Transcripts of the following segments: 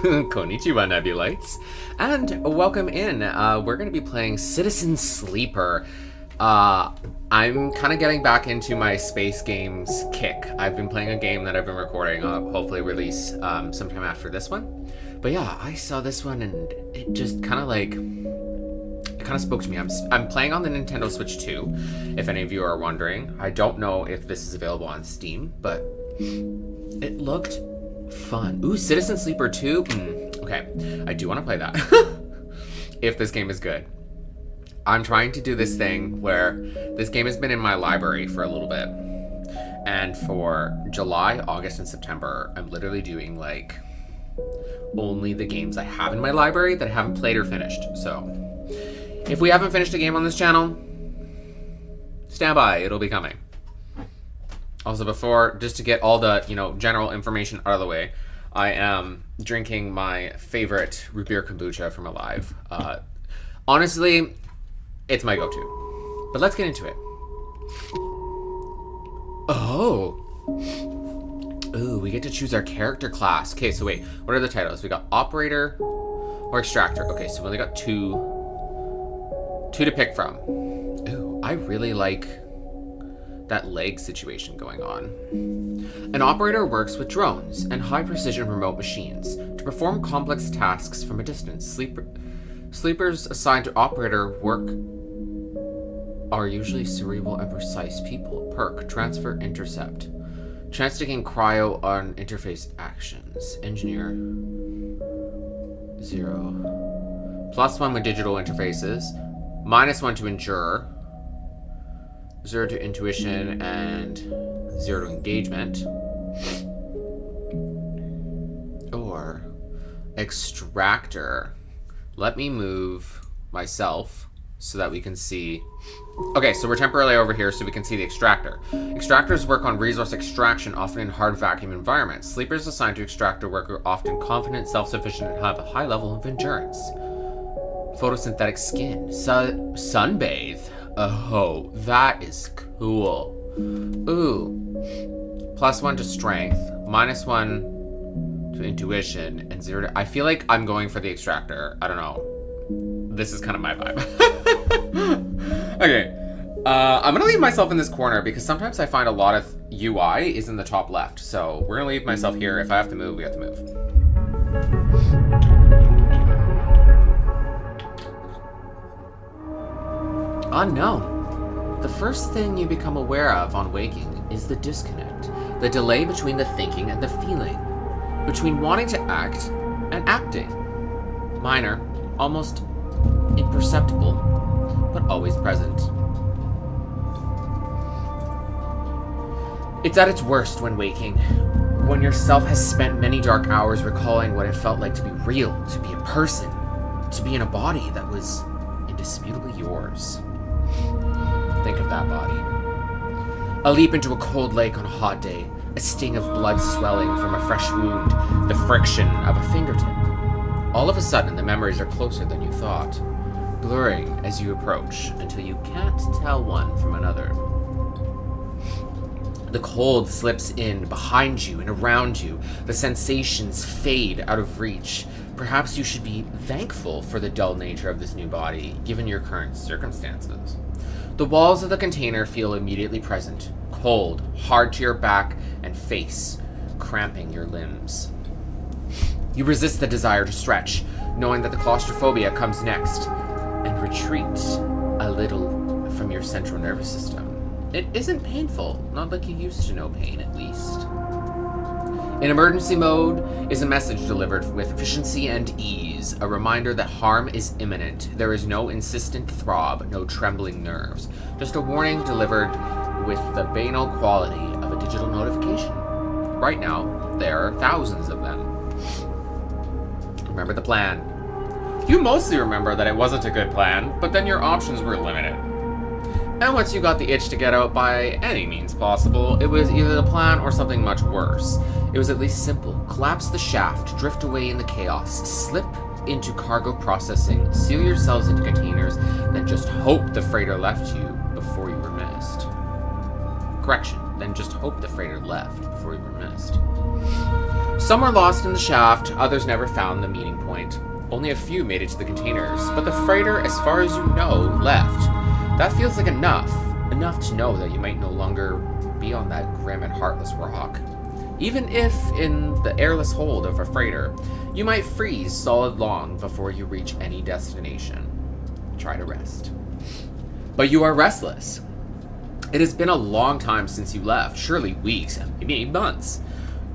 Konnichiwa, Nebulites, and welcome in. We're going to be playing Citizen Sleeper. I'm kind of getting back into my space games kick. I've been playing a game that I've been recording. I'll hopefully release sometime after this one. But yeah, I saw this one and it just kind of spoke to me. I'm playing on the Nintendo Switch 2, if any of you are wondering. I don't know if this is available on Steam, but it looked fun. Ooh, Citizen Sleeper 2? Okay, I do want to play that. If this game is good. I'm trying to do this thing where this game has been in my library for a little bit. And for July, August, and September, I'm literally doing like only the games I have in my library that I haven't played or finished. So if we haven't finished a game on this channel, stand by, it'll be coming. Also, before, just to get all the, general information out of the way, I am drinking my favorite root beer kombucha from Alive. Honestly, it's my go-to. But let's get into it. Oh. Ooh, we get to choose our character class. Okay, so wait, what are the titles? We got Operator or Extractor. Okay, so we only got two to pick from. Ooh, I really like that leg situation going on. An operator works with drones and high-precision remote machines to perform complex tasks from a distance. Sleepers assigned to operator work are usually cerebral and precise people. Perk, transfer, intercept. Chance to gain cryo on interface actions. Engineer, 0. +1 with digital interfaces. -1 to endure. 0 to intuition and 0 to engagement. Or extractor. Let me move myself so that we can see. Okay, so we're temporarily over here so we can see the extractor. Extractors work on resource extraction, often in hard vacuum environments. Sleepers assigned to extractor work are often confident, self-sufficient, and have a high level of endurance. Photosynthetic skin. Sunbathe. Oh, that is cool. Ooh. +1 to strength, -1 to intuition, and 0 to... I feel like I'm going for the extractor. I don't know. This is kind of my vibe. Okay. I'm going to leave myself in this corner because sometimes I find a lot of UI is in the top left. So we're going to leave myself here. If I have to move, we have to move. Unknown. The first thing you become aware of on waking is the disconnect, the delay between the thinking and the feeling, between wanting to act and acting. Minor, almost imperceptible, but always present. It's at its worst when waking, when yourself has spent many dark hours recalling what it felt like to be real, to be a person, to be in a body that was indisputably yours. Think of that body. A leap into a cold lake on a hot day, a sting of blood swelling from a fresh wound, the friction of a fingertip. All of a sudden, the memories are closer than you thought, blurring as you approach until you can't tell one from another. The cold slips in behind you and around you. The sensations fade out of reach. Perhaps you should be thankful for the dull nature of this new body, given your current circumstances. The walls of the container feel immediately present, cold, hard to your back and face, cramping your limbs. You resist the desire to stretch, knowing that the claustrophobia comes next, and retreat a little from your central nervous system. It isn't painful, not like you used to know pain, at least. In emergency mode is a message delivered with efficiency and ease, a reminder that harm is imminent. There is no insistent throb, no trembling nerves, just a warning delivered with the banal quality of a digital notification. Right now, there are thousands of them. Remember the plan. You mostly remember that it wasn't a good plan, but then your options were limited. And once you got the itch to get out by any means possible, it was either the plan or something much worse. It was at least simple. Collapse the shaft, drift away in the chaos, slip into cargo processing, seal yourselves into containers, then just hope the freighter left you before you were missed. Correction, then just hope the freighter left before you were missed. Some were lost in the shaft, others never found the meeting point. Only a few made it to the containers, but the freighter, as far as you know, left. That feels like enough. Enough to know that you might no longer be on that grim and heartless rock. Even if in the airless hold of a freighter, you might freeze solid long before you reach any destination. Try to rest. But you are restless. It has been a long time since you left, surely weeks, maybe months.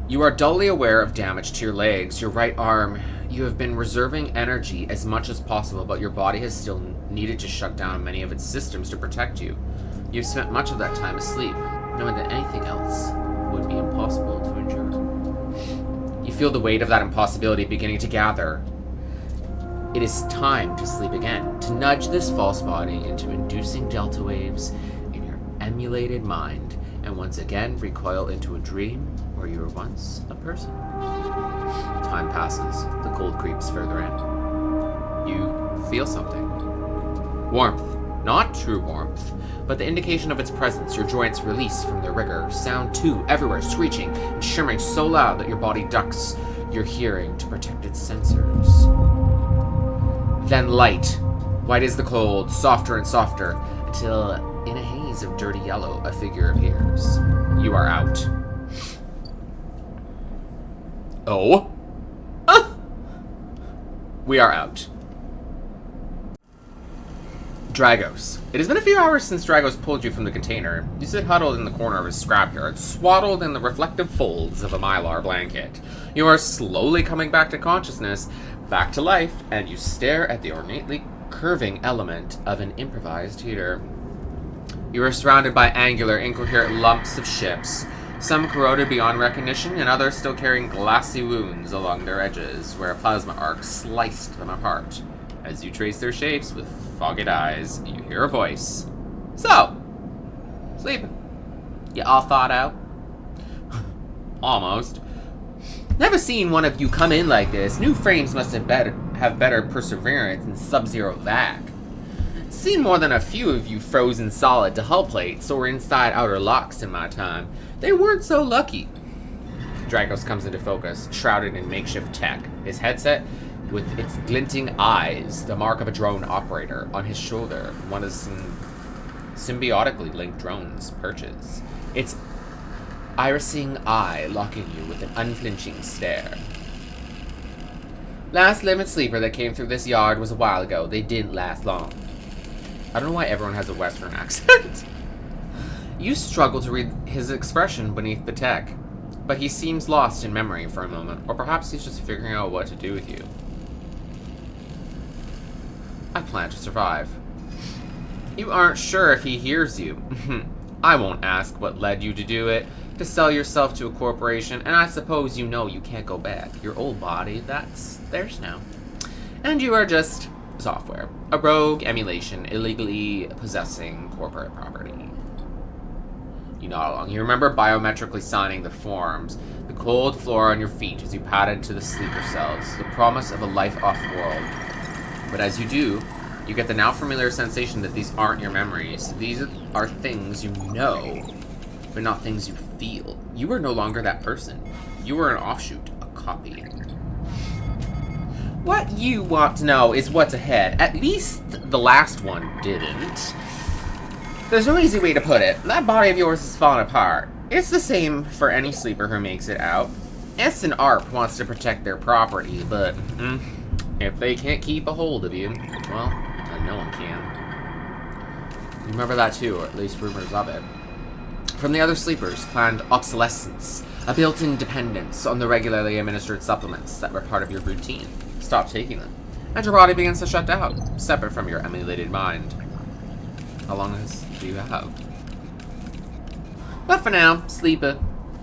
You are dully aware of damage to your legs, your right arm. You have been reserving energy as much as possible, but your body has still needed to shut down many of its systems to protect you. You've spent much of that time asleep, knowing that anything else would be impossible to endure. You feel the weight of that impossibility beginning to gather. It is time to sleep again, to nudge this false body into inducing delta waves in your emulated mind, and once again recoil into a dream where you were once a person. Time passes. The cold creeps further in. You feel something. Warmth. Not true warmth, but the indication of its presence. Your joints release from their rigor. Sound, too, everywhere, screeching and shimmering so loud that your body ducks your hearing to protect its sensors. Then light. White as the cold, softer and softer, until in a haze of dirty yellow, a figure appears. You are out. Oh? We are out. Dragos. It has been a few hours since Dragos pulled you from the container. You sit huddled in the corner of his scrapyard, swaddled in the reflective folds of a mylar blanket. You are slowly coming back to consciousness, back to life, and you stare at the ornately curving element of an improvised heater. You are surrounded by angular, incoherent lumps of ships, some corroded beyond recognition, and others still carrying glassy wounds along their edges, where a plasma arc sliced them apart. As you trace their shapes with fogged eyes, you hear a voice. So, sleeping. You all thought out? Almost. Never seen one of you come in like this. New frames must have better perseverance than Sub-Zero vac. Seen more than a few of you frozen solid to hull plates or inside outer locks in my time. They weren't so lucky. Dragos comes into focus, shrouded in makeshift tech. His headset with its glinting eyes, the mark of a drone operator. On his shoulder, one of some symbiotically linked drones perches. Its irising eye locking you with an unflinching stare. Last living sleeper that came through this yard was a while ago. They didn't last long. I don't know why everyone has a Western accent. You struggle to read his expression beneath the tech, but he seems lost in memory for a moment, or perhaps he's just figuring out what to do with you. I plan to survive. You aren't sure if he hears you. I won't ask what led you to do it, to sell yourself to a corporation, and I suppose you know you can't go back. Your old body, that's theirs now. And you are just software. A rogue emulation, illegally possessing corporate property. You nod along. You remember biometrically signing the forms, the cold floor on your feet as you padded to the sleeper cells, the promise of a life off-world. But as you do, you get the now familiar sensation that these aren't your memories. These are things you know, but not things you feel. You are no longer that person. You are an offshoot, a copy. What you want to know is what's ahead. At least the last one didn't. There's no easy way to put it. That body of yours is falling apart. It's the same for any sleeper who makes it out. S and ARP wants to protect their property, but if they can't keep a hold of you, well, then no one can. You remember that too, or at least rumors of it. From the other sleepers, planned obsolescence, a built-in dependence on the regularly administered supplements that were part of your routine. Stop taking them, and your body begins to shut down, separate from your emulated mind. How long do you have? But for now, sleeper,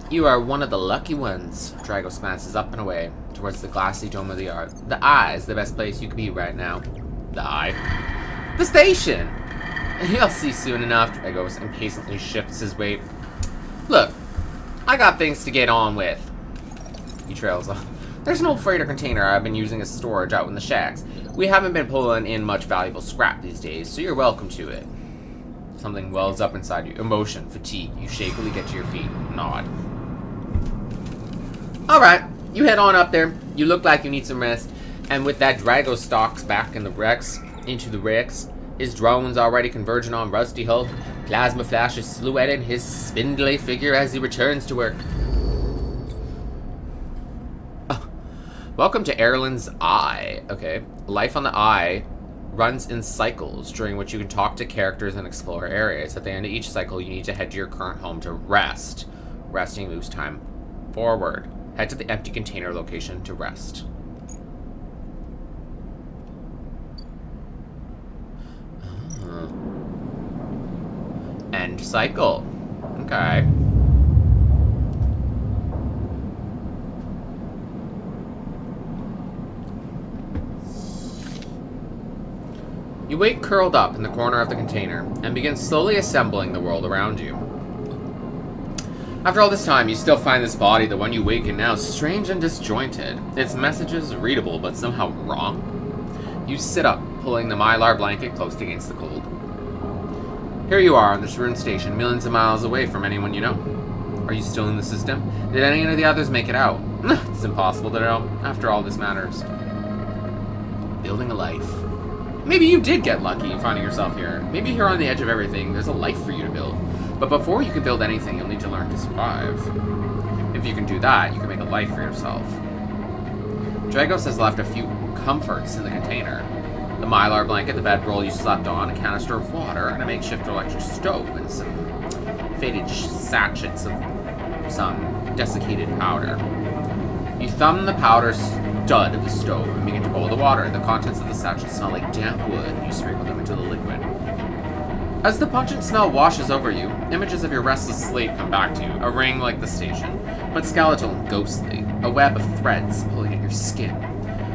you are one of the lucky ones. Dragos glances up and away, towards the glassy dome of the yard. The eye is the best place you could be right now. The eye? The station! You'll see soon enough. Dragos impatiently shifts his weight. Look, I got things to get on with. He trails off. There's an old freighter container I've been using as storage out in the shacks. We haven't been pulling in much valuable scrap these days, so you're welcome to it. Something wells up inside you. Emotion, fatigue. You shakily get to your feet. Nod. Alright, You head on up there. You look like you need some rest. And with that, Drago stalks back into the Rex. His drones already converging on Rusty Hulk. Plasma flashes silhouetted his spindly figure as he returns to work. Oh. Welcome to Erlen's Eye. Okay. Life on the Eye runs in cycles, during which you can talk to characters and explore areas. At the end of each cycle, you need to head to your current home to rest. Resting moves time forward. Head to the empty container location to rest. End cycle. Okay. You wake curled up in the corner of the container and begin slowly assembling the world around you. After all this time, you still find this body, the one you wake in now, strange and disjointed. Its messages readable, but somehow wrong. You sit up, pulling the mylar blanket close against the cold. Here you are on this ruined station, millions of miles away from anyone you know. Are you still in the system? Did any of the others make it out? It's impossible to know. After all, this matters. Building a life. Maybe you did get lucky finding yourself here. Maybe here on the edge of everything, there's a life for you to build. But before you can build anything, you'll need to learn to survive. If you can do that, you can make a life for yourself. Dragos has left a few comforts in the container. The mylar blanket, the bedroll you slept on, a canister of water, and a makeshift electric stove, and some faded sachets of some desiccated powder. You thumb the powder stud of the stove and begin to boil the water. The contents of the sachets smell like damp wood, and you sprinkle them into the liquid. As the pungent smell washes over you, images of your restless sleep come back to you, a ring like the station, but skeletal and ghostly, a web of threads pulling at your skin,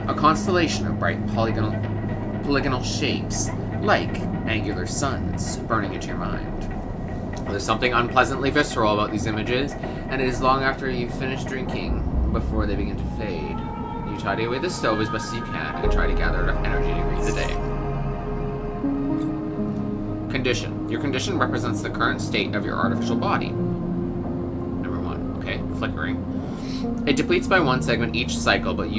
a constellation of bright polygonal shapes, like angular suns, burning into your mind. There's something unpleasantly visceral about these images, and it is long after you've finished drinking before they begin to fade. You tidy away the stove as best as you can and try to gather enough energy to greet the day. Condition. Your condition represents the current state of your artificial body. Number 1. Okay, flickering. It depletes by 1 segment each cycle, but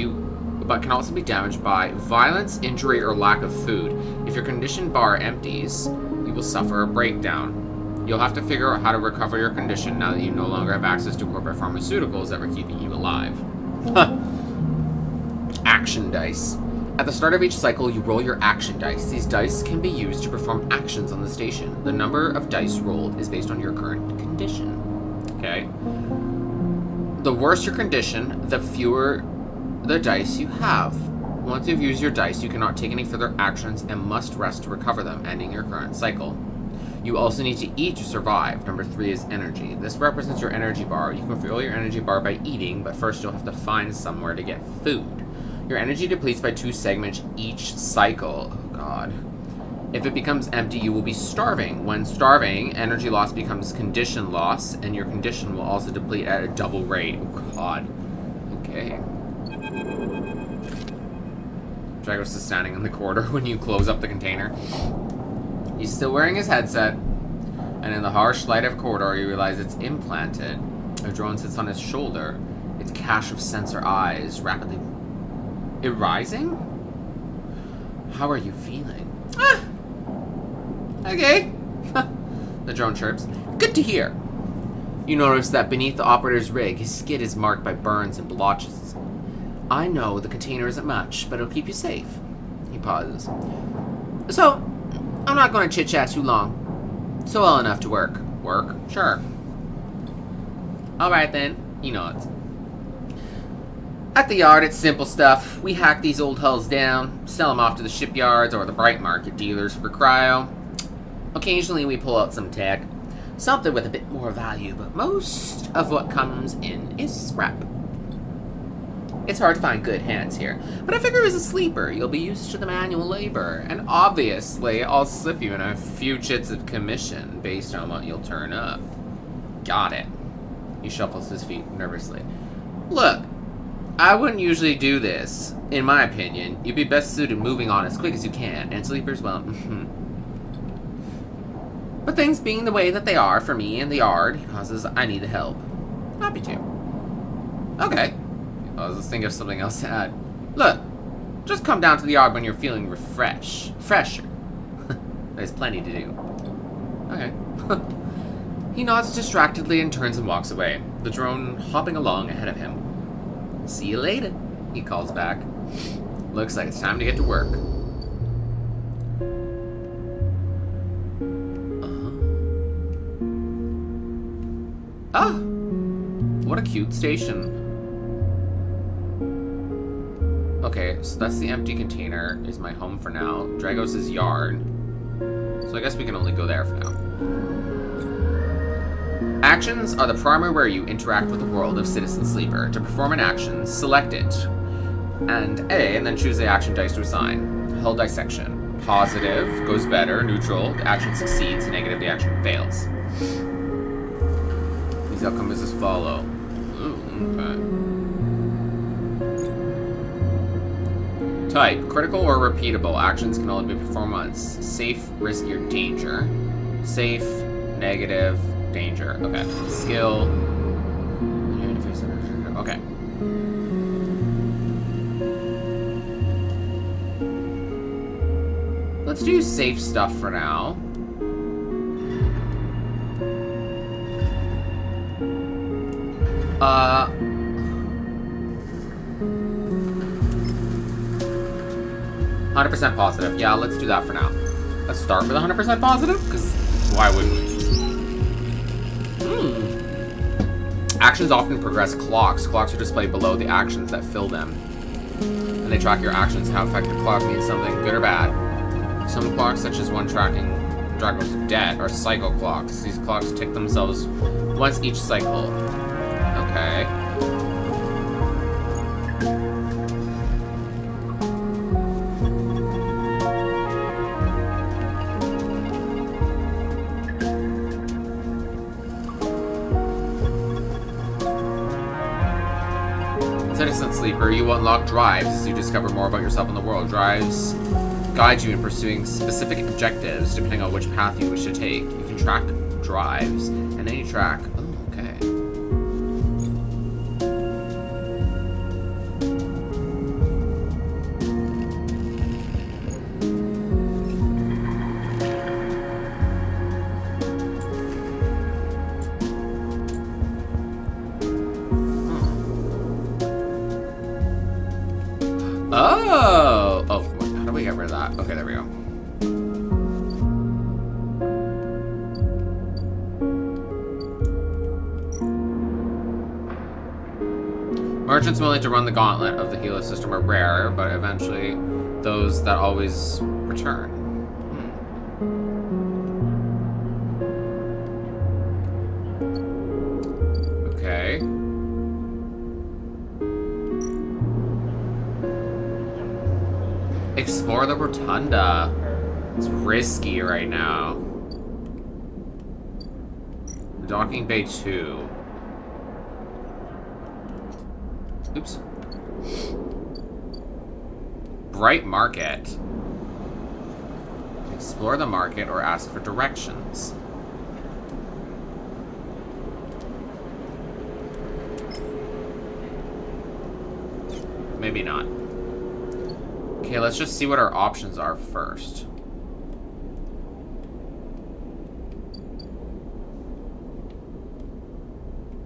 can also be damaged by violence, injury, or lack of food. If your condition bar empties, you will suffer a breakdown. You'll have to figure out how to recover your condition now that you no longer have access to corporate pharmaceuticals that were keeping you alive. Action dice. At the start of each cycle, you roll your action dice. These dice can be used to perform actions on the station. The number of dice rolled is based on your current condition. Okay? The worse your condition, the fewer the dice you have. Once you've used your dice, you cannot take any further actions and must rest to recover them, ending your current cycle. You also need to eat to survive. Number 3 is energy. This represents your energy bar. You can fill your energy bar by eating, but first you'll have to find somewhere to get food. Your energy depletes by 2 segments each cycle. Oh god. If it becomes empty, you will be starving. When starving, energy loss becomes condition loss, and your condition will also deplete at a double rate. Oh god. Okay. Dragos is standing in the corridor when you close up the container. He's still wearing his headset, and in the harsh light of the corridor, you realize it's implanted. A drone sits on his shoulder, its cache of sensor eyes rapidly rising? How are you feeling? Ah! Okay. The drone chirps. Good to hear. You notice that beneath the operator's rig, his skid is marked by burns and blotches. I know the container isn't much, but it'll keep you safe. He pauses. So, I'm not going to chit-chat too long. So well enough to work. Work? Sure. Alright then. He nods. At the yard, it's simple stuff. We hack these old hulls down, sell them off to the shipyards or the bright market dealers for cryo. Occasionally we pull out some tech. Something with a bit more value, but most of what comes in is scrap. It's hard to find good hands here, but I figure as a sleeper, you'll be used to the manual labor, and obviously, I'll slip you in a few chits of commission based on what you'll turn up. Got it. He shuffles his feet nervously. Look, I wouldn't usually do this. In my opinion, you'd be best suited moving on as quick as you can, and sleepers, well, But things being the way that they are for me and the yard causes I need the help. Happy to. Okay. I was just thinking of something else to add. Look, just come down to the yard when you're feeling fresher. There's plenty to do. Okay. He nods distractedly and turns and walks away, the drone hopping along ahead of him. See you later, he calls back. Looks like it's time to get to work. Ah! What a cute station. Okay, so that's the empty container, is my home for now. Dragos' yard. So I guess we can only go there for now. Actions are the primary where you interact with the world of Citizen Sleeper. To perform an action, select it. And then choose the action dice to assign. Hull dissection. Positive goes better, neutral, the action succeeds, negative, the action fails. These outcomes as follow. Ooh, okay. Type, critical or repeatable. Actions can only be performed once. Safe, risky, or danger. Safe, negative, danger. Okay. Skill. Okay. Let's do safe stuff for now. 100% positive. Yeah, let's do that for now. Let's start with 100% positive, because why wouldn't we? Actions often progress clocks. Clocks are displayed below the actions that fill them. And they track your actions. How effective clock means something good or bad. Some clocks, such as one tracking Dragos' debt, are cycle clocks. These clocks tick themselves once each cycle. Okay. Citizen Sleeper, you unlock drives as you discover more about yourself in the world. Drives guide you in pursuing specific objectives depending on which path you wish to take. You can track drives, and then you track... Oh, okay. Oh! Oh, how do we get rid of that? Okay, there we go. Merchants willing to run the gauntlet of the Helo system are rare, but eventually those that always return. Okay. Explore the Rotunda. It's risky right now. Docking Bay 2. Oops. Bright Market. Explore the market or ask for directions. Maybe not. Okay, let's just see what our options are first.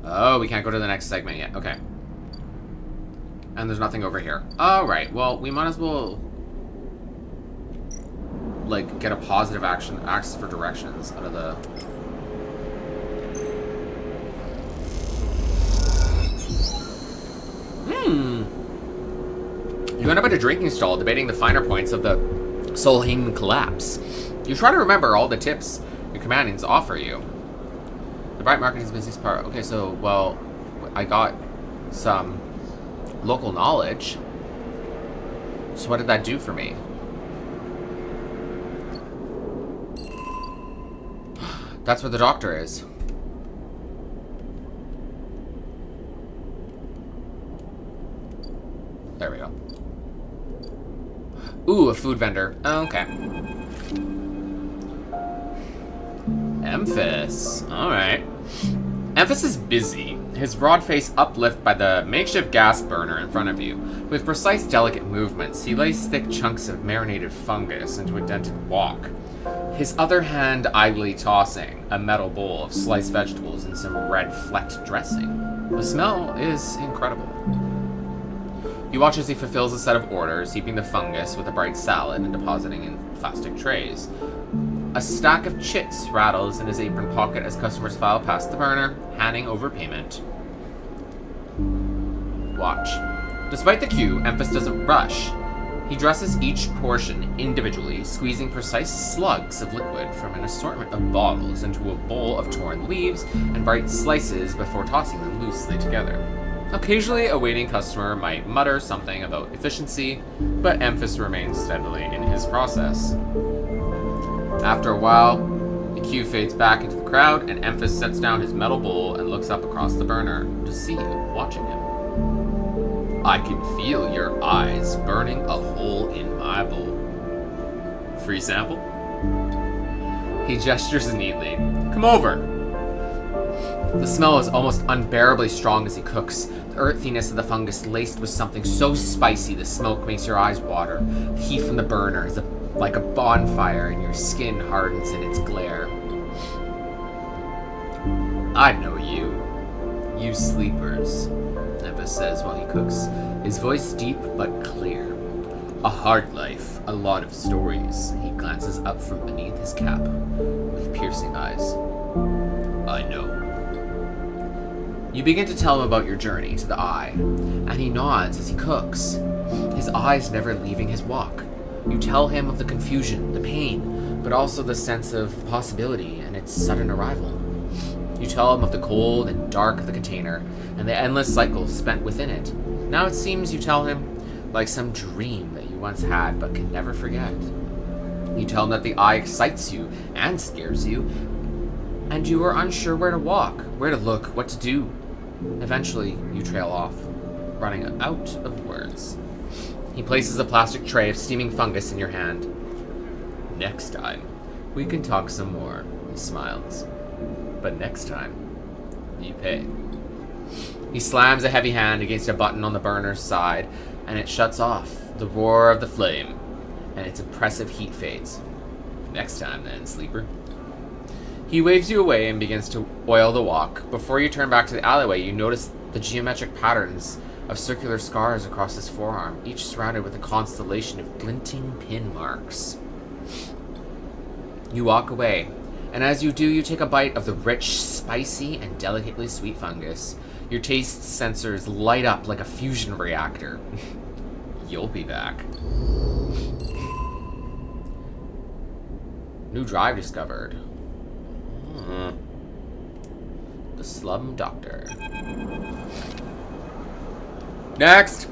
Oh, we can't go to the next segment yet. Okay. And there's nothing over here. Alright, well, we might as well... like, get a positive action, ask for directions out of the... You end up at a drinking stall debating the finer points of the Solheim collapse. You try to remember all the tips your companions offer you. The Bright Market is business part. Okay, so, well, I got some local knowledge. So what did that do for me? That's where the doctor is. There we go. Ooh, a food vendor. Oh, okay. Memphis. Alright. Emphas is busy, his broad face uplift by the makeshift gas burner in front of you. With precise, delicate movements, he lays thick chunks of marinated fungus into a dented wok, his other hand idly tossing a metal bowl of sliced vegetables and some red flecked dressing. The smell is incredible. You watch as he fulfills a set of orders, heaping the fungus with a bright salad and depositing in plastic trays. A stack of chits rattles in his apron pocket as customers file past the burner, handing over payment. Watch. Despite the queue, Emphas doesn't rush. He dresses each portion individually, squeezing precise slugs of liquid from an assortment of bottles into a bowl of torn leaves and bright slices before tossing them loosely together. Occasionally, a waiting customer might mutter something about efficiency, but Emphas remains steadily in his process. After a while, the queue fades back into the crowd, and Emphas sets down his metal bowl and looks up across the burner to see you watching him. I can feel your eyes burning a hole in my bowl. Free sample? He gestures neatly. Come over. The smell is almost unbearably strong as he cooks, the earthiness of the fungus laced with something so spicy the smoke makes your eyes water. The heat from the burner is like a bonfire, and your skin hardens in its glare. I know you. You sleepers, Emphas says while he cooks, his voice deep but clear. A hard life, a lot of stories. He glances up from beneath his cap with piercing eyes. I know. You begin to tell him about your journey to the Eye, and he nods as he cooks, his eyes never leaving his wok. You tell him of the confusion, the pain, but also the sense of possibility and its sudden arrival. You tell him of the cold and dark of the container, and the endless cycles spent within it. Now it seems you tell him like some dream that you once had but can never forget. You tell him that the Eye excites you and scares you, and you are unsure where to walk, where to look, what to do. Eventually, you trail off, running out of words. He places a plastic tray of steaming fungus in your hand. Next time, we can talk some more, he smiles. But next time, you pay. He slams a heavy hand against a button on the burner's side, and it shuts off, the roar of the flame, and its oppressive heat fades. Next time then, sleeper. He waves you away and begins to oil the wok. Before you turn back to the alleyway, you notice the geometric patterns of circular scars across his forearm, each surrounded with a constellation of glinting pin marks. You walk away, and as you do, you take a bite of the rich, spicy, and delicately sweet fungus. Your taste sensors light up like a fusion reactor. You'll be back. New drive discovered. The Slum Doctor. Next!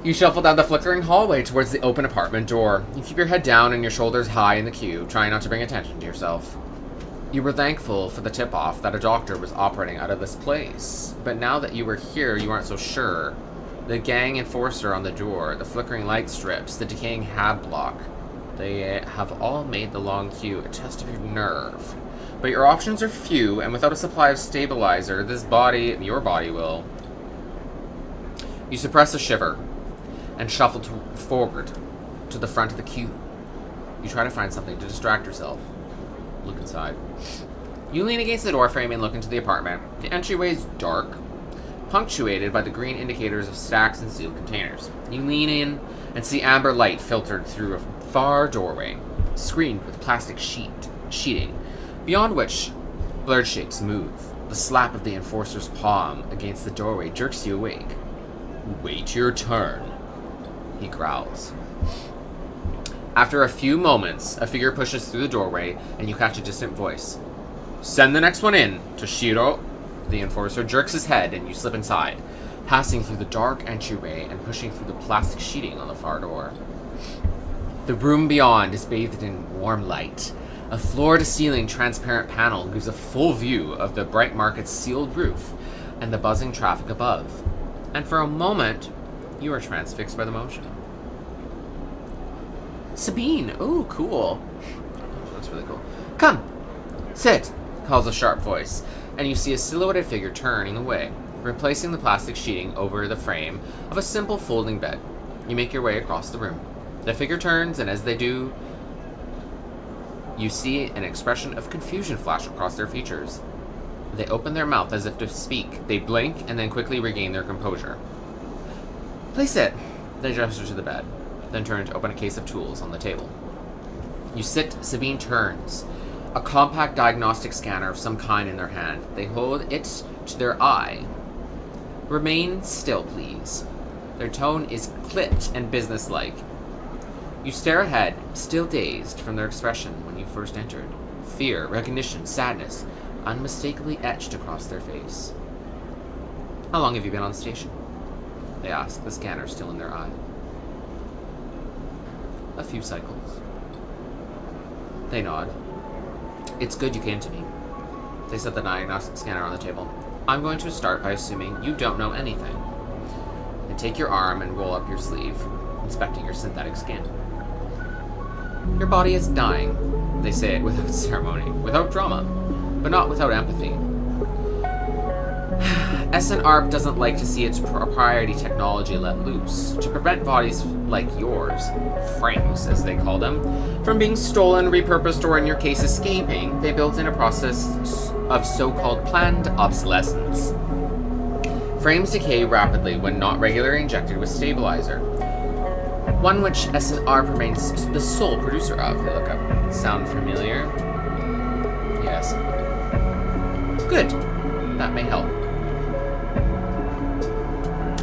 You shuffle down the flickering hallway towards the open apartment door. You keep your head down and your shoulders high in the queue, trying not to bring attention to yourself. You were thankful for the tip-off that a doctor was operating out of this place, but now that you were here, you aren't so sure. The gang enforcer on the door, the flickering light strips, the decaying hab block, they have all made the long queue a test of your nerve. But your options are few, and without a supply of stabilizer, your body will. You suppress a shiver and shuffle forward to the front of the queue. You try to find something to distract yourself. Look inside. You lean against the doorframe and look into the apartment. The entryway is dark, punctuated by the green indicators of stacks and sealed containers. You lean in and see amber light filtered through a far doorway, screened with plastic sheeting, beyond which blurred shapes move. The slap of the enforcer's palm against the doorway jerks you awake. Wait your turn, he growls. After a few moments, a figure pushes through the doorway, and you catch a distant voice. Send the next one in, Toshiro. The enforcer jerks his head, and you slip inside, passing through the dark entryway and pushing through the plastic sheeting on the far door. The room beyond is bathed in warm light. A floor-to-ceiling transparent panel gives a full view of the Bright Market's sealed roof and the buzzing traffic above. And for a moment, you are transfixed by the motion. Sabine! Ooh, cool. That's really cool. Come! Sit! calls a sharp voice, and you see a silhouetted figure turning away, replacing the plastic sheeting over the frame of a simple folding bed. You make your way across the room. The figure turns, and as they do, you see an expression of confusion flash across their features. They open their mouth as if to speak. They blink and then quickly regain their composure. Please sit. They gesture to the bed, then turn to open a case of tools on the table. You sit. Sabine turns, a compact diagnostic scanner of some kind in their hand. They hold it to their eye. Remain still, please. Their tone is clipped and businesslike. You stare ahead, still dazed from their expression when you first entered. Fear, recognition, sadness, unmistakably etched across their face. How long have you been on station? They ask, the scanner still in their eye. A few cycles. They nod. It's good you came to me. They set the diagnostic scanner on the table. I'm going to start by assuming you don't know anything. They take your arm and roll up your sleeve, inspecting your synthetic skin. Your body is dying. They say it without ceremony, without drama, but not without empathy. SNARP doesn't like to see its proprietary technology let loose, to prevent bodies like yours, frames as they call them, from being stolen, repurposed, or in your case escaping. They built in a process of so-called planned obsolescence. Frames decay rapidly when not regularly injected with stabilizer, one which SNARP remains the sole producer of. They look up. Sound familiar? Yes. Good. That may help.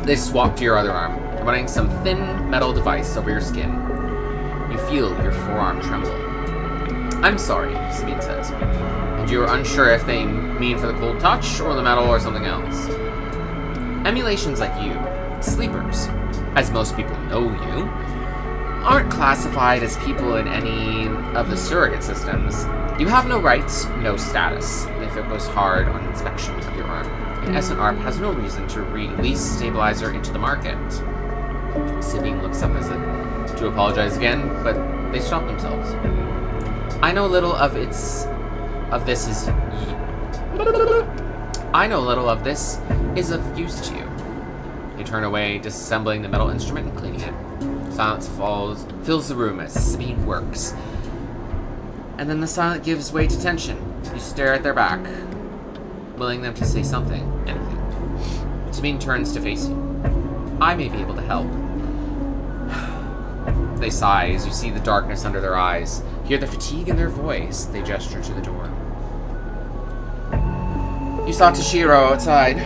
They swap to your other arm, running some thin metal device over your skin. You feel your forearm tremble. I'm sorry, Sabine says. And you are unsure if they mean for the cold touch, or the metal, or something else. Emulations like you, sleepers, as most people know you, aren't classified as people in any of the surrogate systems. You have no rights, no status. They focus hard on inspection of your arm. And SNARP has no reason to release stabilizer into the market. Sabine looks up as if to apologize again, but they stop themselves. I know little of this is of use to you. You turn away, disassembling the metal instrument and cleaning it. Silence fills the room as Sabine works. And then the silence gives way to tension. You stare at their back, willing them to say something, anything. Sabine turns to face you. I may be able to help. They sigh as you see the darkness under their eyes. Hear the fatigue in their voice. They gesture to the door. You saw Toshiro outside.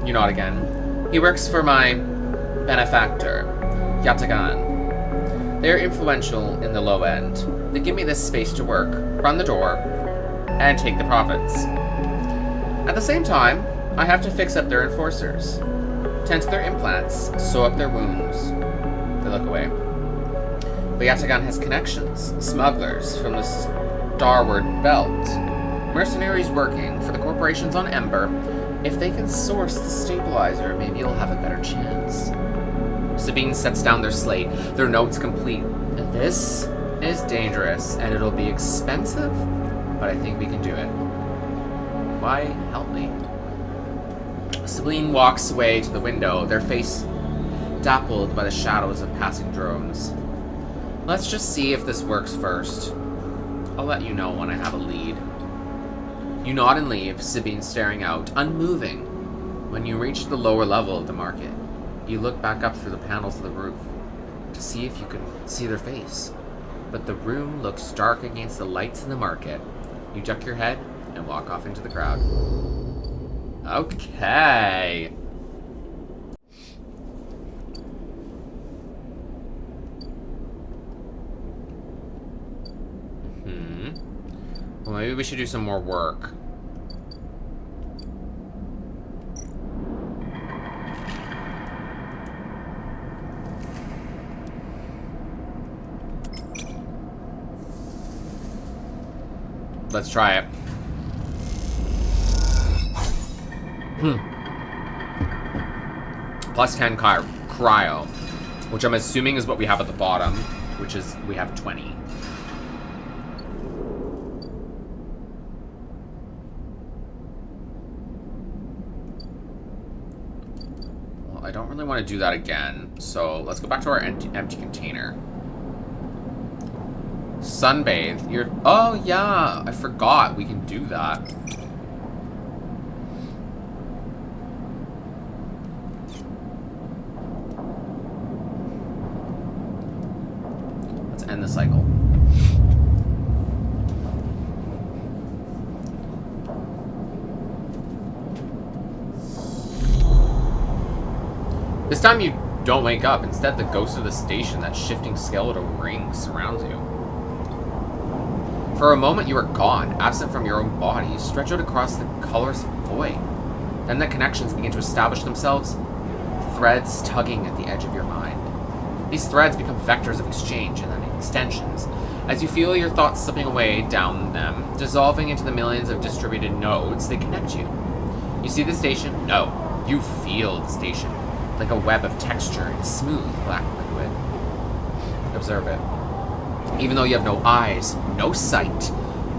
You nod again. He works for my benefactor, Yatagan. They're influential in the low end. They give me this space to work, run the door, and take the profits. At the same time, I have to fix up their enforcers, tend to their implants, sew up their wounds. They look away. But Yatagan has connections, smugglers from the Starward Belt, mercenaries working for the corporations on Ember. If they can source the stabilizer, maybe you'll have a better chance. Sabine sets down their slate, their notes complete. This is dangerous, and it'll be expensive, but I think we can do it. Why help me? Sabine walks away to the window, their face dappled by the shadows of passing drones. Let's just see if this works first. I'll let you know when I have a lead. You nod and leave, Sabine staring out, unmoving. When you reach the lower level of the market, you look back up through the panels of the roof to see if you can see their face. But the room looks dark against the lights in the market. You duck your head and walk off into the crowd. Okay. Well, maybe we should do some more work. Let's try it. Plus 10 cryo, which I'm assuming is what we have at the bottom, which is we have 20. I don't really want to do that again. So let's go back to our empty container. Sunbathe. Oh, yeah. I forgot we can do that. Let's end the cycle. This time you don't wake up. Instead, the ghost of the station, that shifting skeletal ring, surrounds you. For a moment, you are gone, absent from your own body. You stretch out across the colorless void. Then the connections begin to establish themselves, threads tugging at the edge of your mind. These threads become vectors of exchange and then extensions. As you feel your thoughts slipping away down them, dissolving into the millions of distributed nodes, they connect you. You see the station? No. You feel the station. Like a web of texture and smooth black liquid. Observe it. Even though you have no eyes, no sight,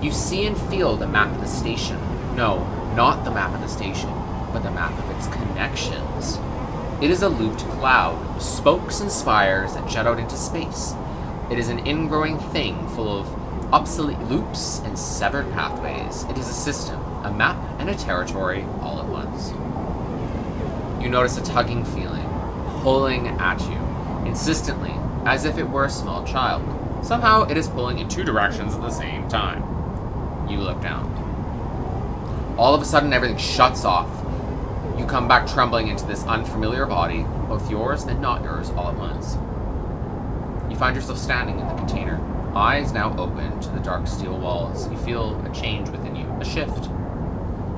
you see and feel the map of the station. No, not the map of the station, but the map of its connections. It is a looped cloud, with spokes and spires that jut out into space. It is an ingrowing thing full of obsolete loops and severed pathways. It is a system, a map, and a territory all at once. You notice a tugging feeling, pulling at you, insistently, as if it were a small child. Somehow, it is pulling in two directions at the same time. You look down. All of a sudden, everything shuts off. You come back trembling into this unfamiliar body, both yours and not yours, all at once. You find yourself standing in the container, eyes now open to the dark steel walls. You feel a change within you, a shift.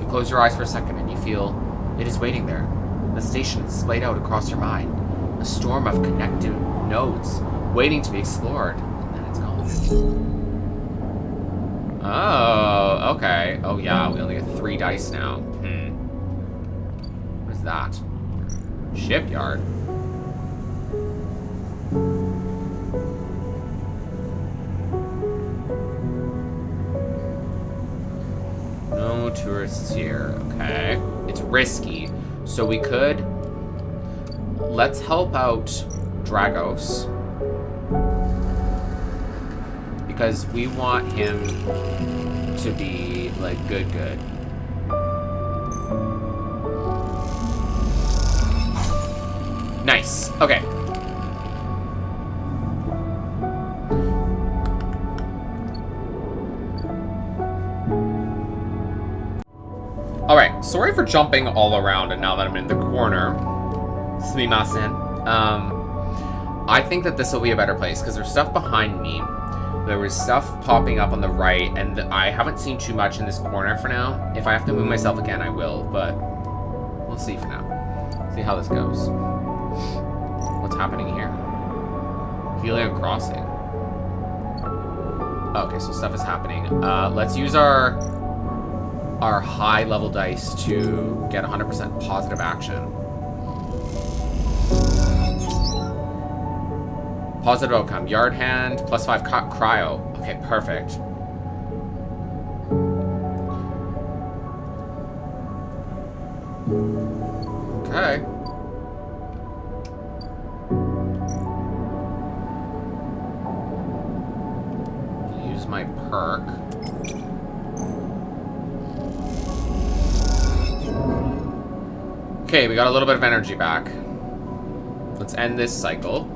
You close your eyes for a second and you feel it is waiting there. The station is splayed out across your mind, a storm of connected nodes, waiting to be explored, and then it's gone. Oh, okay. Oh yeah, we only get 3 dice now. What is that? Shipyard? No tourists here, okay. It's risky. So we could... Let's help out Dragos. Because we want him to be, like, good. Nice. Okay. Alright, sorry for jumping all around, and now that I'm in the corner, sumimasen. I think that this will be a better place, because there's stuff behind me. There was stuff popping up on the right, and I haven't seen too much in this corner for now. If I have to move myself again, I will, but we'll see for now. See how this goes. What's happening here? Helium Crossing. Okay, so stuff is happening. Let's use our high level dice to get 100% positive action. Positive outcome. Yard hand, +5 cryo. Okay, perfect. Okay. Use my perk. Okay, we got a little bit of energy back. Let's end this cycle.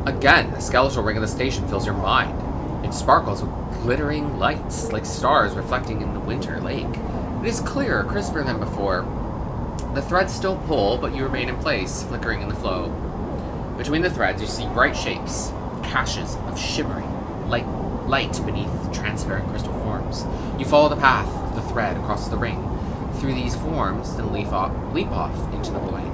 Again, the skeletal ring of the station fills your mind. It sparkles with glittering lights, like stars reflecting in the winter lake. It is clearer, crisper than before. The threads still pull, but you remain in place, flickering in the flow. Between the threads, you see bright shapes, caches of shimmering light beneath transparent crystal forms. You follow the path of the thread across the ring, through these forms, then leap off into the void.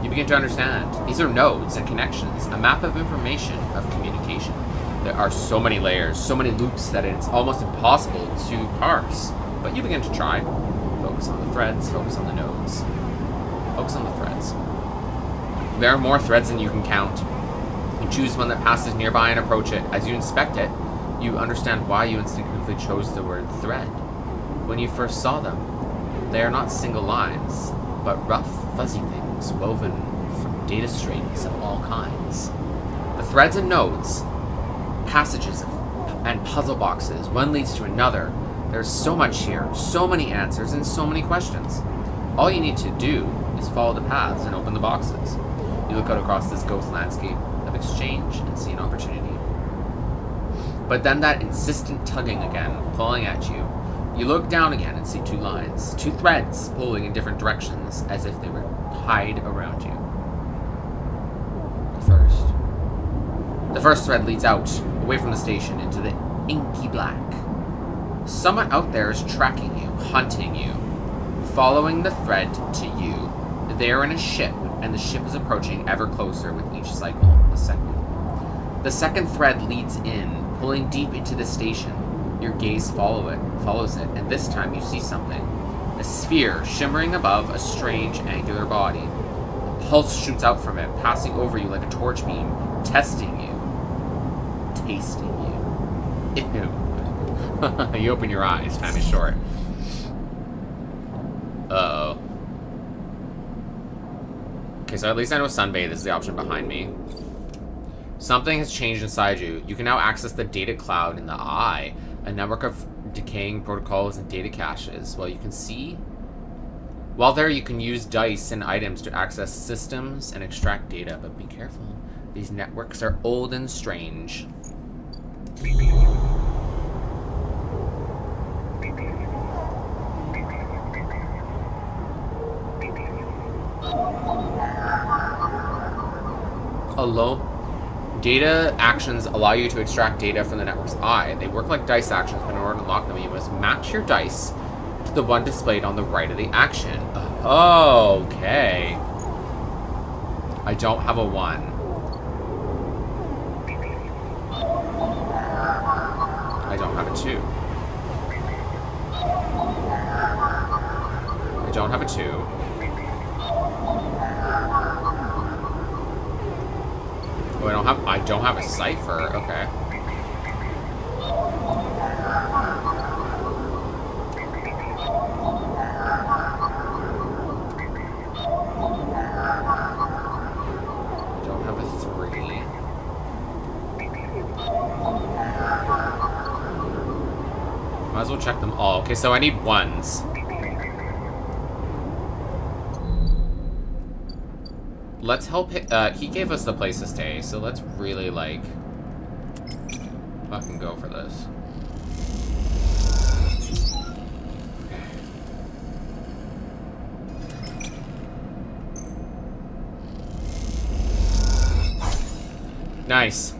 You begin to understand. These are nodes and connections, a map of information, of communication. There are so many layers, so many loops that it's almost impossible to parse. But you begin to try. Focus on the threads, focus on the nodes. Focus on the threads. There are more threads than you can count. You choose one that passes nearby and approach it. As you inspect it, you understand why you instinctively chose the word thread. When you first saw them, they are not single lines, but rough, fuzzy things woven from data strings of all kinds. The threads and nodes, passages and puzzle boxes, one leads to another. There's so much here, so many answers, and so many questions. All you need to do is follow the paths and open the boxes. You look out across this ghost landscape of exchange and see an opportunity. But then that insistent tugging again, pulling at you. You look down again and see two lines, two threads pulling in different directions as if they were tied around you. The first thread leads out, away from the station, into the inky black. Someone out there is tracking you, hunting you, following the thread to you. They are in a ship, and the ship is approaching ever closer with each cycle a second. The second thread leads in, pulling deep into the station. Your gaze follows it, and this time you see something. A sphere shimmering above a strange angular body. A pulse shoots out from it, passing over you like a torch beam, testing you. Tasting you. Ew. You open your eyes. Time is short. Uh-oh. Okay, so at least I know sunbathe is the option behind me. Something has changed inside you. You can now access the data cloud in the eye, a network of decaying protocols and data caches. Well, you can see... While there, you can use dice and items to access systems and extract data, but be careful. These networks are old and strange. Data actions allow you to extract data from the network's eye. They work like dice actions, but in order to unlock them, you must match your dice to the one displayed on the right of the action. Okay. I don't have a 1. I don't have a 2. I don't have a 2. Oh, I don't have a cipher. Okay. Don't have a 3. Might as well check them all. Okay, so I need 1s. Let's help he gave us the place to stay, so let's really, like, fucking go for this. Nice.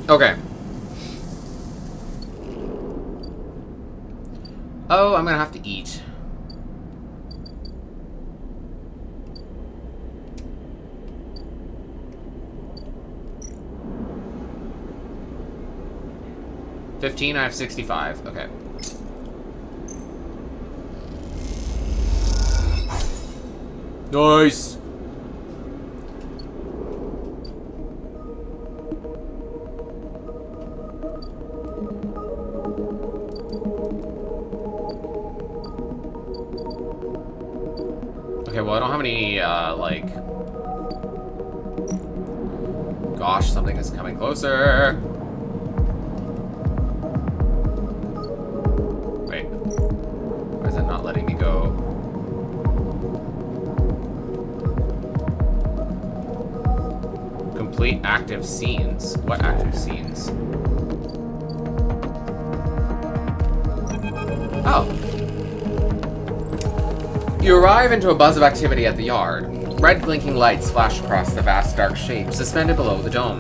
Okay. Oh, I'm gonna have to eat. $15, I have 65. Okay. Nice! Okay, well, I don't have any, like... Gosh, something is coming closer! Wait. Why is it not letting me go? Complete active scenes. What active scenes? Oh. You arrive into a buzz of activity at the yard. Red blinking lights flash across the vast dark shape suspended below the dome.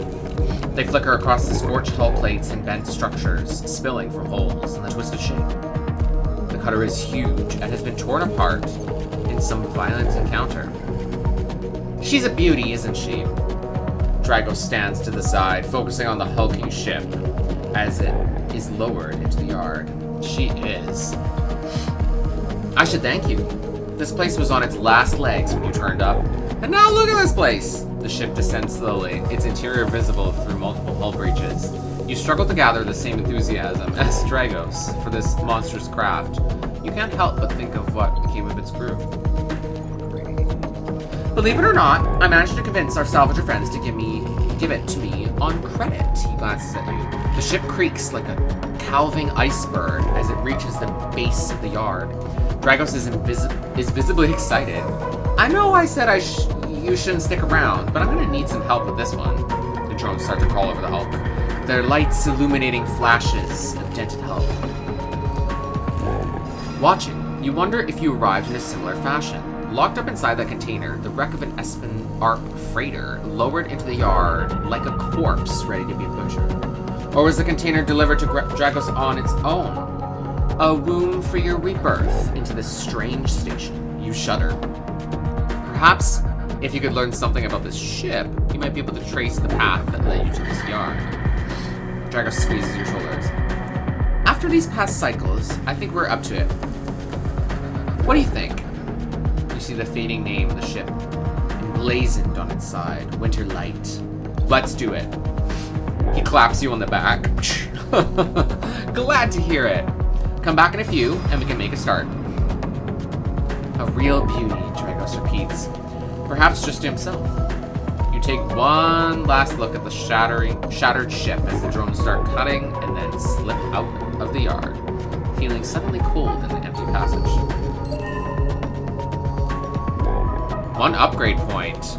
They flicker across the scorched hull plates and bent structures, spilling from holes in the twisted shape. The cutter is huge and has been torn apart in some violent encounter. She's a beauty, isn't she? Drago stands to the side, focusing on the hulking ship. as it is lowered into the yard. She is. I should thank you. This place was on its last legs when you turned up. And now look at this place! The ship descends slowly, its interior visible through multiple hull breaches. You struggle to gather the same enthusiasm as Dragos for this monstrous craft. You can't help but think of what became of its crew. Believe it or not, I managed to convince our salvager friends to give it to me on credit. He glances at you. The ship creaks like a calving iceberg as it reaches the base of the yard. Dragos is visibly excited. I know I said you shouldn't stick around, but I'm gonna need some help with this one. The drones start to crawl over the hulk, their lights illuminating flashes of dented hull. Watching, you wonder if you arrived in a similar fashion. Locked up inside that container, the wreck of an Espen Arp freighter lowered into the yard like a corpse ready to be butchered. Or was the container delivered to Dragos on its own? A womb for your rebirth into this strange station. You shudder. Perhaps, if you could learn something about this ship, you might be able to trace the path that led you to this yard. Dragos squeezes your shoulders. After these past cycles, I think we're up to it. What do you think? You see the fading name of the ship, emblazoned on its side, Winter Light. Let's do it. He claps you on the back. Glad to hear it. Come back in a few, and we can make a start. A real beauty, Dragos repeats. Perhaps just to himself. You take one last look at the shattered ship as the drones start cutting and then slip out of the yard, feeling suddenly cold in the empty passage. One upgrade point.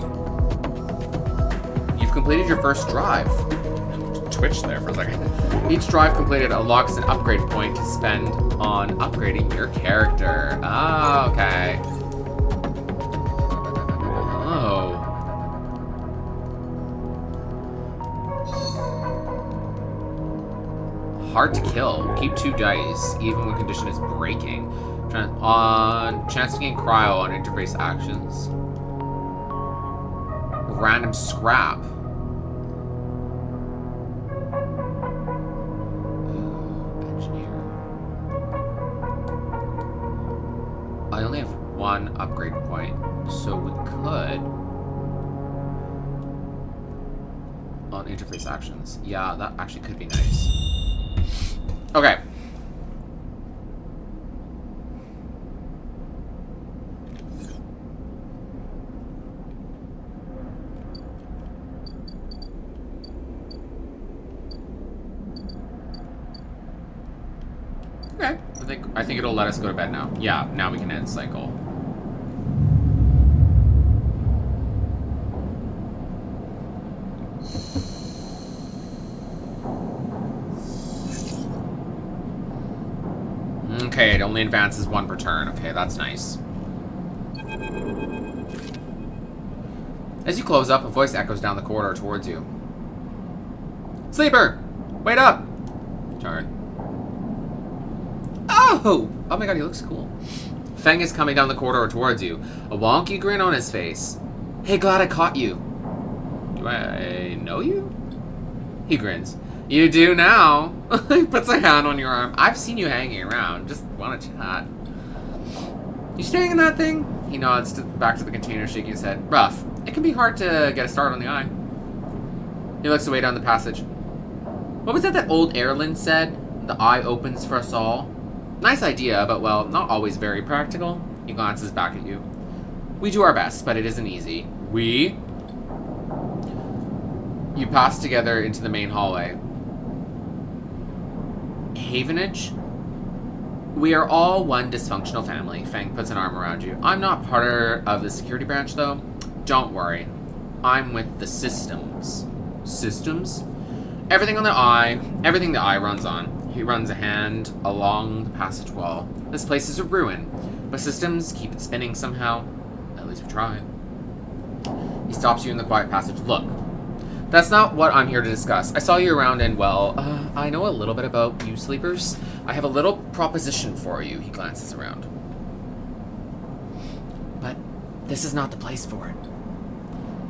You've completed your first drive. Twitch there for a second. Each drive completed unlocks an upgrade point to spend on upgrading your character. Ah, okay. Oh. Hard to kill. Keep 2 dice, even when condition is breaking. On chance to gain cryo on interface actions. Random scrap. I only have 1 upgrade point, so we could on interface actions. Yeah, that actually could be nice. Okay. Okay. I think it'll let us go to bed now. Yeah, now we can end cycle. Okay, it only advances 1 per turn. Okay, that's nice. As you close up, a voice echoes down the corridor towards you. Sleeper! Wait up! Turn. Oh! Oh my god, he looks cool. Feng is coming down the corridor towards you, a wonky grin on his face. Hey, glad I caught you. Do I know you? He grins. You do now. He puts a hand on your arm. I've seen you hanging around. Just want to chat. You staying in that thing? He nods back to the container, shaking his head. Rough. It can be hard to get a start on the eye. He looks away down the passage. What was that old Erlin said? The eye opens for us all. Nice idea, but well, not always very practical. He glances back at you. We do our best, but it isn't easy. We? You pass together into the main hallway. Havenage? We are all one dysfunctional family. Feng puts an arm around you. I'm not part of the security branch, though. Don't worry. I'm with the systems. Systems? Everything the eye runs on. He runs a hand along the passage wall. This place is a ruin, but systems keep it spinning somehow. At least we try. He stops you in the quiet passage. Look, that's not what I'm here to discuss. I saw you around and, well, I know a little bit about you sleepers. I have a little proposition for you. He glances around. But this is not the place for it.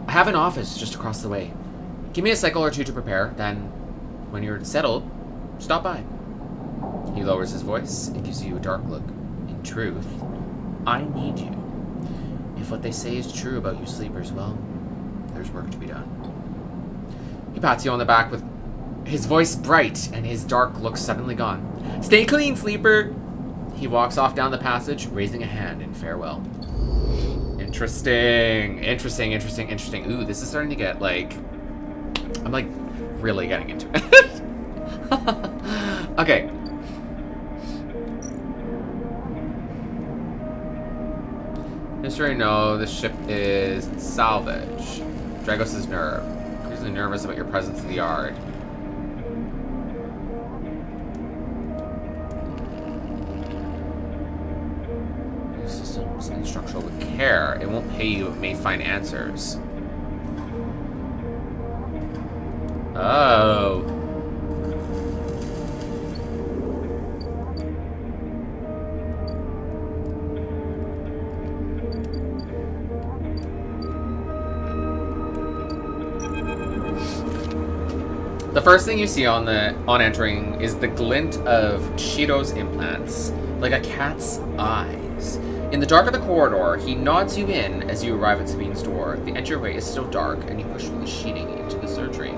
I have an office just across the way. Give me a cycle or two to prepare, then when you're settled, Stop by. He lowers his voice and gives you a dark look. In truth, I need you. If what they say is true about you sleepers, well, there's work to be done. He pats you on the back with his voice bright and his dark look suddenly gone. Stay clean, sleeper! He walks off down the passage, raising a hand in farewell. Interesting. Ooh, this is starting to get, like... I'm, like, really getting into it. Okay. History, no. This ship is salvage. Dragos' nerve. Increasingly nervous about your presence in the yard. New systems and structural with care. It won't pay you, it may find answers. Oh. The first thing you see on entering is the glint of Shido's implants, like a cat's eyes. In the dark of the corridor, he nods you in as you arrive at Sabine's door. The entryway is still dark, and you push through the sheeting into the surgery.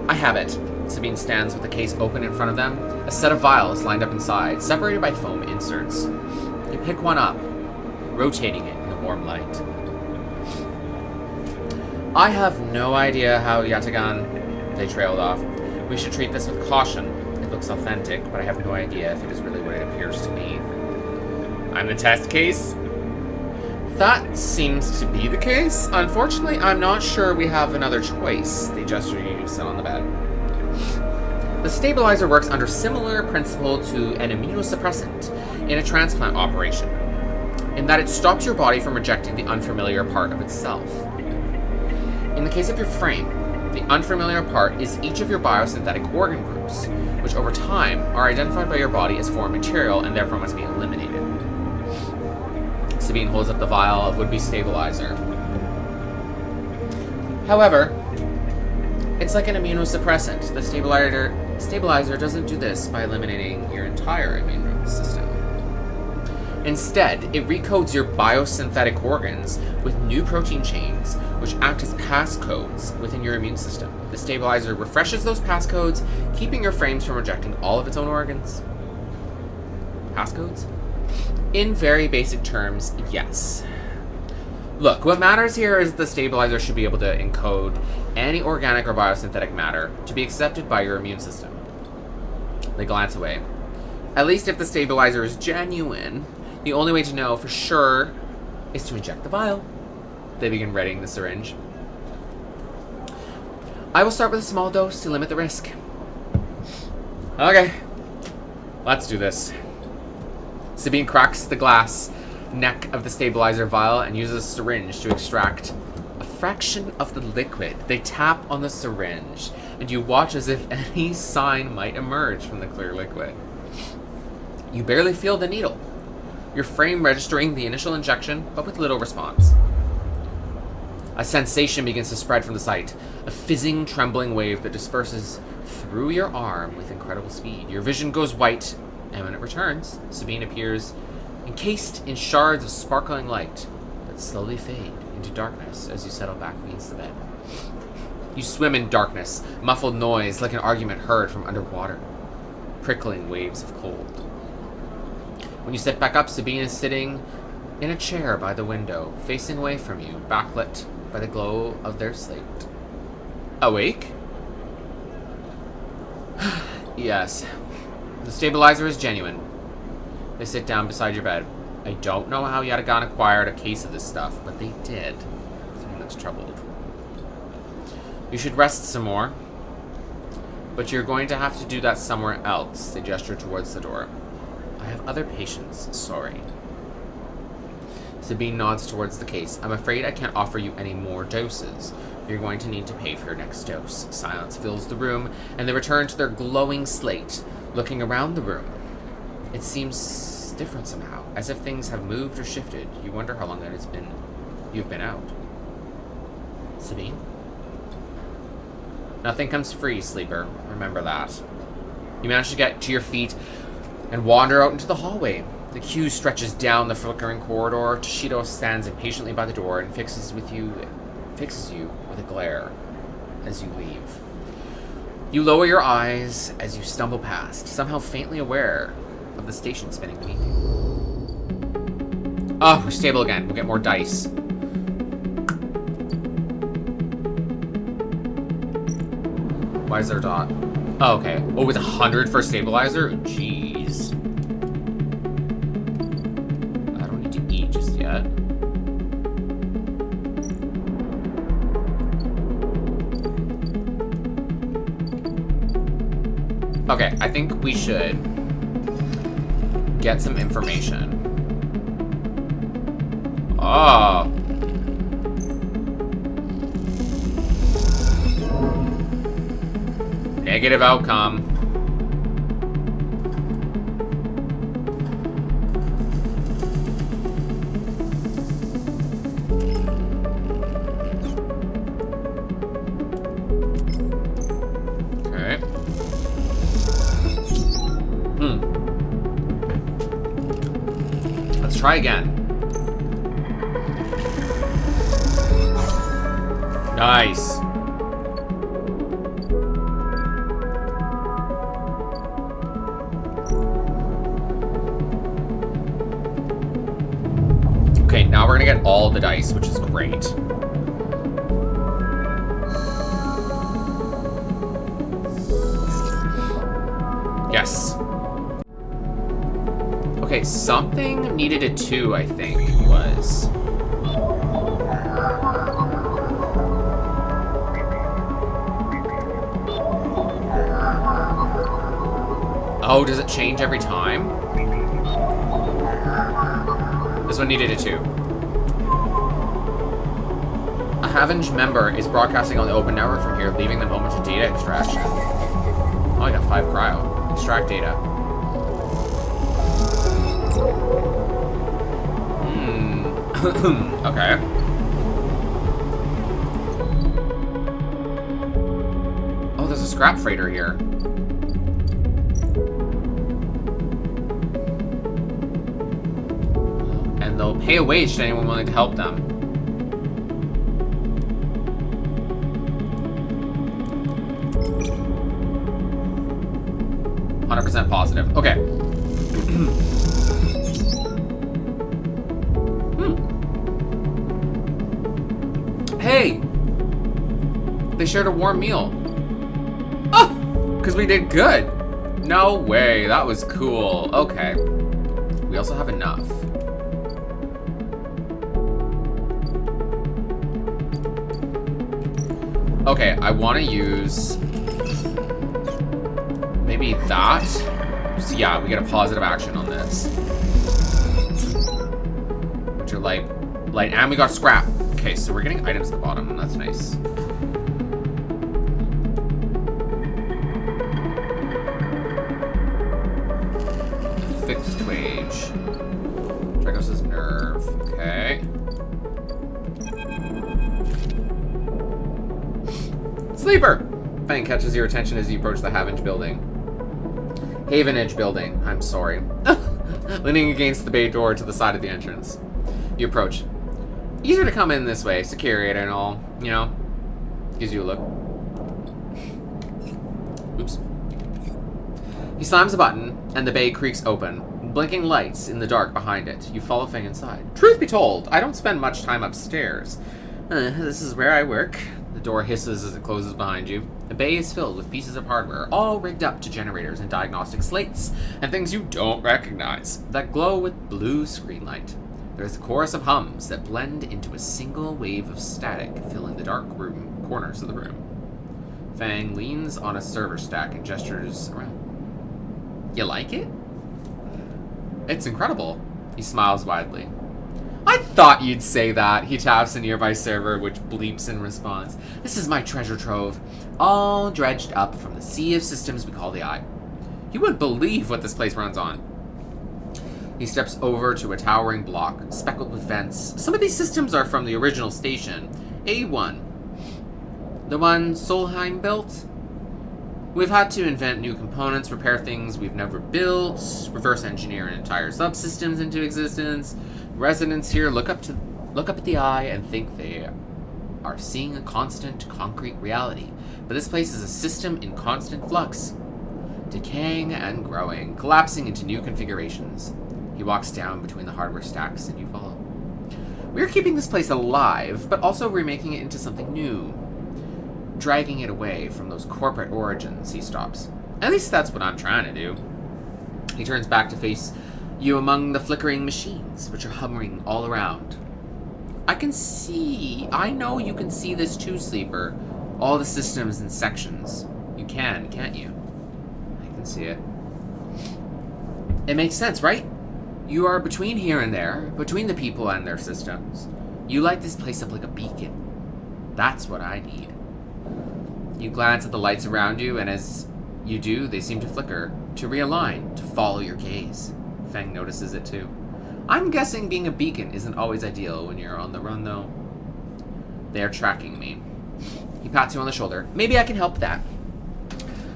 I have it. Sabine stands with the case open in front of them, a set of vials lined up inside, separated by foam inserts. You pick one up, rotating it in the warm light. I have no idea how Yatagan... They trailed off. We should treat this with caution. It looks authentic, but I have no idea if it is really what it appears to be. I'm the test case? That seems to be the case. Unfortunately, I'm not sure we have another choice. They gesture you to sit on the bed. The stabilizer works under similar principle to an immunosuppressant in a transplant operation, in that it stops your body from rejecting the unfamiliar part of itself. In the case of your frame, the unfamiliar part is each of your biosynthetic organ groups, which over time are identified by your body as foreign material and therefore must be eliminated. Sabine holds up the vial of would-be stabilizer. However, it's like an immunosuppressant. The stabilizer doesn't do this by eliminating your entire immune system. Instead, it recodes your biosynthetic organs with new protein chains, which act as passcodes within your immune system. The stabilizer refreshes those passcodes, keeping your frames from rejecting all of its own organs. Passcodes? In very basic terms, yes. Look, what matters here is the stabilizer should be able to encode any organic or biosynthetic matter to be accepted by your immune system. They glance away. At least if the stabilizer is genuine, the only way to know for sure is to inject the vial. They begin readying the syringe. I will start with a small dose to limit the risk. Okay, let's do this. Sabine cracks the glass neck of the stabilizer vial and uses a syringe to extract a fraction of the liquid. They tap on the syringe, and you watch as if any sign might emerge from the clear liquid. You barely feel the needle, your frame registering the initial injection, but with little response. A sensation begins to spread from the site, a fizzing, trembling wave that disperses through your arm with incredible speed. Your vision goes white, and when it returns, Sabine appears encased in shards of sparkling light that slowly fade into darkness as you settle back against the bed. You swim in darkness, muffled noise like an argument heard from underwater, prickling waves of cold. When you sit back up, Sabine is sitting in a chair by the window, facing away from you, backlit by the glow of their slate. Awake? Yes. The stabilizer is genuine. They sit down beside your bed. I don't know how Yatagan acquired a case of this stuff, but they did. Sabine looks troubled. You should rest some more, but you're going to have to do that somewhere else. They gesture towards the door. I have other patients, sorry. Sabine nods towards the case. I'm afraid I can't offer you any more doses. You're going to need to pay for your next dose. Silence fills the room, and they return to their glowing slate, looking around the room. It seems different somehow, as if things have moved or shifted. You wonder how long you've been out. Sabine? Nothing comes free, sleeper. Remember that. You manage to get to your feet and wander out into the hallway. The queue stretches down the flickering corridor. Toshido stands impatiently by the door and fixes you with a glare as you leave. You lower your eyes as you stumble past, somehow faintly aware of the station spinning beneath you. Oh, we're stable again. We'll get more dice. Why is there a dot? Oh, okay. Oh, with 100 for stabilizer? Jeez. I don't need to eat just yet. Okay, I think we should get some information. Oh. Negative outcome. Okay. Let's try again. Nice. Okay, now we're gonna get all the dice, which is great. Yes. Okay, something needed a 2, I think, was. Oh, does it change every time? This one needed a 2. A Havenge member is broadcasting on the open network from here, leaving them open to data extraction. Oh, I got 5 cryo. Extract data. Okay. Oh, there's a scrap freighter here. And they'll pay a wage to anyone willing to help them. %100% positive. Okay. Hey! They shared a warm meal. Oh! Because we did good. No way. That was cool. Okay. We also have enough. Okay, I want to use maybe that. So yeah, we get a positive action on this. Which are light, and we got scrap. Okay, so we're getting items at the bottom, and that's nice. Fixed wage. Dragos' nerve. Okay. Sleeper! Fang catches your attention as you approach the Havenge building. Havenage building. I'm sorry. Leaning against the bay door to the side of the entrance. You approach. Easier to come in this way. Security and all. You know. Gives you a look. Oops. He slams a button, and the bay creaks open. Blinking lights in the dark behind it. You follow Fang inside. Truth be told, I don't spend much time upstairs. This is where I work. The door hisses as it closes behind you. The bay is filled with pieces of hardware, all rigged up to generators and diagnostic slates, and things you don't recognize, that glow with blue screen light. There's a chorus of hums that blend into a single wave of static, filling the dark corners of the room. Fang leans on a server stack and gestures around. You like it? It's incredible. He smiles widely. I thought you'd say that. He taps a nearby server, which bleeps in response. This is my treasure trove, all dredged up from the sea of systems we call the Eye. You wouldn't believe what this place runs on. He steps over to a towering block, speckled with vents. Some of these systems are from the original station, A1. The one Solheim built? We've had to invent new components, repair things we've never built, reverse engineer entire subsystems into existence. Residents here look up at the eye and think they are seeing a constant, concrete reality. But this place is a system in constant flux, decaying and growing, collapsing into new configurations. He walks down between the hardware stacks and you follow. We're keeping this place alive, but also remaking it into something new. Dragging it away from those corporate origins, he stops. At least that's what I'm trying to do. He turns back to face you among the flickering machines, which are humming all around. I know you can see this too, Sleeper. All the systems and sections. You can, can't you? I can see it. It makes sense, right? You are between here and there, between the people and their systems. You light this place up like a beacon. That's what I need. You glance at the lights around you, and as you do, they seem to flicker, to realign, to follow your gaze. Fang notices it too. I'm guessing being a beacon isn't always ideal when you're on the run, though. They are tracking me. He pats you on the shoulder. Maybe I can help that.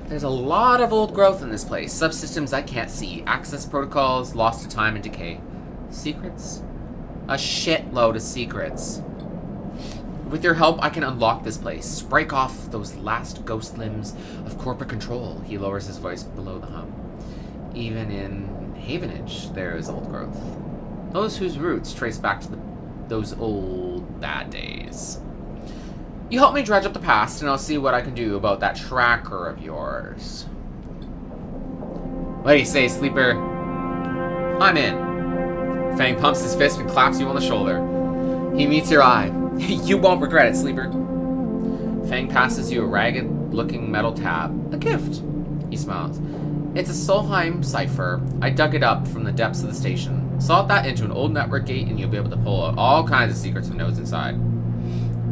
There's a lot of old growth in this place. Subsystems I can't see. Access protocols lost to time and decay. Secrets? A shitload of secrets. With your help, I can unlock this place. Break off those last ghost limbs of corporate control. He lowers his voice below the hum. Even in Havenage, there is old growth. Those whose roots trace back to those old bad days. You help me dredge up the past, and I'll see what I can do about that tracker of yours. What do you say, Sleeper? I'm in. Fang pumps his fist and claps you on the shoulder. He meets your eye. You won't regret it, Sleeper. Fang passes you a ragged-looking metal tab. A gift. He smiles. It's a Solheim cipher. I dug it up from the depths of the station. Slot that into an old network gate and you'll be able to pull out all kinds of secrets and nodes inside.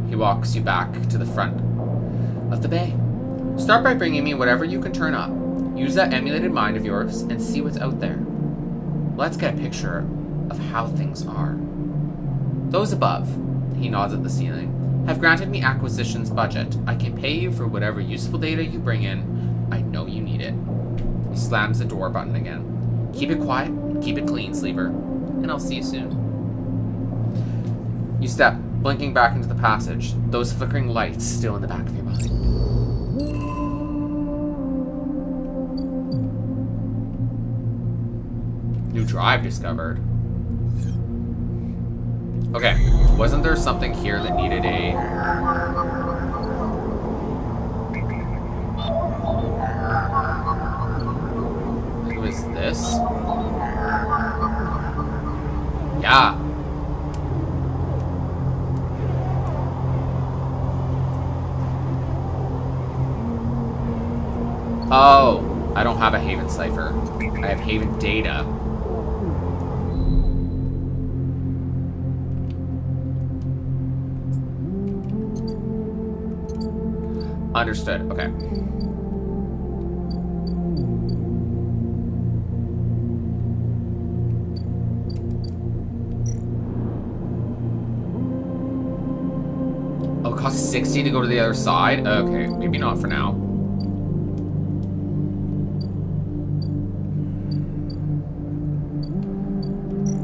He walks you back to the front of the bay. Start by bringing me whatever you can turn up. Use that emulated mind of yours and see what's out there. Let's get a picture of how things are. Those above, he nods at the ceiling, have granted me acquisitions budget. I can pay you for whatever useful data you bring in. I know you need it. He slams the door button again. Keep it quiet, keep it clean, Sleeper, and I'll see you soon. You step, blinking back into the passage, those flickering lights still in the back of your mind. New drive discovered. Okay, wasn't there something here that needed a... Who is this? Yeah. Oh, I don't have a Haven cipher. I have Haven data. Understood. Okay. Oh, it costs 60 to go to the other side? Okay, maybe not for now.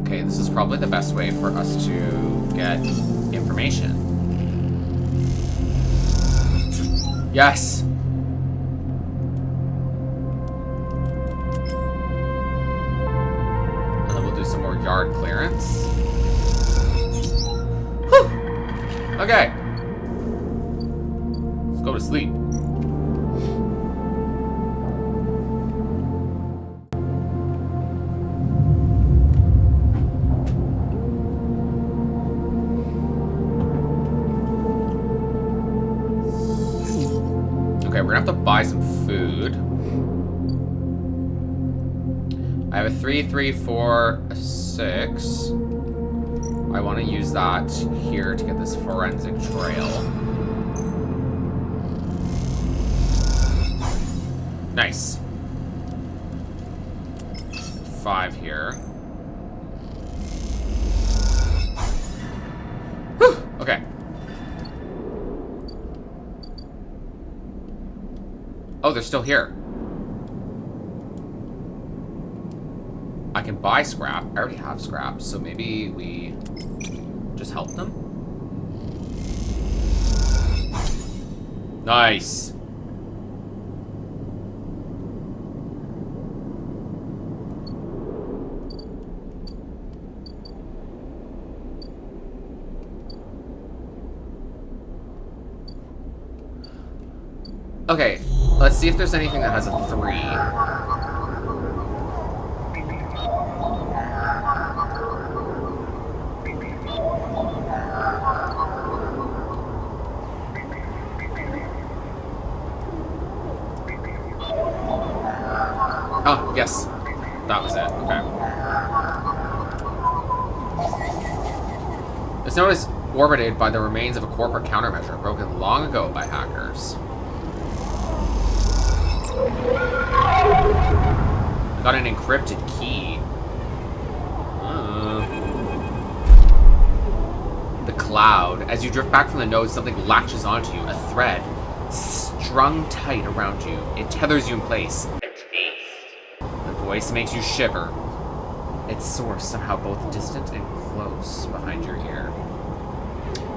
Okay, this is probably the best way for us to get information. Yes! And then we'll do some more yard clearance. Whew! Okay. Let's go to sleep. Okay, we're gonna have to buy some food. I have a 3, 3, 4, a 6. I want to use that here to get this forensic trail. Nice. 5 here. Whew, okay. Oh, they're still here. I can buy scrap. I already have scrap, so maybe we just help them? Nice. Okay, let's see if there's anything that has a 3. Oh, yes. That was it. Okay. This node is orbited by the remains of a corporate countermeasure broken long ago by hackers. I got an encrypted key. The cloud. As you drift back from the node, something latches onto you. A thread strung tight around you. It tethers you in place. A taste. The voice makes you shiver. Its source somehow both distant and close behind your ear.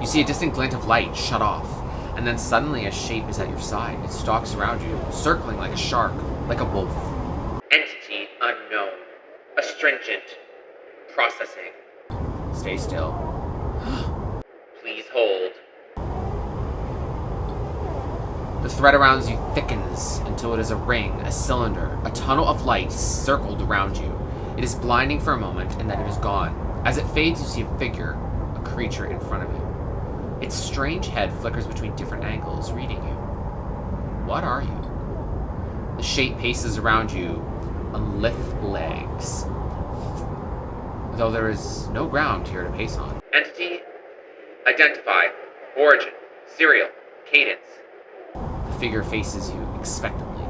You see a distant glint of light shut off, and then suddenly a shape is at your side. It stalks around you, circling like a shark, like a wolf. Entity unknown. Astringent. Processing. Stay still. Please hold. The thread around you thickens until it is a ring, a cylinder, a tunnel of light circled around you. It is blinding for a moment, and then it is gone. As it fades, you see a figure, a creature in front of you. Its strange head flickers between different angles, reading you. What are you? The shape paces around you on lithe legs, though there is no ground here to pace on. Entity, identify, origin, serial, cadence. The figure faces you expectantly.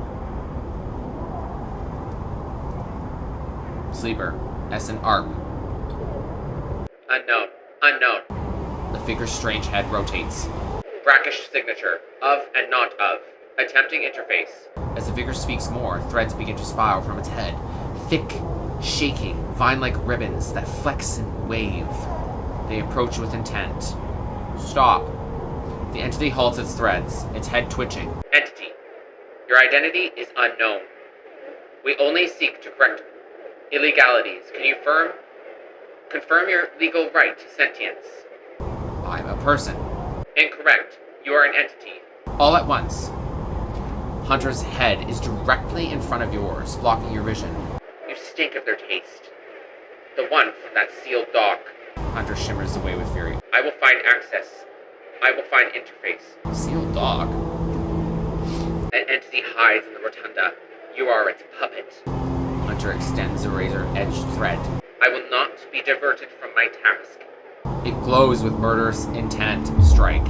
Sleeper, S and ARP. Unknown, unknown. The figure's strange head rotates. Brackish signature, of and not of. Attempting interface. As the figure speaks more, threads begin to spiral from its head. Thick, shaking, vine-like ribbons that flex and wave. They approach with intent. Stop. The entity halts its threads, its head twitching. Entity, your identity is unknown. We only seek to correct illegalities. Can you confirm your legal right to sentience? I'm a person. Incorrect. You are an entity. All at once. Hunter's head is directly in front of yours, blocking your vision. You stink of their taste. The one from that sealed dock. Hunter shimmers away with fury. I will find access. I will find interface. Sealed dock? An entity hides in the rotunda. You are its puppet. Hunter extends a razor-edged thread. I will not be diverted from my task. It glows with murderous intent. Strike.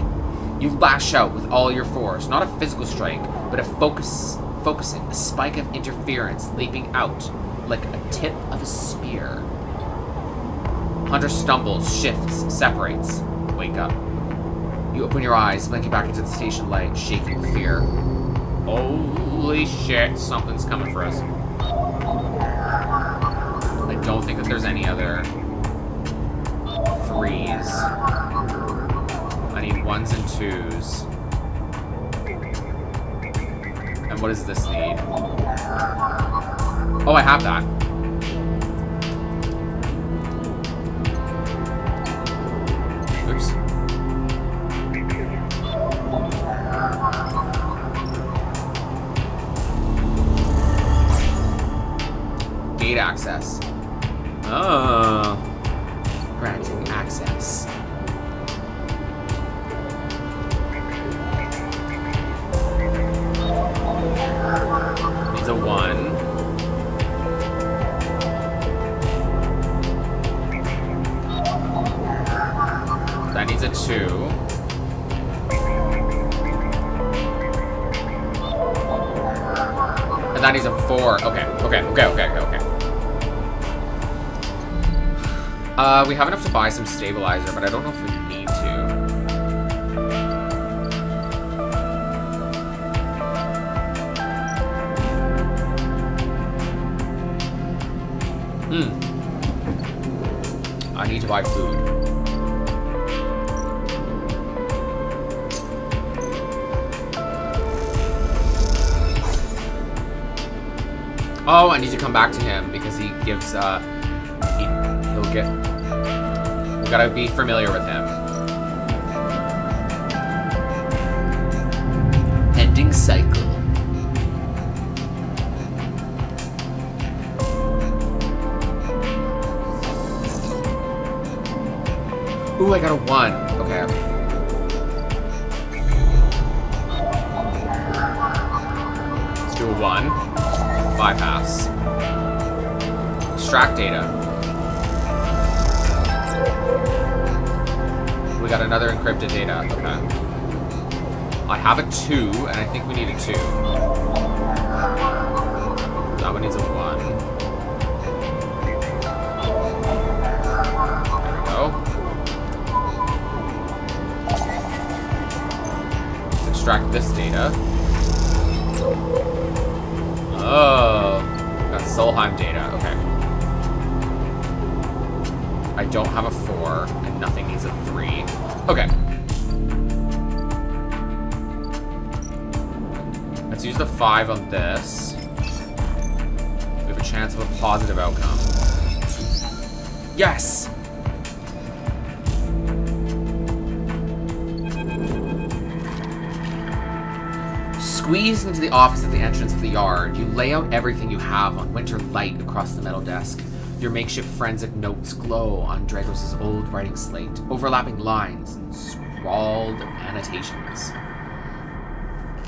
You lash out with all your force, not a physical strike, but a focusing, a spike of interference leaping out like a tip of a spear. Hunter stumbles, shifts, separates. Wake up. You open your eyes, blinking back into the station light, shaking with fear. Holy shit, something's coming for us. I don't think that there's any other 3s. I need 1s and 2s. And what does this need? Oh, I have that. Oops. Gate access. Oh. Granting access. Needs a 1. That needs a 2. And that needs a 4. Okay. We have enough to buy some stabilizer, but I don't know if we need to. I need to buy food. Oh, I need to come back to him because he gives, he'll get, we gotta be familiar with him. Ending cycle. Ooh, I got a 1. Okay. Let's do a 1. Bypass. Extract data. We got another encrypted data. Okay. I have a 2, and I think we need a 2. That one needs a 1. There we go. Let's extract this data. Oh, got Solheim data. Okay. I don't have a 4, and nothing needs a 3. Okay. Let's use the 5 on this. We have a chance of a positive outcome. Yes! Squeezed into the office at the entrance of the yard, you lay out everything you have on winter light across the metal desk. Your makeshift forensic notes glow on Dragos' old writing slate, overlapping lines and scrawled annotations.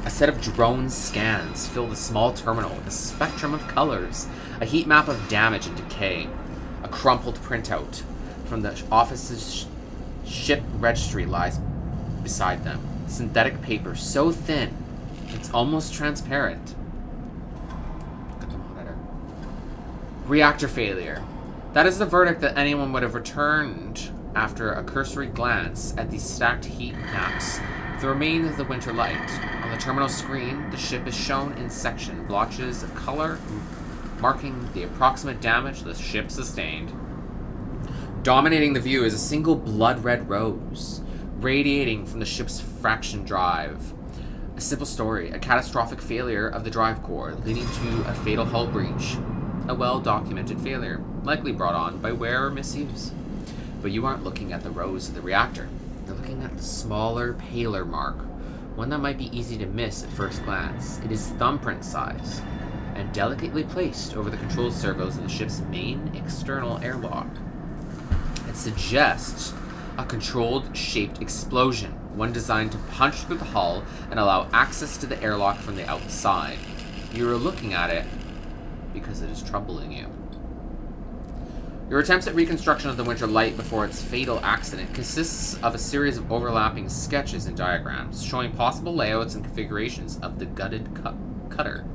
A set of drone scans fill the small terminal with a spectrum of colors, a heat map of damage and decay. A crumpled printout from the office's ship registry lies beside them. Synthetic paper so thin it's almost transparent. Look at the monitor. Reactor failure. That is the verdict that anyone would have returned after a cursory glance at these stacked heat maps. The remains of the winter light. On the terminal screen, the ship is shown in section blotches of color, marking the approximate damage the ship sustained. Dominating the view is a single blood-red rose, radiating from the ship's fraction drive. A simple story, a catastrophic failure of the drive core, leading to a fatal hull breach. A well-documented failure, likely brought on by wear or misuse. But you aren't looking at the rose of the reactor. You're looking at the smaller, paler mark, one that might be easy to miss at first glance. It is thumbprint size, and delicately placed over the control servos of the ship's main external airlock. It suggests a controlled, shaped explosion, one designed to punch through the hull and allow access to the airlock from the outside. You are looking at it because it is troubling you. Your attempts at reconstruction of the winter light before its fatal accident consists of a series of overlapping sketches and diagrams showing possible layouts and configurations of the gutted cutter.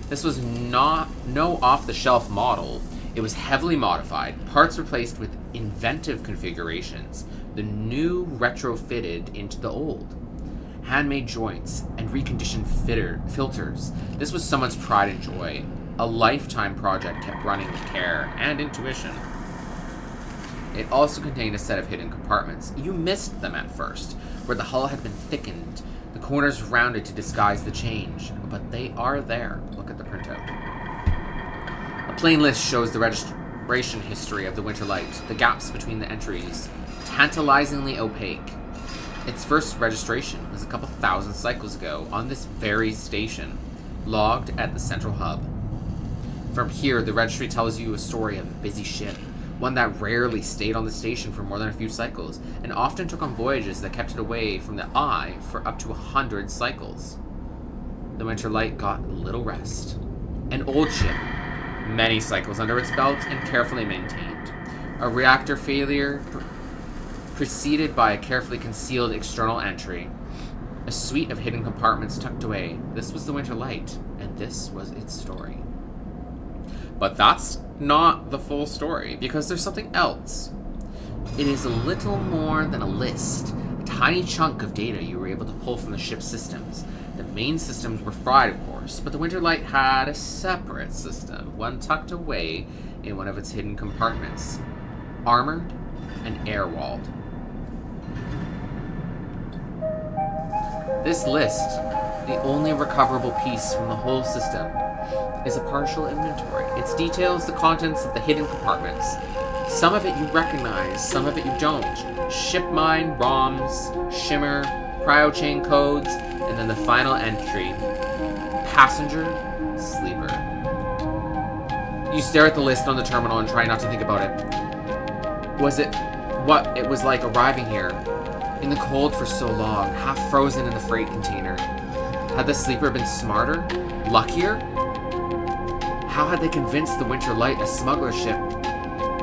This was not no off-the-shelf model. It was heavily modified, parts replaced with inventive configurations, the new retrofitted into the old. Handmade joints and reconditioned filters. This was someone's pride and joy. A lifetime project kept running with care and intuition. It also contained a set of hidden compartments. You missed them at first, where the hull had been thickened, the corners rounded to disguise the change, but they are there. Look at the printout. A plain list shows the registration history of the winter light, the gaps between the entries, tantalizingly opaque. Its first registration was a couple thousand cycles ago on this very station, logged at the central hub. From here, the registry tells you a story of a busy ship, one that rarely stayed on the station for more than a few cycles, and often took on voyages that kept it away from the eye for up to 100 cycles. The winter light got little rest. An old ship, many cycles under its belt and carefully maintained. A reactor failure preceded by a carefully concealed external entry. A suite of hidden compartments tucked away. This was the winter light, and this was its story. But that's not the full story, because there's something else. It is a little more than a list, a tiny chunk of data you were able to pull from the ship's systems. The main systems were fried, of course, but the winter light had a separate system, one tucked away in one of its hidden compartments. armored and air-walled. This list, the only recoverable piece from the whole system, is a partial inventory. It details the contents of the hidden compartments. Some of it you recognize, some of it you don't. Ship mine, ROMs, shimmer, cryo-chain codes, and then the final entry, passenger, sleeper. You stare at the list on the terminal and try not to think about it. Was it what it was like arriving here, in the cold for so long, half frozen in the freight container? Had the sleeper been smarter? Luckier? How had they convinced the Winter Light, a smuggler ship,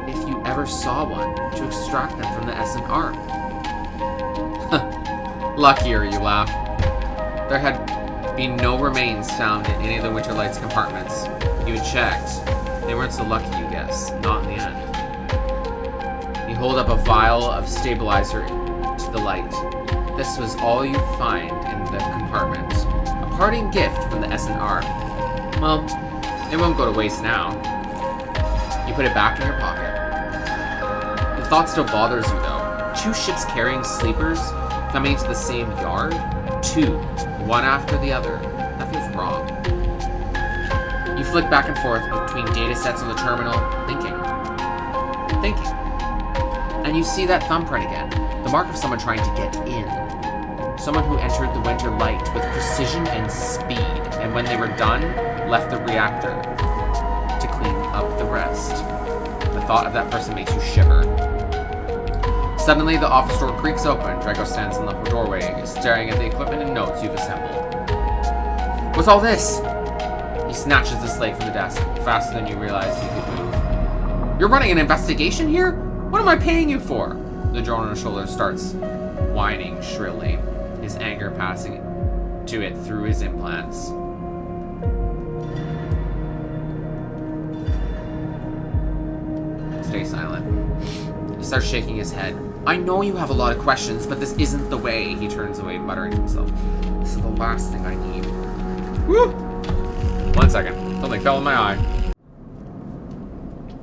if you ever saw one, to extract them from the SNR? Luckier, you laugh. There had been no remains found in any of the Winter Light's compartments. You had checked. They weren't so lucky, you guess. Not in the end. You hold up a vial of stabilizer to the light. This was all you'd find in the compartment. A parting gift from the SNR. Well, it won't go to waste now. You put it back in your pocket. The thought still bothers you, though. 2 ships carrying sleepers coming into the same yard? 2, one after the other. That feels wrong. You flick back and forth between data sets on the terminal, thinking. And you see that thumbprint again. The mark of someone trying to get in. Someone who entered the Winter Light with precision and speed, and when they were done, left the reactor to clean up the rest. The thought of that person makes you shiver. Suddenly, the office door creaks open. Drago stands in the doorway, staring at the equipment and notes you've assembled. What's all this? He snatches the slate from the desk, faster than you realized he could move. You're running an investigation here? What am I paying you for? The drone on his shoulder starts whining shrilly, his anger passing to it through his implants. Stay silent. He starts shaking his head. I know you have a lot of questions, but this isn't the way. He turns away, muttering to himself. This is the last thing I need. Woo! 1 second. Something fell in my eye.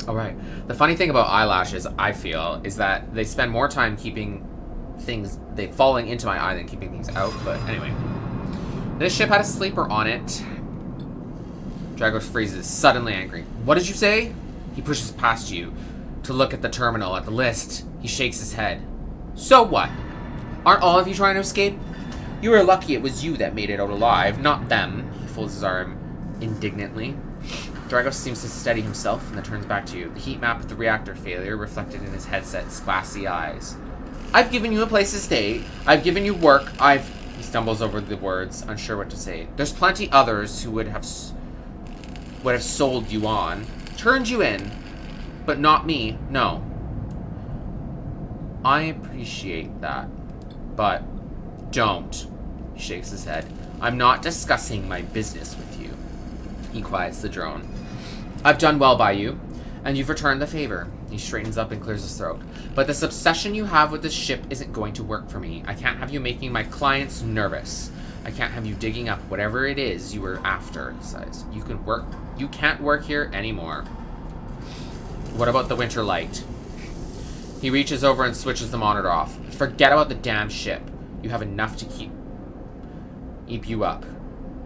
Alright. The funny thing about eyelashes, I feel, is that they spend more time keeping things, falling into my eye than keeping things out, but anyway. This ship had a sleeper on it. Dragos freezes, suddenly angry. What did you say? He pushes past you to look at the terminal, at the list. He shakes his head. So what? Aren't all of you trying to escape? You were lucky it was you that made it out alive, not them. He folds his arm indignantly. Dragos seems to steady himself and then turns back to you. The heat map of the reactor failure reflected in his headset's glassy eyes. I've given you a place to stay. I've given you work. He stumbles over the words, unsure what to say. There's plenty others who would have sold you on, turned you in, but not me, no. I appreciate that, but don't. He shakes his head. I'm not discussing my business with you. He quiets the drone. I've done well by you, and you've returned the favor. He straightens up and clears his throat. But this obsession you have with this ship isn't going to work for me. I can't have you making my clients nervous. I can't have you digging up whatever it is you were after, he says. You can't work here anymore. What about the Winter Light? He reaches over and switches the monitor off. Forget about the damn ship. You have enough to keep you up.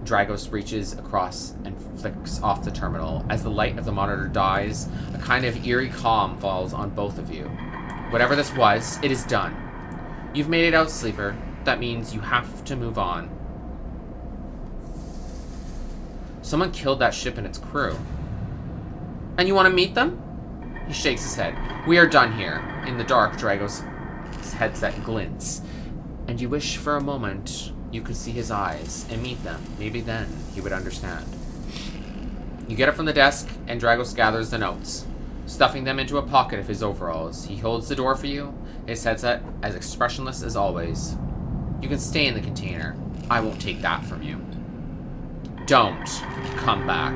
Dragos reaches across and flicks off the terminal. As the light of the monitor dies, a kind of eerie calm falls on both of you. Whatever this was, it is done. You've made it out, Sleeper. That means you have to move on. Someone killed that ship and its crew. And you want to meet them? He shakes his head. We are done here. In the dark, Dragos' headset glints. And you wish for a moment you could see his eyes and meet them. Maybe then he would understand. You get it from the desk, and Dragos gathers the notes, stuffing them into a pocket of his overalls. He holds the door for you, his headset as expressionless as always. You can stay in the container. I won't take that from you. Don't come back.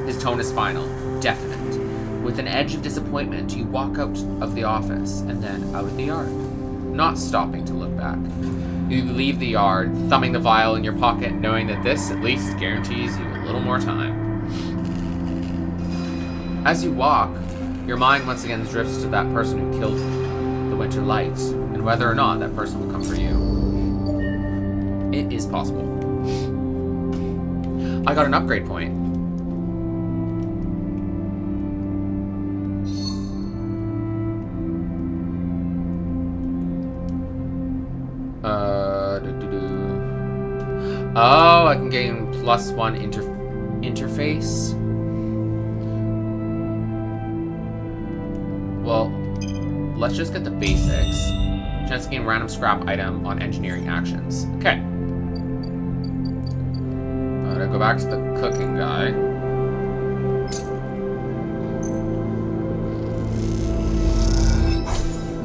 His tone is final, definite. With an edge of disappointment, you walk out of the office and then out of the yard, not stopping to look back. You leave the yard, thumbing the vial in your pocket, knowing that this, at least, guarantees you a little more time. As you walk, Your mind once again drifts to that person who killed the winter light, and whether or not that person will come for you. It is possible. I got an upgrade point. Oh, I can gain +1 interface. Well, let's just get the basics. Chance to gain random scrap item on engineering actions. Okay. I'm gonna go back to the cooking guy.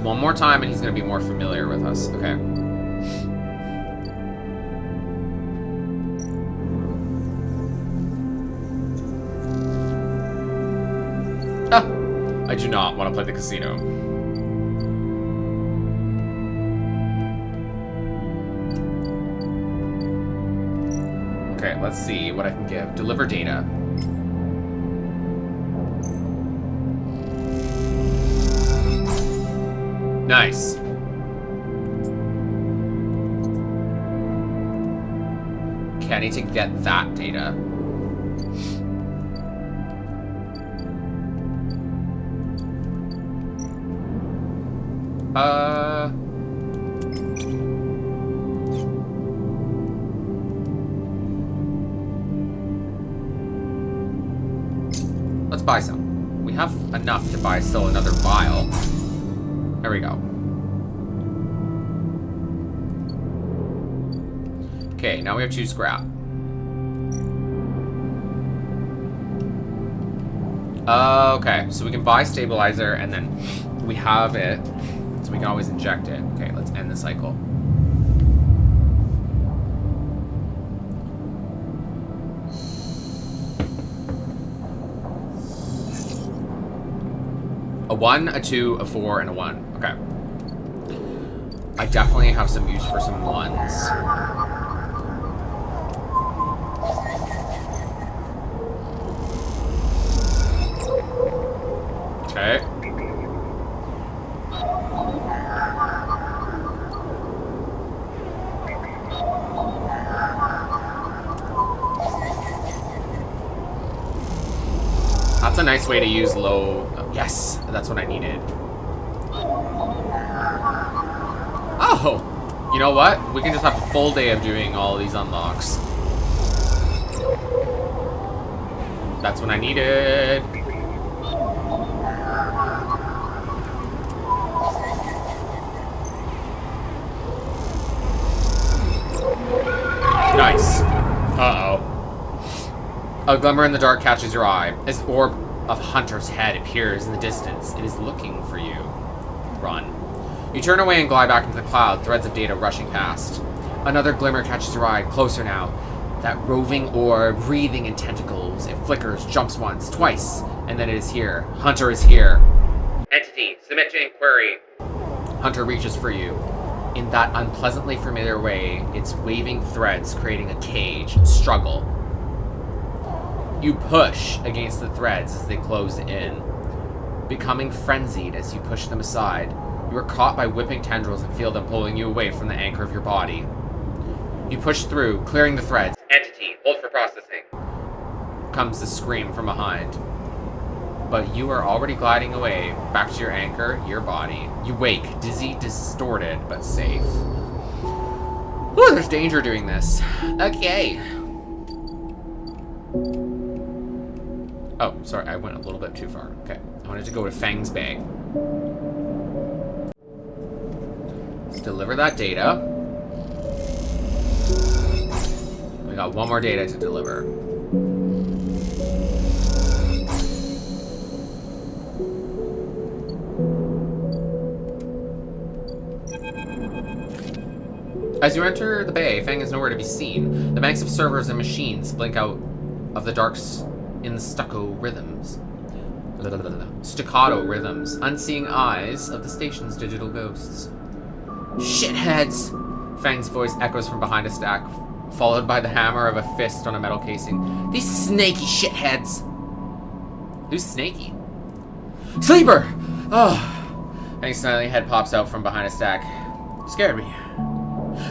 One more time and he's gonna be more familiar with us. Okay. I do not want to play the casino. Okay, let's see what I can give. Deliver data. Nice. Okay, I need to get that data. Let's buy some. We have enough to buy still another vial. There we go. Okay, now we have 2 scrap. Okay, so we can buy stabilizer and then we have it. So we can always inject it. Okay, let's end the cycle. A 1, a 2, a 4, and a 1. Okay. I definitely have some use for some 1s. Okay. That's a nice way to use low... Yes, that's what I needed. Oh! You know what? We can just have a full day of doing all of these unlocks. That's what I needed. Nice. Uh-oh. A glimmer in the dark catches your eye. As the orb of Hunter's head appears in the distance, it is looking for you. Run. You turn away and glide back into the cloud, threads of data rushing past. Another glimmer catches your eye, closer now. That roving orb, breathing in tentacles. It flickers, jumps once, twice, and then it is here. Hunter is here. Entity, submit to inquiry. Hunter reaches for you. In that unpleasantly familiar way, its waving threads creating a cage. Struggle. You push against the threads as they close in, becoming frenzied as you push them aside. You are caught by whipping tendrils and feel them pulling you away from the anchor of your body. You push through, clearing the threads. Entity, hold for processing. Comes the scream from behind. But you are already gliding away, back to your anchor, your body. You wake, dizzy, distorted, but safe. Whew, there's danger doing this. Okay. Oh, sorry, I went a little bit too far. Okay, I wanted to go to Fang's bag. Let's deliver that data. We got 1 more data to deliver. As you enter the bay, Fang is nowhere to be seen. The banks of servers and machines blink out of the dark in the staccato rhythms, unseeing eyes of the station's digital ghosts. Shitheads! Fang's voice echoes from behind a stack, followed by the hammer of a fist on a metal casing. These snaky shitheads! Who's snaky? Sleeper! Oh. Fang's smiling head pops out from behind a stack. Scared me.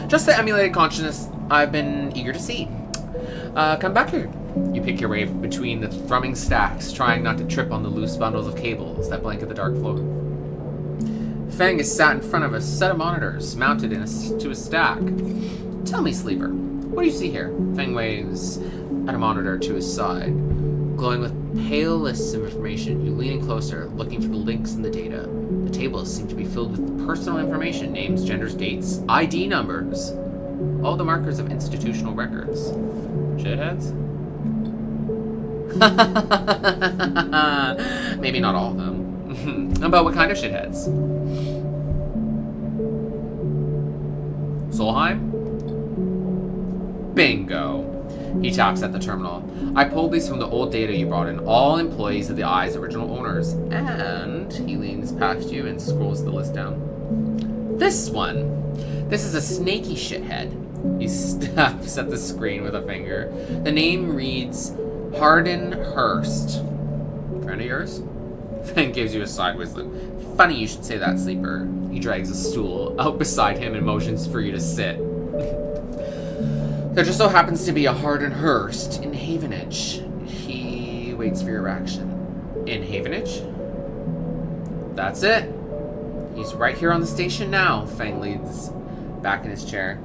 Just the emulated consciousness I've been eager to see. Come back here. You pick your way between the thrumming stacks, trying not to trip on the loose bundles of cables that blanket the dark floor. Fang is sat in front of a set of monitors, mounted to a stack. Tell me, Sleeper, what do you see here? Fang waves at a monitor to his side. Glowing with pale lists of information, you lean in closer, looking for the links in the data. The tables seem to be filled with personal information, names, genders, dates, ID numbers. All the markers of institutional records. Shitheads? Maybe not all of them. But what kind of shitheads? Solheim? Bingo. He taps at the terminal. I pulled these from the old data you brought in. All employees of the Eye's original owners. And he leans past you and scrolls the list down. This one. This is a snaky shithead. He snaps at the screen with a finger. The name reads Hardin Hurst. Friend of yours? Fang gives you a sideways look. Funny you should say that, Sleeper. He drags a stool out beside him and motions for you to sit. There just so happens to be a Hardin Hurst in Havenage. He waits for your reaction. In Havenage? That's it. He's right here on the station now. Fang leans back in his chair.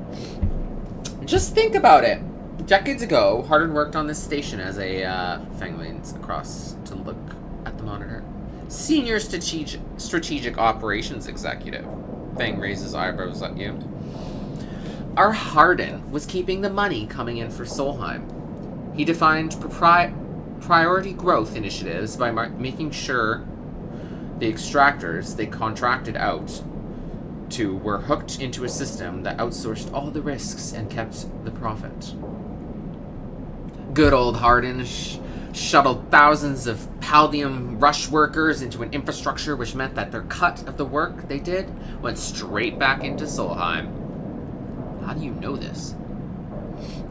Just think about it. Decades ago, Hardin worked on this station as a, Fang leans across to look at the monitor. Senior strategic operations executive. Fang raises eyebrows at you. Our Hardin was keeping the money coming in for Solheim. He defined priority growth initiatives by making sure the extractors they contracted out to were hooked into a system that outsourced all the risks and kept the profit. Good old Hardin shuttled thousands of Paldium rush workers into an infrastructure which meant that their cut of the work they did went straight back into Solheim. How do you know this?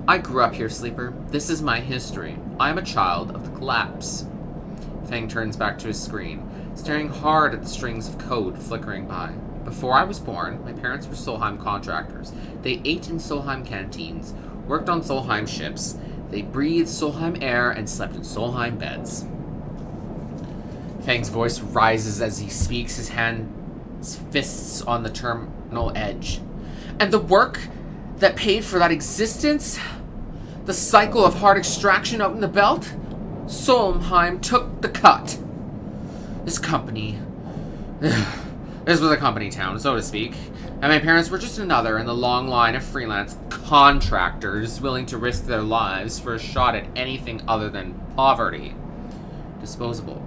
I grew up here, Sleeper. This is my history. I am a child of the collapse. Fang turns back to his screen, staring hard at the strings of code flickering by. Before I was born, my parents were Solheim contractors. They ate in Solheim canteens, worked on Solheim ships. They breathed Solheim air and slept in Solheim beds. Fang's voice rises as he speaks, his hands fists on the terminal edge. And the work that paid for that existence, the cycle of hard extraction out in the belt, Solheim took the cut. This company... This was a company town, so to speak, and my parents were just another in the long line of freelance contractors willing to risk their lives for a shot at anything other than poverty. Disposable.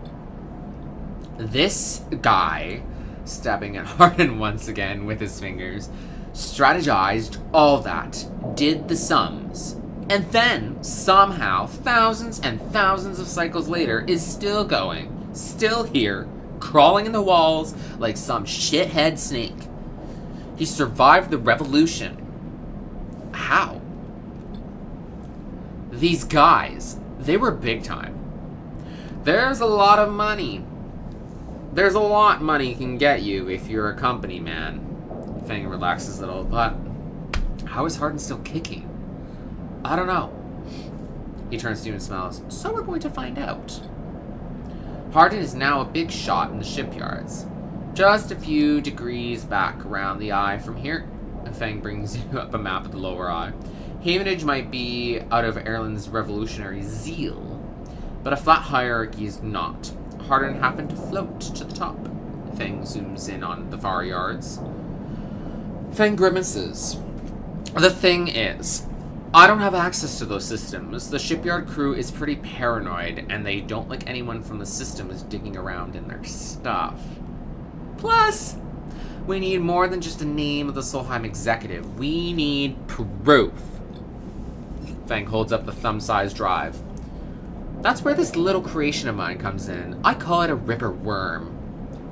This guy, stabbing at Hardin once again with his fingers, strategized all that, did the sums, and then, somehow, thousands and thousands of cycles later, is still going, still here, crawling in the walls like some shithead snake. He survived the revolution. How? These guys, they were big time. There's a lot of money. There's a lot money can get you if you're a company man. Fang relaxes a little, but how is Hardin still kicking? I don't know. He turns to you and smiles. So we're going to find out. Hardin is now a big shot in the shipyards. Just a few degrees back around the eye from here. Fang brings you up a map of the lower eye. Havenage might be out of Erlen's revolutionary zeal, but a flat hierarchy is not. Hardin happened to float to the top. Fang zooms in on the far yards. Fang grimaces. The thing is, I don't have access to those systems. The shipyard crew is pretty paranoid, and they don't like anyone from the system is digging around in their stuff. Plus, we need more than just a name of the Solheim executive. We need proof. Fang holds up the thumb-sized drive. That's where this little creation of mine comes in. I call it a ripper worm.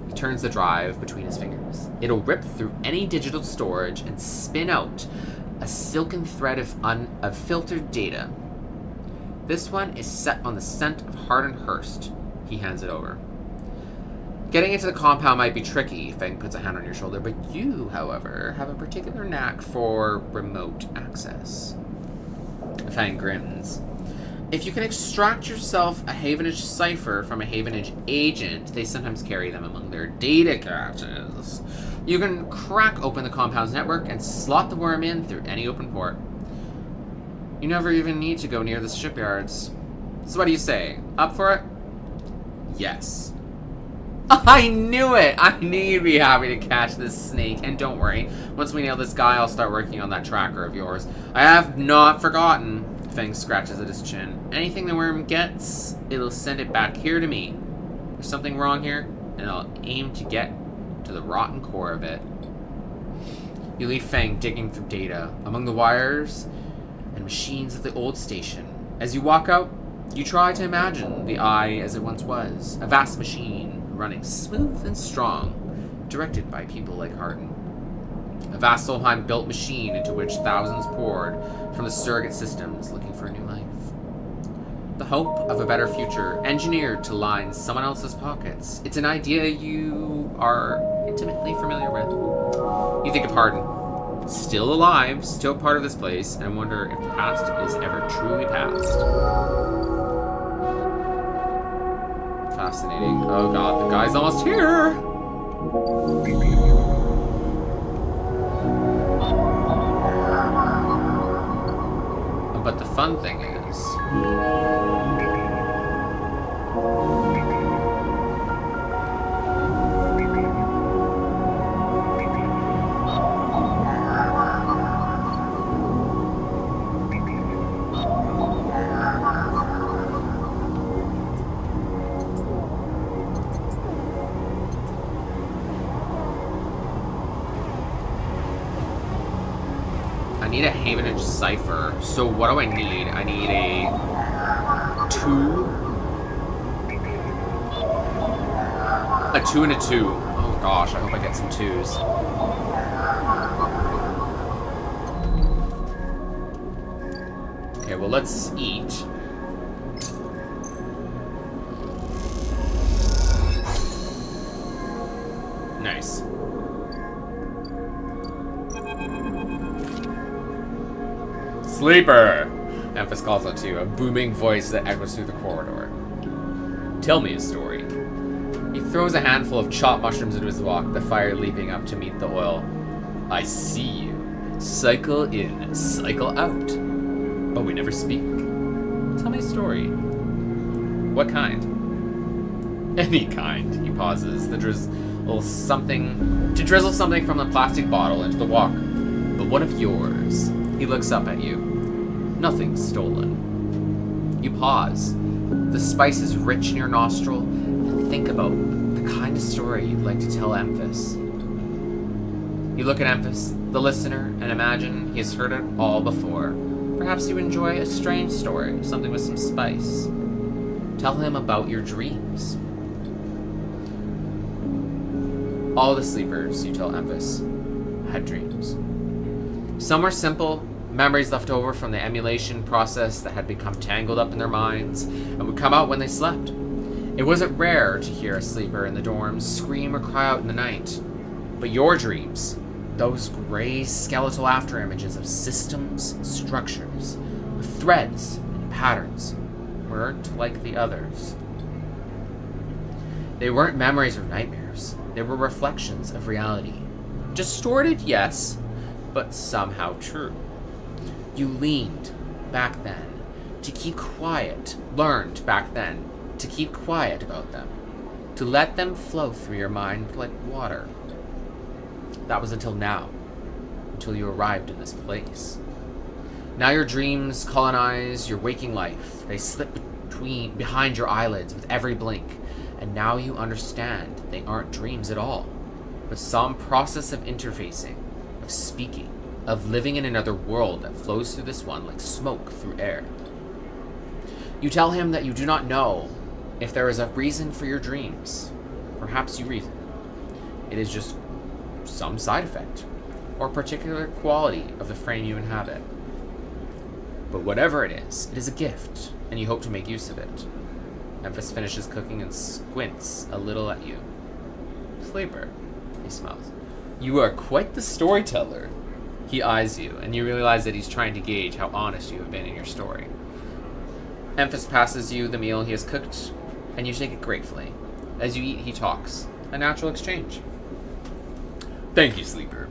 He turns the drive between his fingers. It'll rip through any digital storage and spin out a silken thread of filtered data. This one is set on the scent of Hardin Hurst. He hands it over. Getting into the compound might be tricky, Feng puts a hand on your shoulder, but you, however, have a particular knack for remote access. Feng grins. If you can extract yourself a Havenage cipher from a Havenage agent, they sometimes carry them among their data caches. You can crack open the compound's network and slot the worm in through any open port. You never even need to go near the shipyards. So what do you say? Up for it? Yes. I knew it! I knew you'd be happy to catch this snake. And don't worry, once we nail this guy, I'll start working on that tracker of yours. I have not forgotten. Feng scratches at his chin. Anything the worm gets, it'll send it back here to me. There's something wrong here, and I'll aim to get to the rotten core of it. You leave Feng digging through data among the wires and machines of the old station. As you walk out, you try to imagine the eye as it once was, a vast machine running smooth and strong, directed by people like Hardin. A vast Solheim-built machine into which thousands poured from the surrogate systems looking for a new life. The hope of a better future, engineered to line someone else's pockets. It's an idea you are intimately familiar with. You think of Hardin, still alive, still part of this place, and wonder if the past is ever truly past. Fascinating. Oh god, the guy's almost here! But the fun thing is... I need a Havenage cipher. So what do I need? I need a 2. A 2 and a 2. Oh gosh, I hope I get some 2s. Okay, well let's eat. Nice. Sleeper! Memphis calls out to you, a booming voice that echoes through the corridor. Tell me a story. He throws a handful of chopped mushrooms into his wok, the fire leaping up to meet the oil. I see you. Cycle in, cycle out. But we never speak. Tell me a story. What kind? Any kind, he pauses, to drizzle something from the plastic bottle into the wok. But what of yours? He looks up at you. Nothing stolen. You pause. The spice is rich in your nostril, and think about the kind of story you'd like to tell Memphis. You look at Memphis, the listener, and imagine he has heard it all before. Perhaps you enjoy a strange story, something with some spice. Tell him about your dreams. All the sleepers, you tell Memphis, had dreams. Some were simple, memories left over from the emulation process that had become tangled up in their minds and would come out when they slept. It wasn't rare to hear a sleeper in the dorms scream or cry out in the night. But your dreams, those gray skeletal afterimages of systems, structures, of threads and patterns, weren't like the others. They weren't memories or nightmares. They were reflections of reality. Distorted, yes, but somehow true. You leaned back then to keep quiet, learned back then to keep quiet about them, to let them flow through your mind like water. That was until now, until you arrived in this place. Now your dreams colonize your waking life. They slip behind your eyelids with every blink, and now you understand they aren't dreams at all, but some process of interfacing, of speaking, of living in another world that flows through this one like smoke through air. You tell him that you do not know if there is a reason for your dreams. Perhaps you reason. It is just some side effect, or particular quality of the frame you inhabit. But whatever it is a gift, and you hope to make use of it. Memphis finishes cooking and squints a little at you. Sleeper. He smiles. You are quite the storyteller. He eyes you, and you realize that he's trying to gauge how honest you have been in your story. Emphas passes you the meal he has cooked, and you shake it gratefully. As you eat, he talks. A natural exchange. Thank you, Sleeper.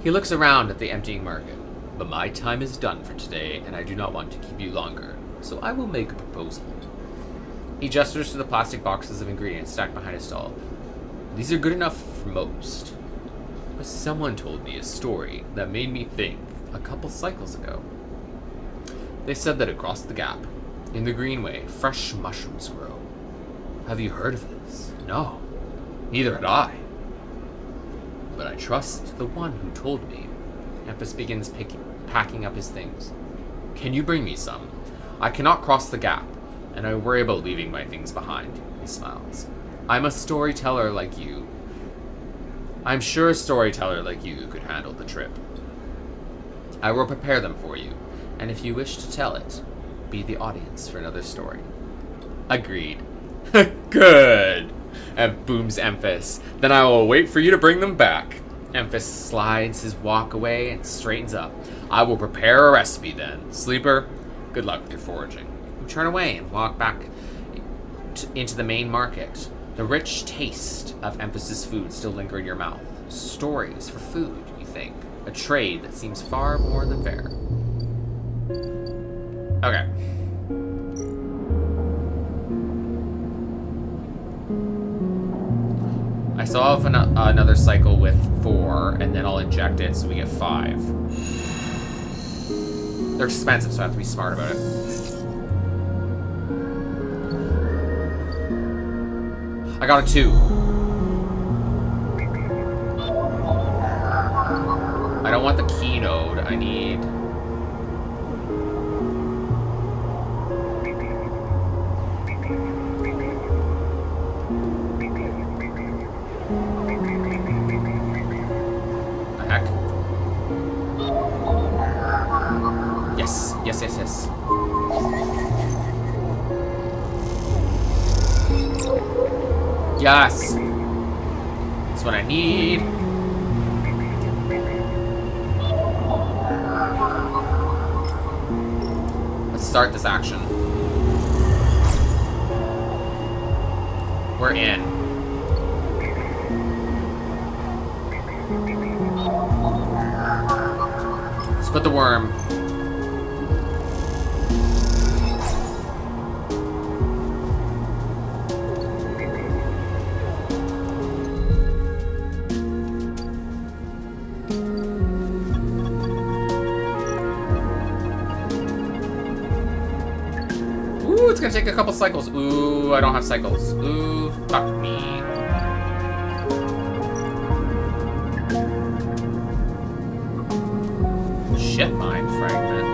He looks around at the emptying market. But my time is done for today, and I do not want to keep you longer, so I will make a proposal. He gestures to the plastic boxes of ingredients stacked behind his stall. These are good enough for most. But someone told me a story that made me think a couple cycles ago. They said that across the gap, in the Greenway, fresh mushrooms grow. Have you heard of this? No, neither had I. But I trust the one who told me. Emphas begins packing up his things. Can you bring me some? I cannot cross the gap, and I worry about leaving my things behind. He smiles. I'm a storyteller like you. I'm sure a storyteller like you could handle the trip. I will prepare them for you, and if you wish to tell it, be the audience for another story. Agreed. Good! And booms Emphas. Then I will wait for you to bring them back. Emphas slides his walk away and straightens up. I will prepare a recipe then. Sleeper, good luck with your foraging. You turn away and walk back into the main market. The rich taste of Emphas's food still linger in your mouth. Stories for food, you think. A trade that seems far more than fair. Okay. I still have another cycle with 4, and then I'll inject it so we get 5. They're expensive, so I have to be smart about it. I got a 2. I don't want the key node. I need... the heck? Yes, yes, yes, yes. Yes! That's what I need. Let's start this action. We're in. Let's put the worm. It's gonna take a couple cycles. Ooh, I don't have cycles. Ooh, fuck me. Shit mine fragment.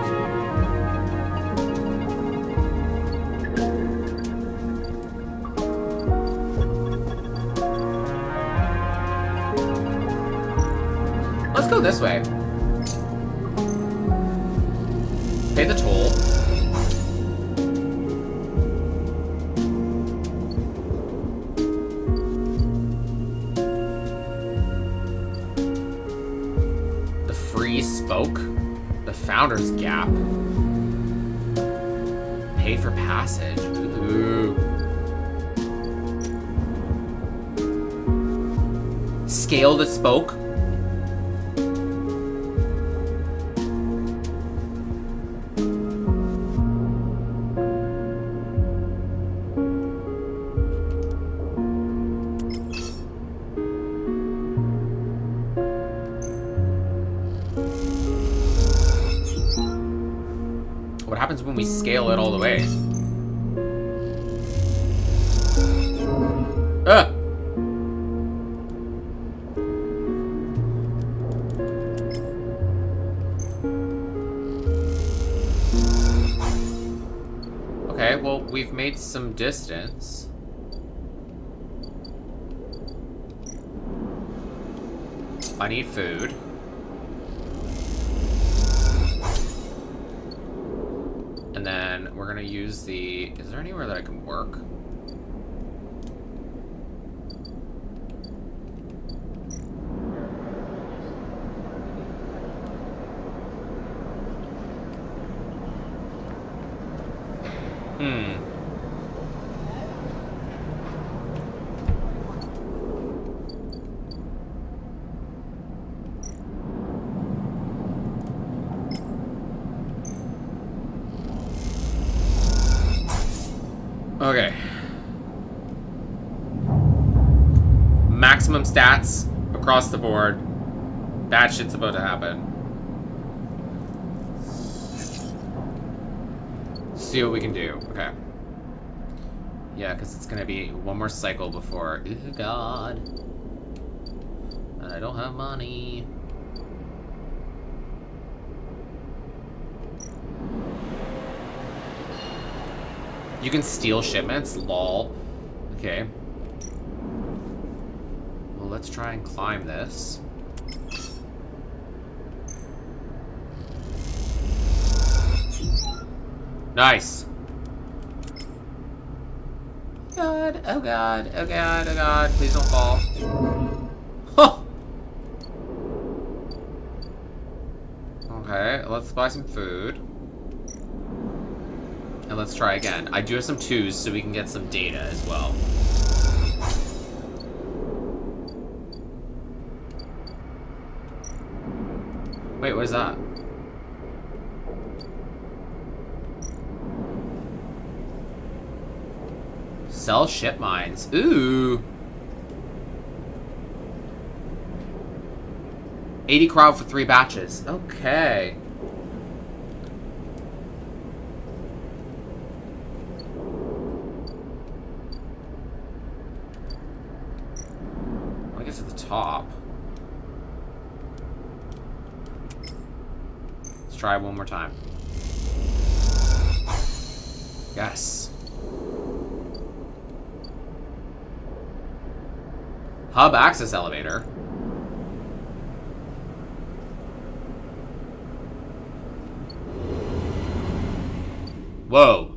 Let's go this way. Pay the toll. Spoke? The Founder's Gap. Pay for passage. Ooh. Scale the Spoke? What happens when we scale it all the way? Ah! Okay, well, we've made some distance. I need food. And then we're gonna use the... Is there anywhere that I can work? Hmm. Okay. Maximum stats across the board. Bad shit's about to happen. See what we can do. Okay. Yeah, because it's gonna be one more cycle before. Oh God. I don't have money. You can steal shipments? Lol. Okay. Well, let's try and climb this. Nice. God, oh God, oh God, oh God. Please don't fall. Huh. Okay, let's buy some food. And let's try again. I do have some 2s, so we can get some data as well. Wait, what is that? Sell ship mines. Ooh. 80 crowd for 3 batches. Okay. I guess at the top. Let's try one more time. Yes. Hub access elevator. Whoa.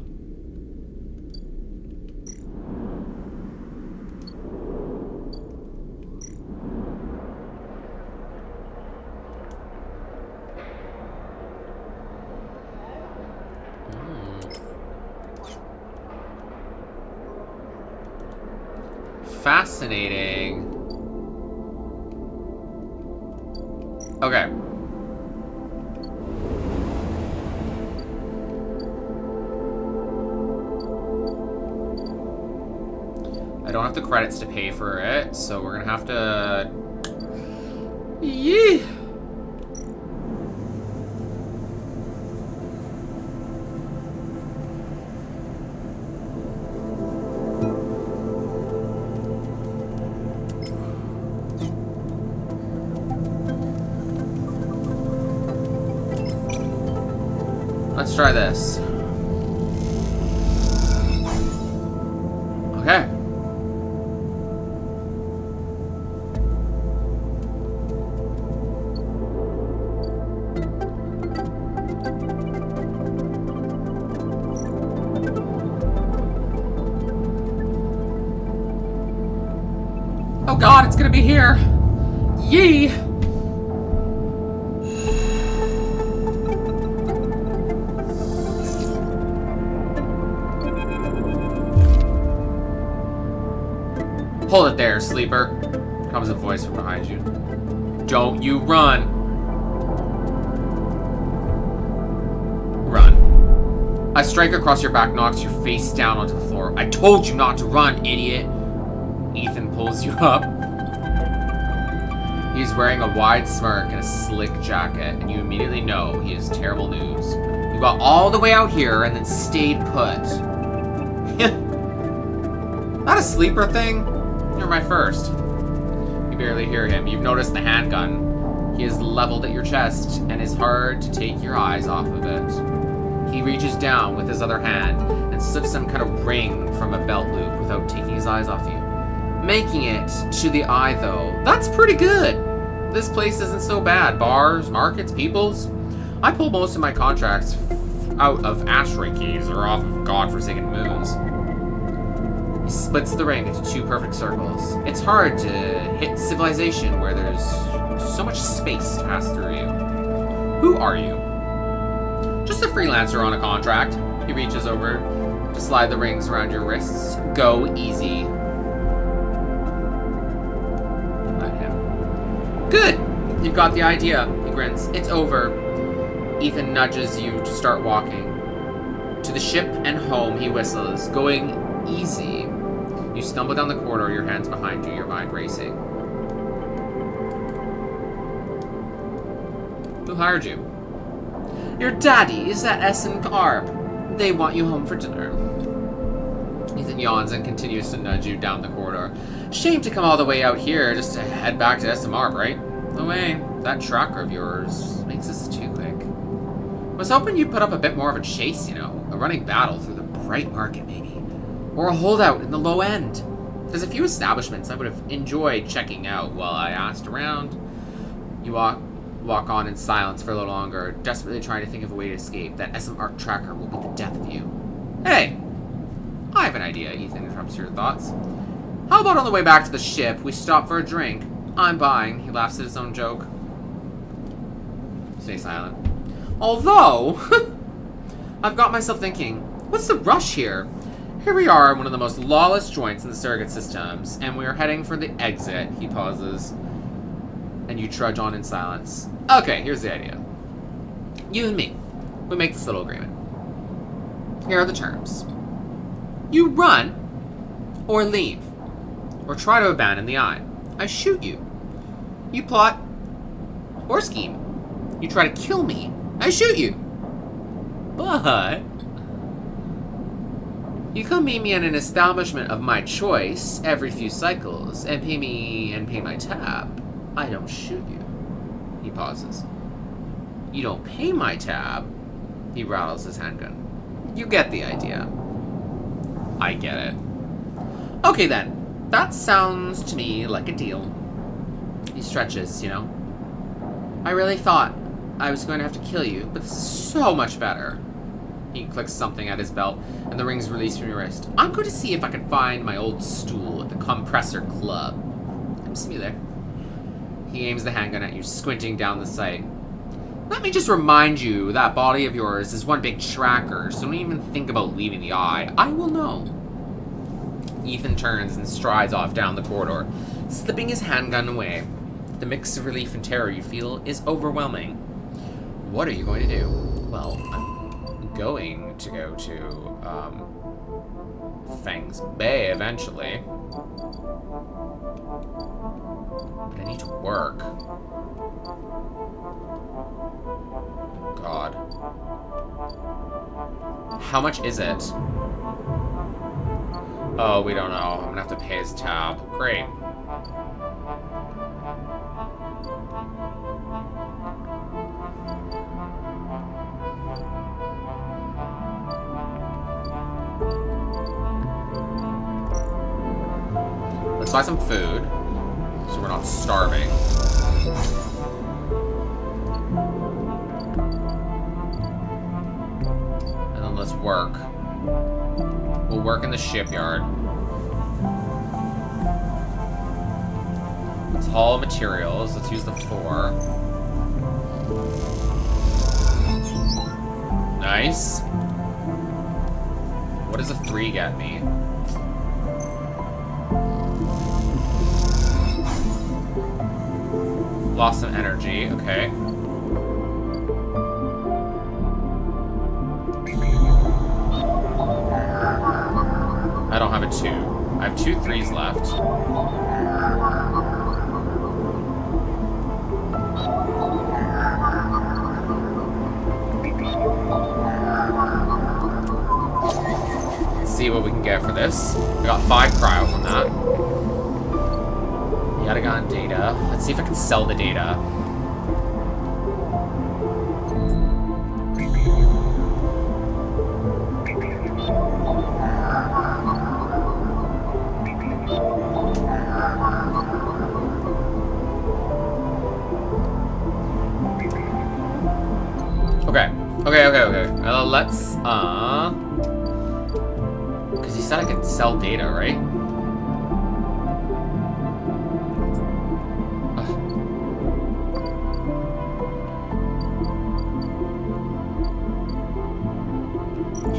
Fascinating. Okay. I don't have the credits to pay for it, so we're gonna have to... Yee! Let's try this. Okay. Oh God, it's gonna be here. Yee! Hold it there, sleeper. Comes a voice from behind you. Don't you run. Run. A strike across your back knocks your face down onto the floor. I told you not to run, idiot. Ethan pulls you up. He's wearing a wide smirk and a slick jacket, and you immediately know he has terrible news. You got all the way out here and then stayed put. Not a sleeper thing? You're my first. You barely hear him. You've noticed the handgun. He is leveled at your chest and is hard to take your eyes off of it. He reaches down with his other hand and slips some kind of ring from a belt loop without taking his eyes off you. Making it to the eye, though. That's pretty good. This place isn't so bad. Bars, markets, peoples. I pull most of my contracts out of asteroid keys or off of godforsaken moons. He splits the ring into 2 perfect circles. It's hard to hit civilization where there's so much space to pass through you. Who are you? Just a freelancer on a contract. He reaches over to slide the rings around your wrists. Go easy. Let him. Good! You've got the idea, he grins. It's over. Ethan nudges you to start walking. To the ship and home, he whistles. Going easy. You stumble down the corridor, your hands behind you, your mind racing. Who hired you? Your daddies at S&Arb. They want you home for dinner. Ethan yawns and continues to nudge you down the corridor. Shame to come all the way out here just to head back to S&Arb, right? No way. That tracker of yours makes this too quick. Was hoping you'd put up a bit more of a chase, you know. A running battle through the bright market, maybe. Or a holdout in the low end. There's a few establishments I would have enjoyed checking out while I asked around. You walk on in silence for a little longer, desperately trying to think of a way to escape. That SM Arc tracker will be the death of you. Hey! I have an idea, Ethan interrupts your thoughts. How about on the way back to the ship, we stop for a drink? I'm buying. He laughs at his own joke. Stay silent. Although, I've got myself thinking, what's the rush here? Here we are in one of the most lawless joints in the surrogate systems, and we are heading for the exit. He pauses, and you trudge on in silence. Okay, here's the idea. You and me, we make this little agreement. Here are the terms. You run, or leave, or try to abandon the eye. I shoot you. You plot, or scheme. You try to kill me. I shoot you. But you come meet me at an establishment of my choice every few cycles and pay my tab. I don't shoot you. He pauses. You don't pay my tab. He rattles his handgun. You get the idea. I get it. Okay then. That sounds to me like a deal. He stretches, you know. I really thought I was going to have to kill you, but this is so much better. He clicks something at his belt, and the ring's released from your wrist. I'm going to see if I can find my old stool at the Compressor Club. Come see me there. He aims the handgun at you, squinting down the sight. Let me just remind you, that body of yours is one big tracker, so don't even think about leaving the eye. I will know. Ethan turns and strides off down the corridor, slipping his handgun away. The mix of relief and terror you feel is overwhelming. What are you going to do? Well, I'm going to go to, Fang's Bay eventually. But I need to work. God. How much is it? Oh, we don't know. I'm gonna have to pay his tab. Great. Let's buy some food, so we're not starving. And then let's work. We'll work in the shipyard. Let's haul materials. Let's use the 4. Nice. What does a 3 get me? Lost some energy, okay. I don't have a 2. I have 2 3s left. Let's see what we can get for this. We got 5 cryo from that. Yadagon data. Let's see if I can sell the data. Okay. Let's, because you said I could sell data, right?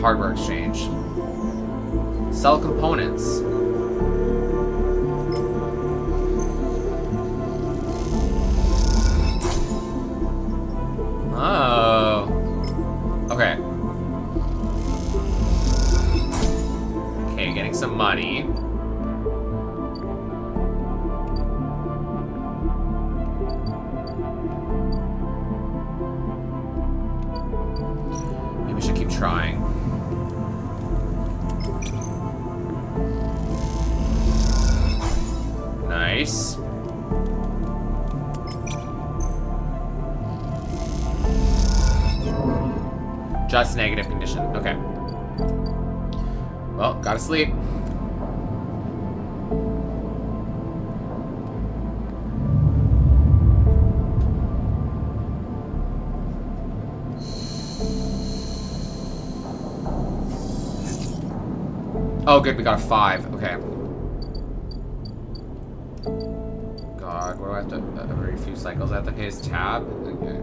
Hardware exchange. Sell components. Oh. Okay. Okay, getting some money. Maybe we should keep trying. Nice. Just negative condition. Okay. Well, gotta sleep. Oh, good. We got a 5. Okay. God, what do I have to... every few cycles I have to hit his tab? Okay.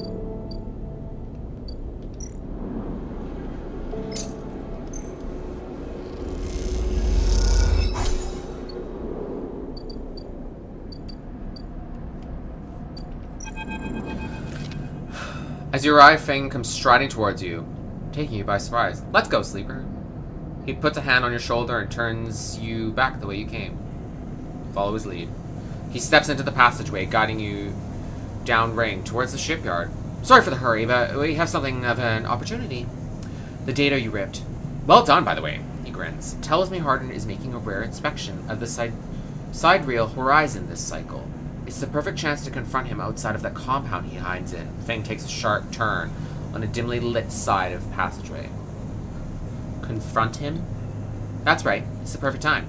As you arrive, Feng comes striding towards you, taking you by surprise. Let's go, sleeper. He puts a hand on your shoulder and turns you back the way you came. Follow his lead. He steps into the passageway, guiding you down ring towards the shipyard. Sorry for the hurry, but we have something of an opportunity. The data you ripped. Well done, by the way, he grins. Tells me Harden is making a rare inspection of the sidereal horizon this cycle. It's the perfect chance to confront him outside of that compound he hides in. Feng takes a sharp turn on a dimly lit side of the passageway. Confront him? That's right. It's the perfect time.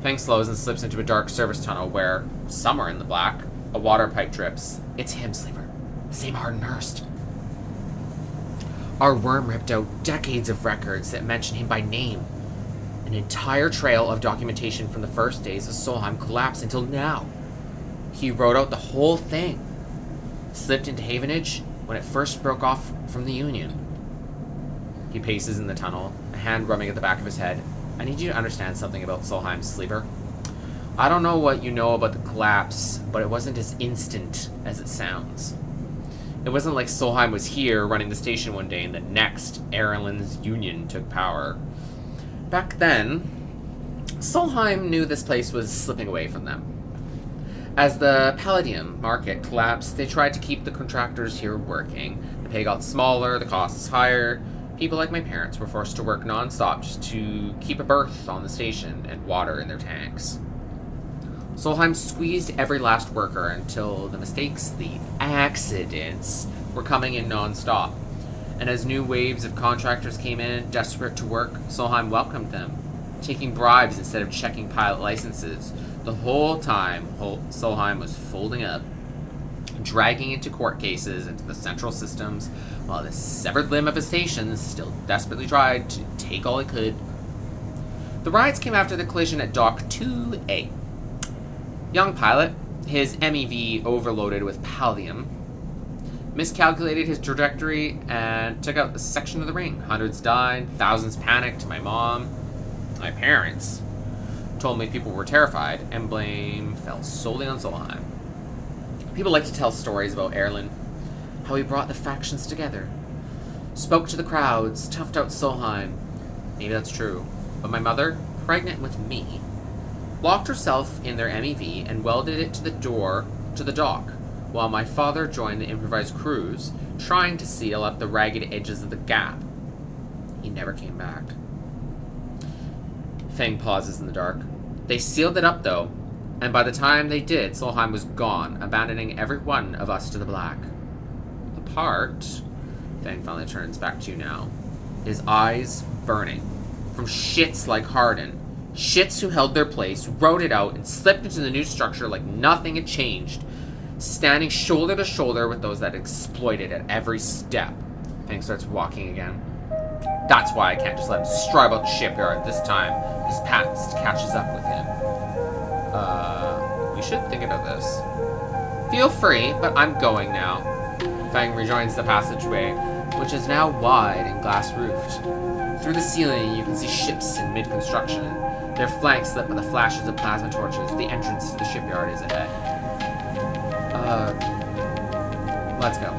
Feng slows and slips into a dark service tunnel where, somewhere in the black, a water pipe drips. It's him, Sleeper. The same Harden Hurst. Our worm ripped out decades of records that mention him by name. An entire trail of documentation from the first days of Solheim collapse until now. He wrote out the whole thing. Slipped into Havenage when it first broke off from the Union. He paces in the tunnel, a hand rubbing at the back of his head. I need you to understand something about Solheim, Sleeper. I don't know what you know about the collapse, but it wasn't as instant as it sounds. It wasn't like Solheim was here running the station one day and the next, Erlen's Union took power. Back then, Solheim knew this place was slipping away from them. As the palladium market collapsed, they tried to keep the contractors here working. The pay got smaller, the costs higher. People like my parents were forced to work non-stop just to keep a berth on the station and water in their tanks. Solheim squeezed every last worker until the mistakes, the accidents, were coming in non-stop. And as new waves of contractors came in, desperate to work, Solheim welcomed them, taking bribes instead of checking pilot licenses. The whole time, Solheim was folding up, dragging into court cases into the central systems, while the severed limb of his stations still desperately tried to take all it could. The riots came after the collision at Dock 2A. Young pilot, his MEV overloaded with palladium, miscalculated his trajectory and took out a section of the ring. Hundreds died, thousands panicked. My mom, my parents, told me people were terrified, and blame fell solely on Solheim. People like to tell stories about Erlen, how he brought the factions together, spoke to the crowds, toughed out Solheim. Maybe that's true, but my mother, pregnant with me, locked herself in their MEV and welded it to the door to the dock, while my father joined the improvised crews, trying to seal up the ragged edges of the gap. He never came back. Feng pauses in the dark. They sealed it up, though, and by the time they did, Solheim was gone, abandoning every one of us to the black. Apart, Feng finally turns back to you now, his eyes burning. From shits like Harden, shits who held their place, wrote it out, and slipped into the new structure like nothing had changed, standing shoulder to shoulder with those that exploited at every step. Feng starts walking again. That's why I can't just let him stride out the shipyard. This time, his past catches up with him. We should think about this. Feel free, but I'm going now. Feng rejoins the passageway, which is now wide and glass-roofed. Through the ceiling, you can see ships in mid-construction. Their flanks lit by the flashes of plasma torches. The entrance to the shipyard is ahead. Let's go.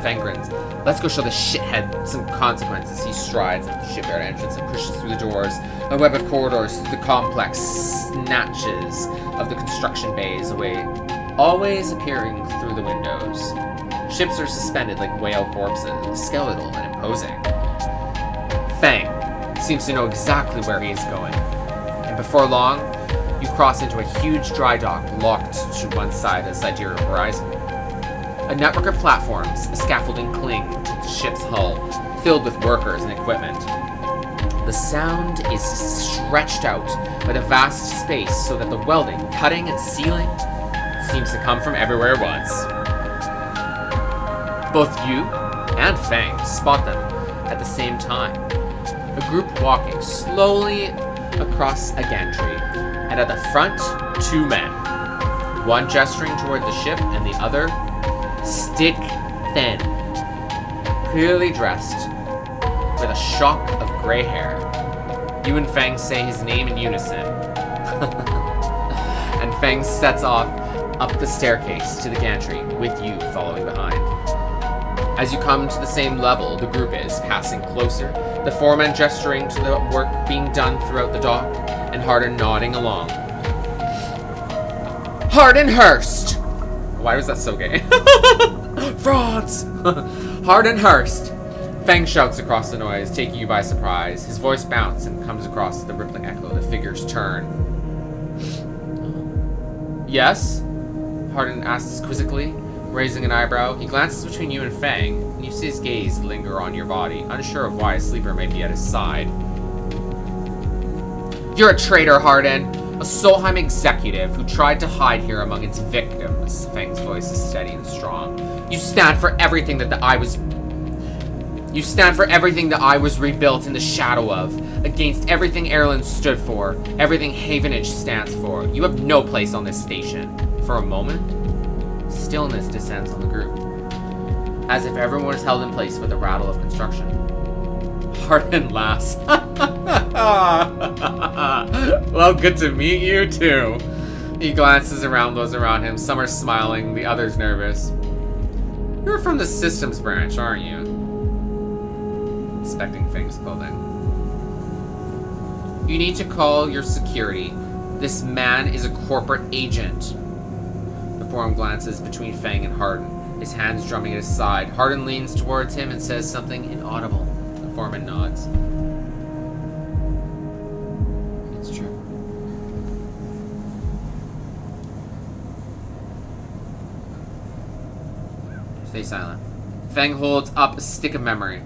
Fang grins. Let's go show the shithead some consequences. He strides at the shipyard entrance and pushes through the doors. A web of corridors through the complex, snatches of the construction bays away, always appearing through the windows. Ships are suspended like whale corpses, skeletal and imposing. Fang seems to know exactly where he is going. And before long, you cross into a huge dry dock locked to one side of the sidereal horizon. A network of platforms, a scaffolding cling to the ship's hull, filled with workers and equipment. The sound is stretched out by the vast space so that the welding, cutting, and sealing seems to come from everywhere at once. Both you and Fang spot them at the same time. A group walking slowly across a gantry, and at the front, two men. One gesturing toward the ship, and the other stick thin, clearly dressed, with a shock of gray hair. You and Fang say his name in unison. And Fang sets off up the staircase to the gantry, with you following behind. As you come to the same level the group is, passing closer, the foreman gesturing to the work being done throughout the dock, and Hardin nodding along. Hardinhurst! Why was that so gay? Frauds! Hardinhurst! Fang shouts across the noise, taking you by surprise. His voice bounces and comes across the rippling echo. The figures turn. Yes? Hardin asks quizzically, raising an eyebrow. He glances between you and Fang, and you see his gaze linger on your body, unsure of why a sleeper may be at his side. You're a traitor, Hardin! A Solheim executive who tried to hide here among its victims. Fang's voice is steady and strong. You stand for everything that I was rebuilt in the shadow of, against everything Erland stood for, everything Havenage stands for. You have no place on this station. For a moment, stillness descends on the group, as if everyone is held in place by the rattle of construction. Hardin laughs. Well, good to meet you, too. He glances around those around him. Some are smiling, the others nervous. You're from the systems branch, aren't you? Inspecting Fang's clothing. You need to call your security. This man is a corporate agent. The foreman glances between Fang and Hardin, his hands drumming at his side. Hardin leans towards him and says something inaudible. The foreman nods. It's true. Stay silent. Fang holds up a stick of memory.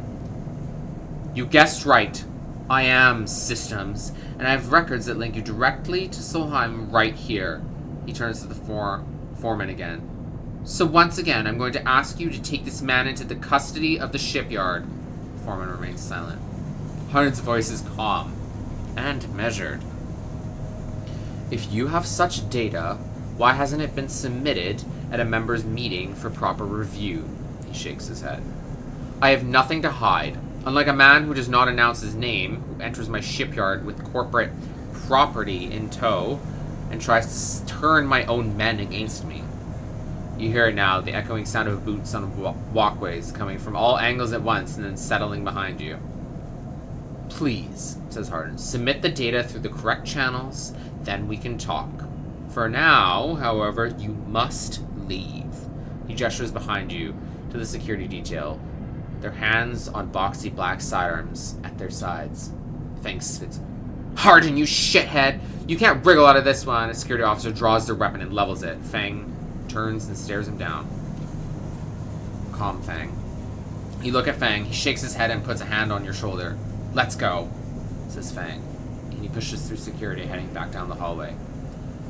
You guessed right. I am systems, and I have records that link you directly to Solheim right here. He turns to the foreman again. So once again, I'm going to ask you to take this man into the custody of the shipyard. The foreman remains silent. Hardin's voice is calm and measured. If you have such data, why hasn't it been submitted at a members' meeting for proper review? He shakes his head. I have nothing to hide. Unlike a man who does not announce his name, who enters my shipyard with corporate property in tow, and tries to turn my own men against me. You hear it now, the echoing sound of boots on walkways coming from all angles at once and then settling behind you. Please, says Hardin, submit the data through the correct channels, then we can talk. For now, however, you must leave. He gestures behind you to the security detail, their hands on boxy black sidearms at their sides. Fang spits. Hardin, you shithead! You can't wriggle out of this one! A security officer draws their weapon and levels it. Fang turns and stares him down. Calm, Fang. You look at Fang, he shakes his head and puts a hand on your shoulder. Let's go, says Fang. And he pushes through security, heading back down the hallway.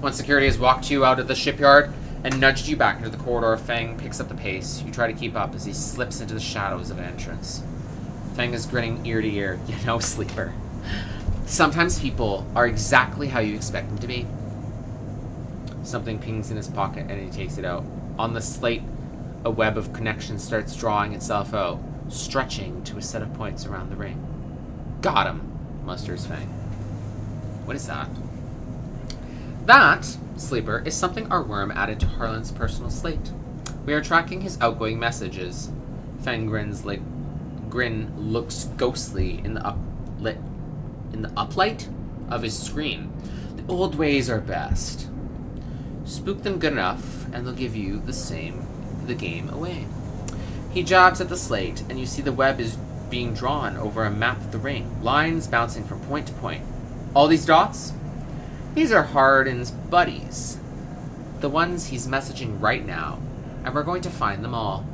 Once security has walked you out of the shipyard and nudged you back into the corridor, Fang picks up the pace. You try to keep up as he slips into the shadows of an entrance. Fang is grinning ear to ear. You know, sleeper. Sometimes people are exactly how you expect them to be. Something pings in his pocket and he takes it out. On the slate, a web of connections starts drawing itself out, stretching to a set of points around the ring. Got him, musters Fang. What is that? That, Sleeper, is something our worm added to Harlan's personal slate. We are tracking his outgoing messages. Fang grin looks ghostly in the uplight of his screen. The old ways are best. Spook them good enough, and they'll give you the game away. He jabs at the slate, and you see the web is being drawn over a map of the ring, lines bouncing from point to point. All these dots? These are Hardin's buddies. The ones he's messaging right now, and we're going to find them all.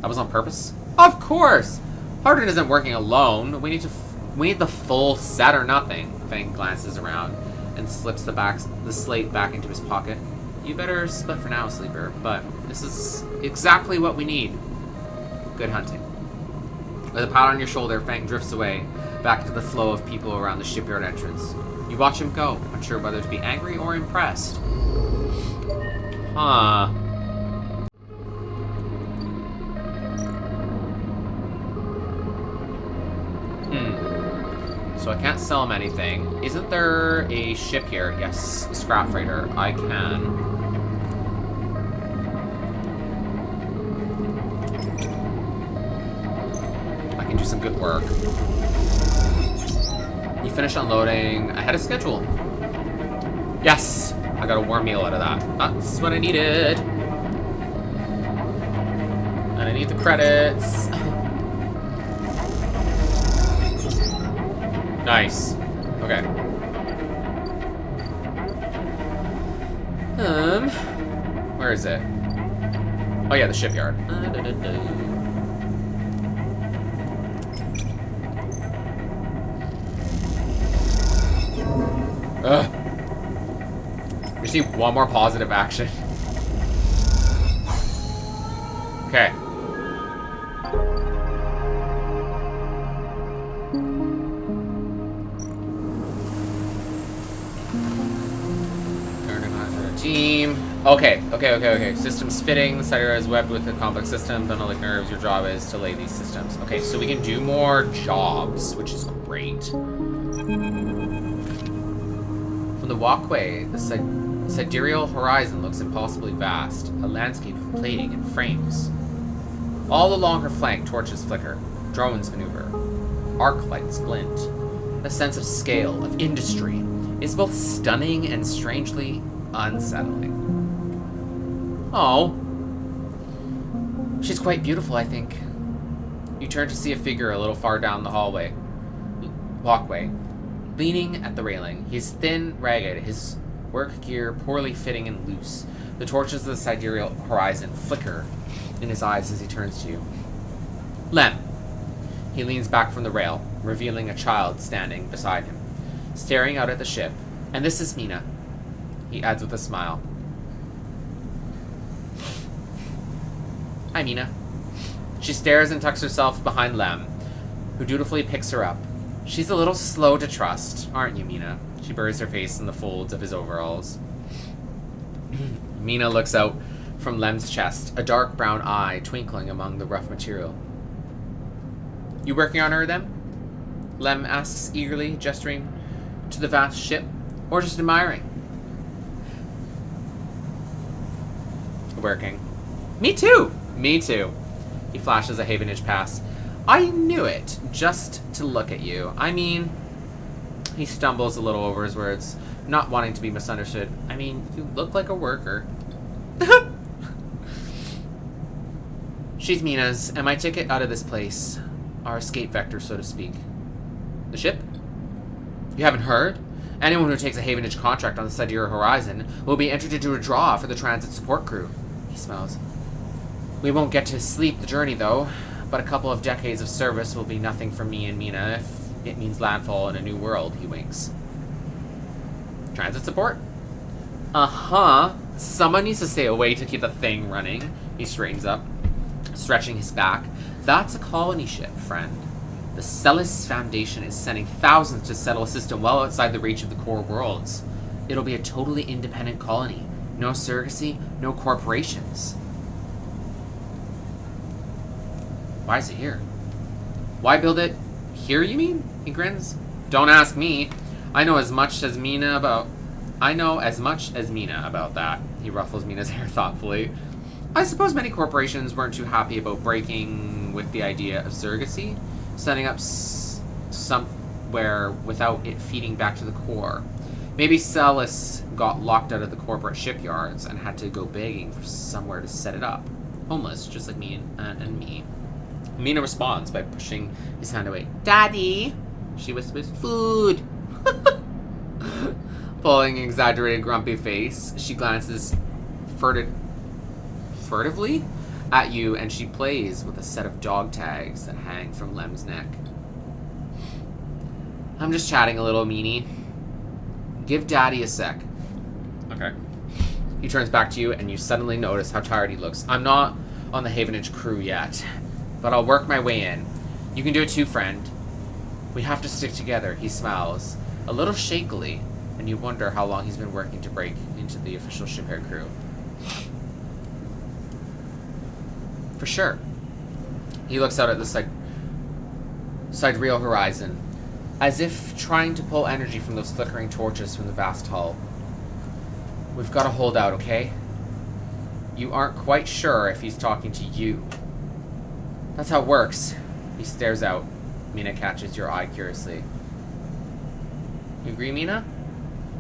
That was on purpose? Of course! Hardin isn't working alone. We need the full set or nothing. Fang glances around and slips the slate back into his pocket. You better split for now, Sleeper, but this is exactly what we need. Good hunting. With a pat on your shoulder, Fang drifts away, back into the flow of people around the shipyard entrance. You watch him go, unsure whether to be angry or impressed. Huh. So I can't sell him anything. Isn't there a ship here? Yes, a scrap freighter. I can. Do some good work. You finish unloading ahead of schedule. Yes! I got a warm meal out of that. That's what I needed. And I need the credits. Nice. Okay. Where is it? Oh yeah, the shipyard. Ugh. We just need one more positive action. Okay. Organizer team. Okay. Systems fitting. The Sidereal is webbed with a complex system. Don't know like nerves. Your job is to lay these systems. Okay, so we can do more jobs, which is great. From the walkway, the sidereal horizon looks impossibly vast, a landscape of plating and frames. All along her flank, torches flicker, drones maneuver, arc lights glint. The sense of scale, of industry, is both stunning and strangely unsettling. Oh. She's quite beautiful, I think. You turn to see a figure a little far down the walkway. Leaning at the railing, he's thin, ragged, his work gear poorly fitting and loose. The torches of the sidereal horizon flicker in his eyes as he turns to you. Lem. He leans back from the rail, revealing a child standing beside him, staring out at the ship. And this is Mina, he adds with a smile. Hi, Mina. She stares and tucks herself behind Lem, who dutifully picks her up. She's a little slow to trust, aren't you, Mina? She buries her face in the folds of his overalls. Mina looks out from Lem's chest, a dark brown eye twinkling among the rough material. You working on her, then? Lem asks eagerly, gesturing to the vast ship, or just admiring? Working. Me too! Me too. He flashes a Havenage pass. I knew it, just to look at you. I mean, he stumbles a little over his words, not wanting to be misunderstood. I mean, you look like a worker. She's Mina's, and my ticket out of this place. Our escape vector, so to speak. The ship? You haven't heard? Anyone who takes a Havenage contract on the Sidereal Horizon will be entered into a draw for the transit support crew. He smiles. We won't get to sleep the journey, though. But a couple of decades of service will be nothing for me and Mina if it means landfall in a new world, he winks. Transit support? Uh-huh. Someone needs to stay away to keep the thing running. He straightens up, stretching his back. That's a colony ship, friend. The Celis Foundation is sending thousands to settle a system well outside the reach of the core worlds. It'll be a totally independent colony. No surrogacy, no corporations. Why is it here? Why build it Here, you mean? He grins. Don't ask me. I know as much as Mina about that. He ruffles Mina's hair thoughtfully. I suppose many corporations weren't too happy about breaking with the idea of surrogacy, setting up somewhere without it feeding back to the core. Maybe Celis got locked out of the corporate shipyards and had to go begging for somewhere to set it up. Homeless, just like me and me. Mina responds by pushing his hand away. Daddy, she whispers, food. Pulling an exaggerated grumpy face, she glances furtively at you, and she plays with a set of dog tags that hang from Lem's neck. I'm just chatting a little, meanie. Give Daddy a sec. Okay. He turns back to you, and you suddenly notice how tired he looks. I'm not on the Havenage crew yet, but I'll work my way in. You can do it too, friend. We have to stick together, he smiles, a little shakily, and you wonder how long he's been working to break into the official shipyard crew. For sure. He looks out at the sidereal horizon, as if trying to pull energy from those flickering torches from the vast hull. We've got to hold out, okay? You aren't quite sure if he's talking to you. That's how it works. He stares out. Mina catches your eye curiously. You agree, Mina?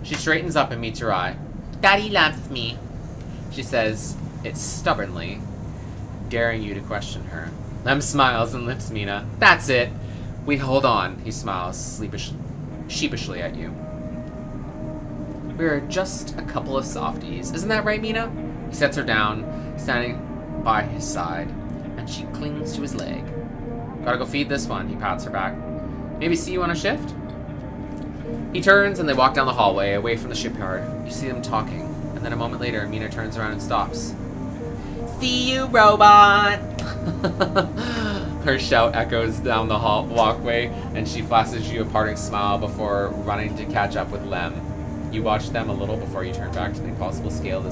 She straightens up and meets your eye. Daddy loves me, she says it stubbornly, daring you to question her. Lem smiles and lifts Mina. That's it. We hold on, he smiles sheepishly at you. We're just a couple of softies. Isn't that right, Mina? He sets her down, standing by his side, and she clings to his leg. Gotta go feed this one, he pats her back. Maybe see you on a shift? He turns and they walk down the hallway, away from the shipyard. You see them talking, and then a moment later, Mina turns around and stops. See you, robot! Her shout echoes down the walkway, and she flashes you a parting smile before running to catch up with Lem. You watch them a little before you turn back to the impossible scale of the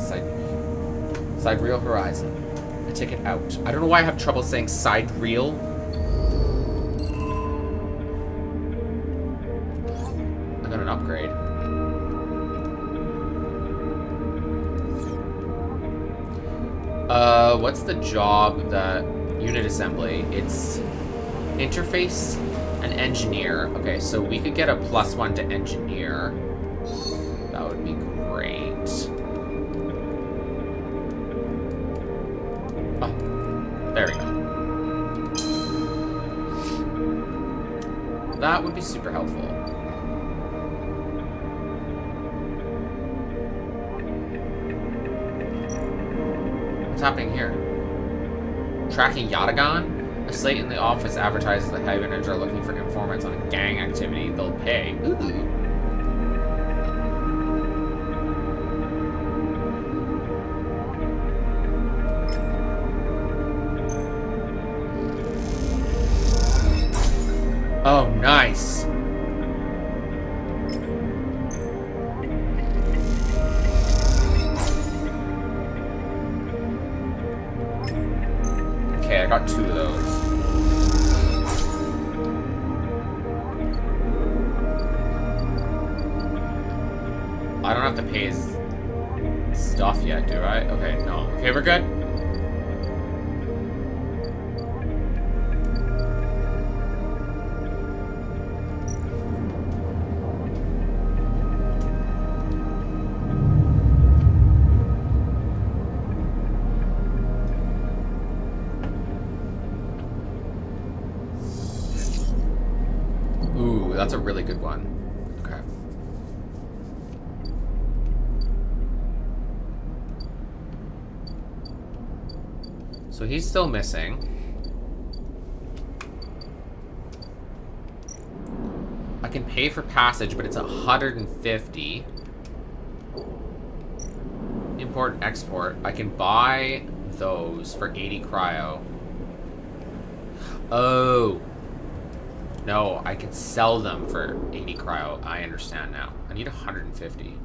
sidereal horizon. A ticket out. I don't know why I have trouble saying sidereal. I got an upgrade. What's the job that... Unit assembly. It's interface and engineer. Okay, so we could get a +1 to engineer. That would be great. Oh, there we go. That would be super helpful. What's happening here? Tracking Yatagan? A slate in the office advertises that Havenage are looking for informants on a gang activity. They'll pay. Ooh. Oh, nice. Okay, I got 2 of those. I don't have to pay his stuff yet, do I? Okay, no. Okay, we're good. Ooh, that's a really good one. Okay. So he's still missing. I can pay for passage, but it's 150. Import and export. I can buy those for 80 cryo. Oh. No, I can sell them for 80 cryo. I understand now. I need 150.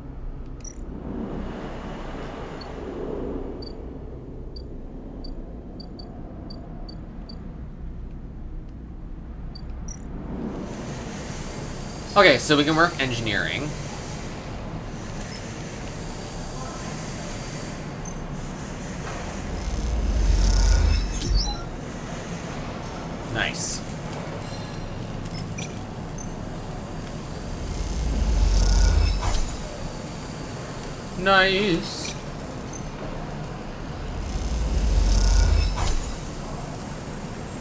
Okay, so we can work engineering. Nice. Nice.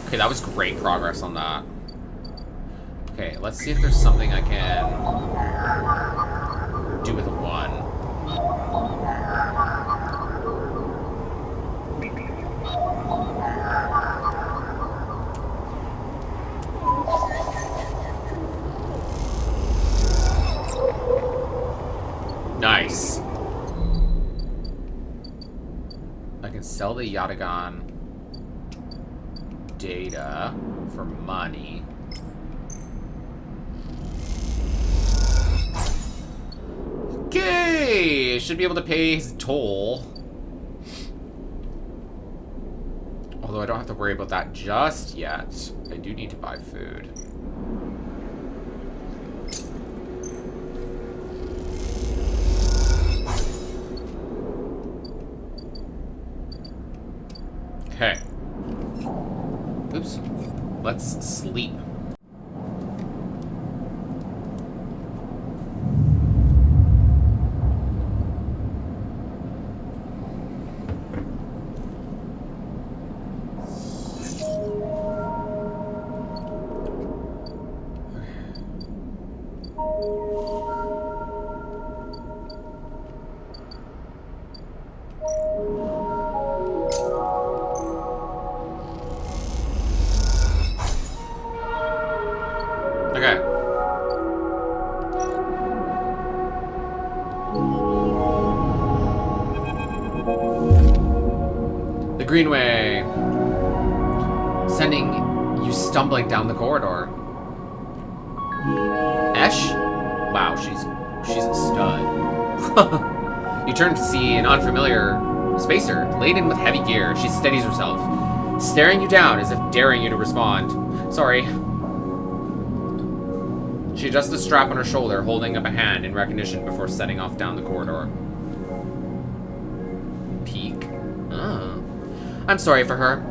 Okay, that was great progress on that. Okay, let's see if there's something I can do with a 1. Nice. I can sell the Yatagan data for money. Okay, should be able to pay his toll. Although I don't have to worry about that just yet. I do need to buy food. Okay. Oops. Let's sleep. Okay. The Greenway. Sending you stumbling down the corridor. Esh? Wow, she's a stud. You turn to see an unfamiliar spacer, laden with heavy gear. She steadies herself, staring you down as if daring you to respond. Sorry. She adjusts the strap on her shoulder, holding up a hand in recognition before setting off down the corridor. Peek? Oh. I'm sorry for her.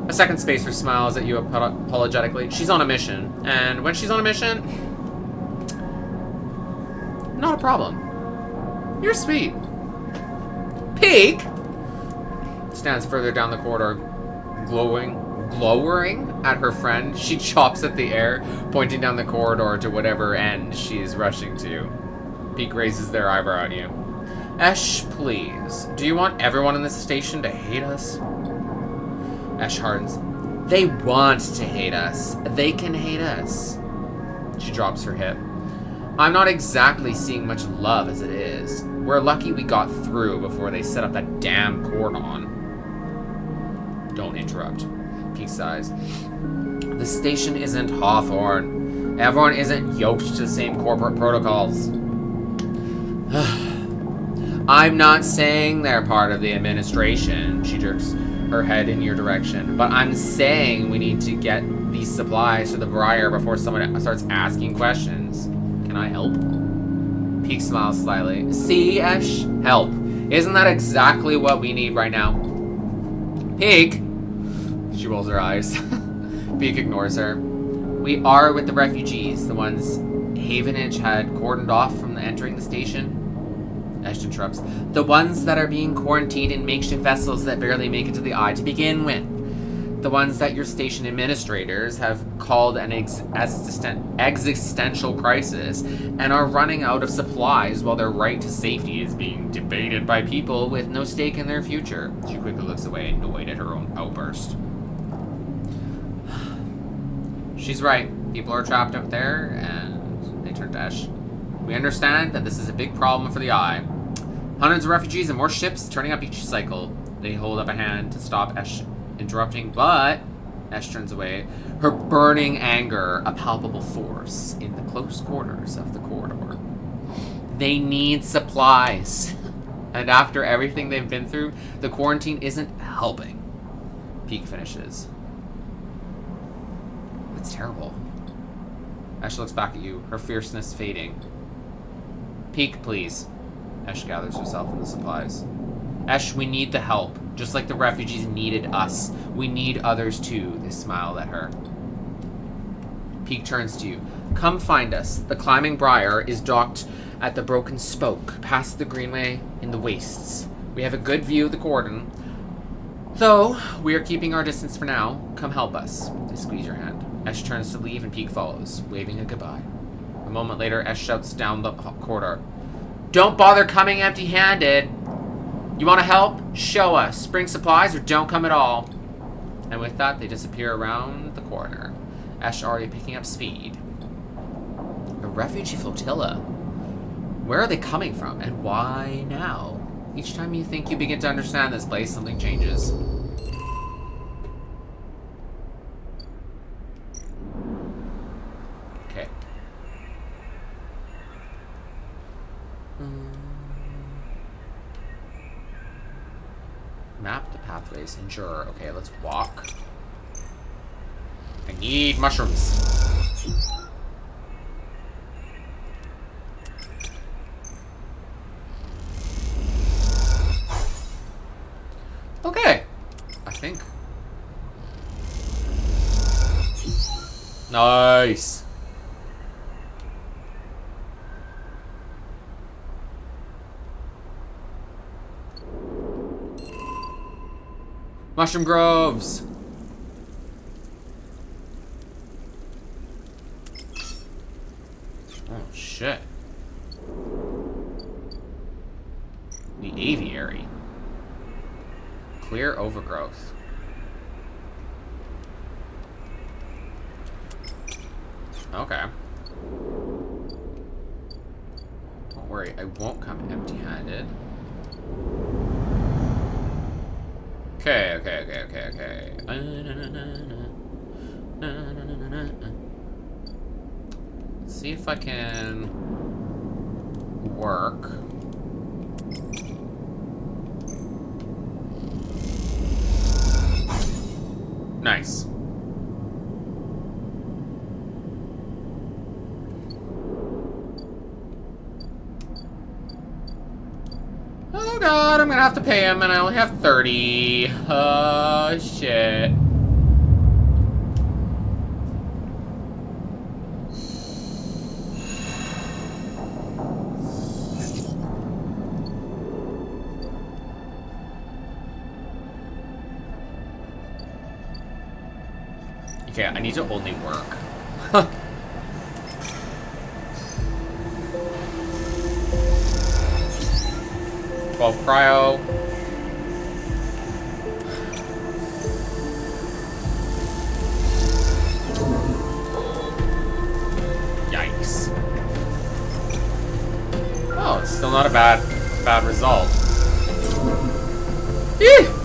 A second spacer smiles at you apologetically. She's on a mission, and when she's on a mission, not a problem. You're sweet. Peek stands further down the corridor, glowering at her friend. She chops at the air, pointing down the corridor to whatever end she is rushing to. Peek raises their eyebrow at you. Esh, please. Do you want everyone in this station to hate us? Esh hardens. They want to hate us. They can hate us. She drops her hip. I'm not exactly seeing much love as it is. We're lucky we got through before they set up that damn cordon. Don't interrupt. Peek sighs. The station isn't Hawthorne. Everyone isn't yoked to the same corporate protocols. I'm not saying they're part of the administration. She jerks her head in your direction. But I'm saying we need to get these supplies to the Briar before someone starts asking questions. Can I help? Peek smiles slyly. See, Esh? Help. Isn't that exactly what we need right now? Peek! She rolls her eyes. Peek ignores her. We are with the refugees, the ones Havenage had cordoned off from entering the station. Esh interrupts. The ones that are being quarantined in makeshift vessels that barely make it to the eye to begin with. The ones that your station administrators have called an existential crisis and are running out of supplies while their right to safety is being debated by people with no stake in their future. She quickly looks away, annoyed at her own outburst. She's right. People are trapped out there, and they turn to Esh. We understand that this is a big problem for the Eye. Hundreds of refugees and more ships turning up each cycle. They hold up a hand to stop Esh interrupting, but Esh turns away, her burning anger a palpable force in the close quarters of the corridor. They need supplies. And after everything they've been through, the quarantine isn't helping. Peek finishes. It's terrible. Ash looks back at you, her fierceness fading. Peek, please. Ash gathers herself in the supplies. Ash, we need the help. Just like the refugees needed us. We need others too. They smiled at her. Peek turns to you. Come find us. The climbing briar is docked at the broken spoke, past the greenway in the wastes. We have a good view of the Queerdom, though we are keeping our distance for now. Come help us. They squeeze your hand. Ash turns to leave and Peek follows, waving a goodbye. A moment later, Ash shouts down the corridor. Don't bother coming empty-handed. You want to help? Show us. Bring supplies or don't come at all. And with that, they disappear around the corner. Ash already picking up speed. A refugee flotilla. Where are they coming from and why now? Each time you think you begin to understand this place, something changes. Okay. Map the pathways. Endure. Okay, let's walk. I need mushrooms. Okay. I think. Nice. Mushroom groves. Oh shit. The aviary. Clear overgrowth. Okay. Don't worry, I won't come empty-handed. Okay. Let's see if I can work. Nice. Oh god, I'm gonna have to pay him and I only have 30. Oh shit. Okay, I need to only work. 12 cryo. Yikes. Oh, it's still not a bad result. Eeh!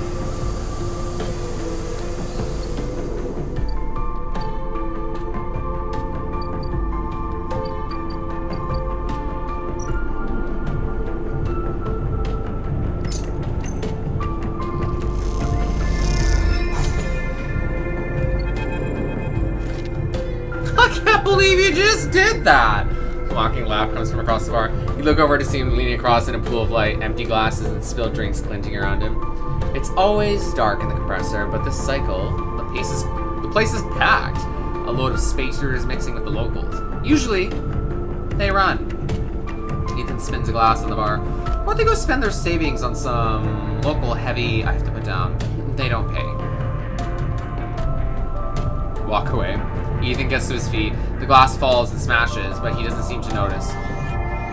Believe you just did that! A mocking laugh comes from across the bar. You look over to see him leaning across in a pool of light, empty glasses and spilled drinks clinking around him. It's always dark in the compressor, but this cycle, the place is packed. A load of spacers mixing with the locals. Usually, they run. Ethan spins a glass on the bar. Or they go spend their savings on some local heavy I have to put down. They don't pay. Walk away. Ethan gets to his feet. The glass falls and smashes, but he doesn't seem to notice.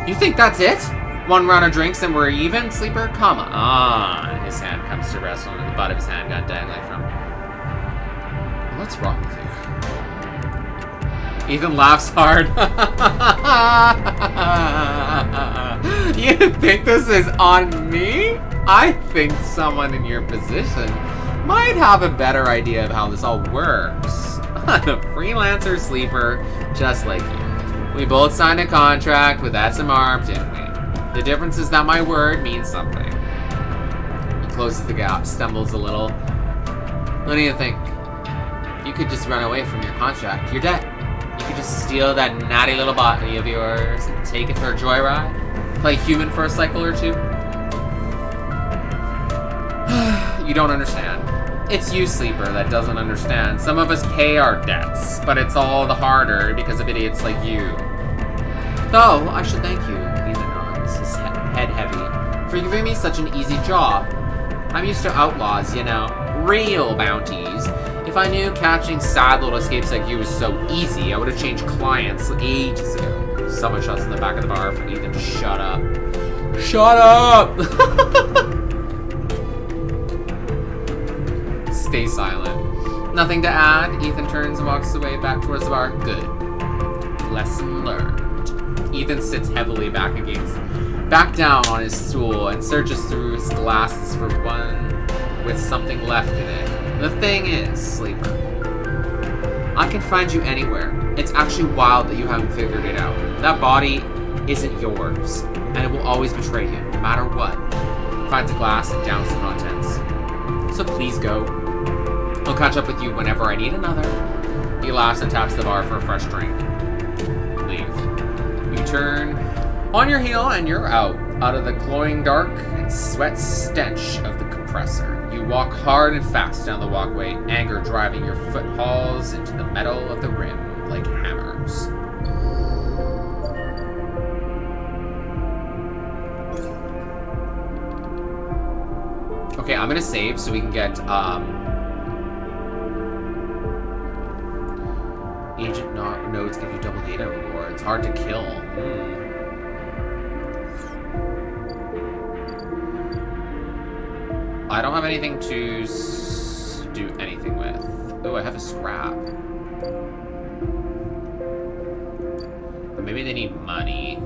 You think that's it? One round of drinks and we're even, sleeper? Come on. His hand comes to rest on the butt of his handgun dangling from him. What's wrong with you? Ethan laughs hard. You think this is on me? I think someone in your position might have a better idea of how this all works. I'm a freelancer sleeper, just like you. We both signed a contract with SMR, didn't we? The difference is that my word means something. He closes the gap, stumbles a little. What do you think? You could just run away from your contract. You're dead. You could just steal that natty little body of yours and take it for a joyride? Play human for a cycle or two? You don't understand. It's you, Sleeper, that doesn't understand. Some of us pay our debts, but it's all the harder because of idiots like you. Though, I should thank you, even nods, his head heavy, for giving me such an easy job. I'm used to outlaws, you know, real bounties. If I knew catching sad little escapes like you was so easy, I would have changed clients ages ago. Someone shouts in the back of the bar for Ethan to shut up. Shut up! Stay silent. Nothing to add. Ethan turns and walks away back towards the bar. Good. Lesson learned. Ethan sits heavily back down on his stool and searches through his glasses for one with something left in it. The thing is, Sleeper, I can find you anywhere. It's actually wild that you haven't figured it out. That body isn't yours, and it will always betray you, no matter what. Finds a glass and downs the contents. So please go. I'll catch up with you whenever I need another. He laughs and taps the bar for a fresh drink. Leave. You turn on your heel and you're out of the glowing dark and sweat stench of the compressor. You walk hard and fast down the walkway, anger driving your footfalls into the metal of the rim like hammers. Okay, I'm gonna save so we can get, Agent nodes give you double data rewards. Hard to kill. I don't have anything to do anything with. Oh, I have a scrap. But maybe they need money.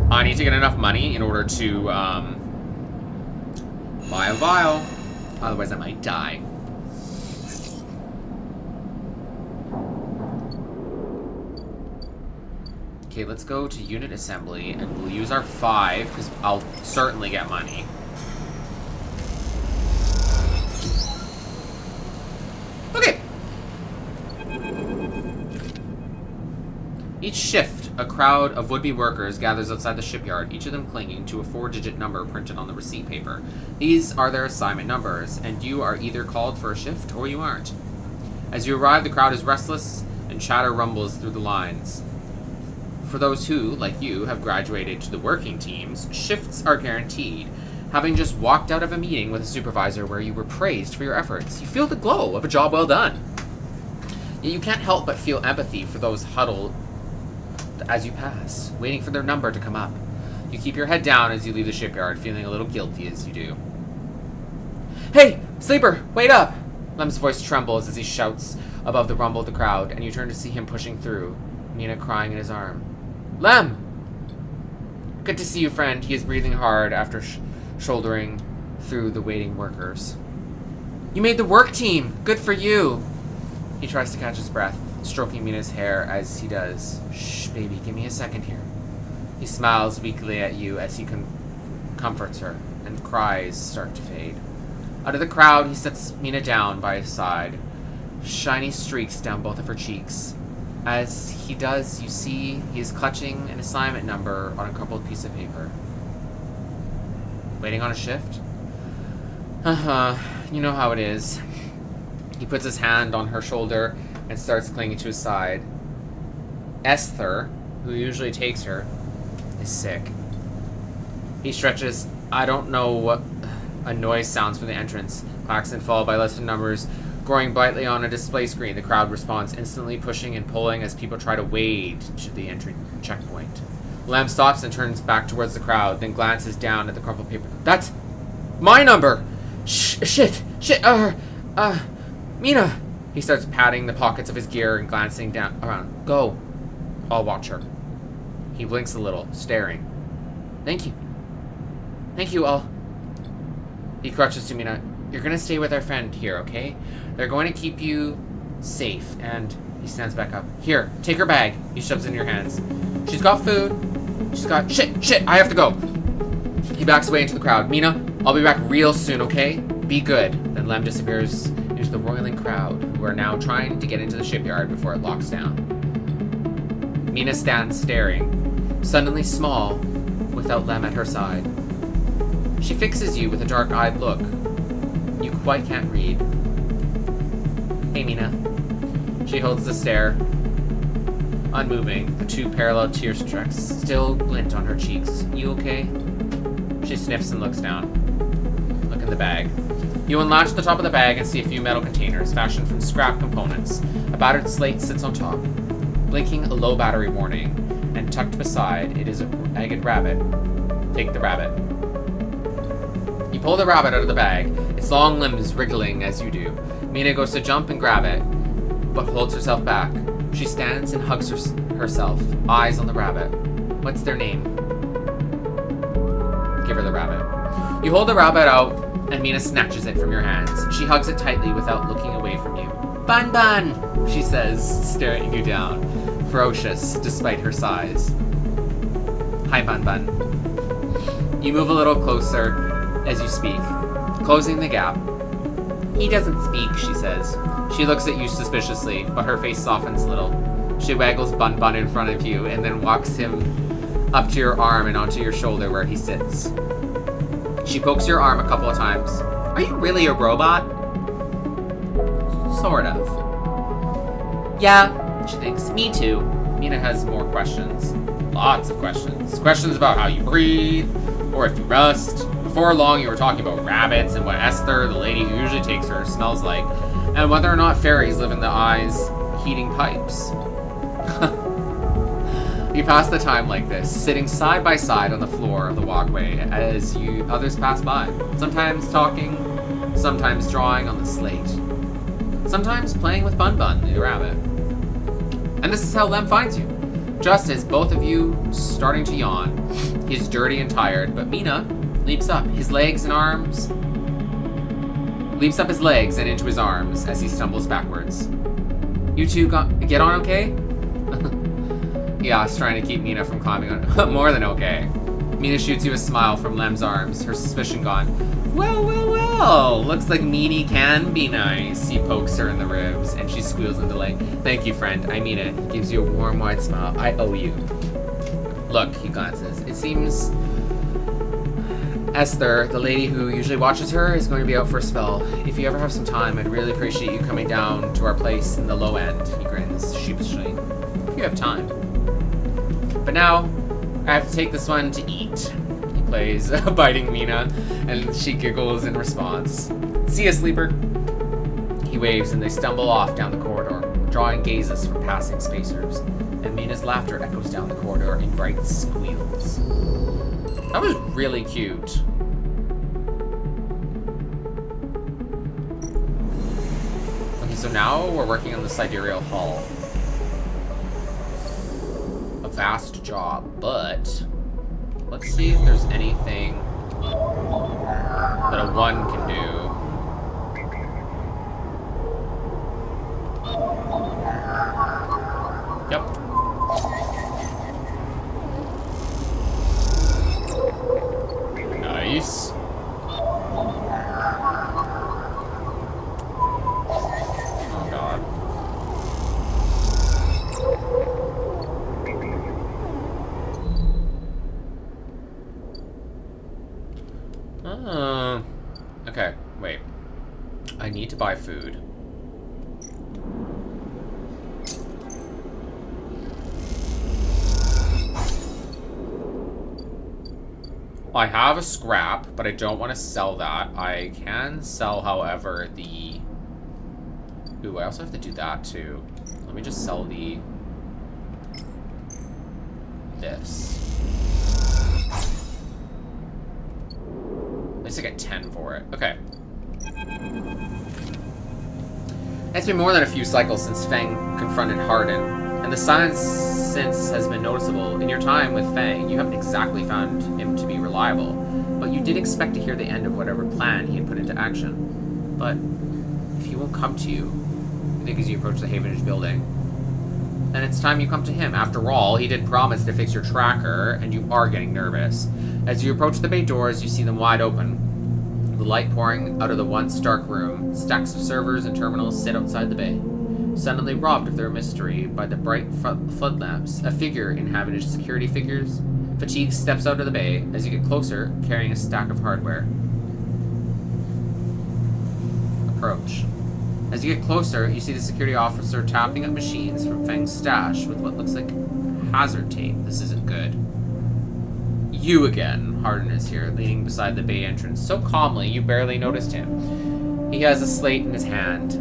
I need to get enough money in order to buy a vial. Otherwise I might die. Okay, let's go to unit assembly and we'll use our 5 because I'll certainly get money. Okay. Each shift, a crowd of would-be workers gathers outside the shipyard, each of them clinging to a 4-digit number printed on the receipt paper. These are their assignment numbers, and you are either called for a shift or you aren't. As you arrive, the crowd is restless, and chatter rumbles through the lines. For those who, like you, have graduated to the working teams, shifts are guaranteed. Having just walked out of a meeting with a supervisor where you were praised for your efforts, you feel the glow of a job well done. Yet you can't help but feel empathy for those huddled as you pass, waiting for their number to come up. You keep your head down as you leave the shipyard, feeling a little guilty as you do. Hey, Sleeper, wait up! Lem's voice trembles as he shouts above the rumble of the crowd, and you turn to see him pushing through, Mina crying in his arm. Lem! Good to see you, friend. He is breathing hard after shouldering through the waiting workers. You made the work team! Good for you! He tries to catch his breath, stroking Mina's hair as he does. Shh, baby, give me a second here. He smiles weakly at you as he comforts her, and cries start to fade. Out of the crowd, he sets Mina down by his side, shiny streaks down both of her cheeks. As he does, you see he is clutching an assignment number on a crumpled piece of paper. Waiting on a shift? You know how it is. He puts his hand on her shoulder and starts clinging to his side. Esther, who usually takes her, is sick. He stretches. I don't know what a noise sounds from the entrance. Klaxon followed by lesser numbers growing brightly on a display screen. The crowd responds, instantly pushing and pulling as people try to wade to the entry checkpoint. Lem stops and turns back towards the crowd, then glances down at the crumpled paper. That's my number! Shit! Mina! He starts patting the pockets of his gear and glancing down around. Go. I'll watch her. He blinks a little, staring. Thank you. Thank you all. He crutches to Mina. You're gonna stay with our friend here, okay? They're going to keep you safe. And he stands back up. Here, take her bag. He shoves it in your hands. She's got food. She's got... Shit, I have to go. He backs away into the crowd. Mina, I'll be back real soon, okay? Be good. Then Lem disappears into the roiling crowd, who are now trying to get into the shipyard before it locks down. Mina stands staring, suddenly small, without Lem at her side. She fixes you with a dark-eyed look you quite can't read. Hey, Mina. She holds the stare, unmoving, the two parallel tear streaks still glint on her cheeks. You okay? She sniffs and looks down. Look in the bag. You unlatch the top of the bag and see a few metal containers fashioned from scrap components. A battered slate sits on top, blinking a low battery warning, and tucked beside it is a ragged rabbit. Take the rabbit. You pull the rabbit out of the bag, its long limbs wriggling as you do. Mina goes to jump and grab it, but holds herself back. She stands and hugs herself, eyes on the rabbit. What's their name? Give her the rabbit. You hold the rabbit out, and Mina snatches it from your hands. She hugs it tightly without looking away from you. Bun Bun, she says, staring you down, ferocious despite her size. Hi, Bun Bun. You move a little closer as you speak, closing the gap. He doesn't speak, she says. She looks at you suspiciously, but her face softens a little. She waggles Bun Bun in front of you and then walks him up to your arm and onto your shoulder where he sits. She pokes your arm a couple of times. Are you really a robot? Sort of. Yeah, she thinks. Me too. Mina has more questions. Lots of questions. Questions about how you breathe, or if you rust. Before long, you were talking about rabbits and what Esther, the lady who usually takes her, smells like, and whether or not fairies live in the eyes heating pipes. You pass the time like this, sitting side by side on the floor of the walkway as others pass by, sometimes talking, sometimes drawing on the slate, sometimes playing with Bun Bun, the rabbit. And this is how Lem finds you, just as both of you starting to yawn. He's dirty and tired, but Mina leaps up his legs and into his arms as he stumbles backwards. You two get on okay? Yeah, I was trying to keep Mina from climbing on. More than okay. Mina shoots you a smile from Lem's arms, her suspicion gone. Well, looks like Meanie can be nice. He pokes her in the ribs, and she squeals in delight. Thank you, friend. I mean it. Gives you a warm, wide smile. I owe you. Look, he glances. It seems Esther, the lady who usually watches her, is going to be out for a spell. If you ever have some time, I'd really appreciate you coming down to our place in the low end. He grins sheepishly. If you have time. But now, I have to take this one to eat. He plays, biting Mina, and she giggles in response. See ya, sleeper. He waves, and they stumble off down the corridor, drawing gazes from passing spacers, and Mina's laughter echoes down the corridor in bright squeals. That was really cute. Okay, so now we're working on the sidereal hull. A vast job, but let's see if there's anything that a 1 can do. Yep. Nice. Oh god. Okay, wait. I need to buy food. I have a scrap, but I don't want to sell that. I can sell, however, the... Ooh, I also have to do that, too. Let me just sell this. At least I get 10 for it. Okay. It's been more than a few cycles since Fang confronted Hardin, and the silence since has been noticeable. In your time with Fang, you haven't exactly found him to be reliable, but you did expect to hear the end of whatever plan he had put into action. But if he won't come to you, I think as you approach the Havenage building, then it's time you come to him. After all, he did promise to fix your tracker, and you are getting nervous. As you approach the bay doors, you see them wide open. the light pouring out of the once dark room. Stacks of servers and terminals sit outside the bay, suddenly robbed of their mystery by the bright flood lamps. A figure inhabited security figures. Fatigue steps out of the bay as you get closer, carrying a stack of hardware. Approach. As you get closer, you see the security officer tapping at machines from Feng's stash with what looks like hazard tape. This isn't good. You again. Hardin is here, leaning beside the bay entrance, so calmly you barely noticed him. He has a slate in his hand.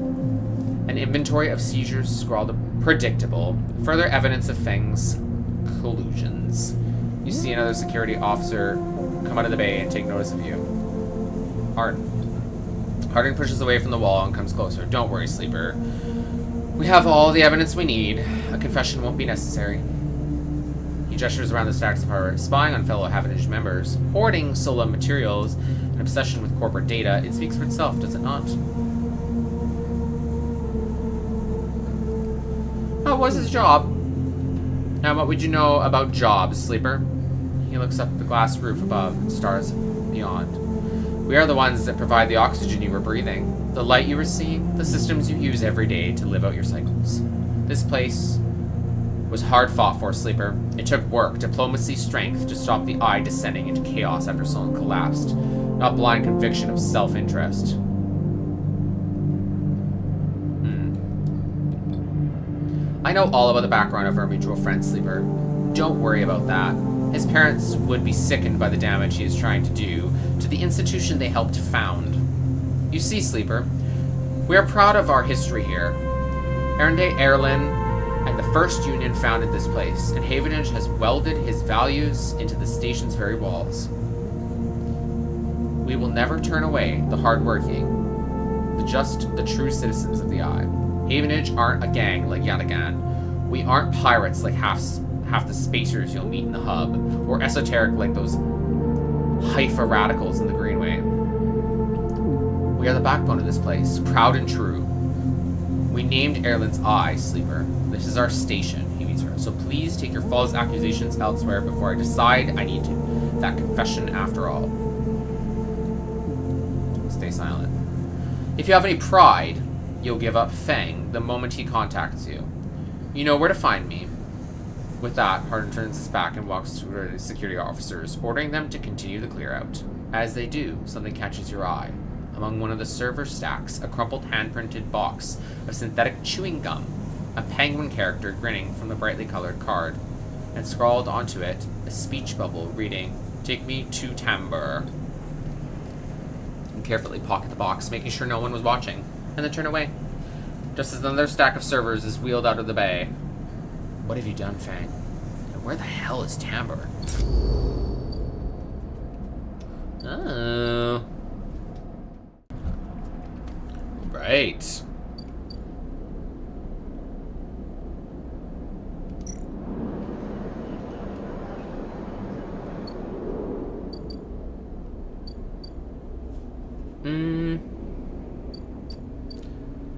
An inventory of seizures scrawled predictable. Further evidence of Feng's collusions. You see another security officer come out of the bay and take notice of you. Hardin pushes away from the wall and comes closer. Don't worry, Sleeper. We have all the evidence we need. A confession won't be necessary. He gestures around the stacks of hardware, spying on fellow Havenage members, hoarding solo materials, an obsession with corporate data. It speaks for itself, does it not? How was his job? Now, what would you know about jobs, Sleeper? He looks up at the glass roof above and stars beyond. We are the ones that provide the oxygen you were breathing, the light you were seeing, the systems you use every day to live out your cycles. This place was hard fought for, Sleeper. It took work, diplomacy, strength to stop the eye descending into chaos after someone collapsed, not blind conviction of self-interest. I know all about the background of our mutual friend, Sleeper. Don't worry about that. His parents would be sickened by the damage he is trying to do to the institution they helped found. You see, Sleeper, we are proud of our history here. Ernde Erlin and the First Union founded this place, and Havenage has welded his values into the station's very walls. We will never turn away the hardworking, the true citizens of the Eye. Havenage aren't a gang like Yatagan. We aren't pirates like half the spacers you'll meet in the hub, or esoteric like those Haifa radicals in the Greenway. We are the backbone of this place, proud and true. We named Erlin's Eye, Sleeper. This is our station, he means her. So please take your false accusations elsewhere before I decide I need that confession after all. Stay silent. If you have any pride, you'll give up Feng the moment he contacts you. You know where to find me. With that, Hardin turns his back and walks toward the security officers, ordering them to continue the clear-out. As they do, something catches your eye. Among one of the server stacks, a crumpled hand-printed box of synthetic chewing gum, a penguin character grinning from the brightly colored card, and scrawled onto it a speech bubble reading, "Take me to Tambur." And carefully pocket the box, making sure no one was watching, and then turn away, just as another stack of servers is wheeled out of the bay. What have you done, Fang? And where the hell is Tambur? Oh. Right.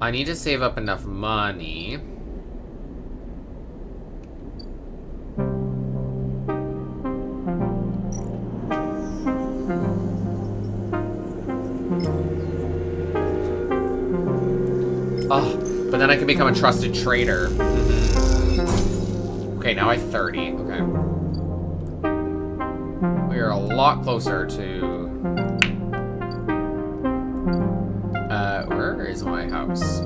I need to save up enough money. Oh, but then I can become a trusted trader. Mm-hmm. Okay, now I have 30. Okay. We are a lot closer to... where is my house?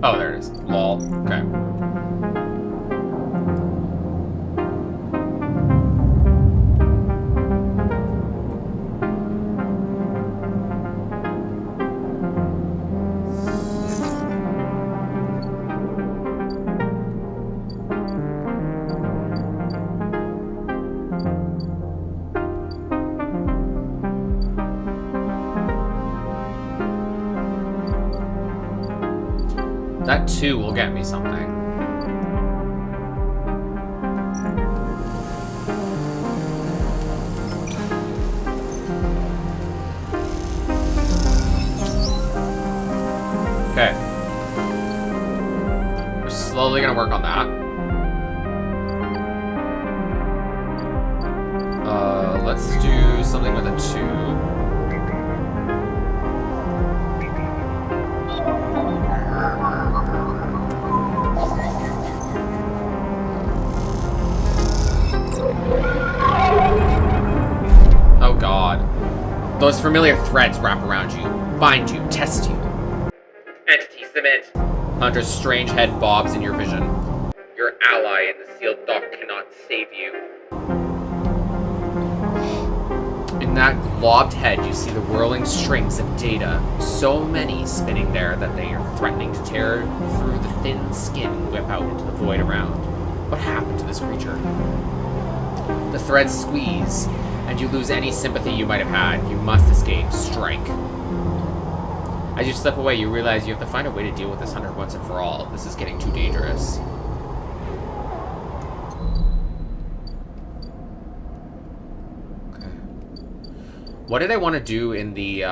Oh, there it is. Lol. Okay. That too will get me something. Okay. We're slowly gonna work on that. let's do something with a 2. Oh god. Those familiar threads wrap around you, bind you, test you. Entity submit. Hunter's strange head bobs in your vision. Your ally in the sealed dock cannot save you. In that globbed head, you see the whirling strings of data, so many spinning there that they are threatening to tear through the thin skin and whip out into the void around. What happened to this creature? The threads squeeze, and you lose any sympathy you might have had. You must escape. Strike. As you slip away, you realize you have to find a way to deal with this hunter once and for all. This is getting too dangerous. Okay. What did I want to do in the,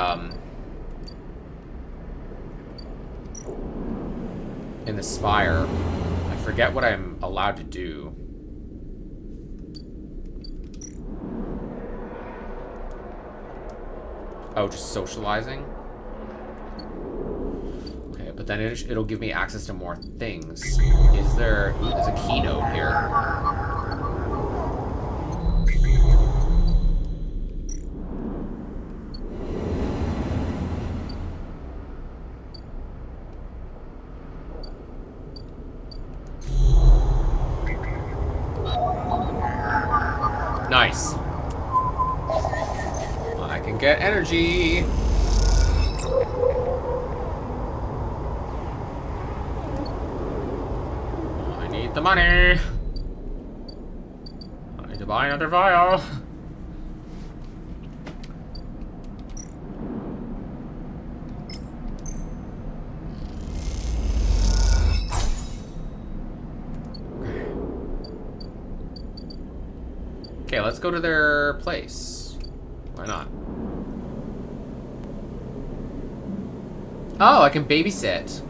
spire? I forget what I'm allowed to do. Oh, just socializing? Okay, but then it'll give me access to more things. Is there... Ooh, there's a keynote here. Nice. I can get energy. I need the money. I need to buy another vial. Okay, let's go to their place. Why not? Oh, I can babysit.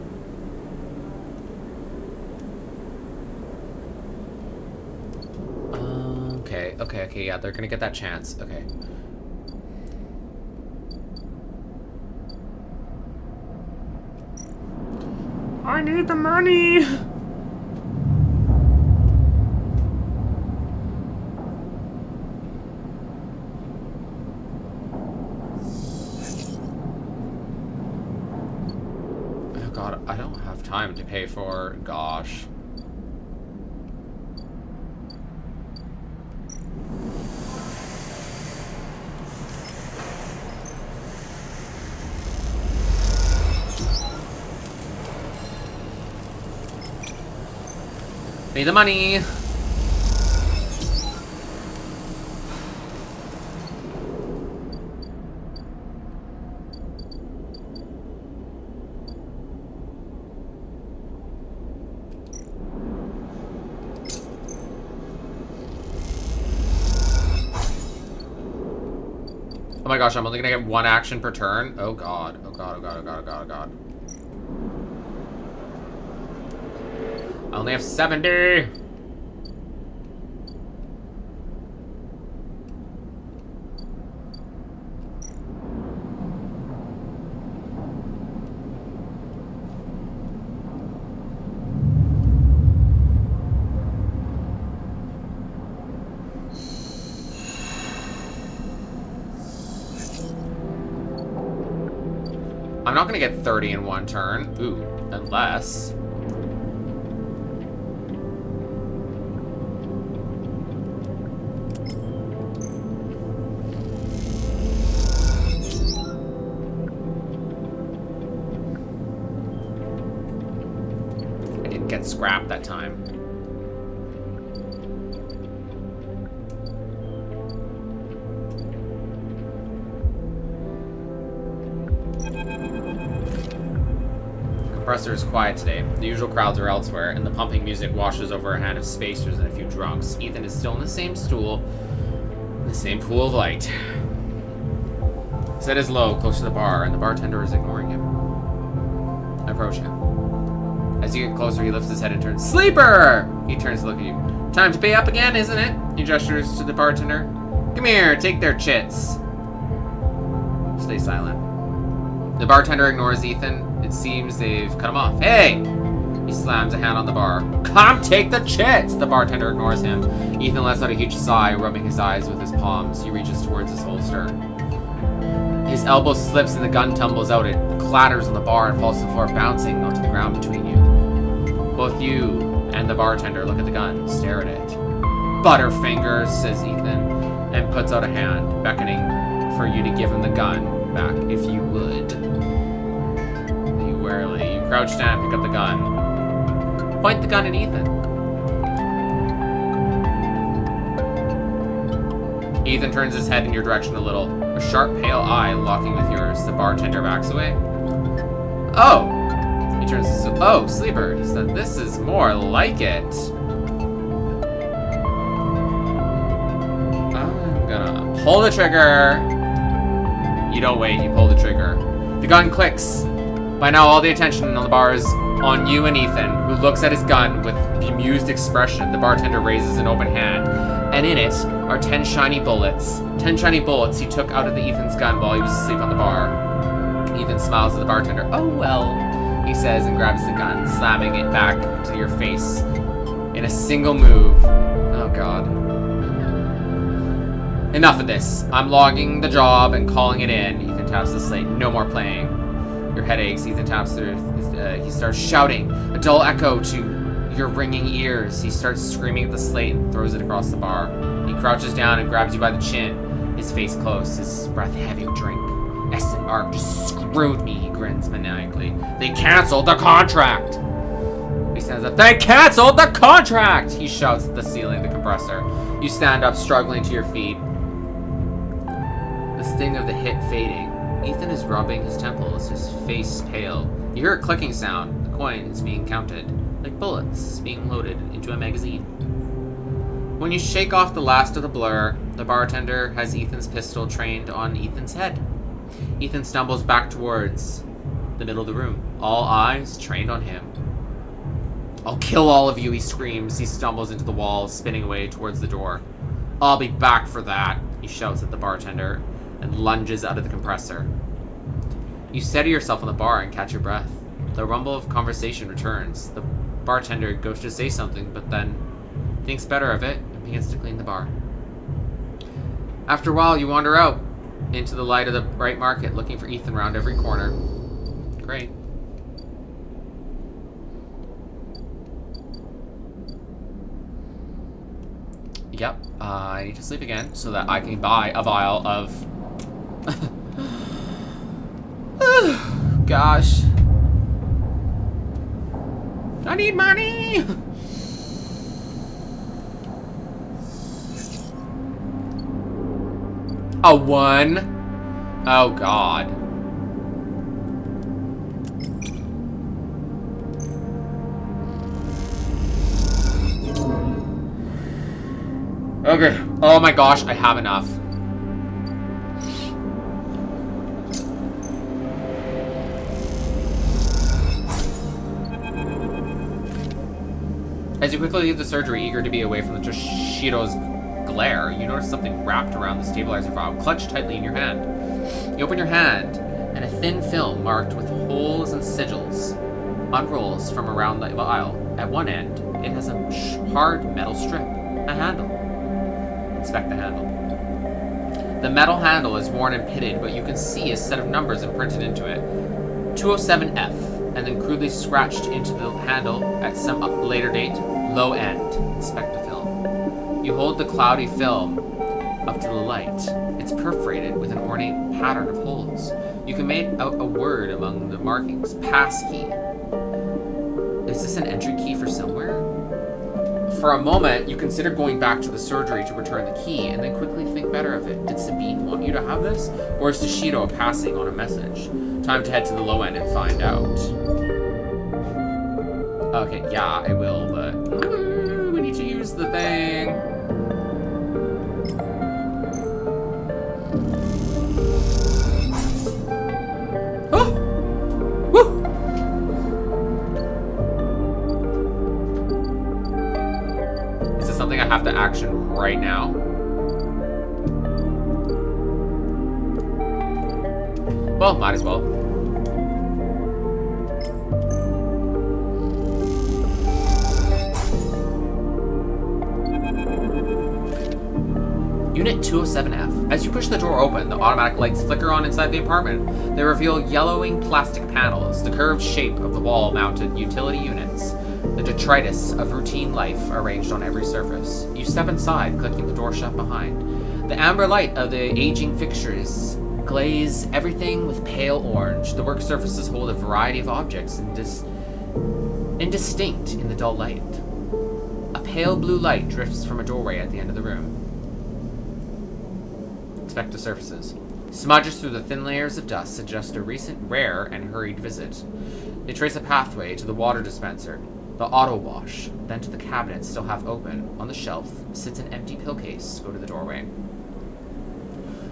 Okay, yeah, they're gonna get that chance. Okay. I need the money! God, I don't have time to pay for... Gosh. Need the money! Oh my gosh, I'm only gonna get 1 action per turn? Oh god. Oh god, oh god, oh god, oh god, oh god. I only have 70! I'm not gonna get 30 in 1 turn. Ooh, unless... I didn't get scrapped that time. The compressor is quiet today. The usual crowds are elsewhere, and the pumping music washes over a hand of spacers and a few drunks. Ethan is still in the same stool, in the same pool of light. His head is low, close to the bar, and the bartender is ignoring him. I approach him. As you get closer, he lifts his head and turns. Sleeper! He turns to look at you. Time to pay up again, isn't it? He gestures to the bartender. Come here, take their chits. Stay silent. The bartender ignores Ethan. It seems they've cut him off. Hey! He slams a hand on the bar. Come take the chits! The bartender ignores him. Ethan lets out a huge sigh, rubbing his eyes with his palms. He reaches towards his holster. His elbow slips and the gun tumbles out. It clatters on the bar and falls to the floor, bouncing onto the ground between you. Both you and the bartender look at the gun, stare at it. Butterfingers, says Ethan, and puts out a hand, beckoning for you to give him the gun back, if you would. You warily. You crouch down and pick up the gun. Point the gun at Ethan. Ethan turns his head in your direction a little, a sharp, pale eye locking with yours. The bartender backs away. Oh! He turns to... Oh, Sleeper. He said, this is more like it. I'm gonna pull the trigger. You don't wait, you pull the trigger. The gun clicks. By now, all the attention on the bar is on you and Ethan, who looks at his gun with bemused expression. The bartender raises an open hand, and in it are 10 shiny bullets. 10 shiny bullets he took out of the Ethan's gun while he was asleep on the bar. Ethan smiles at the bartender. Oh, well, he says, and grabs the gun, slamming it back to your face in a single move. Oh, God. Enough of this. I'm logging the job and calling it in. Ethan taps the slate. No more playing. Your head aches. Ethan taps through. He starts shouting, a dull echo to your ringing ears. He starts screaming at the slate and throws it across the bar. He crouches down and grabs you by the chin, his face close, his breath heavy with drink. S and Ark just screwed me, he grins maniacally. They canceled the contract! He stands up. They canceled the contract! He shouts at the ceiling, the compressor. You stand up, struggling to your feet. The sting of the hit fading. Ethan is rubbing his temples, his face pale. You hear a clicking sound. The coin is being counted, like bullets being loaded into a magazine. When you shake off the last of the blur, the bartender has Ethan's pistol trained on Ethan's head. Ethan stumbles back towards the middle of the room, all eyes trained on him. I'll kill all of you, he screams. He stumbles into the wall, spinning away towards the door. I'll be back for that, he shouts at the bartender, and lunges out of the compressor. You steady yourself on the bar and catch your breath. The rumble of conversation returns. The bartender goes to say something, but then thinks better of it and begins to clean the bar. After a while, you wander out into the light of the bright market, looking for Ethan round every corner. Great. Yep, I need to sleep again so that I can buy a vial of... Gosh. I need money! A 1? Oh, God. Okay. Oh my gosh, I have enough. As you quickly leave the surgery, eager to be away from the Toshido's glare, you notice something wrapped around the stabilizer vial, clutched tightly in your hand. You open your hand, and a thin film marked with holes and sigils unrolls from around the vial. At one end, it has a hard metal strip, a handle. Inspect the handle. The metal handle is worn and pitted, but you can see a set of numbers imprinted into it. 207F, and then crudely scratched into the handle at some later date. Low end. Inspect the film. You hold the cloudy film up to the light. It's perforated with an ornate pattern of holes. You can make out a word among the markings. Passkey. Is this an entry key for somewhere? For a moment, you consider going back to the surgery to return the key, and then quickly think better of it. Did Sabine want you to have this? Or is Toshido passing on a message? Time to head to the low end and find out. Okay, yeah, I will, but... we need to use the thing. Oh! Woo! Is this something I have to action right now? Well, might as well. Unit 207F. As you push the door open, the automatic lights flicker on inside the apartment. They reveal yellowing plastic panels, the curved shape of the wall-mounted utility units, the detritus of routine life arranged on every surface. You step inside, clicking the door shut behind. The amber light of the aging fixtures glaze everything with pale orange. The work surfaces hold a variety of objects indistinct in the dull light. A pale blue light drifts from a doorway at the end of the room. Inspect the surfaces. Smudges through the thin layers of dust suggest a recent rare and hurried visit. They trace a pathway to the water dispenser, the auto wash, then to the cabinet still half open. On the shelf sits an empty pill case. Go to the doorway.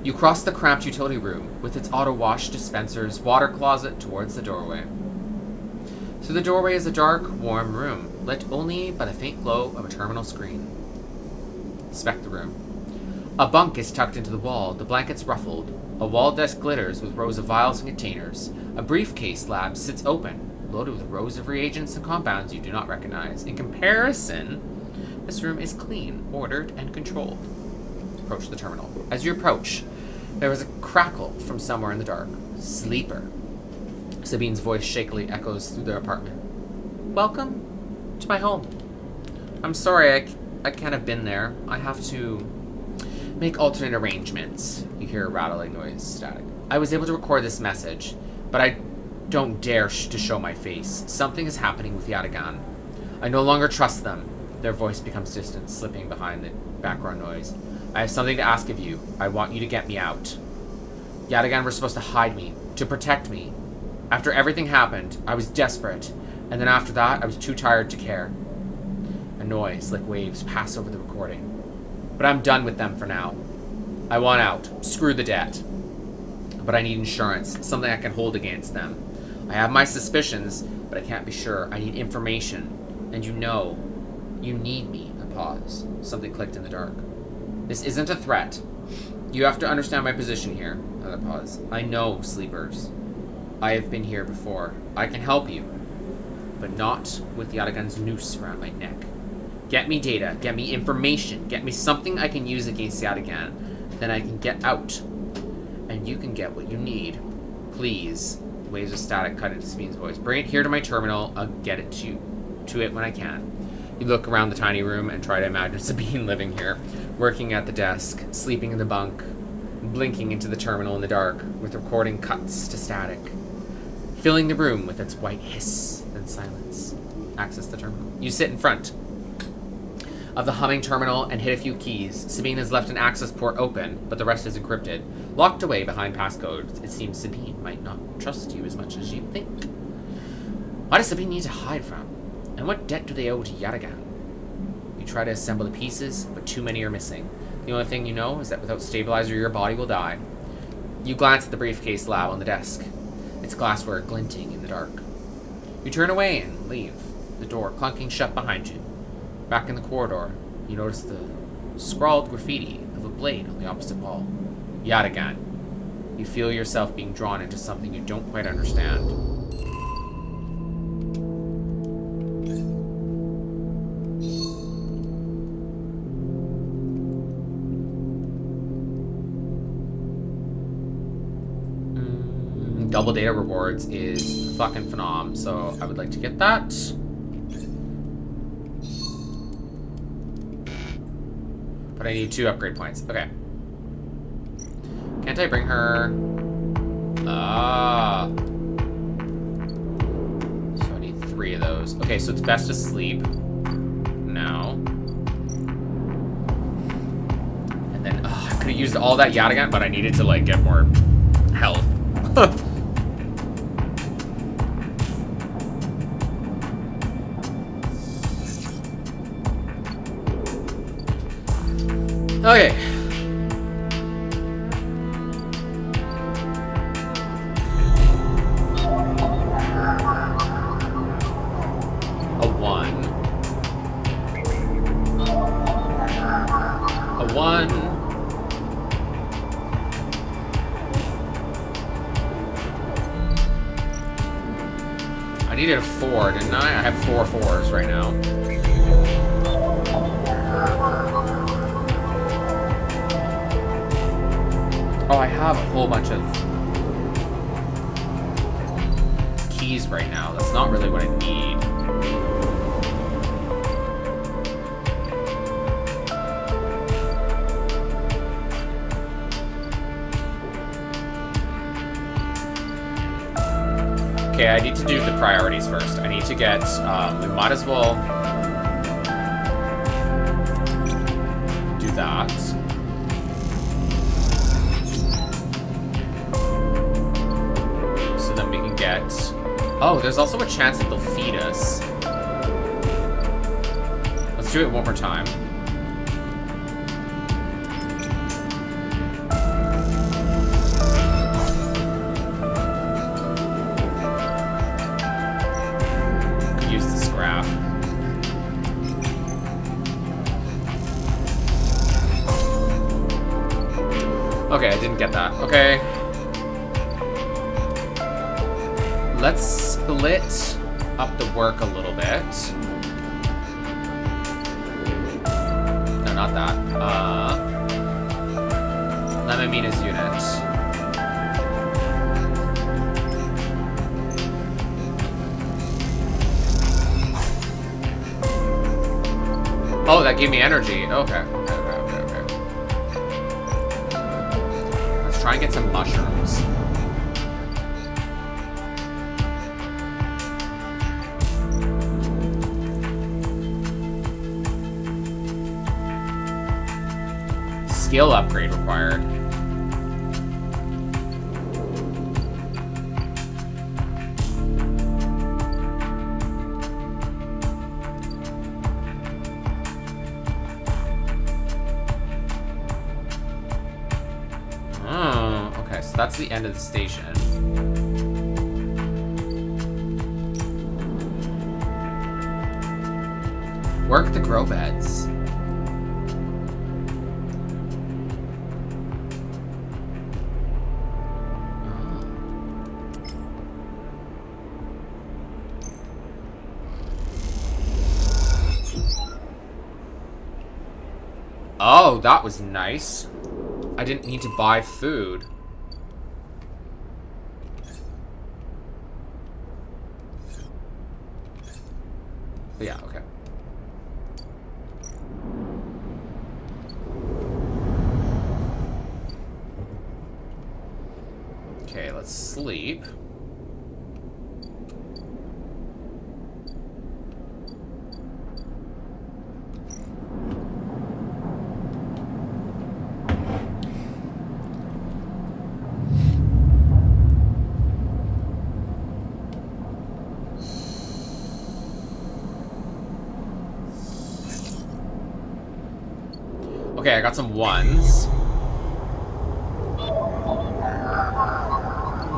You cross the cramped utility room with its auto wash dispensers, water closet towards the doorway. Through the doorway is a dark, warm room, lit only by the faint glow of a terminal screen. Inspect the room. A bunk is tucked into the wall, the blankets ruffled. A wall desk glitters with rows of vials and containers. A briefcase lab sits open, loaded with rows of reagents and compounds you do not recognize. In comparison, this room is clean, ordered, and controlled. Approach the terminal. As you approach, there is a crackle from somewhere in the dark. Sleeper. Sabine's voice shakily echoes through the apartment. Welcome to my home. I'm sorry, I can't have been there. I have to make alternate arrangements. You hear a rattling noise, static. I was able to record this message, but I don't dare to show my face. Something is happening with Yatagan. I no longer trust them. Their voice becomes distant, slipping behind the background noise. I have something to ask of you. I want you to get me out. Yatagan were supposed to hide me, to protect me. After everything happened, I was desperate, and then after that, I was too tired to care. A noise, like waves, pass over the recording. But I'm done with them for now. I want out. Screw the debt. But I need insurance, something I can hold against them. I have my suspicions, but I can't be sure. I need information. And you know, you need me. A pause. Something clicked in the dark. This isn't a threat. You have to understand my position here. Another pause. I know, sleepers. I have been here before. I can help you. But not with Yatagan's noose around my neck. Get me data, get me information, get me something I can use against Yatagan. Then I can get out. And you can get what you need. Please. Waves of static cut into Sabine's voice. Bring it here to my terminal. I'll get it to it when I can. You look around the tiny room and try to imagine Sabine living here, working at the desk, sleeping in the bunk, blinking into the terminal in the dark, with recording cuts to static, filling the room with its white hiss, then silence. Access the terminal. You sit in front of the humming terminal and hit a few keys. Sabine has left an access port open, but the rest is encrypted. Locked away behind passcodes, it seems Sabine might not trust you as much as you think. Why does Sabine need to hide from? And what debt do they owe to Yatagan? You try to assemble the pieces, but too many are missing. The only thing you know is that without stabilizer, your body will die. You glance at the briefcase lab on the desk, its glassware glinting in the dark. You turn away and leave, the door clunking shut behind you. Back in the corridor, you notice the scrawled graffiti of a blade on the opposite wall. Yatagan. You feel yourself being drawn into something you don't quite understand. Double data rewards is fucking phenom, so I would like to get that. But I need 2 upgrade points. Okay. Can't I bring her? Ah. So I need 3 of those. Okay, so it's best to sleep. No. And then, I could have used all that Yatagan, but I needed to, like, get more health. Okay. A 1. A 1. needed a 4, didn't I? I have 4 4s right now. Oh, I have a whole bunch of keys right now. That's not really what I need. Okay, I need to do the priorities first. I need to get, we might as well do that. So then we can get, oh, there's also a chance that they'll feed us. Let's do it one more time. Okay, I didn't get that. Okay. Let's split up the work a little bit. No, not that. Lemamina's unit. Oh, that gave me energy. Okay. Try and get some mushrooms. Skill upgrade required. That's the end of the station. Work the grow beds. Oh, that was nice. I didn't need to buy food. Yeah, okay. Okay, let's sleep. Okay, I got some ones.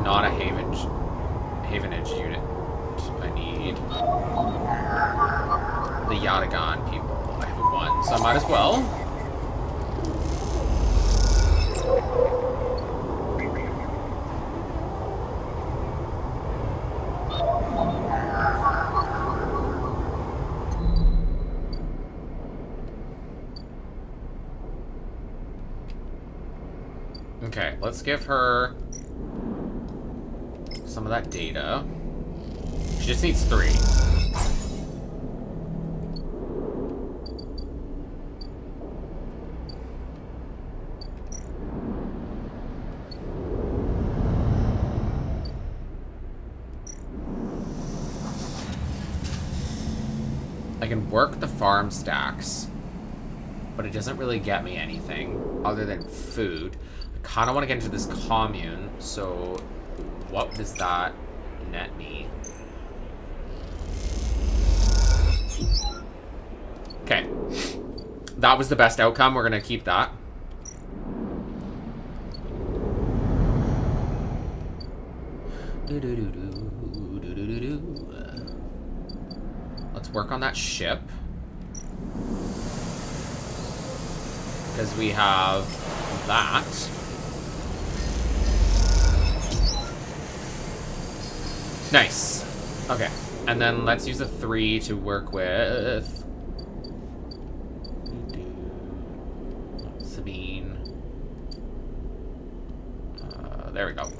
Not a Havenage unit. I need the Yatagan people. I have one, so I might as well. Okay, let's give her some of that data. She just needs 3. I can work the farm stacks, but it doesn't really get me anything other than food. I kind of want to get into this commune, so what does that net me? Okay. That was the best outcome. We're going to keep that. Let's work on that ship. Because we have that. Nice. Okay. And then let's use a 3 to work with Sabine. There we go.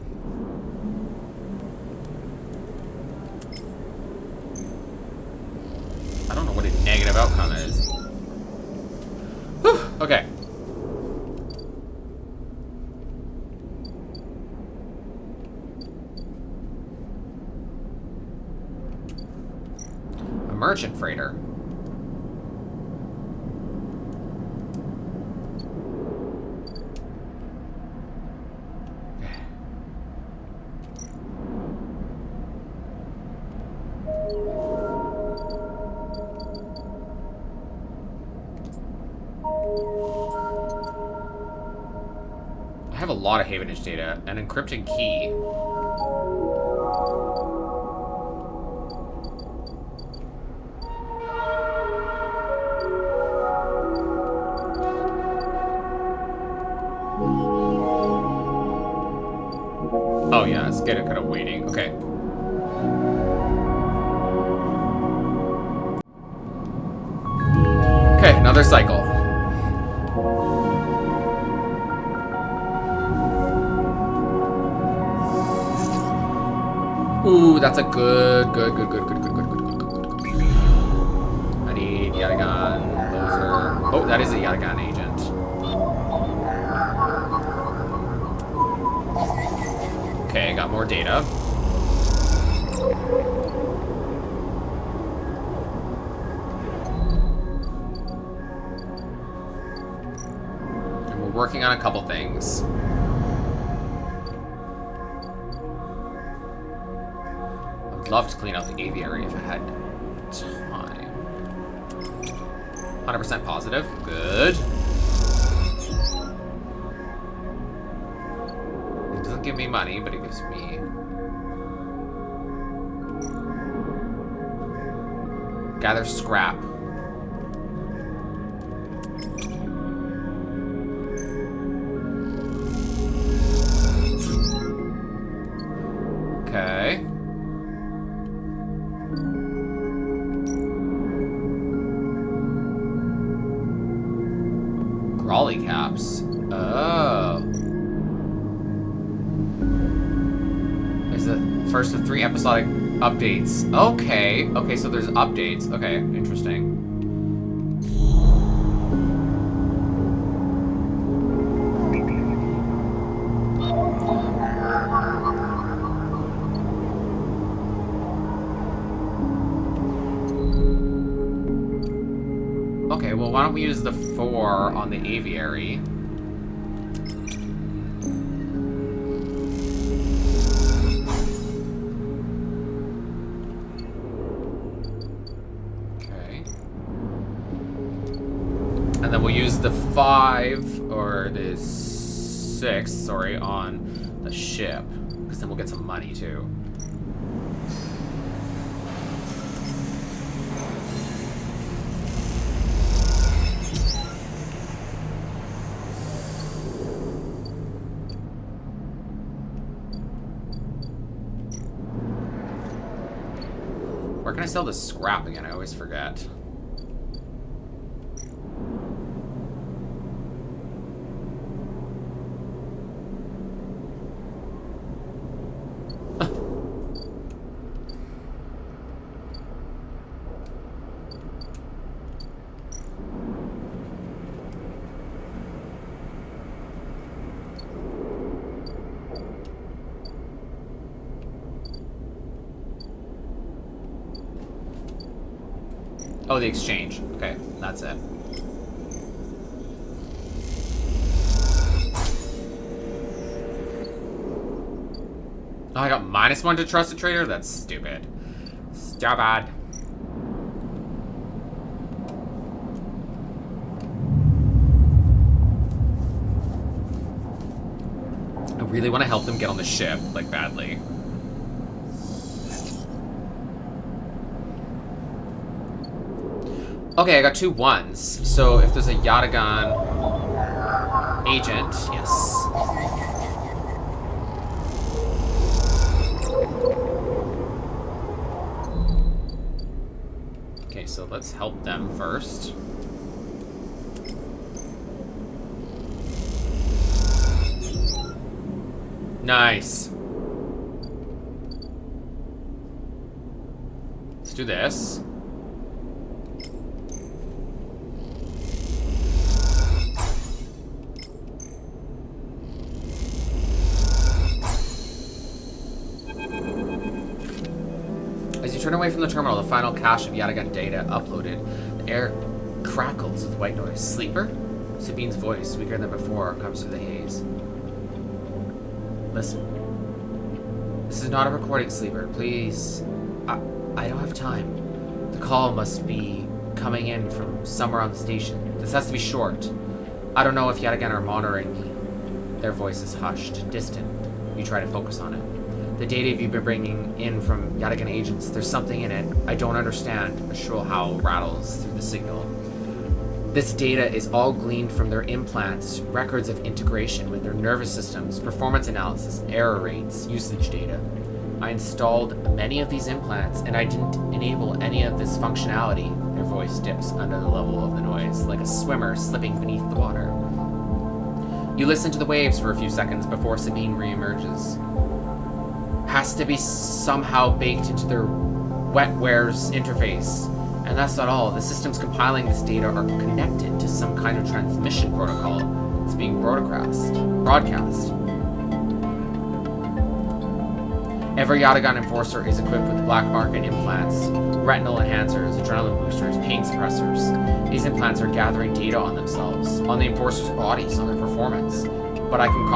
I don't know what a negative outcome is. Whew, okay. A merchant freighter. I have a lot of Havenage data. An encrypted key. Oh yeah, it's good at kind of waiting. Okay. Okay, another cycle. Ooh, that's a good. I need Yatagan. Those are... Oh, that is a Yatagan agent. Okay, got more data. And we're working on a couple things. Love to clean out the aviary if I had time. 100% positive. Good. It doesn't give me money, but it gives me... Gather scrap. Okay. Raleigh caps. Oh. Is it first of 3 episodic updates? Okay. Okay, so there's updates. Okay, interesting. Okay, well, why don't we use the 4 on the aviary? Okay. And then we'll use the 5, or the 6, sorry, on the ship. Because then we'll get some money, too. Where can I sell this scrap again? I always forget. Oh, the exchange. Okay, that's it. Oh, I got -1 to trusted trader? That's stupid. Stupid. I really want to help them get on the ship, like, badly. Okay, I got 2 1s. So if there's a Yatagan agent, yes. so let's help them first. Nice. Let's do this. As you turn away from the terminal, the final cache of Yatagan data uploaded. The air crackles with white noise. Sleeper? Sabine's voice, weaker than before, comes through the haze. Listen. This is not a recording, Sleeper. Please. I don't have time. The call must be coming in from somewhere on the station. This has to be short. I don't know if Yatagan are monitoring me. Their voice is hushed, distant. You try to focus on it. The data you've been bringing in from Yatagan agents, there's something in it I don't understand. A shrill howl rattles through the signal. This data is all gleaned from their implants, records of integration with their nervous systems, performance analysis, error rates, usage data. I installed many of these implants, and I didn't enable any of this functionality. Their voice dips under the level of the noise, like a swimmer slipping beneath the water. You listen to the waves for a few seconds before Sabine reemerges. Has to be somehow baked into their wetware's interface. And that's not all. The systems compiling this data are connected to some kind of transmission protocol. It's being broadcast. Every Yatagan enforcer is equipped with black market implants, retinal enhancers, adrenaline boosters, pain suppressors. These implants are gathering data on themselves, on the enforcers' bodies, on their performance. But I can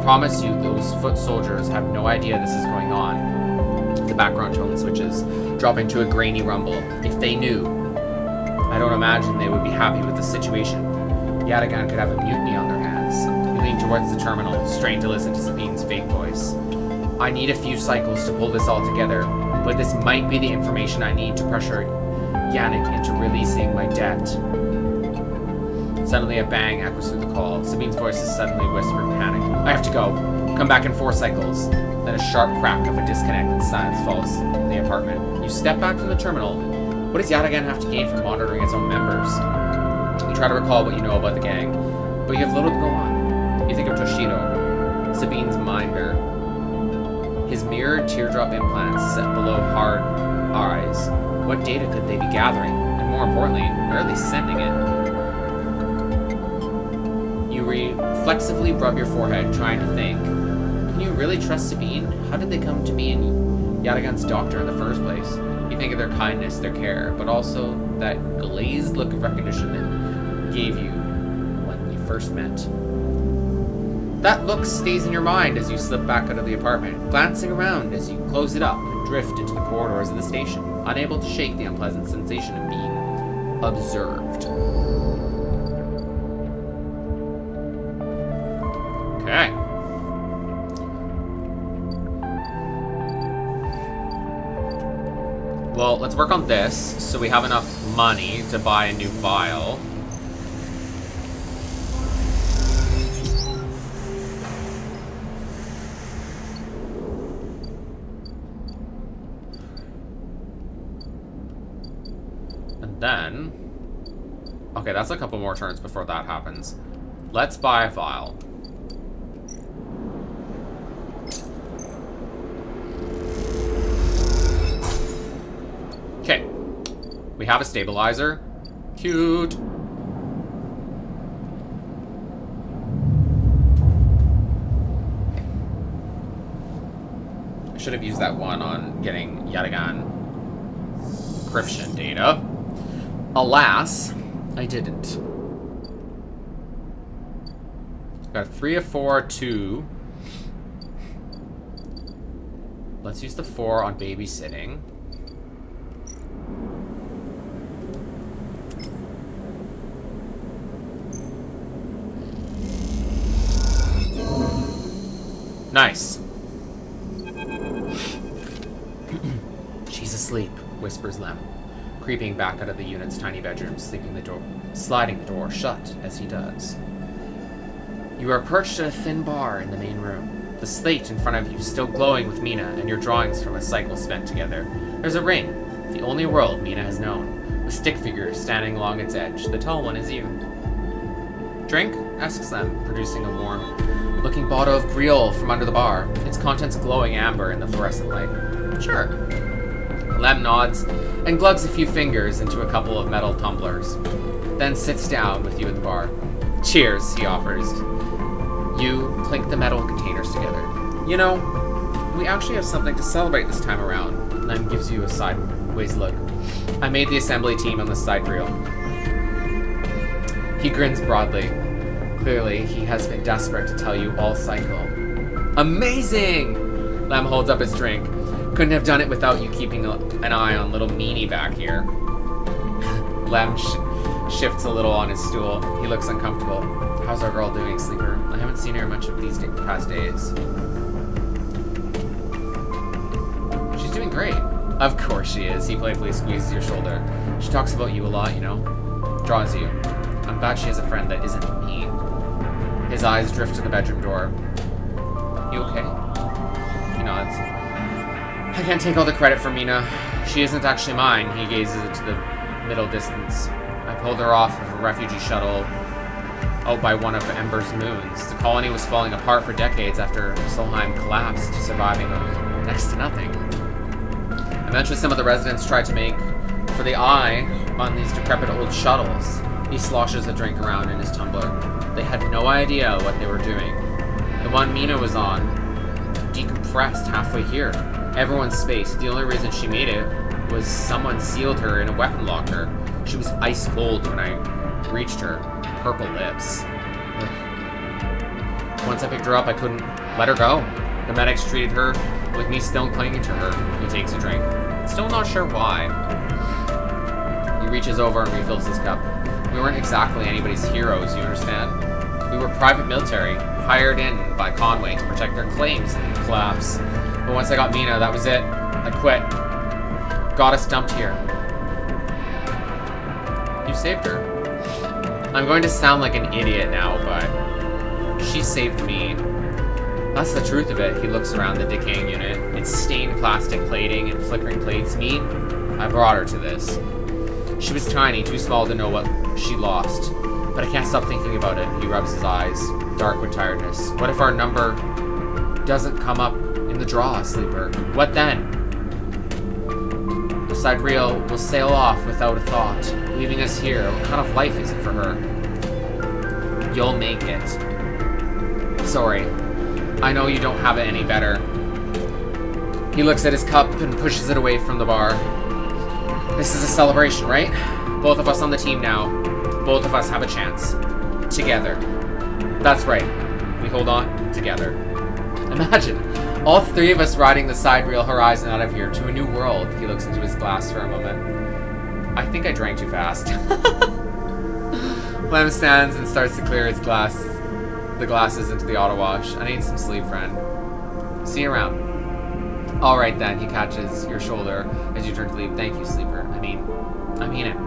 promise you those foot soldiers have no idea this is going on. The background tone switches, dropping to a grainy rumble. If they knew, I don't imagine they would be happy with the situation. Yatagan could have a mutiny on their hands. You lean towards the terminal, strain to listen to Sabine's fake voice. I need a few cycles to pull this all together, but this might be the information I need to pressure Yannick into releasing my debt. Suddenly a bang echoes through the call. Sabine's voice is suddenly whispered in panic. I have to go. Come back in 4 cycles. Then a sharp crack of a disconnect and silence falls in the apartment. You step back from the terminal. What does Yatagan have to gain from monitoring its own members? You try to recall what you know about the gang, but you have little to go on. You think of Toshido, Sabine's minder. His mirrored teardrop implants set below hard eyes. What data could they be gathering? And more importantly, where are they sending it? You reflexively rub your forehead, trying to think. Can you really trust Sabine? How did they come to be in Yatagan's doctor in the first place? You think of their kindness, their care, but also that glazed look of recognition that gave you when you first met. That look stays in your mind as you slip back out of the apartment, glancing around as you close it up and drift into the corridors of the station, unable to shake the unpleasant sensation of being observed. Okay. Well, let's work on this so we have enough money to buy a new file. And then... okay, that's a couple more turns before that happens. Let's buy a file. Okay, we have a stabilizer. Cute. I should have used that one on getting Yatagan encryption data. Alas, I didn't. Got 3 of 4, 2. Let's use the 4 on babysitting. Nice. She's asleep, whispers Lem, creeping back out of the unit's tiny bedroom, sliding the door shut as he does. You are perched at a thin bar in the main room, the slate in front of you still glowing with Mina and your drawings from a cycle spent together. There's a ring, The only world Mina has known, with stick figures standing along its edge. The tall one is you. Drink? Asks Lem, producing a warm-looking bottle of Griot from under the bar, its contents glowing amber in the fluorescent light. Sure. Lem nods and glugs a few fingers into a couple of metal tumblers, then sits down with you at the bar. Cheers, he offers. You clink the metal containers together. You know, we actually have something to celebrate this time around. Lem gives you a sideways look. I made the assembly team on the side reel. He grins broadly. Clearly, he has been desperate to tell you all cycle. Amazing! Lem holds up his drink. Couldn't have done it without you keeping an eye on little meanie back here. Lem shifts a little on his stool. He looks uncomfortable. How's our girl doing, Sleeper? I haven't seen her much of these past days. She's doing great. Of course she is. He playfully squeezes your shoulder. She talks about you a lot, you know? Draws you. I'm glad she has a friend that isn't me. His eyes drift to the bedroom door. You okay? He nods. I can't take all the credit for Mina. She isn't actually mine. He gazes into the middle distance. I pulled her off of a refugee shuttle out by one of Ember's moons. The colony was falling apart for decades after Solheim collapsed, surviving next to nothing. Eventually, some of the residents tried to make for the eye on these decrepit old shuttles. He sloshes a drink around in his tumbler. They had no idea what they were doing. The one Mina was on decompressed halfway here. Everyone's space. The only reason she made it was someone sealed her in a weapon locker. She was ice cold when I reached her. Purple lips. Ugh. Once I picked her up, I couldn't let her go. The medics treated her with me still clinging to her. He takes a drink. Still not sure why. He reaches over and refills his cup. We weren't exactly anybody's heroes, you understand? We were private military, hired in by Conway to protect their claims in the collapse. But once I got Mina, that was it. I quit. Got us dumped here. You saved her. I'm going to sound like an idiot now, but she saved me. That's the truth of it. He looks around the decaying unit. It's stained plastic plating and flickering plates. Me, I brought her to this. She was tiny, too small to know what she lost. But I can't stop thinking about it. He rubs his eyes, dark with tiredness. What if our number doesn't come up in the draw, Sleeper? What then? The side reel will sail off without a thought, leaving us here. What kind of life is it for her? You'll make it. Sorry. I know you don't have it any better. He looks at his cup and pushes it away from the bar. This is a celebration, right? Both of us on the team now. Both of us have a chance. Together. That's right. We hold on together. Imagine, all three of us riding the side reel horizon out of here to a new world. He looks into his glass for a moment. I think I drank too fast. Lem stands and starts to clear his the glasses into the auto wash. I need some sleep, friend. See you around. Alright then, he catches your shoulder as you turn to leave. Thank you, Sleeper. I mean it.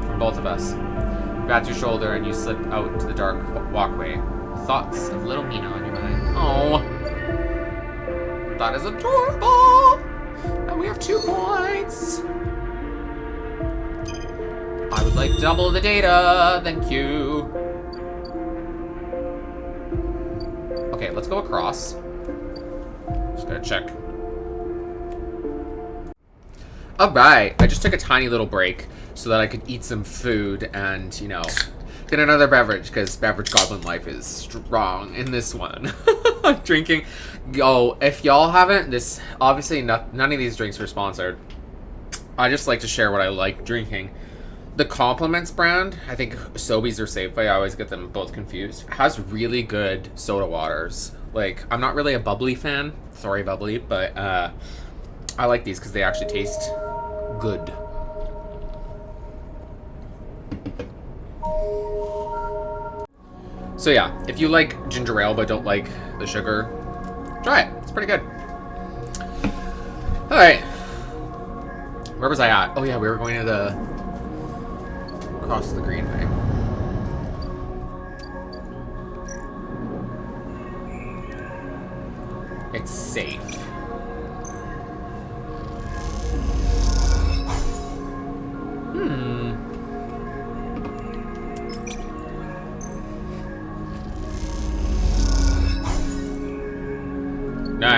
From both of us. Grabs your shoulder and you slip out into the dark walkway. Thoughts of little Mina on your mind. Oh, that is adorable! And we have 2 points! I would like double the data, thank you. Okay, let's go across. Just gotta check. Alright, I just took a tiny little break so that I could eat some food and, you know, get another beverage, because beverage goblin life is strong in this one. Drinking. Oh, if y'all haven't, this, obviously none of these drinks were sponsored. I just like to share what I like drinking. The Compliments brand, I think Sobeys or Safeway, I always get them both confused, has really good soda waters. Like, I'm not really a bubbly fan. Sorry, bubbly, but I like these because they actually taste good. So yeah, if you like ginger ale but don't like the sugar, try it. It's pretty good. Alright. Where was I at? Oh yeah, we were going to the... across the greenway. It's safe.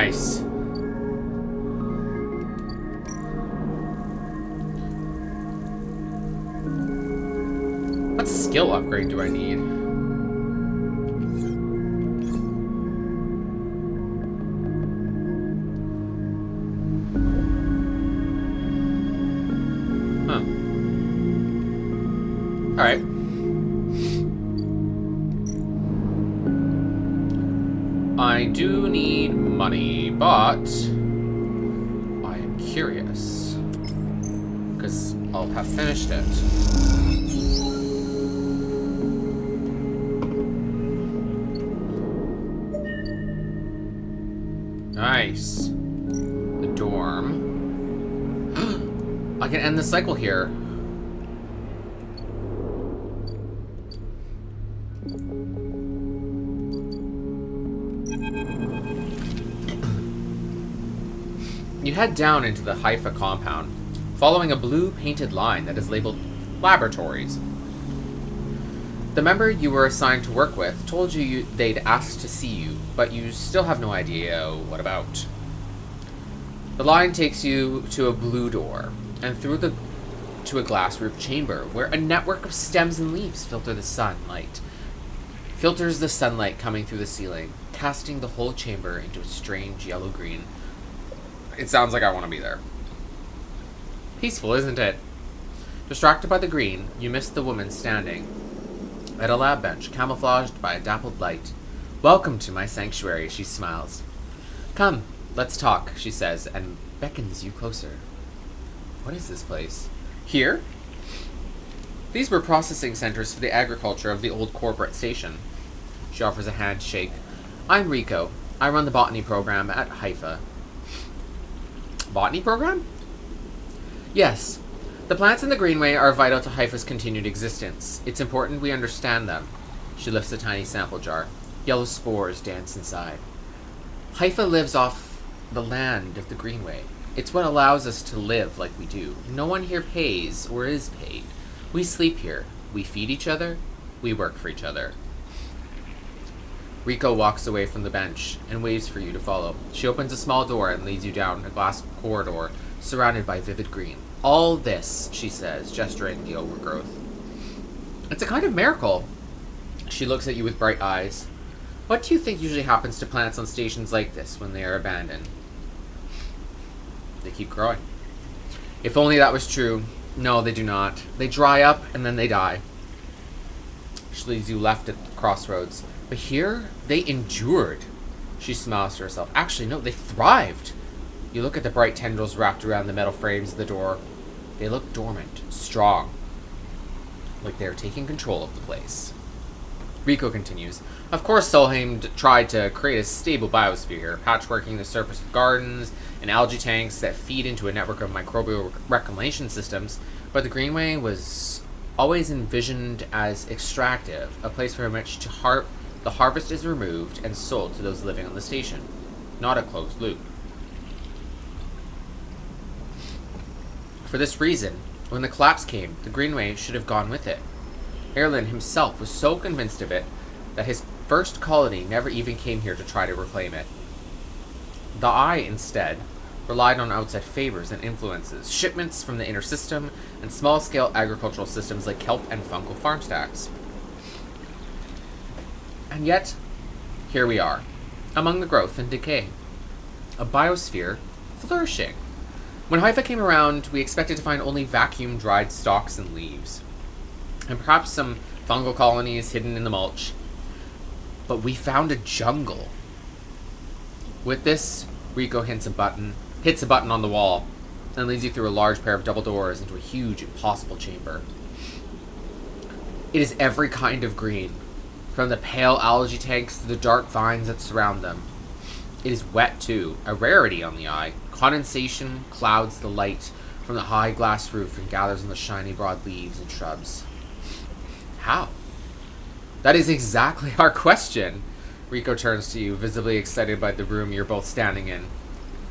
Nice. What skill upgrade do I need? Huh. Alright. I do need money, but I am curious because I'll have finished it. Nice. The dorm. I can end the cycle here. You head down into the Haifa compound, following a blue painted line that is labeled Laboratories. The member you were assigned to work with told you they'd asked to see you, but you still have no idea what about. The line takes you to a blue door, and through to a glass-roofed chamber, where a network of stems and leaves filters the sunlight coming through the ceiling, casting the whole chamber into a strange yellow-green. It sounds like I want to be there. Peaceful, isn't it? Distracted by the green, you miss the woman standing at a lab bench, camouflaged by a dappled light. Welcome to my sanctuary, she smiles. Come, let's talk, she says, and beckons you closer. What is this place? Here? These were processing centers for the agriculture of the old corporate station. She offers a handshake. I'm Rico. I run the botany program at Haifa. Botany program? Yes. The plants in the Greenway are vital to Haifa's continued existence. It's important we understand them. She lifts a tiny sample jar. Yellow spores dance inside. Haifa lives off the land of the Greenway. It's what allows us to live like we do. No one here pays or is paid. We sleep here. We feed each other. We work for each other. Rico walks away from the bench and waves for you to follow. She opens a small door and leads you down a glass corridor surrounded by vivid green. All this, she says, gesturing the overgrowth. It's a kind of miracle. She looks at you with bright eyes. What do you think usually happens to plants on stations like this when they are abandoned? They keep growing. If only that was true. No, they do not. They dry up and then they die. She leads you left at the crossroads. But here, they endured. She smiles to herself. Actually, no, they thrived. You look at the bright tendrils wrapped around the metal frames of the door. They look dormant, strong, like they are taking control of the place. Rico continues. Of course, Solheim tried to create a stable biosphere here, patchworking the surface with gardens and algae tanks that feed into a network of microbial reclamation systems, but the Greenway was always envisioned as extractive, a place from which the harvest is removed and sold to those living on the station, not a closed loop. For this reason, when the collapse came, the Greenway should have gone with it. Erlin himself was so convinced of it that his first colony never even came here to try to reclaim it. The Eye, instead, relied on outside favors and influences, shipments from the inner system, and small-scale agricultural systems like kelp and fungal farm stacks. And yet, here we are, among the growth and decay. A biosphere flourishing. When Haifa came around, we expected to find only vacuum-dried stalks and leaves, and perhaps some fungal colonies hidden in the mulch. But we found a jungle. With this, Rico hits a button on the wall, and leads you through a large pair of double doors into a huge, impossible chamber. It is every kind of green, from the pale algae tanks to the dark vines that surround them. It is wet, too, a rarity on the Eye. Condensation clouds the light from the high glass roof and gathers on the shiny broad leaves and shrubs. How? That is exactly our question. Rico turns to you, visibly excited by the room you're both standing in.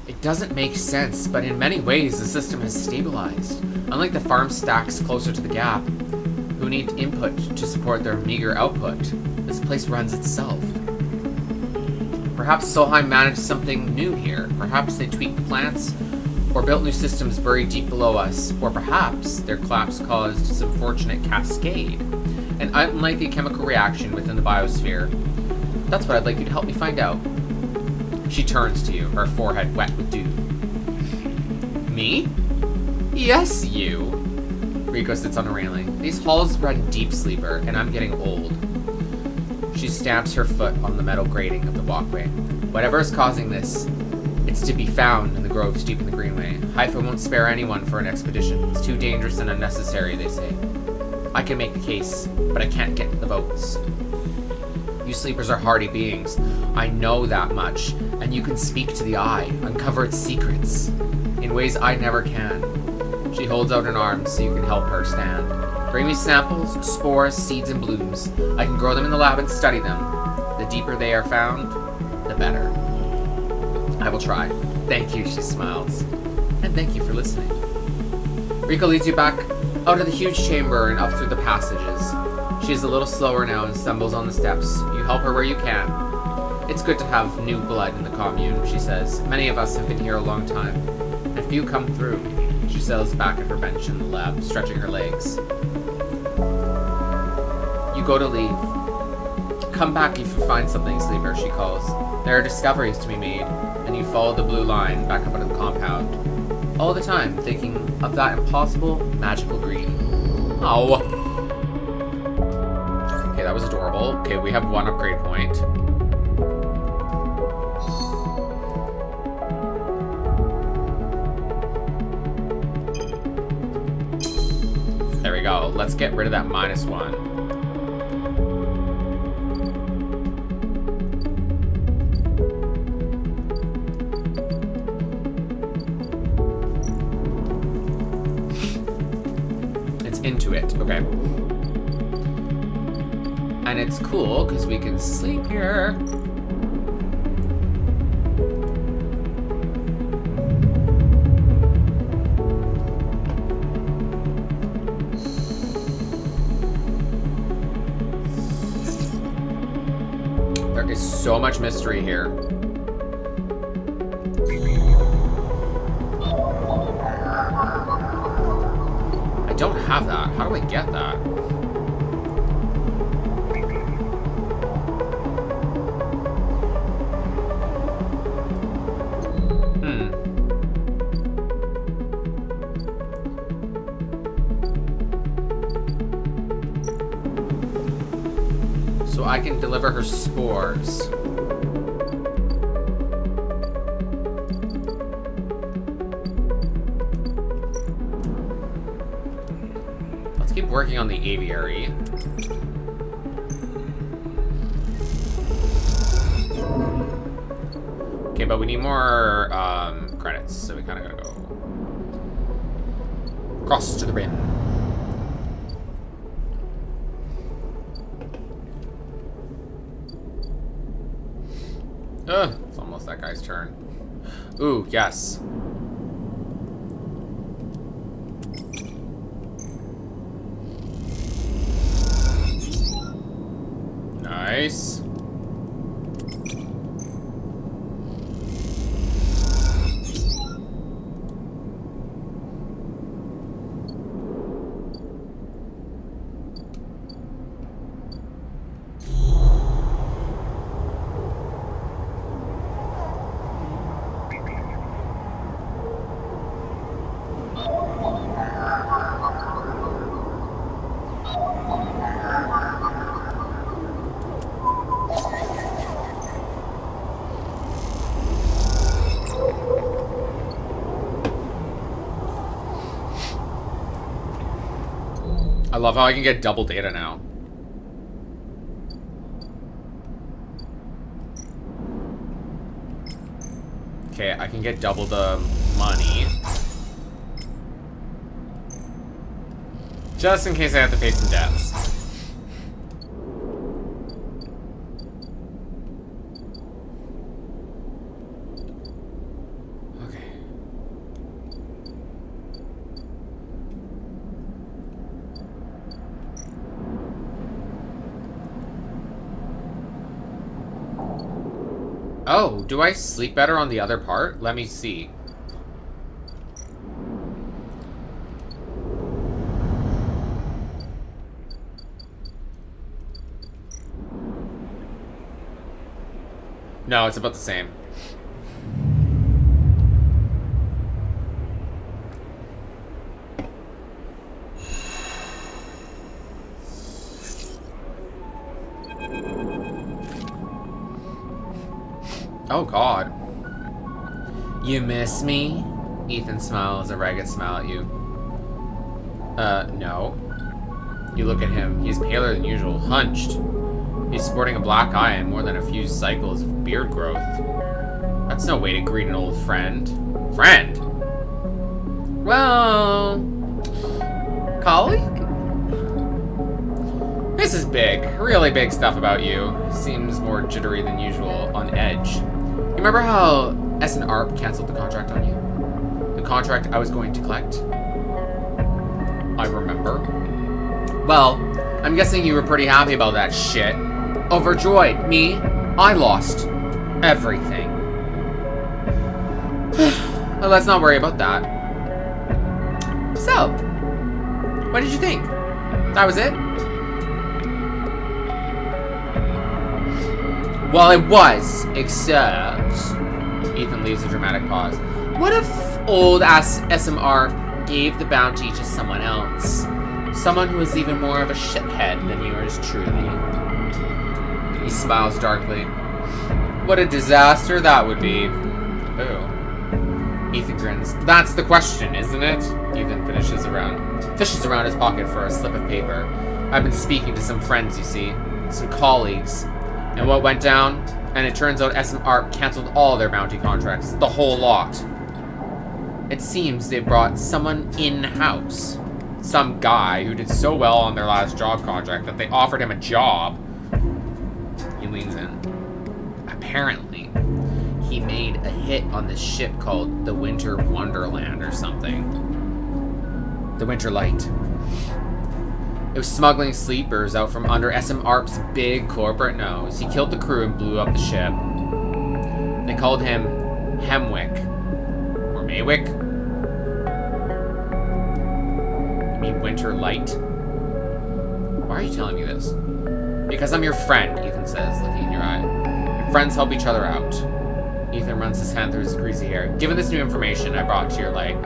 It doesn't make sense, but in many ways the system has stabilized. Unlike the farm stacks closer to the gap, who need input to support their meager output, this place runs itself. Perhaps Solheim managed something new here. Perhaps they tweaked the plants, or built new systems buried deep below us, or perhaps their collapse caused some fortunate cascade, an unlikely chemical reaction within the biosphere. That's what I'd like you to help me find out. She turns to you, her forehead wet with dew. Me? Yes, you. Rico sits on a railing. These halls run deep, Sleeper, and I'm getting old. She stamps her foot on the metal grating of the walkway. Whatever is causing this, it's to be found in the groves deep in the Greenway. Haifa won't spare anyone for an expedition. It's too dangerous and unnecessary, they say. I can make the case, but I can't get the votes. You Sleepers are hardy beings. I know that much, and you can speak to the eye, uncover its secrets, in ways I never can. She holds out an arm so you can help her stand. Bring me samples, spores, seeds, and blooms. I can grow them in the lab and study them. The deeper they are found, the better. I will try. Thank you, she smiles. And thank you for listening. Rika leads you back out of the huge chamber and up through the passages. She is a little slower now and stumbles on the steps. You help her where you can. It's good to have new blood in the commune, she says. Many of us have been here a long time, and few come through. She settles back at her bench in the lab, stretching her legs. You go to leave. Come back if you find something, Sleeper, she calls. There are discoveries to be made, and you follow the blue line back up into the compound. All the time, thinking of that impossible, magical green. Oh. Okay, that was adorable. Okay, we have one upgrade point. There we go. Let's get rid of that -1. It's into it. Okay. And it's cool because we can sleep here. There is so much mystery here. I don't have that. How do I get that? So I can deliver her spores. Let's keep working on the aviary. Okay, but we need more credits, so we kind of gotta go across to the rim. It's almost that guy's turn. Ooh, yes. Nice. I love how I can get double data now. Okay, I can get double the money. Just in case I have to pay some debts. Oh, do I sleep better on the other part? Let me see. No, it's about the same. Oh, God. You miss me? Ethan smiles a ragged smile at you. No. You look at him. He's paler than usual, hunched. He's sporting a black eye and more than a few cycles of beard growth. That's no way to greet an old friend. Friend? Well... colleague? This is big. Really big stuff about you. Seems more jittery than usual, on edge. You remember how S&ARP canceled the contract on you? The contract I was going to collect? I remember. Well, I'm guessing you were pretty happy about that shit. Overjoyed. Me? I lost everything. Well, let's not worry about that. So, what did you think? That was it? Well, it was, except... Ethan leaves a dramatic pause. What if old SMR gave the bounty to someone else? Someone who is even more of a shithead than yours truly. He smiles darkly. What a disaster that would be. Ooh. Ethan grins. That's the question, isn't it? Ethan fishes around his pocket for a slip of paper. I've been speaking to some friends, you see. Some colleagues. And what went down? And it turns out SMARP canceled all their bounty contracts. The whole lot. It seems they brought someone in-house. Some guy who did so well on their last job contract that they offered him a job. He leans in. Apparently, he made a hit on this ship called the Winter Wonderland or something. The Winter Light. It was smuggling sleepers out from under SMARP's big corporate nose. He killed the crew and blew up the ship. They called him Hemwick. Or Maywick? You mean Winter Light? Why are you telling me this? Because I'm your friend, Ethan says, looking in your eye. And friends help each other out. Ethan runs his hand through his greasy hair. Given this new information I brought to your light,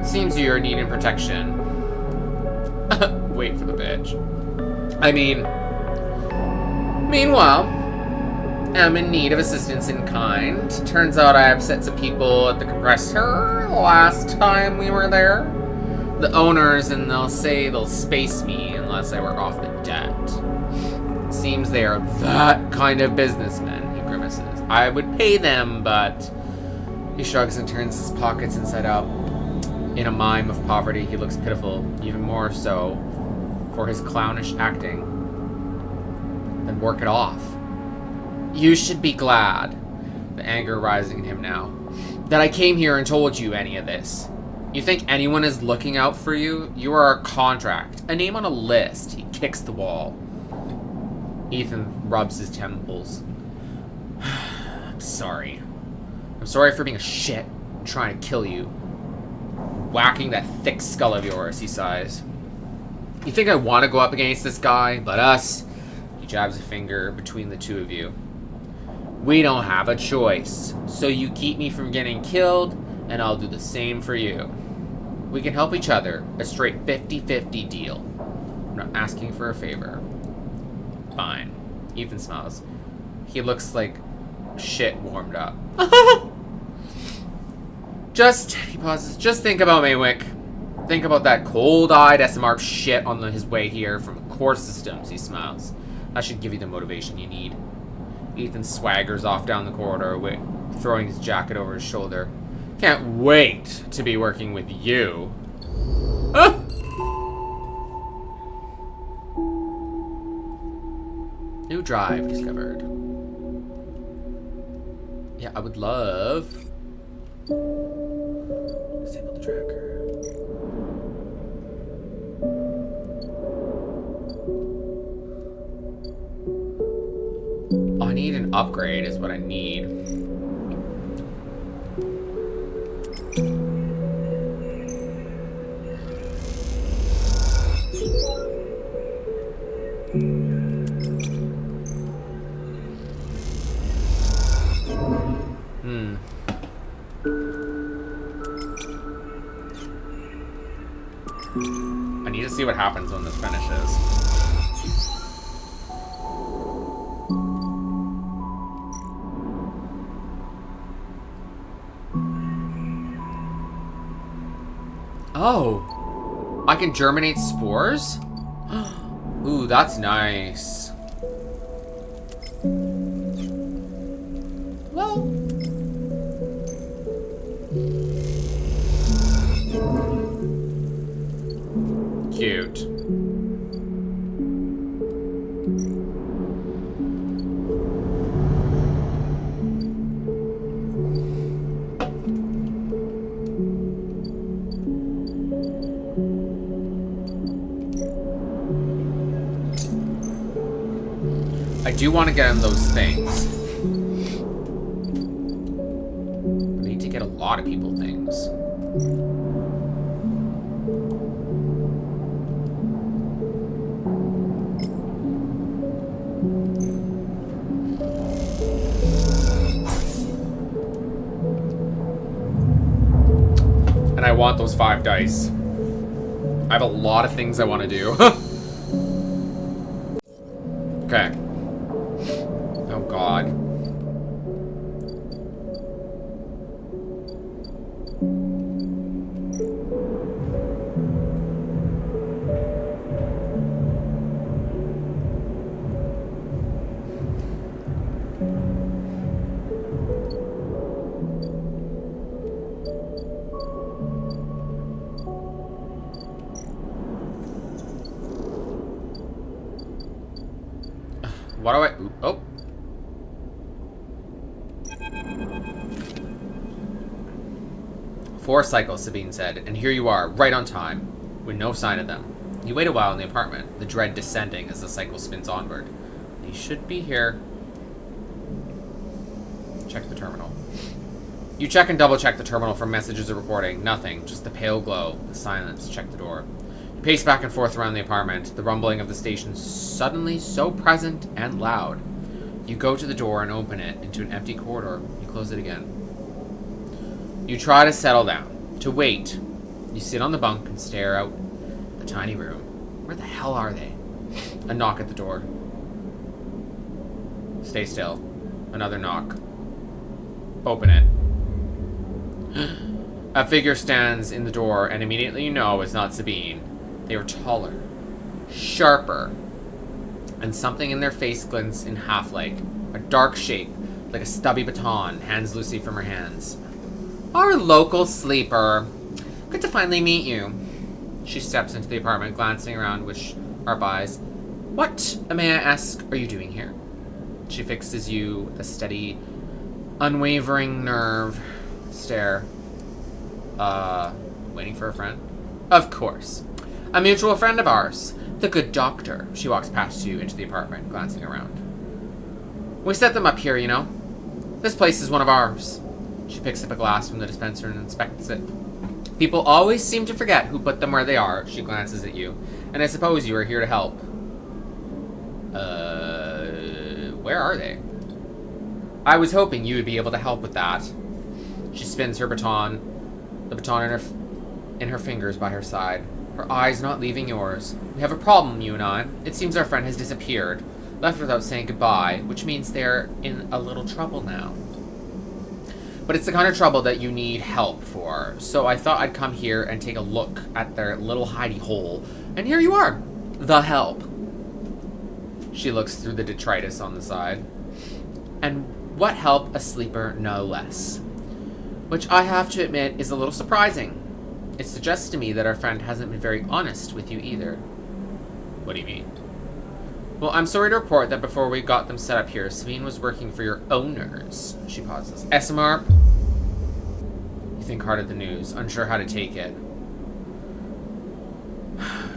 seems you're needing protection. Wait for the bitch. I mean, meanwhile, I'm in need of assistance in kind. Turns out I upset some people at the compressor last time we were there. The owners, and they'll say they'll space me unless I work off the debt. Seems they are that kind of businessmen, he grimaces. I would pay them, but... He shrugs and turns his pockets inside out. In a mime of poverty, he looks pitiful, even more so for his clownish acting. Then work it off. You should be glad, the anger rising in him now, that I came here and told you any of this. You think anyone is looking out for you? You are a contract, a name on a list. He kicks the wall. Ethan rubs his temples. I'm sorry. I'm sorry for being a shit and trying to kill you. Whacking that thick skull of yours, he sighs. You think I want to go up against this guy, but us? He jabs a finger between the two of you. We don't have a choice. So you keep me from getting killed, and I'll do the same for you. We can help each other. A straight 50-50 deal. I'm not asking for a favor. Fine. Ethan smiles. He looks like shit warmed up. He pauses. Just think about Maywick. Think about that cold-eyed SMR shit on his way here from Core Systems, he smiles. That should give you the motivation you need. Ethan swaggers off down the corridor, throwing his jacket over his shoulder. Can't wait to be working with you. Ah! New drive discovered. Yeah, I would love... Disable the tracker. I need an upgrade is what I need. I need to see what happens when this finishes. Oh, I can germinate spores? Ooh, that's nice. Well, cute. I do want to get him those things. I need to get a lot of people things. And I want those 5 dice. I have a lot of things I want to do. Okay. Oh God. What do I... Oh. "4 cycles," Sabine said, "and here you are, right on time, with no sign of them." You wait a while in the apartment, the dread descending as the cycle spins onward. "They should be here." Check the terminal. You check and double-check the terminal for messages or recording. Nothing. Just the pale glow. The silence. Check the door. You pace back and forth around the apartment, the rumbling of the station suddenly so present and loud. You go to the door and open it into an empty corridor. You close it again. You try to settle down, to wait. You sit on the bunk and stare out the tiny room. Where the hell are they? A knock at the door. Stay still. Another knock. Open it. A figure stands in the door, and immediately you know it's not Sabine. They are taller, sharper, and something in their face glints in half-light. A dark shape, like a stubby baton, hands loosely from her hands. "Our local sleeper. Good to finally meet you." She steps into the apartment, glancing around with sharp eyes. "What, may I ask, are you doing here?" She fixes you with a steady, unwavering nerve stare. Waiting for a friend? Of course. A mutual friend of ours, the good doctor. She walks past you into the apartment, glancing around. "We set them up here, you know. This place is one of ours." She picks up a glass from the dispenser and inspects it. "People always seem to forget who put them where they are." She glances at you. "And I suppose you are here to help." Where are they? "I was hoping you would be able to help with that." She spins her baton, the baton in her fingers by her side, her eyes not leaving yours. "We have a problem, you and I. It seems our friend has disappeared, left without saying goodbye, which means they're in a little trouble now. But it's the kind of trouble that you need help for, so I thought I'd come here and take a look at their little hidey hole, and here you are, the help." She looks through the detritus on the side. "And what help a sleeper, no less. Which I have to admit is a little surprising. It suggests to me that our friend hasn't been very honest with you either." "What do you mean?" "Well, I'm sorry to report that before we got them set up here, Sabine was working for your owners." She pauses. "Esmarp?" You think hard at the news, unsure how to take it.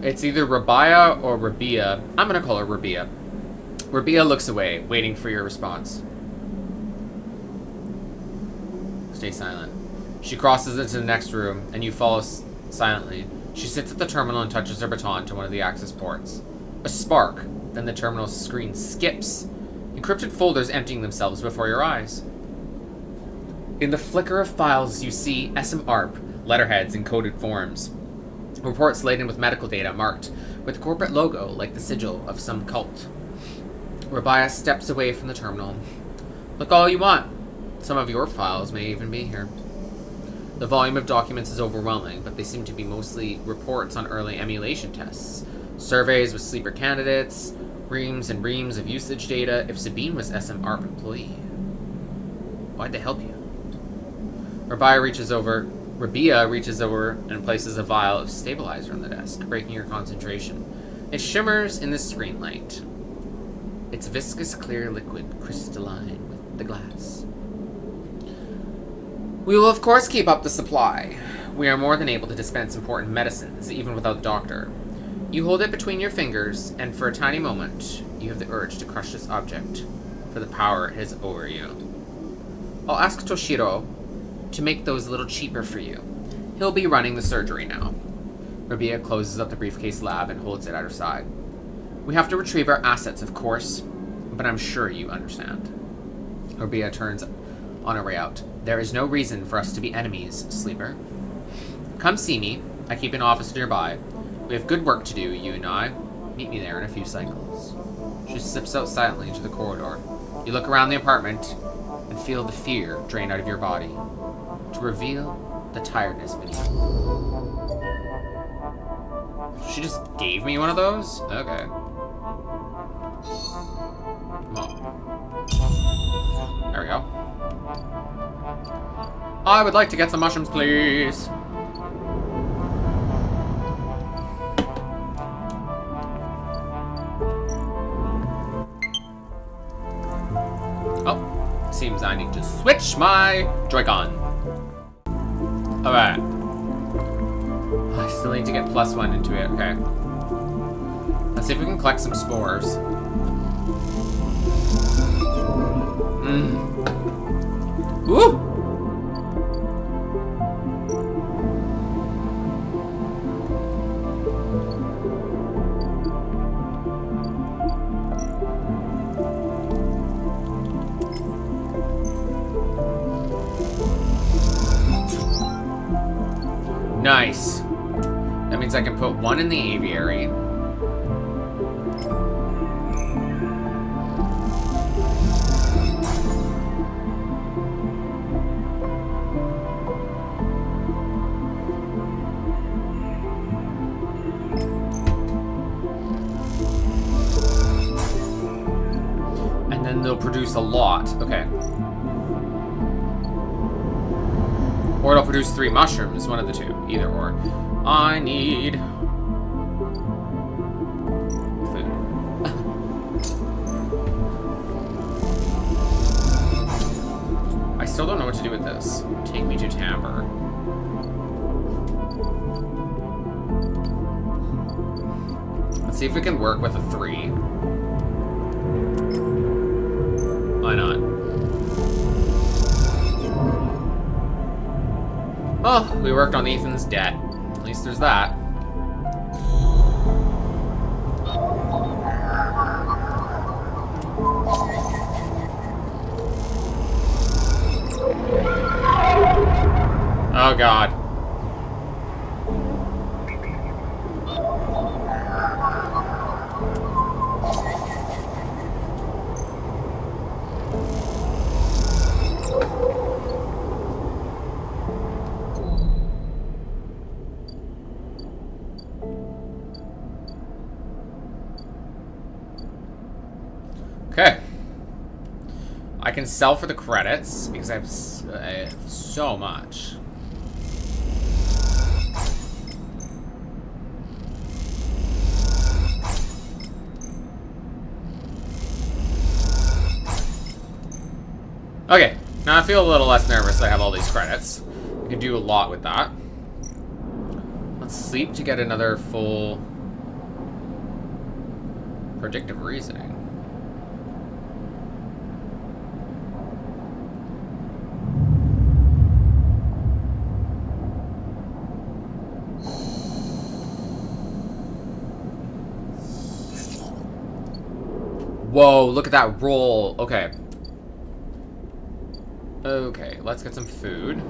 "It's either Rabia or Rabia. I'm gonna call her Rabia. Rabia looks away, waiting for your response. Stay silent. She crosses into the next room, and you follow silently. She sits at the terminal and touches her baton to one of the access ports. A spark, then the terminal screen skips, encrypted folders emptying themselves before your eyes. In the flicker of files, you see SM-ARP, letterheads in coded forms. Reports laden with medical data marked with a corporate logo like the sigil of some cult. Rabia steps away from the terminal. Look all you want. Some of your files may even be here. The volume of documents is overwhelming, but they seem to be mostly reports on early emulation tests, surveys with sleeper candidates, reams and reams of usage data. If Sabine was SM-ARP employee, why'd they help you? Rabia reaches over and places a vial of stabilizer on the desk, breaking your concentration. It shimmers in the screen light. Its viscous clear liquid crystalline with the glass. We will of course keep up the supply. We are more than able to dispense important medicines, even without the doctor. You hold it between your fingers, and for a tiny moment, you have the urge to crush this object, for the power it has over you. I'll ask Toshiro to make those a little cheaper for you. He'll be running the surgery now. Rabia closes up the briefcase lab and holds it at her side. We have to retrieve our assets, of course, but I'm sure you understand. Rabia turns on her way out. There is no reason for us to be enemies, Sleeper. Come see me. I keep an office nearby. We have good work to do, you and I. Meet me there in a few cycles. She slips out silently into the corridor. You look around the apartment and feel the fear drain out of your body to reveal the tiredness beneath. She just gave me one of those? Okay. Come on. There we go. I would like to get some mushrooms, please. Oh, seems I need to switch my Joy-Con. Alright. I still need to get +1 into it, okay. Let's see if we can collect some spores. Ooh! Nice. That means I can put one in the aviary. And then they'll produce a lot. Okay. Or it'll produce 3 mushrooms, one of the two. Either or. I need food. I still don't know what to do with this. Take me to Timbre. Let's see if we can work with a 3. Why not? Oh, we worked on Ethan's debt. At least there's that. Oh god. Okay. I can sell for the credits because I have so much. Okay, now I feel a little less nervous that I have all these credits. I can do a lot with that. Let's sleep to get another full predictive reasoning. Whoa, look at that roll. Okay. Okay, let's get some food.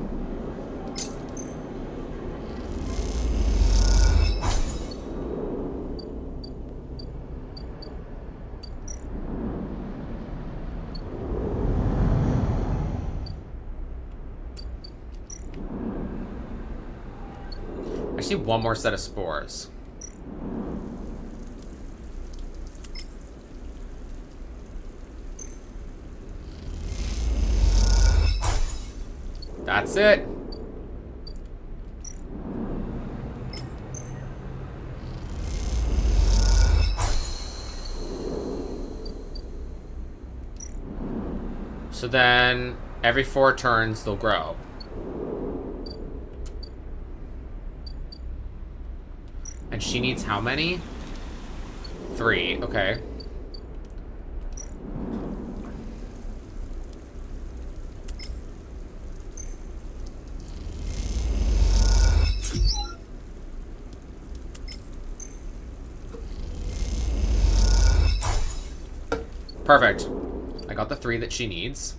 I see one more set of spores. That's it. So then, every 4 turns, they'll grow. And she needs how many? 3, okay. Perfect. I got the 3 that she needs.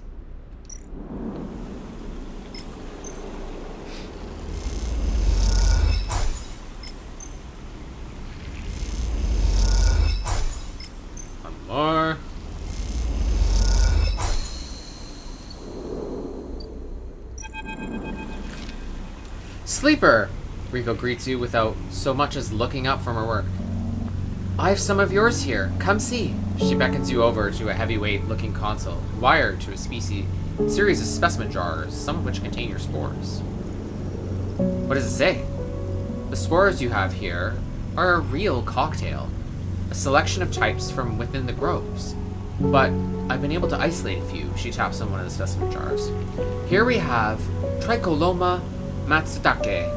One more. Sleeper! Rico greets you without so much as looking up from her work. I have some of yours here. Come see. She beckons you over to a heavyweight-looking console, wired to a series of specimen jars, some of which contain your spores. What does it say? The spores you have here are a real cocktail, a selection of types from within the groves. But I've been able to isolate a few. She taps on one of the specimen jars. Here we have Tricoloma matsutake.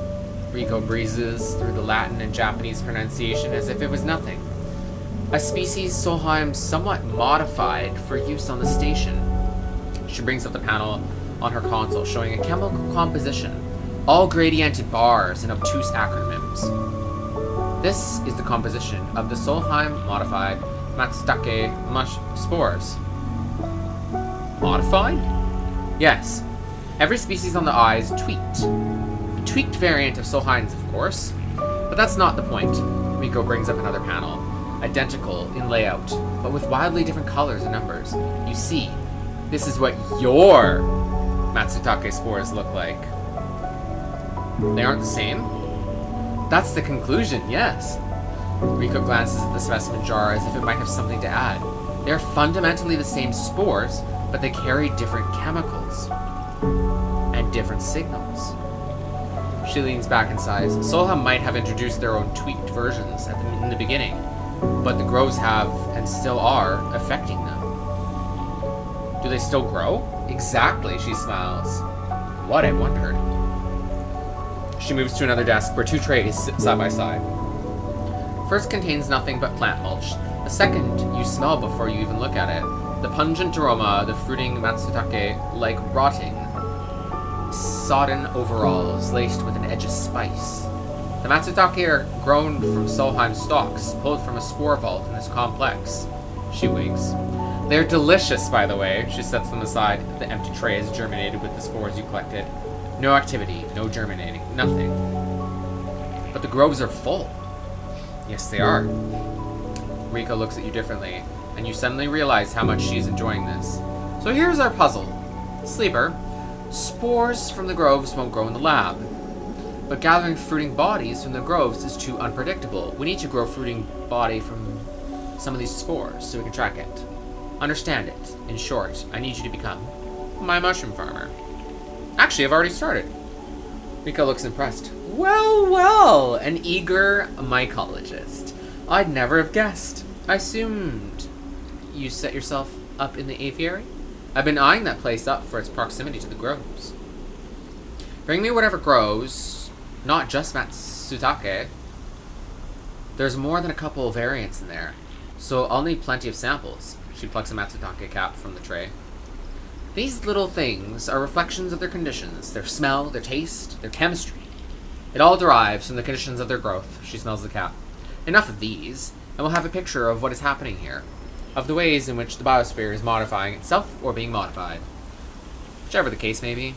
Rico breezes through the Latin and Japanese pronunciation as if it was nothing. A species Solheim somewhat modified for use on the station. She brings up the panel on her console showing a chemical composition, all gradiented bars and obtuse acronyms. This is the composition of the Solheim modified matsutake spores. Modified? Yes. Every species on the eye is tweaked. A tweaked variant of Solheim's, of course. But that's not the point. Rico brings up another panel. Identical in layout, but with wildly different colors and numbers. You see, this is what your matsutake spores look like. They aren't the same? That's the conclusion, yes. Rico glances at the specimen jar as if it might have something to add. They are fundamentally the same spores, but they carry different chemicals and different signals. She leans back and sighs. Solheim might have introduced their own tweaked versions in the beginning, but the groves have, and still are, affecting them. Do they still grow? Exactly, she smiles. What, I wondered. She moves to another desk where 2 trays sit side by side. First contains nothing but plant mulch. The second you smell before you even look at it. The pungent aroma, the fruiting matsutake, like rotting, sodden overalls laced with an edge of spice. The matsutake are grown from Solheim stalks, pulled from a spore vault in this complex. She winks. They're delicious, by the way. She sets them aside. The empty tray is germinated with the spores you collected. No activity, no germinating, nothing. But the groves are full. Yes, they are. Rico looks at you differently, and you suddenly realize how much she's enjoying this. So here's our puzzle. Sleeper, spores from the groves won't grow in the lab. But gathering fruiting bodies from the groves is too unpredictable. We need to grow fruiting body from some of these spores so we can track it. Understand it. In short, I need you to become my mushroom farmer. Actually, I've already started. Rico looks impressed. Well, well, an eager mycologist. I'd never have guessed. I assumed you set yourself up in the aviary? I've been eyeing that place up for its proximity to the groves. Bring me whatever grows, not just matsutake. There's more than a couple of variants in there, so I'll need plenty of samples. She plucks a matsutake cap from the tray. These little things are reflections of their conditions, their smell, their taste, their chemistry. It all derives from the conditions of their growth. She smells the cap. Enough of these, and we'll have a picture of what is happening here. of the ways in which the biosphere is modifying itself or being modified. Whichever the case may be.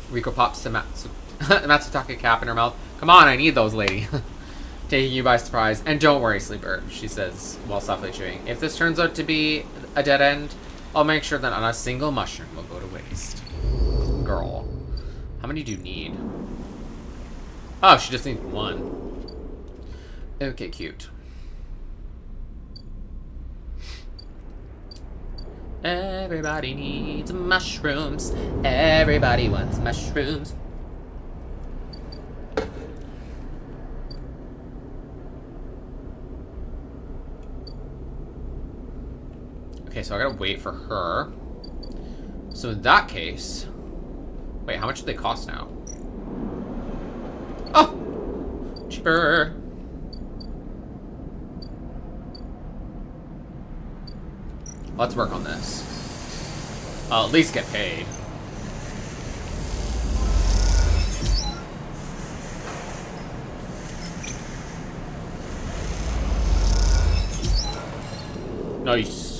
Riko pops the Matsutake cap in her mouth. Come on, I need those, lady. Taking you by surprise. And don't worry, Sleeper, she says while softly chewing. If this turns out to be a dead end, I'll make sure that not a single mushroom will go to waste. Girl. How many do you need? Oh, she just needs one. Okay, cute. Everybody needs mushrooms. Everybody wants mushrooms. Okay, so I gotta wait for her. So in that case... Wait, how much do they cost now? Oh! Cheaper! Let's work on this. I'll at least get paid. Nice.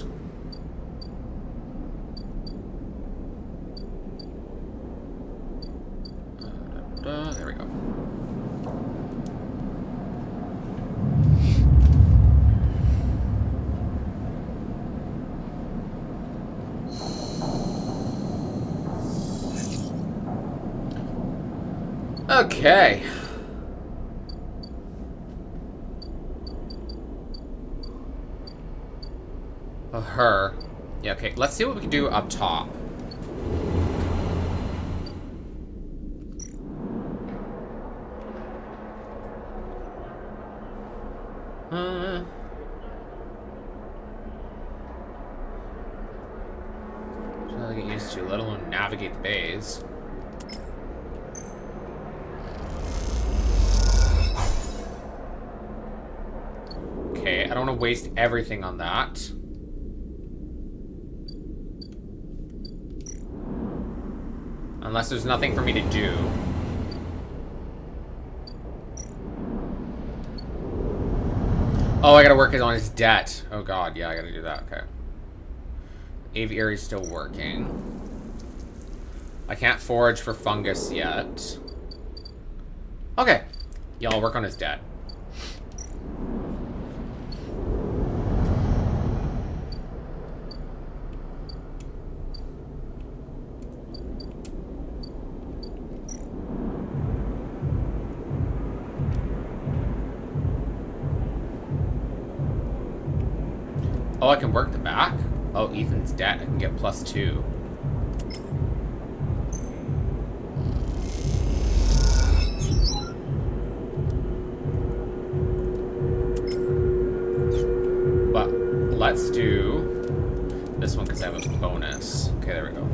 There we go. Okay. Oh, her. Yeah, okay. Let's see what we can do up top. Trying to get used to, let alone navigate the bays. Okay, I don't want to waste everything on that. Unless there's nothing for me to do. Oh, I gotta work on his debt. Oh god, yeah, I gotta do that, okay. Aviary's still working. I can't forage for fungus yet. Okay. Yeah, I'll work on his debt. Oh, I can work the back? Oh, Ethan's debt. I can get +2. But let's do this one because I have a bonus. Okay, there we go.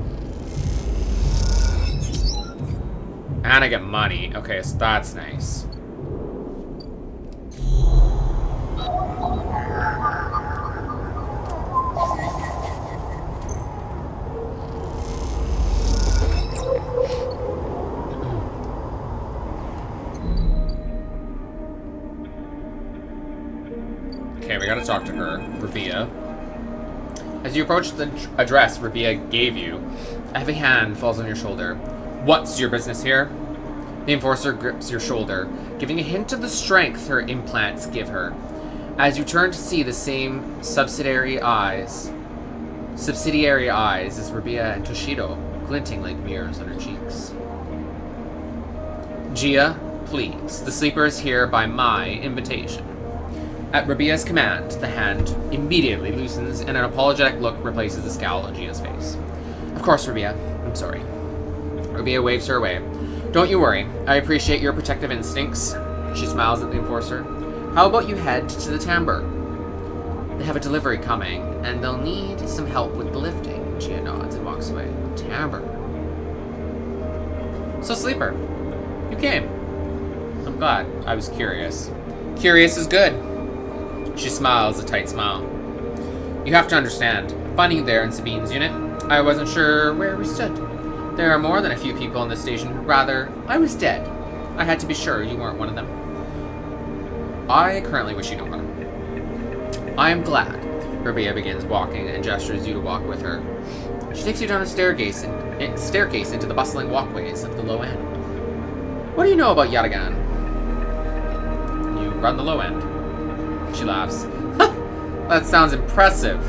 And I get money. Okay, so that's nice. Okay, we gotta talk to her, Rabia. As you approach the address Rabia gave you, a heavy hand falls on your shoulder. What's your business here? The enforcer grips your shoulder, giving a hint of the strength her implants give her. As you turn to see the same subsidiary eyes as Rabia and Toshido, glinting like mirrors on her cheeks. Gia, please, the sleeper is here by my invitation. At Rabia's command, the hand immediately loosens and an apologetic look replaces the scowl on Gia's face. Of course, Rabia. I'm sorry. Rabia waves her away. Don't you worry. I appreciate your protective instincts. She smiles at the enforcer. How about you head to the timbre? They have a delivery coming, and they'll need some help with the lifting. Gia nods and walks away. Timbre. So, Sleeper, you came. I'm glad. I was curious. Curious is good. She smiles a tight smile. You have to understand, finding you there in Sabine's unit, I wasn't sure where we stood. There are more than a few people in this station who'd rather I was dead. I had to be sure you weren't one of them. I currently wish you no harm. I am glad. Rabia begins walking and gestures you to walk with her. She takes you down a staircase into the bustling walkways of the low end. What do you know about Yatagan? You run the low end. She laughs. That sounds impressive.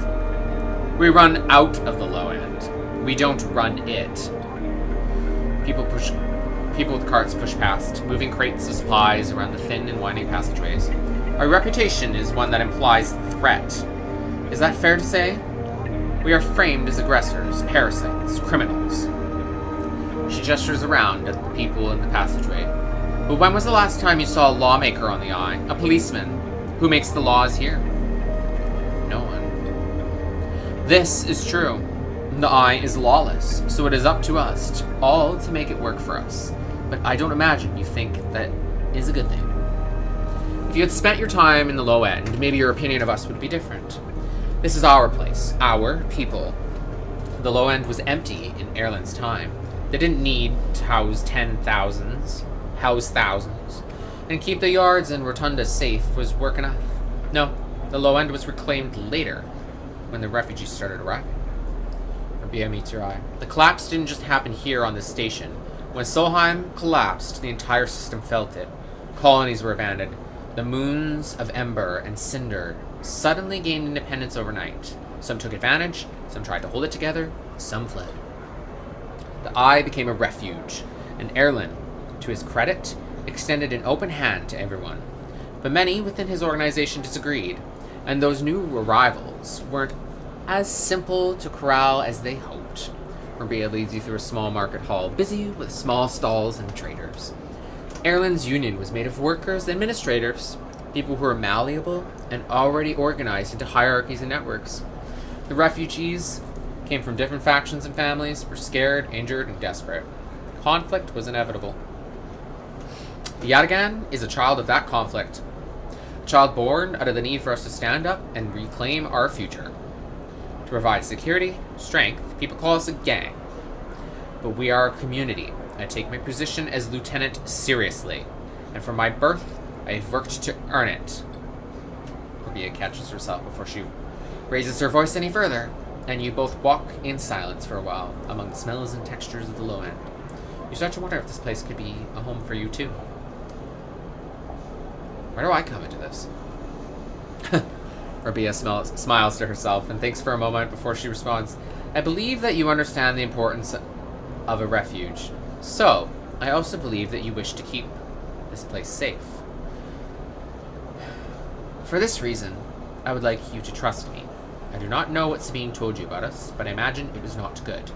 We run out of the low end. We don't run it. People with carts push past, moving crates of supplies around the thin and winding passageways. Our reputation is one that implies threat. Is that fair to say? We are framed as aggressors, parasites, criminals. She gestures around at the people in the passageway. But when was the last time you saw a lawmaker on the eye? A policeman? Who makes the laws here? No one. This is true. The eye is lawless, so it is up to us all to make it work for us. But I don't imagine you think that is a good thing. If you had spent your time in the low end, maybe your opinion of us would be different. This is our place, our people. The low end was empty in Erlen's time. They didn't need to house thousands, and keep the yards and rotundas safe was work enough. No, the low end was reclaimed later, when the refugees started arriving. Rabia meets your eye. The collapse didn't just happen here on this station. When Solheim collapsed, the entire system felt it. Colonies were abandoned. The moons of Ember and Cinder suddenly gained independence overnight. Some took advantage, some tried to hold it together, some fled. The Eye became a refuge, and Erlen, to his credit, extended an open hand to everyone. But many within his organization disagreed, and those new arrivals weren't as simple to corral as they hoped. Rabia leads you through a small market hall, busy with small stalls and traders. Erlen's union was made of workers and administrators, people who were malleable and already organized into hierarchies and networks. The refugees came from different factions and families, were scared, injured, and desperate. Conflict was inevitable. Yatagan is a child of that conflict. A child born out of the need for us to stand up and reclaim our future. To provide security, strength, people call us a gang. But we are a community. I take my position as lieutenant seriously, and from my birth, I have worked to earn it. Rabia catches herself before she raises her voice any further, and you both walk in silence for a while among the smells and textures of the low end. You start to wonder if this place could be a home for you too. Where do I come into this? Rabia smiles to herself and thinks for a moment before she responds. I believe that you understand the importance of a refuge. So, I also believe that you wish to keep this place safe. For this reason, I would like you to trust me. I do not know what Sabine told you about us, but I imagine it was not good.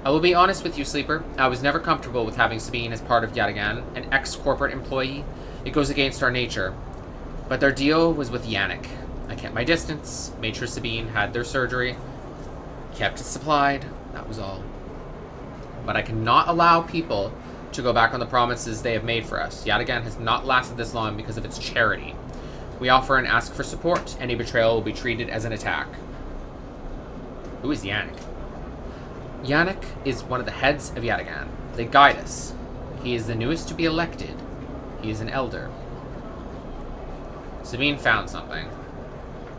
I will be honest with you, Sleeper. I was never comfortable with having Sabine as part of Yatagan, an ex-corporate employee. It goes against our nature. But their deal was with Yannick. I kept my distance, made sure Sabine had their surgery, kept it supplied, that was all. But I cannot allow people to go back on the promises they have made for us. Yatagan has not lasted this long because of its charity. We offer and ask for support. Any betrayal will be treated as an attack. Who is Yannick? Yannick is one of the heads of Yatagan. They guide us. He is the newest to be elected. He is an elder. Sabine found something.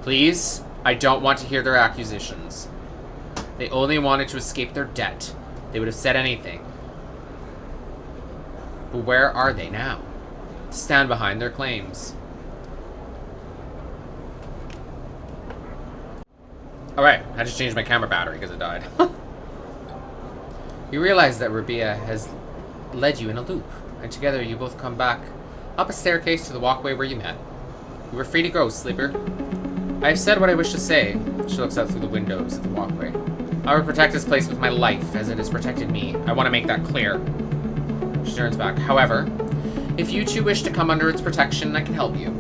Please, I don't want to hear their accusations. They only wanted to escape their debt. They would have said anything. But where are they now? To stand behind their claims. Alright, I just changed my camera battery because it died. You realize that Rabia has led you in a loop, and together you both come back up a staircase to the walkway where you met. You were free to go, Sleeper. I have said what I wish to say. She looks out through the windows of the walkway. I will protect this place with my life, as it has protected me. I want to make that clear. She turns back. However, if you two wish to come under its protection, I can help you.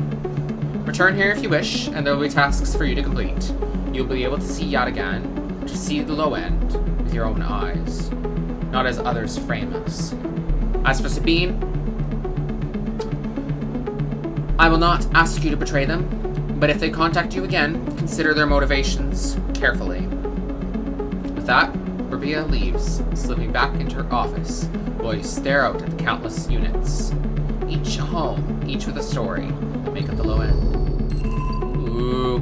Return here if you wish, and there will be tasks for you to complete. You'll be able to see Yatagan, to see the low end, with your own eyes, not as others frame us. As for Sabine, I will not ask you to betray them, but if they contact you again, consider their motivations carefully. With that, Rabia leaves, slipping back into her office, while you stare out at the countless units. Each a home, each with a story, that make up the low end. Ooh.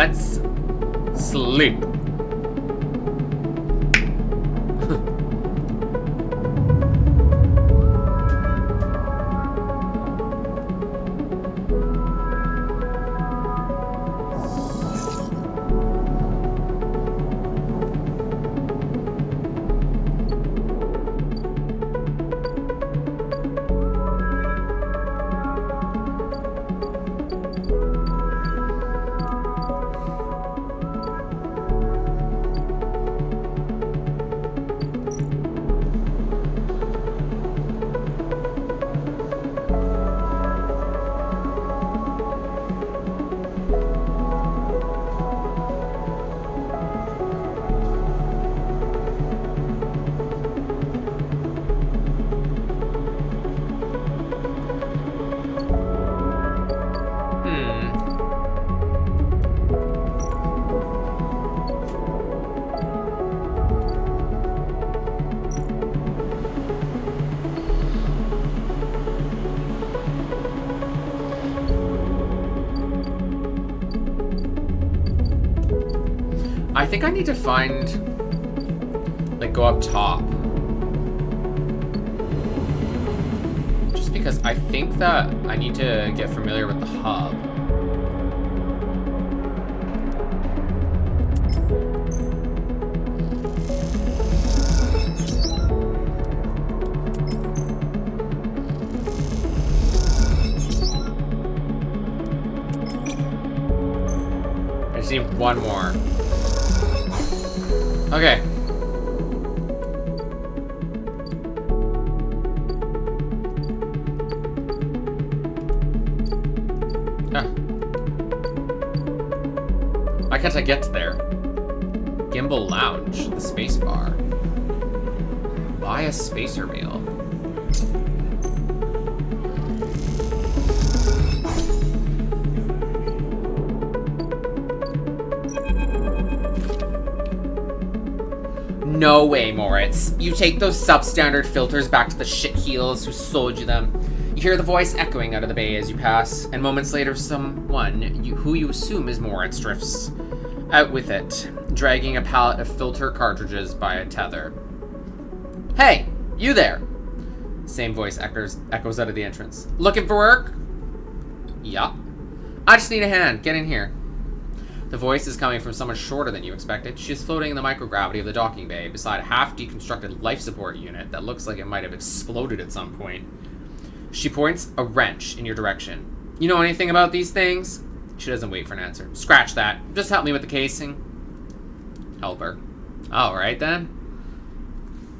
Let's sleep. I think I need to find, like, go up top. Just because I think that I need to get familiar with the hub. I just need one more. Okay. Ah. Why can't I get to there? Gimbal Lounge, the space bar. Buy a spacer meal. No way, Moritz. You take those substandard filters back to the shitheels who sold you them. You hear the voice echoing out of the bay as you pass, and moments later someone who you assume is Moritz drifts out with it, dragging a pallet of filter cartridges by a tether. Hey, you there! Same voice echoes out of the entrance. Looking for work? Yeah. I just need a hand. Get in here. The voice is coming from someone shorter than you expected. She is floating in the microgravity of the docking bay beside a half-deconstructed life support unit that looks like it might have exploded at some point. She points a wrench in your direction. You know anything about these things? She doesn't wait for an answer. Scratch that. Just help me with the casing. Help her. Alright then.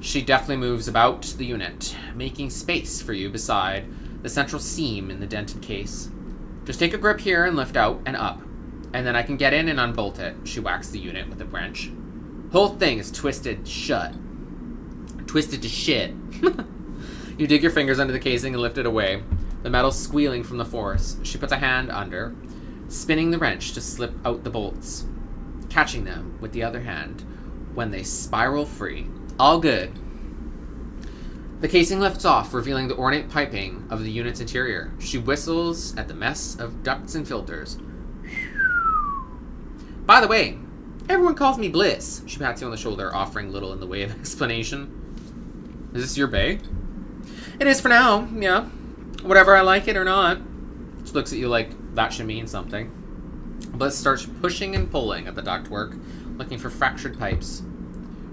She deftly moves about the unit, making space for you beside the central seam in the dented case. Just take a grip here and lift out and up. And then I can get in and unbolt it. She whacks the unit with a wrench. Whole thing is twisted shut. Twisted to shit. You dig your fingers under the casing and lift it away. The metal squealing from the force. She puts a hand under, spinning the wrench to slip out the bolts, catching them with the other hand when they spiral free. All good. The casing lifts off, revealing the ornate piping of the unit's interior. She whistles at the mess of ducts and filters. By the way, everyone calls me Bliss. She pats you on the shoulder, offering little in the way of explanation. Is this your bay? It is for now, yeah. Whatever I like it or not. She looks at you like that should mean something. Bliss starts pushing and pulling at the ductwork, looking for fractured pipes.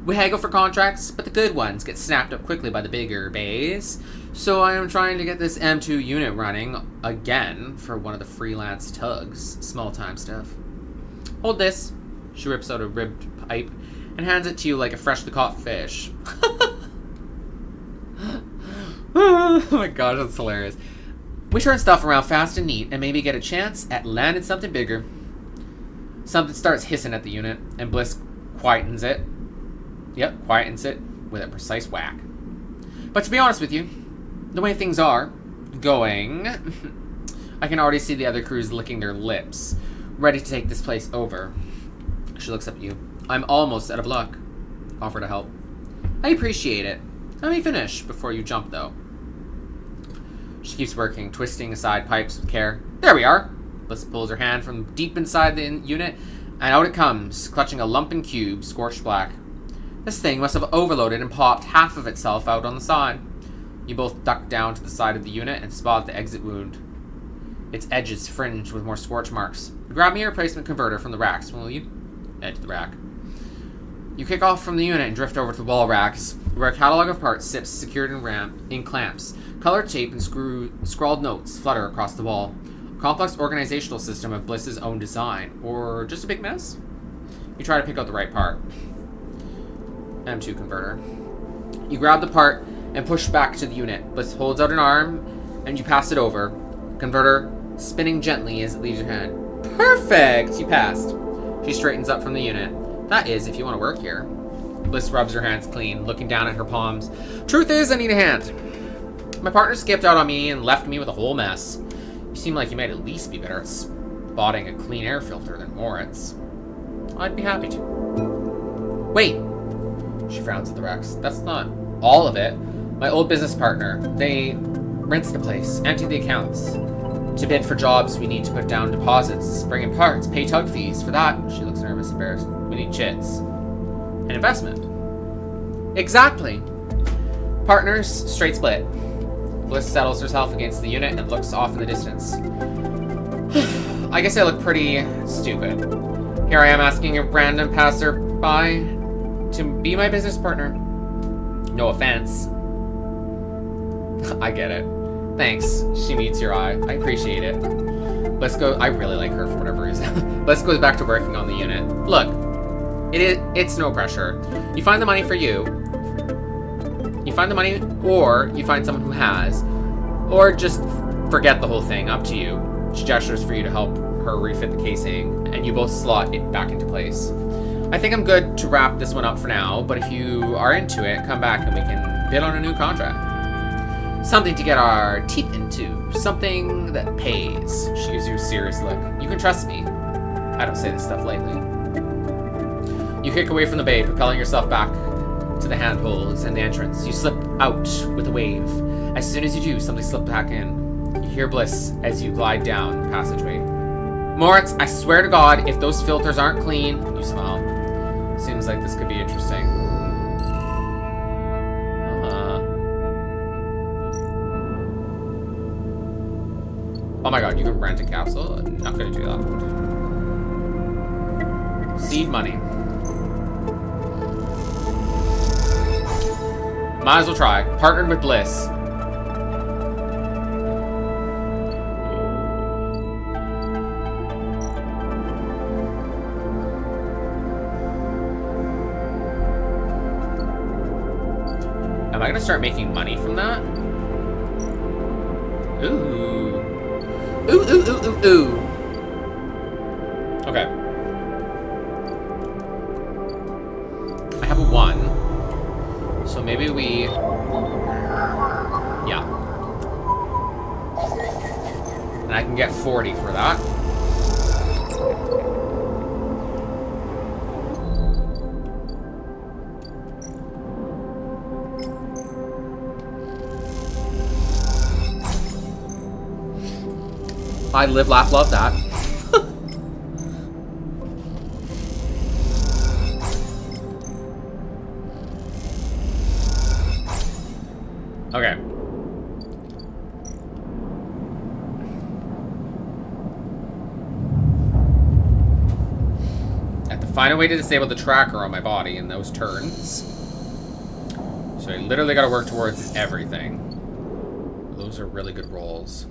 We haggle for contracts, but the good ones get snapped up quickly by the bigger bays. So I am trying to get this M2 unit running again for one of the freelance tugs. Small time stuff. Hold this. She rips out a ribbed pipe and hands it to you like a freshly caught fish. Oh my gosh, that's hilarious. We turn stuff around fast and neat and maybe get a chance at landing something bigger. Something starts hissing at the unit and Bliss quietens it. Yep, quietens it with a precise whack. But to be honest with you, the way things are going, I can already see the other crews licking their lips, ready to take this place over. She looks up at you. I'm almost out of luck. Offer to help. I appreciate it. Let me finish before you jump, though. She keeps working, twisting aside pipes with care. There we are. Bliss pulls her hand from deep inside the unit, and out it comes, clutching a lumpen cube, scorched black. This thing must have overloaded and popped half of itself out on the side. You both duck down to the side of the unit and spot the exit wound. Its edges fringed with more scorch marks. Grab me a replacement converter from the racks, will you? Head to the rack. You kick off from the unit and drift over to the wall racks, where a catalog of parts sits secured in clamps. Colored tape and scrawled notes flutter across the wall. A complex organizational system of Bliss's own design, or just a big mess? You try to pick out the right part. M2 converter. You grab the part and push back to the unit. Bliss holds out an arm, and you pass it over. Converter spinning gently as it leaves your hand. Perfect! You passed. She straightens up from the unit. That is, if you want to work here. Bliss rubs her hands clean, looking down at her palms. Truth is, I need a hand. My partner skipped out on me and left me with a whole mess. You seem like you might at least be better at spotting a clean air filter than Moritz. I'd be happy to. Wait! She frowns at the racks. That's not all of it. My old business partner. They rinse the place, empty the accounts. To bid for jobs, we need to put down deposits, bring in parts, pay tug fees. For that, she looks nervous, embarrassed. We need chits. An investment. Exactly. Partners, straight split. Bliss settles herself against the unit and looks off in the distance. I guess I look pretty stupid. Here I am asking a random passerby to be my business partner. No offense. I get it. Thanks. She meets your eye. I appreciate it. I really like her for whatever reason. Bliss goes back to working on the unit. Look, it's no pressure. You find the money for you. You find the money, or you find someone who has. Or just forget the whole thing. Up to you. She gestures for you to help her refit the casing, and you both slot it back into place. I think I'm good to wrap this one up for now, but if you are into it, come back and we can bid on a new contract. Something to get our teeth into. Something that pays. She gives you a serious look. You can trust me. I don't say this stuff lightly. You kick away from the bay, propelling yourself back to the handholds and the entrance. You slip out with a wave. As soon as you do, something slips back in. You hear Bliss as you glide down the passageway. Moritz, I swear to God, if those filters aren't clean... You smile. Seems like this could be interesting. Oh my god, you can rent a capsule? I'm not gonna do that. Seed money. Might as well try. Partnered with Bliss. Am I gonna start making money from that? Ooh. Ooh, ooh, ooh, ooh, ooh. Okay. I have a 1. So maybe we... Yeah. And I can get 40 for that. I live, laugh, love that. Okay. I have to find a way to disable the tracker on my body in those turns. So I literally gotta work towards everything. Those are really good rolls.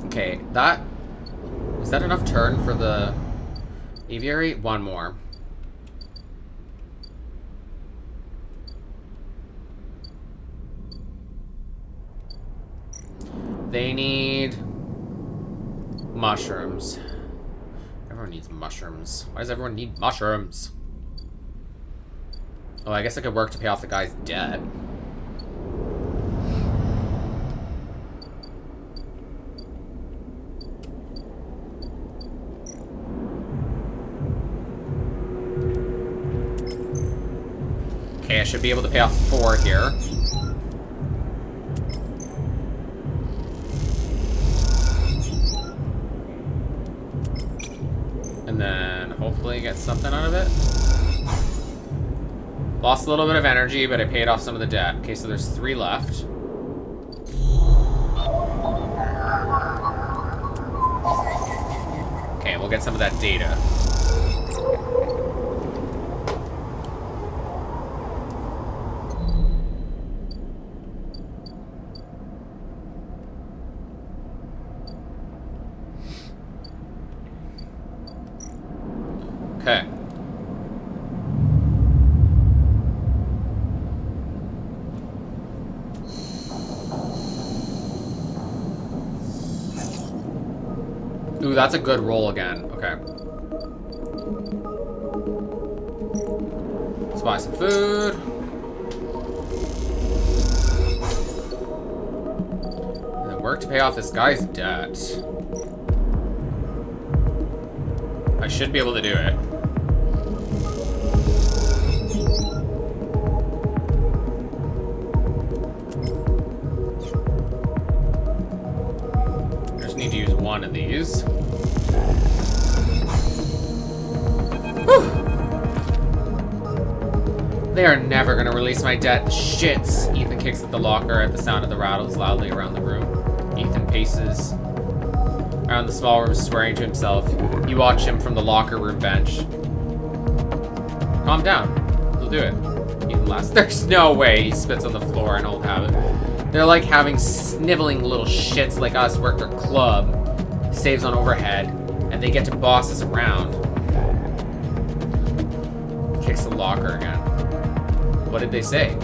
Okay, that... Is that enough turn for the aviary? 1 more. They need... mushrooms. Everyone needs mushrooms. Why does everyone need mushrooms? Oh, I guess I could work to pay off the guy's debt. Okay, I should be able to pay off 4 here. And then hopefully get something out of it. Lost a little bit of energy, but I paid off some of the debt. Okay, so there's 3 left. Okay, we'll get some of that data. Okay. Ooh, that's a good roll again. Okay. Let's buy some food. And then work to pay off this guy's debt. I should be able to do it. I just need to use one of these. Whew. They are never gonna release my debt. Shits. Ethan kicks at the locker at the sound of the rattles loudly around the room. Ethan paces around the small room, swearing to himself. You watch him from the locker room bench. Calm down. We'll do it. Ethan laughs. There's no way. He spits on the floor, an old habit. They're like having sniveling little shits like us work their club, saves on overhead, and they get to boss us around. Kicks the locker again. What did they say?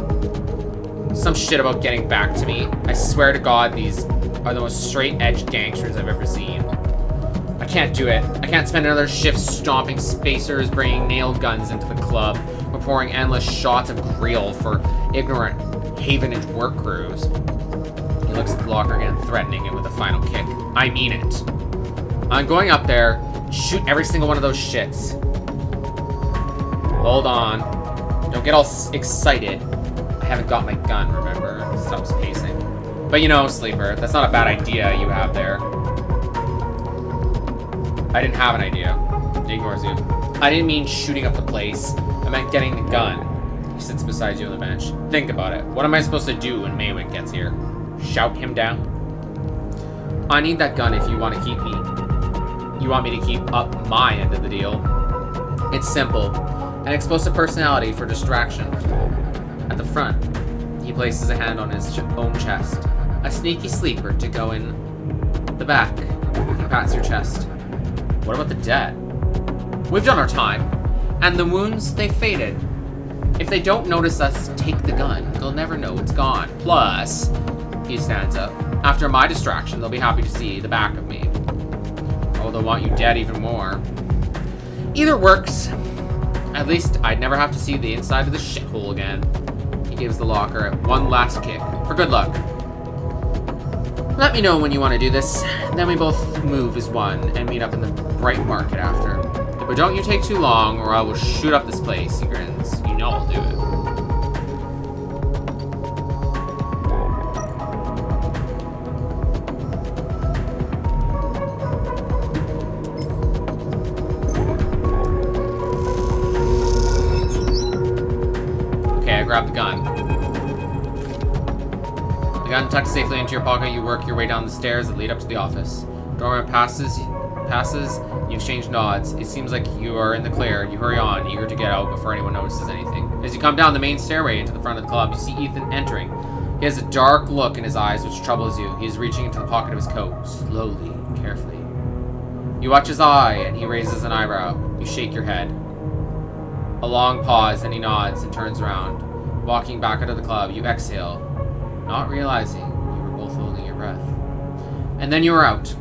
Some shit about getting back to me. I swear to God, these are the most straight-edge gangsters I've ever seen. I can't do it. I can't spend another shift stomping spacers, bringing nail guns into the club, or pouring endless shots of Grill for ignorant Havenage work crews. He looks at the locker again, threatening it with a final kick. I mean it. I'm going up there, shoot every single one of those shits. Hold on. Don't get all excited. I haven't got my gun, remember? Stops pacing. But you know, Sleeper, that's not a bad idea you have there. I didn't have an idea. He ignores you. I didn't mean shooting up the place. I meant getting the gun. He sits beside you on the bench. Think about it. What am I supposed to do when Maywick gets here? Shout him down? I need that gun if you want to keep me. You want me to keep up my end of the deal. It's simple. An explosive personality for distraction. At the front, he places a hand on his own chest. A sneaky sleeper to go in the back. He pats your chest. What about the debt? We've done our time. And the wounds, they faded. If they don't notice us take the gun, they'll never know it's gone. Plus, he stands up. After my distraction, they'll be happy to see the back of me. Oh, they'll want you dead even more. Either works. At least I'd never have to see the inside of the shithole again. He gives the locker one last kick. For good luck. Let me know when you want to do this. Then we both move as one and meet up in the bright market after. But don't you take too long or I will shoot up this place, he grins. You know I'll do it. Okay, I grab the gun. The gun tucked safely into your pocket, you work your way down the stairs that lead up to the office. Doorman passes, you exchange nods. It seems like you are in the clear. You hurry on, eager to get out before anyone notices anything. As you come down the main stairway into the front of the club, you see Ethan entering. He has a dark look in his eyes which troubles you. He is reaching into the pocket of his coat, slowly, carefully. You watch his eye, and he raises an eyebrow. You shake your head. A long pause, then he nods and turns around. Walking back out of the club, you exhale, not realizing you were both holding your breath. And then you are out.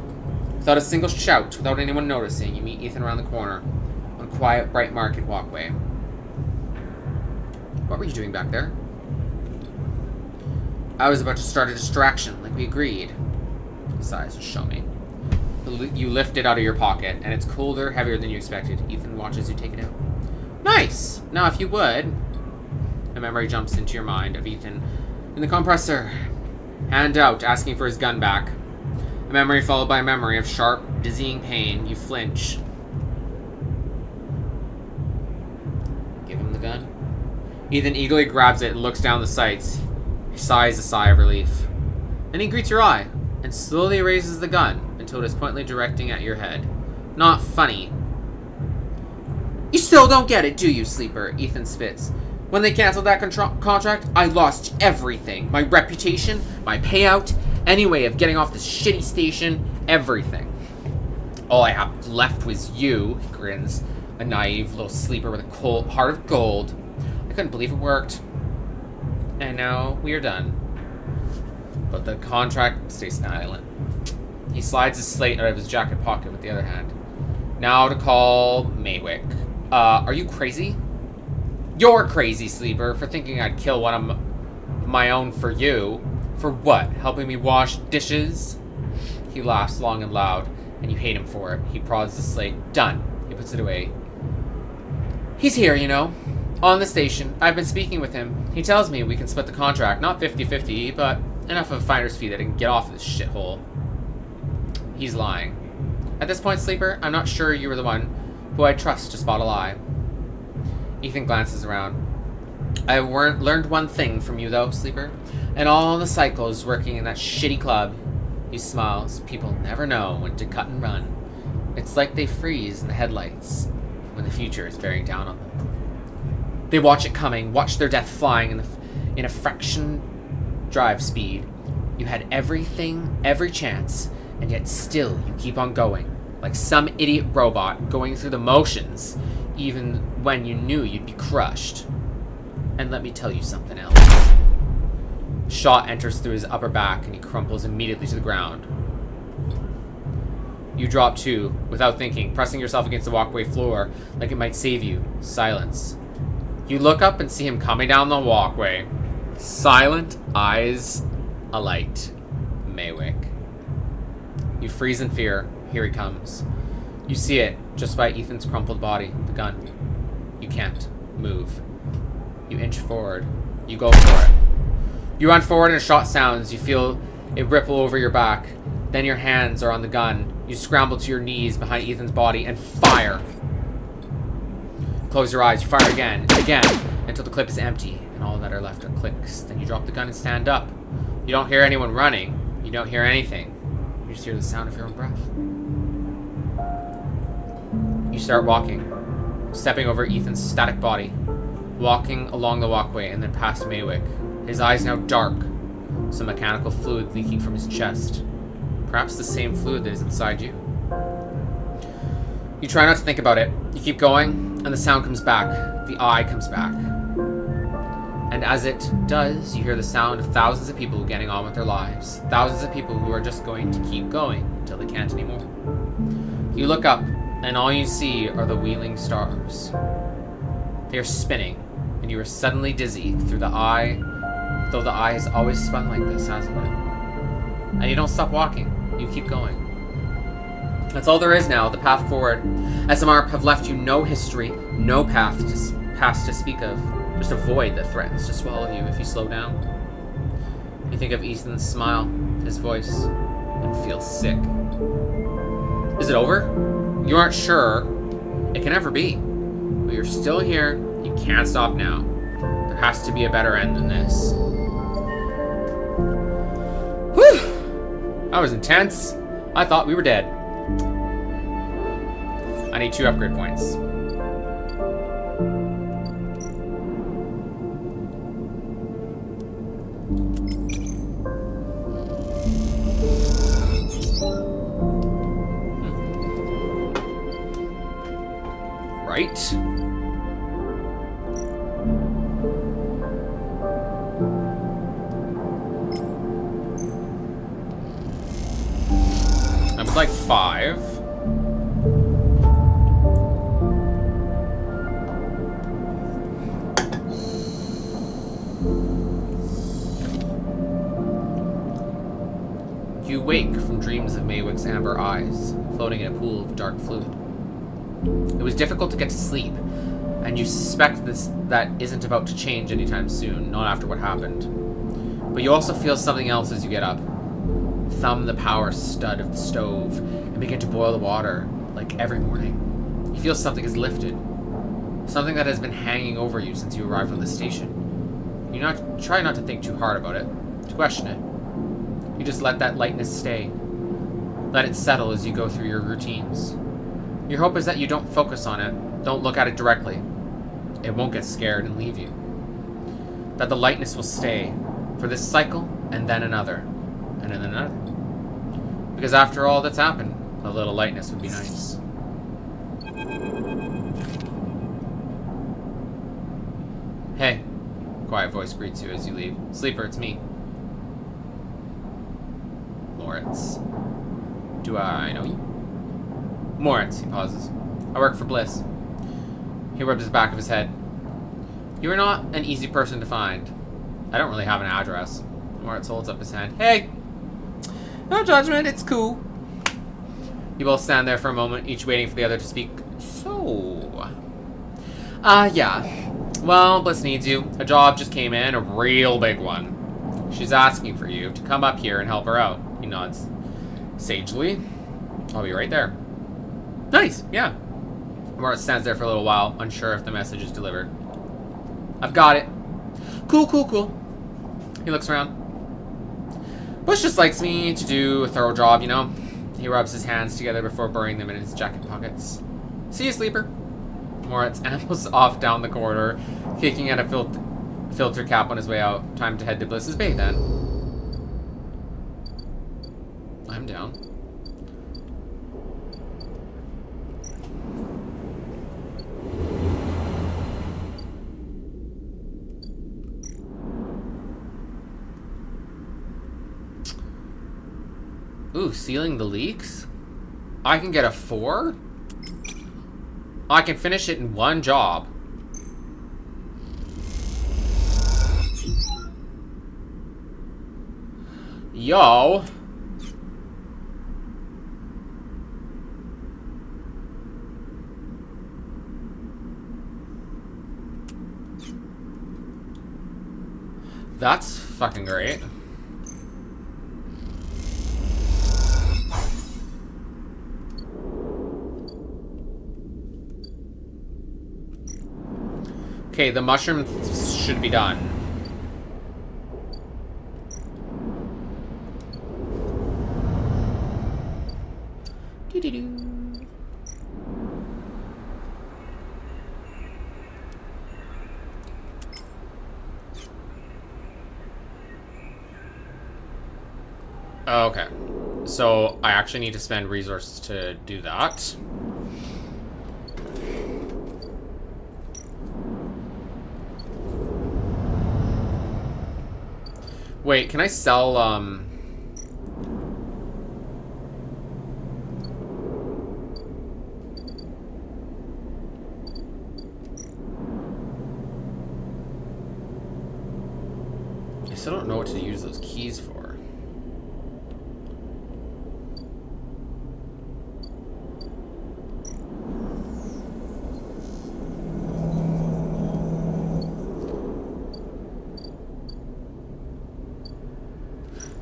Without a single shout, without anyone noticing, you meet Ethan around the corner on a quiet, bright market walkway. What were you doing back there? I was about to start a distraction, like we agreed. He sighs, show me. You lift it out of your pocket, and it's colder, heavier than you expected. Ethan watches you take it out. Nice! Now, if you would... A memory jumps into your mind of Ethan in the compressor. Hand out, asking for his gun back. A memory followed by a memory of sharp, dizzying pain. You flinch. Give him the gun. Ethan eagerly grabs it and looks down the sights. He sighs a sigh of relief. Then he greets your eye and slowly raises the gun until it is pointedly directing at your head. Not funny. You still don't get it, do you, Sleeper? Ethan spits. When they canceled that contract, I lost everything. My reputation, my payout, any way of getting off this shitty station, everything. All I have left was you, he grins. A naive little sleeper with a cold heart of gold. I couldn't believe it worked. And now we are done. But the contract stays silent. He slides his slate out of his jacket pocket with the other hand. Now to call Maywick. Are you crazy? You're crazy, Sleeper, for thinking I'd kill one of my own for you. For what? Helping me wash dishes? He laughs long and loud, and you hate him for it. He prods the slate. Done. He puts it away. He's here, you know. On the station. I've been speaking with him. He tells me we can split the contract. Not 50-50, but enough of a finder's fee that I can get off this shithole. He's lying. At this point, Sleeper, I'm not sure you were the one who I trust to spot a lie. Ethan glances around. I learned one thing from you, though, Sleeper. And all the cycles working in that shitty club. He smiles. People never know when to cut and run. It's like they freeze in the headlights when the future is bearing down on them. They watch it coming, watch their death flying in a fraction drive speed. You had everything, every chance, and yet still you keep on going. Like some idiot robot going through the motions, even when you knew you'd be crushed. And let me tell you something else. Shot enters through his upper back and he crumples immediately to the ground. You drop too, without thinking, pressing yourself against the walkway floor like it might save you. Silence. You look up and see him coming down the walkway. Silent, eyes alight. Maywick. You freeze in fear. Here he comes. You see it, just by Ethan's crumpled body, the gun. You can't move. You inch forward. You go for it. You run forward and a shot sounds. You feel it ripple over your back. Then your hands are on the gun. You scramble to your knees behind Ethan's body and fire. Close your eyes. You fire again and again until the clip is empty and all that are left are clicks. Then you drop the gun and stand up. You don't hear anyone running. You don't hear anything. You just hear the sound of your own breath. You start walking, stepping over Ethan's static body, walking along the walkway and then past Maywick. His eyes now dark, some mechanical fluid leaking from his chest. Perhaps the same fluid that is inside you. You try not to think about it. You keep going, and the sound comes back. The eye comes back. And as it does, you hear the sound of thousands of people getting on with their lives. Thousands of people who are just going to keep going until they can't anymore. You look up, and all you see are the wheeling stars. They are spinning, and you are suddenly dizzy through the eye, though the eye has always spun like this, hasn't it? And you don't stop walking. You keep going. That's all there is now, the path forward. SMR have left you no history, no past to speak of. Just a void that threatens to swallow you if you slow down. You think of Ethan's smile, his voice, and feel sick. Is it over? You aren't sure. It can never be. But you're still here. You can't stop now. There has to be a better end than this. Whew! That was intense. I thought we were dead. I need 2 upgrade points. Right. I would like 5. You wake from dreams of Maywick's amber eyes, floating in a pool of dark fluid. It was difficult to get to sleep, and you suspect that isn't about to change anytime soon, not after what happened. But you also feel something else as you get up. Thumb the power stud of the stove and begin to boil the water, like every morning. You feel something is lifted. Something that has been hanging over you since you arrived on the station. You try not to think too hard about it, to question it. You just let that lightness stay. Let it settle as you go through your routines. Your hope is that you don't focus on it, don't look at it directly. It won't get scared and leave you. That the lightness will stay for this cycle, and then another, and then another. Because after all that's happened, a little lightness would be nice. Hey, quiet voice greets you as you leave. Sleeper, it's me. Moritz. Do I know you? Moritz, he pauses. I work for Bliss. He rubs the back of his head. You are not an easy person to find. I don't really have an address. Moritz holds up his hand. Hey! No judgment, it's cool. You both stand there for a moment, each waiting for the other to speak. So... yeah. Well, Bliss needs you. A job just came in, a real big one. She's asking for you to come up here and help her out. He nods. Sagely. I'll be right there. Nice, yeah. Moritz stands there for a little while, unsure if the message is delivered. I've got it. Cool, cool, cool. He looks around. Bush just likes me to do a thorough job, you know? He rubs his hands together before burying them in his jacket pockets. See you, Sleeper. Moritz ambles off down the corridor, kicking at a filter cap on his way out. Time to head to Bliss's Bay, then. I'm down. Ooh, sealing the leaks? I can get a 4? I can finish it in one job. Yo. That's fucking great. Okay, the mushroom should be done. Doo-doo-doo. Okay, so I actually need to spend resources to do that. Wait, can I sell, I still don't know what to use those keys for.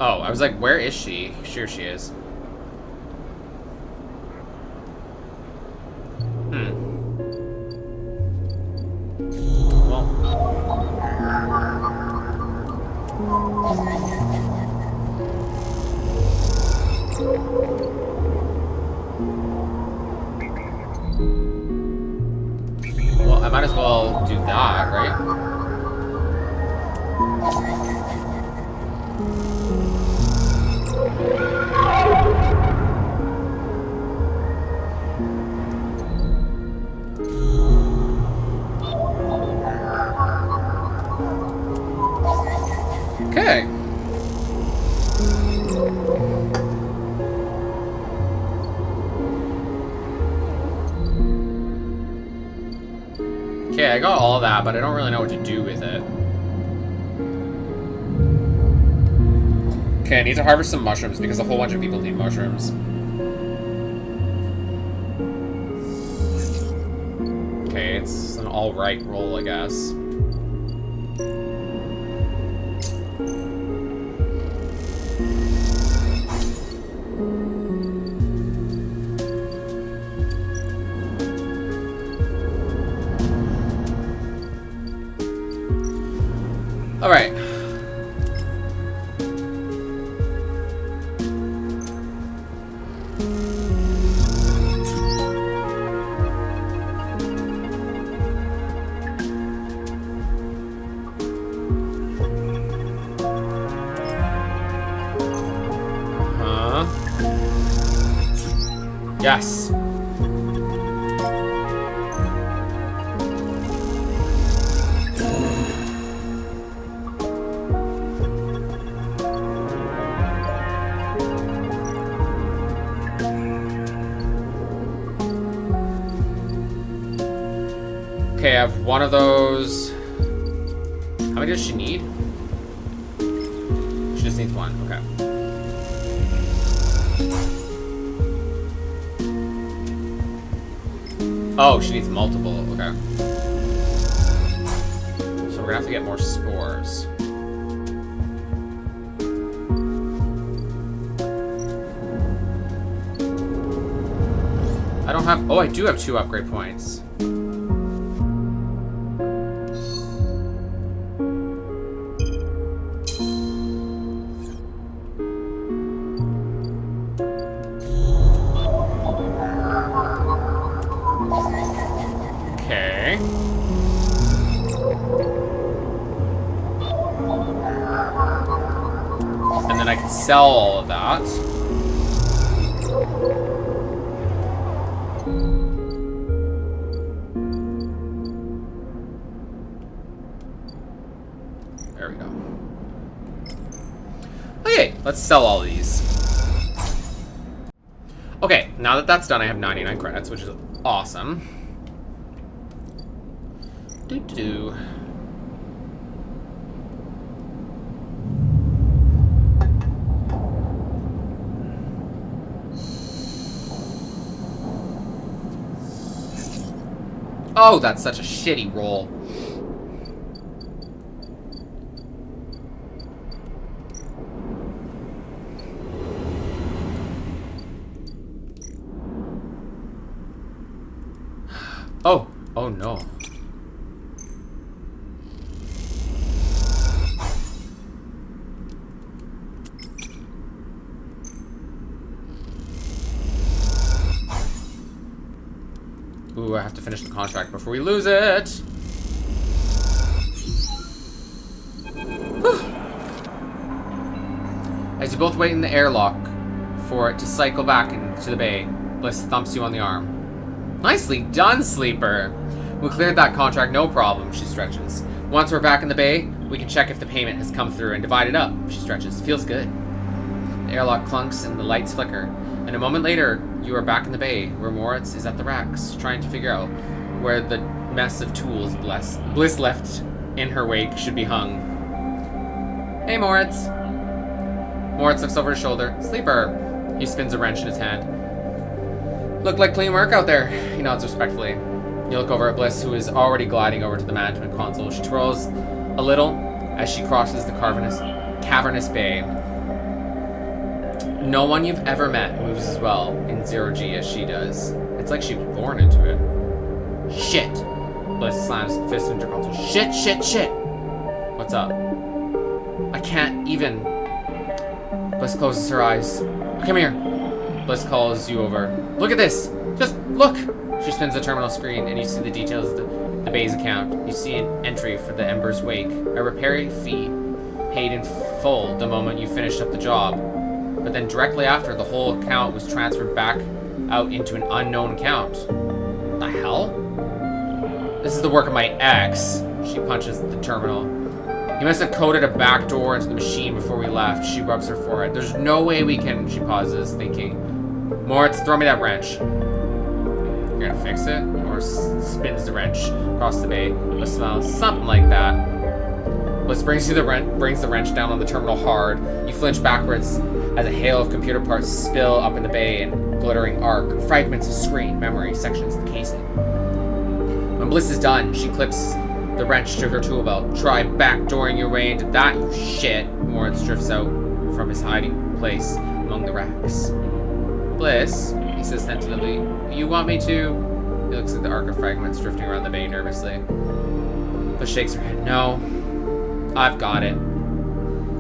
Oh, I was like, where is she? Sure she is. Well. Well, I might as well do that, right? Okay. Okay, I got all that, but I don't really know what to do with it. Okay, I need to harvest some mushrooms because a whole bunch of people need mushrooms. Okay, it's an alright roll, I guess. Alright. Yes. Okay, I have one of those. How many does she need? She just needs one. Okay. Oh, she needs multiple. Okay. So we're gonna have to get more spores. I don't have... Oh, I do have 2 upgrade points. Okay. And then I can sell all of that. There we go. Okay, let's sell all these. Okay, now that that's done, I have 99 credits, which is awesome. Doo-doo. Oh, that's such a shitty roll. Oh, oh no. Ooh, I have to finish the contract before we lose it. As you both wait in the airlock for it to cycle back into the bay, Bliss thumps you on the arm. Nicely done, Sleeper. We cleared that contract, no problem, she stretches. Once we're back in the bay, we can check if the payment has come through and divide it up, she stretches. Feels good. The airlock clunks and the lights flicker. And a moment later, you are back in the bay, where Moritz is at the racks, trying to figure out where the mess of tools Bliss left in her wake should be hung. Hey, Moritz. Moritz looks over his shoulder. Sleeper. He spins a wrench in his hand. Look like clean work out there. He nods respectfully. You look over at Bliss, who is already gliding over to the management console. She twirls a little as she crosses the cavernous bay. No one you've ever met moves as well in zero-G as she does. It's like she was born into it. Shit! Bliss slams the fist into her console. Shit, shit, shit! What's up? I can't even... Bliss closes her eyes. Come here. Bliss calls you over. Look at this! Just look! She spins the terminal screen and you see the details of the bay's account. You see an entry for the Ember's Wake. A repair fee paid in full the moment you finished up the job. But then directly after, the whole account was transferred back out into an unknown account. What the hell? This is the work of my ex. She punches the terminal. He must have coded a back door into the machine before we left. She rubs her forehead. There's no way we can... She pauses, thinking. Moritz, throw me that wrench. You're gonna fix it? Or spins the wrench across the bay. Bliss smiles. Something like that. Bliss brings the wrench down on the terminal hard. You flinch backwards as a hail of computer parts spill up in the bay in glittering arc. Fragments of screen, memory, sections of the casing. When Bliss is done, she clips the wrench to her tool belt. Try backdooring your way into that, you shit. Moritz drifts out from his hiding place among the racks. Bliss, he says tentatively, you want me to? He looks at the arc of fragments drifting around the bay nervously. Bliss shakes her head. No, I've got it.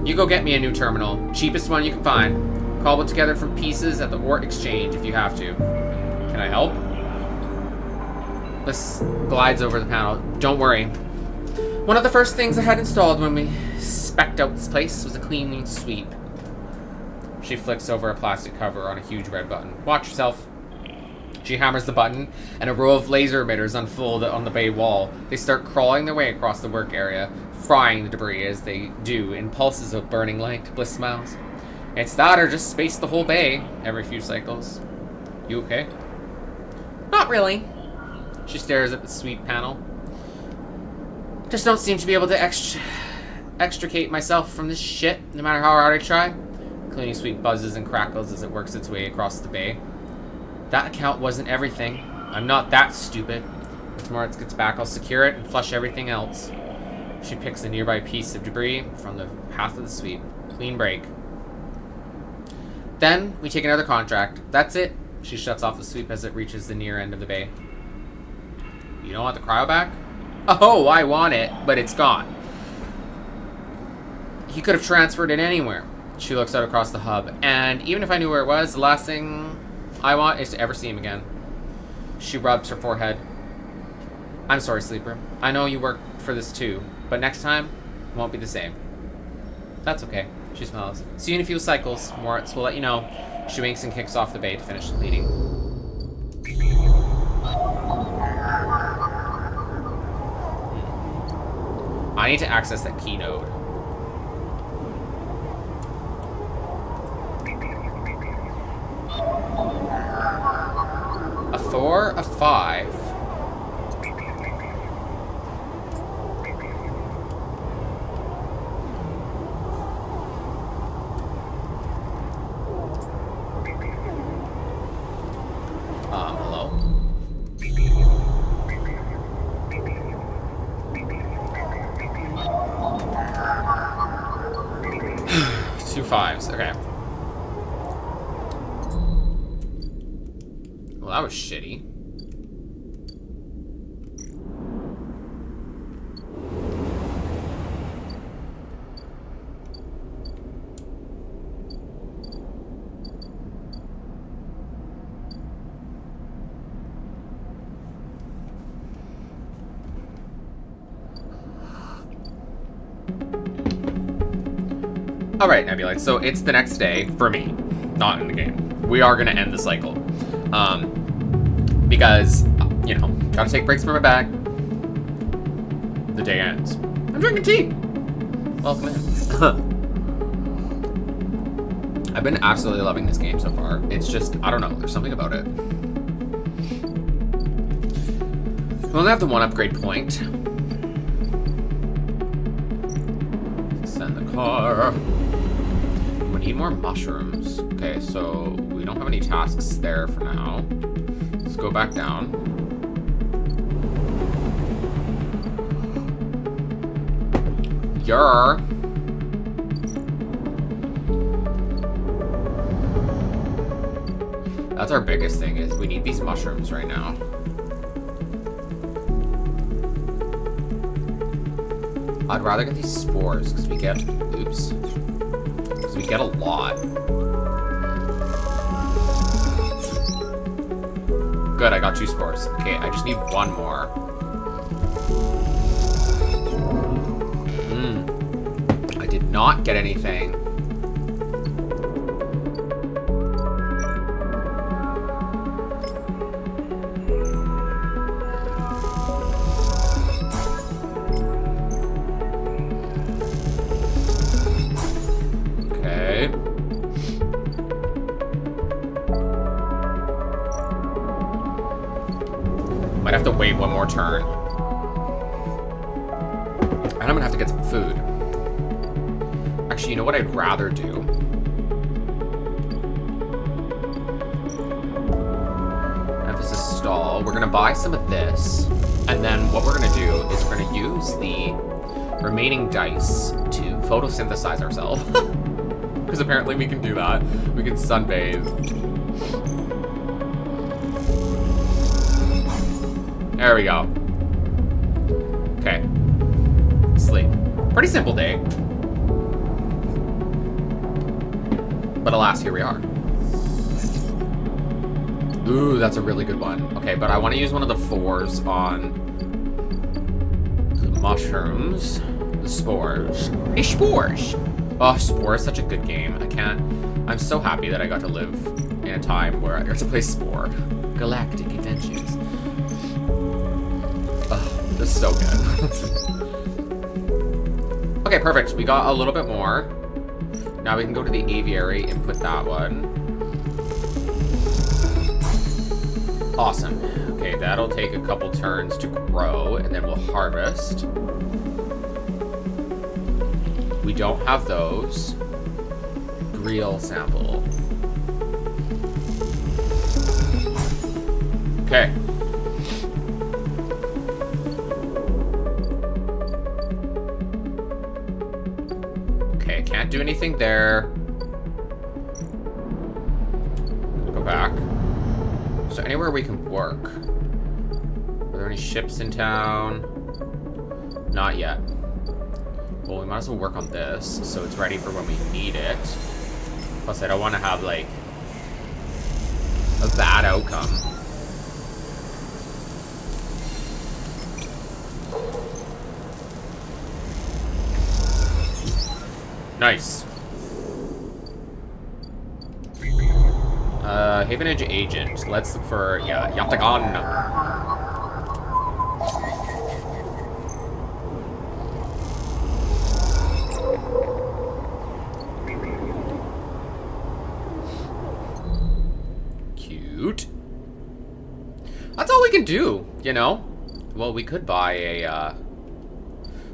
You go get me a new terminal. Cheapest one you can find. Cobble it together from pieces at the Ort Exchange if you have to. Can I help? Bliss glides over the panel. Don't worry. One of the first things I had installed when we spec'd out this place was a cleaning sweep. She flicks over a plastic cover on a huge red button. Watch yourself. She hammers the button, and a row of laser emitters unfold on the bay wall. They start crawling their way across the work area, frying the debris as they do in pulses of burning light. Bliss smiles. It's that or just space the whole bay every few cycles. You okay? Not really. She stares at the sweep panel. Just don't seem to be able to extricate myself from this shit, no matter how hard I try. The cleaning sweep buzzes and crackles as it works its way across the bay. That account wasn't everything. I'm not that stupid. Once Moritz gets back, I'll secure it and flush everything else. She picks a nearby piece of debris from the path of the sweep. Clean break. Then, we take another contract. That's it. She shuts off the sweep as it reaches the near end of the bay. You don't want the cryo back? Oh, I want it, but it's gone. He could have transferred it anywhere. She looks out across the hub, and even if I knew where it was, the last thing I want is to ever see him again. She rubs her forehead. I'm sorry, Sleeper. I know you work for this too, but next time, it won't be the same. That's okay. She smiles. See you in a few cycles. Moritz will let you know. She winks and kicks off the bay to finish the cleaning. I need to access that key node. A 4, a 5. Hello. 2 5s, okay. Well, that was shitty. Alright, Nebulites, so it's the next day, for me, not in the game. We are gonna end the cycle. Because, you know, gotta take breaks from my bag. The day ends. I'm drinking tea! Welcome in. I've been absolutely loving this game so far. It's just, I don't know, there's something about it. We only have the one upgrade point. Send the car. We need more mushrooms. Okay, so we don't have any tasks there for now. Let's go back down. Yer. That's our biggest thing, is we need these mushrooms right now. I'd rather get these spores, because we get, oops. Because we get a lot. Good, I got 2 spores. Okay, I just need 1 more. I did not get anything. Might have to wait 1 more turn. And I'm gonna have to get some food. Actually, you know what I'd rather do? Emphasis stall. We're gonna buy some of this. And then what we're gonna do is we're gonna use the remaining dice to photosynthesize ourselves. Because apparently we can do that. We can sunbathe. There we go. Okay. Sleep. Pretty simple day. But alas, here we are. Ooh, that's a really good one. Okay, but I want to use one of the 4s on the mushrooms. The spores. Hey, spores! Oh, Spore is such a good game. I'm so happy that I got to live in a time where I got to play Spore. Galactic Adventures. Oh, this is so good. Okay, perfect. We got a little bit more. Now we can go to the aviary and put that one. Awesome. Okay, that'll take a couple turns to grow, and then we'll harvest. We don't have those. Grill sample. Okay. Okay, can't do anything there. Go back. Is there anywhere we can work? Are there any ships in town? Not yet. Well, we might as well work on this, so it's ready for when we need it. Plus, I don't want to have, like, a bad outcome. Nice. Havenage agent. Let's look for, yeah, Yatagan. Cute. That's all we can do, you know? Well, we could buy a,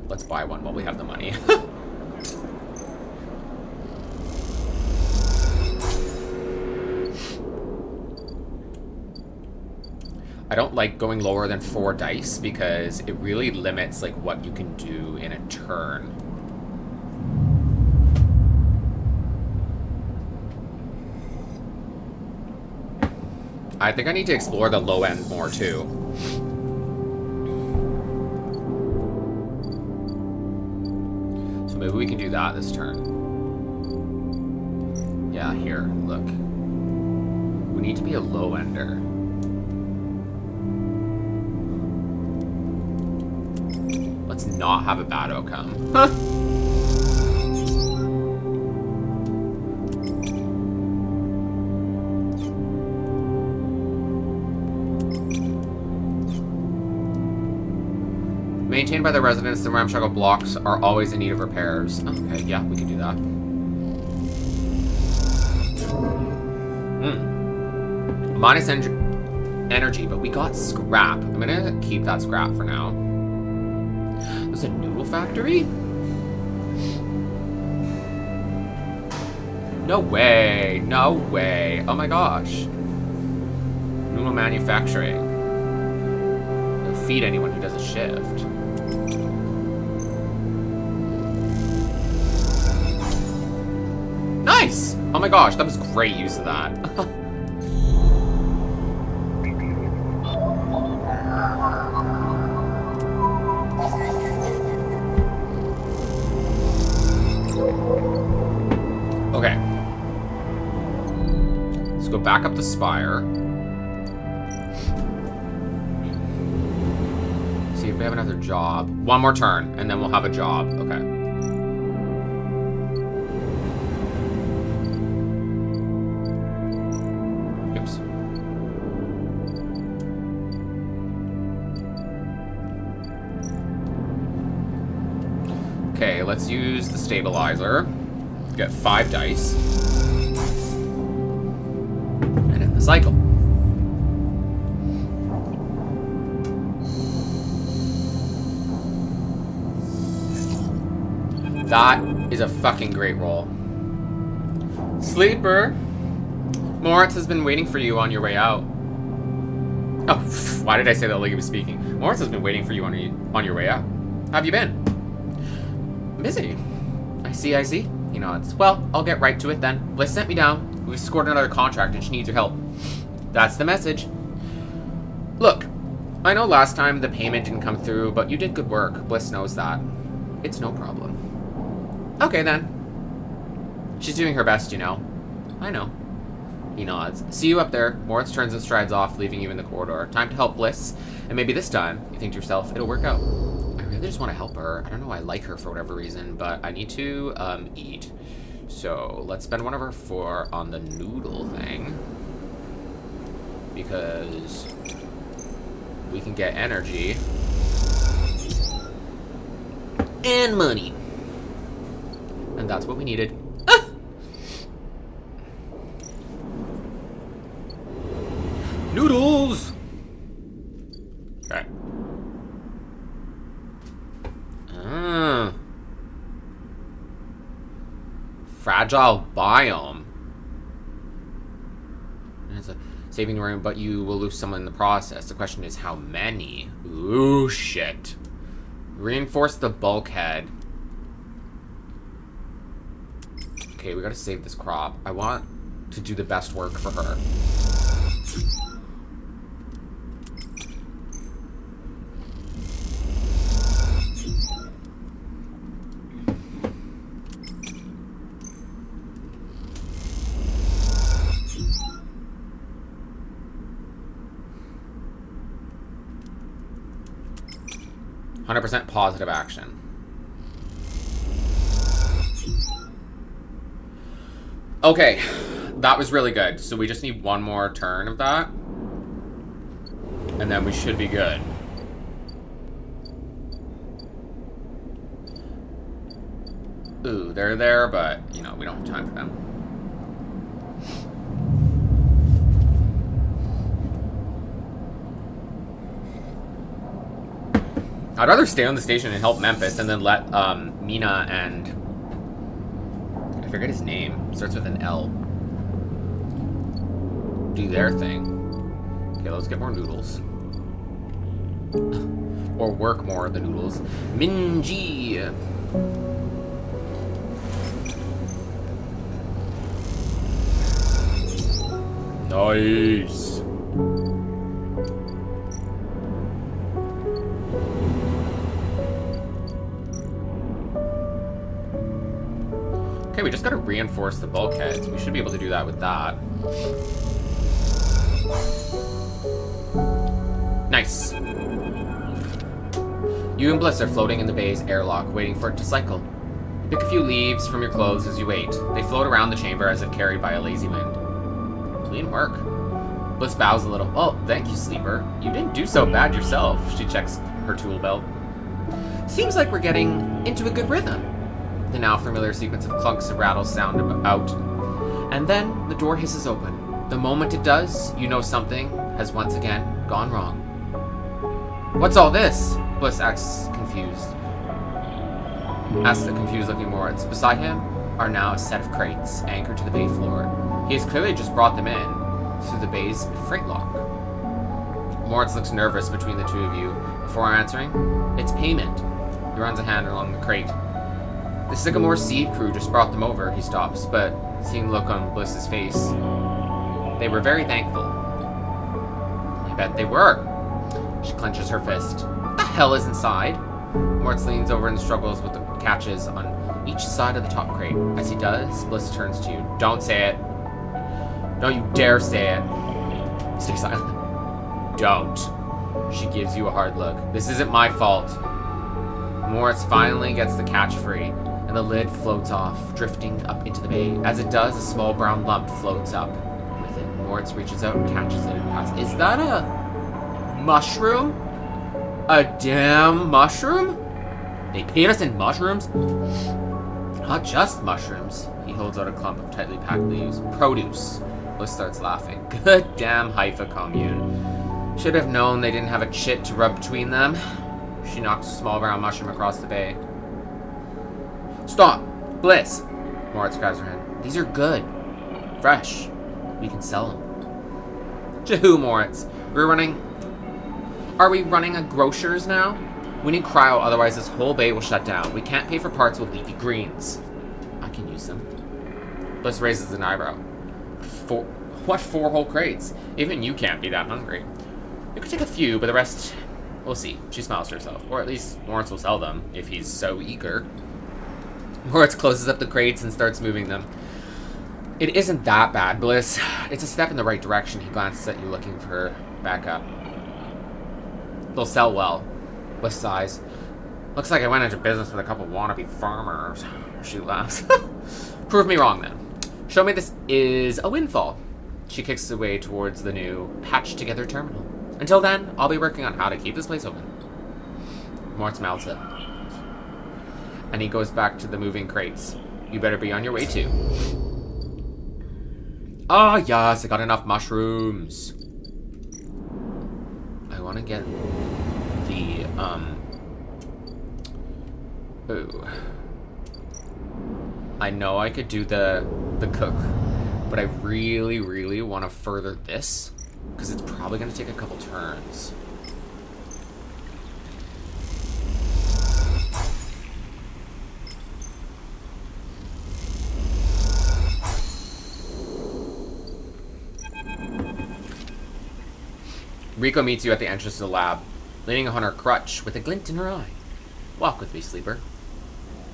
let's buy one while we have the money. I don't like going lower than 4 dice because it really limits like what you can do in a turn. I think I need to explore the low end more too. So maybe we can do that this turn. Yeah, here, look. We need to be a low ender. Let's not have a bad outcome. Huh. Maintained by the residents, the ramshackle blocks are always in need of repairs. Okay, yeah, we can do that. Minus energy, but we got scrap. I'm gonna keep that scrap for now. There's a noodle factory? No way. No way. Oh my gosh. Noodle manufacturing. They'll feed anyone who does a shift. Nice! Oh my gosh, that was great use of that. Okay. Let's go back up the spire. See if we have another job. One more turn, and then we'll have a job. Okay. Oops. Okay, let's use the stabilizer. Get 5 dice. And end the cycle. That is a fucking great roll. Sleeper! Moritz has been waiting for you on your way out. Oh, why did I say that like he was speaking? Lawrence has been waiting for you on your way out. How have you been? Busy. I see. He nods. Well, I'll get right to it then. Bliss sent me down. We've scored another contract and she needs your help. That's the message. Look, I know last time the payment didn't come through, but you did good work. Bliss knows that. It's no problem. Okay then. She's doing her best, you know. I know. He nods. See you up there. Moritz turns and strides off, leaving you in the corridor. Time to help Bliss. And maybe this time, you think to yourself, it'll work out. I really just want to help her. I don't know, I like her for whatever reason, but I need to, eat. So, let's spend one of our 4 on the noodle thing. Because we can get energy. And money. And that's what we needed. Noodles! Okay. Fragile biome. It's a saving room, but you will lose someone in the process. The question is how many? Ooh, shit. Reinforce the bulkhead. Okay, we gotta save this crop. I want to do the best work for her. 100% positive action. Okay, that was really good. So we just need one more turn of that. And then we should be good. Ooh, they're there, but, you know, we don't have time for them. I'd rather stay on the station and help Memphis and then let Mina and... I forget his name. Starts with an L. Do their thing. Okay, let's get more noodles. Or work more of the noodles. Minji! Nice! Okay, we just gotta reinforce the bulkheads. We should be able to do that with that. Nice. You and Bliss are floating in the bay's airlock, waiting for it to cycle. You pick a few leaves from your clothes as you wait. They float around the chamber as if carried by a lazy wind. Clean work. Bliss bows a little. Oh, thank you, Sleeper. You didn't do so bad yourself. She checks her tool belt. Seems like we're getting into a good rhythm. The now familiar sequence of clunks and rattles sound out. And then the door hisses open. The moment it does, you know something has once again gone wrong. What's all this? Bliss asks confused. Asks the confused looking Moritz. Beside him are now a set of crates anchored to the bay floor. He has clearly just brought them in through the bay's freight lock. Moritz looks nervous between the two of you. Before answering, it's payment. He runs a hand along the crate. The Sycamore Seed crew just brought them over, he stops, but seeing the look on Bliss's face, they were very thankful. I bet they were. She clenches her fist. What the hell is inside? Moritz leans over and struggles with the catches on each side of the top crate. As he does, Bliss turns to you. Don't say it. Don't you dare say it. Stay silent. Don't. She gives you a hard look. This isn't my fault. Moritz finally gets the catch free, and the lid floats off, drifting up into the bay. As it does, a small brown lump floats up with it. Moritz reaches out and catches it and passes. Is that a mushroom? A damn mushroom? They paid us in mushrooms? Not just mushrooms. He holds out a clump of tightly packed leaves. Produce. Bliss starts laughing. Good damn Haifa commune. Should have known they didn't have a chit to rub between them. She knocks a small brown mushroom across the bay. Stop! Bliss! Moritz grabs her hand. These are good. Fresh. We can sell them. Jehu, Moritz. We're running Are we running a grocer's now? We need cryo, otherwise this whole bay will shut down. We can't pay for parts with leafy greens. I can use them. Bliss raises an eyebrow. What 4 whole crates? Even you can't be that hungry. You could take a few, but the rest... We'll see. She smiles to herself. Or at least Lawrence will sell them, if he's so eager. Lawrence closes up the crates and starts moving them. It isn't that bad, Bliss. It's a step in the right direction. He glances at you, looking for backup. They'll sell well. Bliss sighs. Looks like I went into business with a couple wannabe farmers. She laughs. Prove me wrong, then. Show me this is a windfall. She kicks away towards the new patched-together terminal. Until then, I'll be working on how to keep this place open. Mort melts it. And he goes back to the moving crates. You better be on your way, too. Ah, yes, I got enough mushrooms. I want to get the, Ooh. I know I could do the cook, but I really, really want to further this, because it's probably going to take a couple turns. Rico meets you at the entrance to the lab, leaning on her crutch with a glint in her eye. Walk with me, sleeper.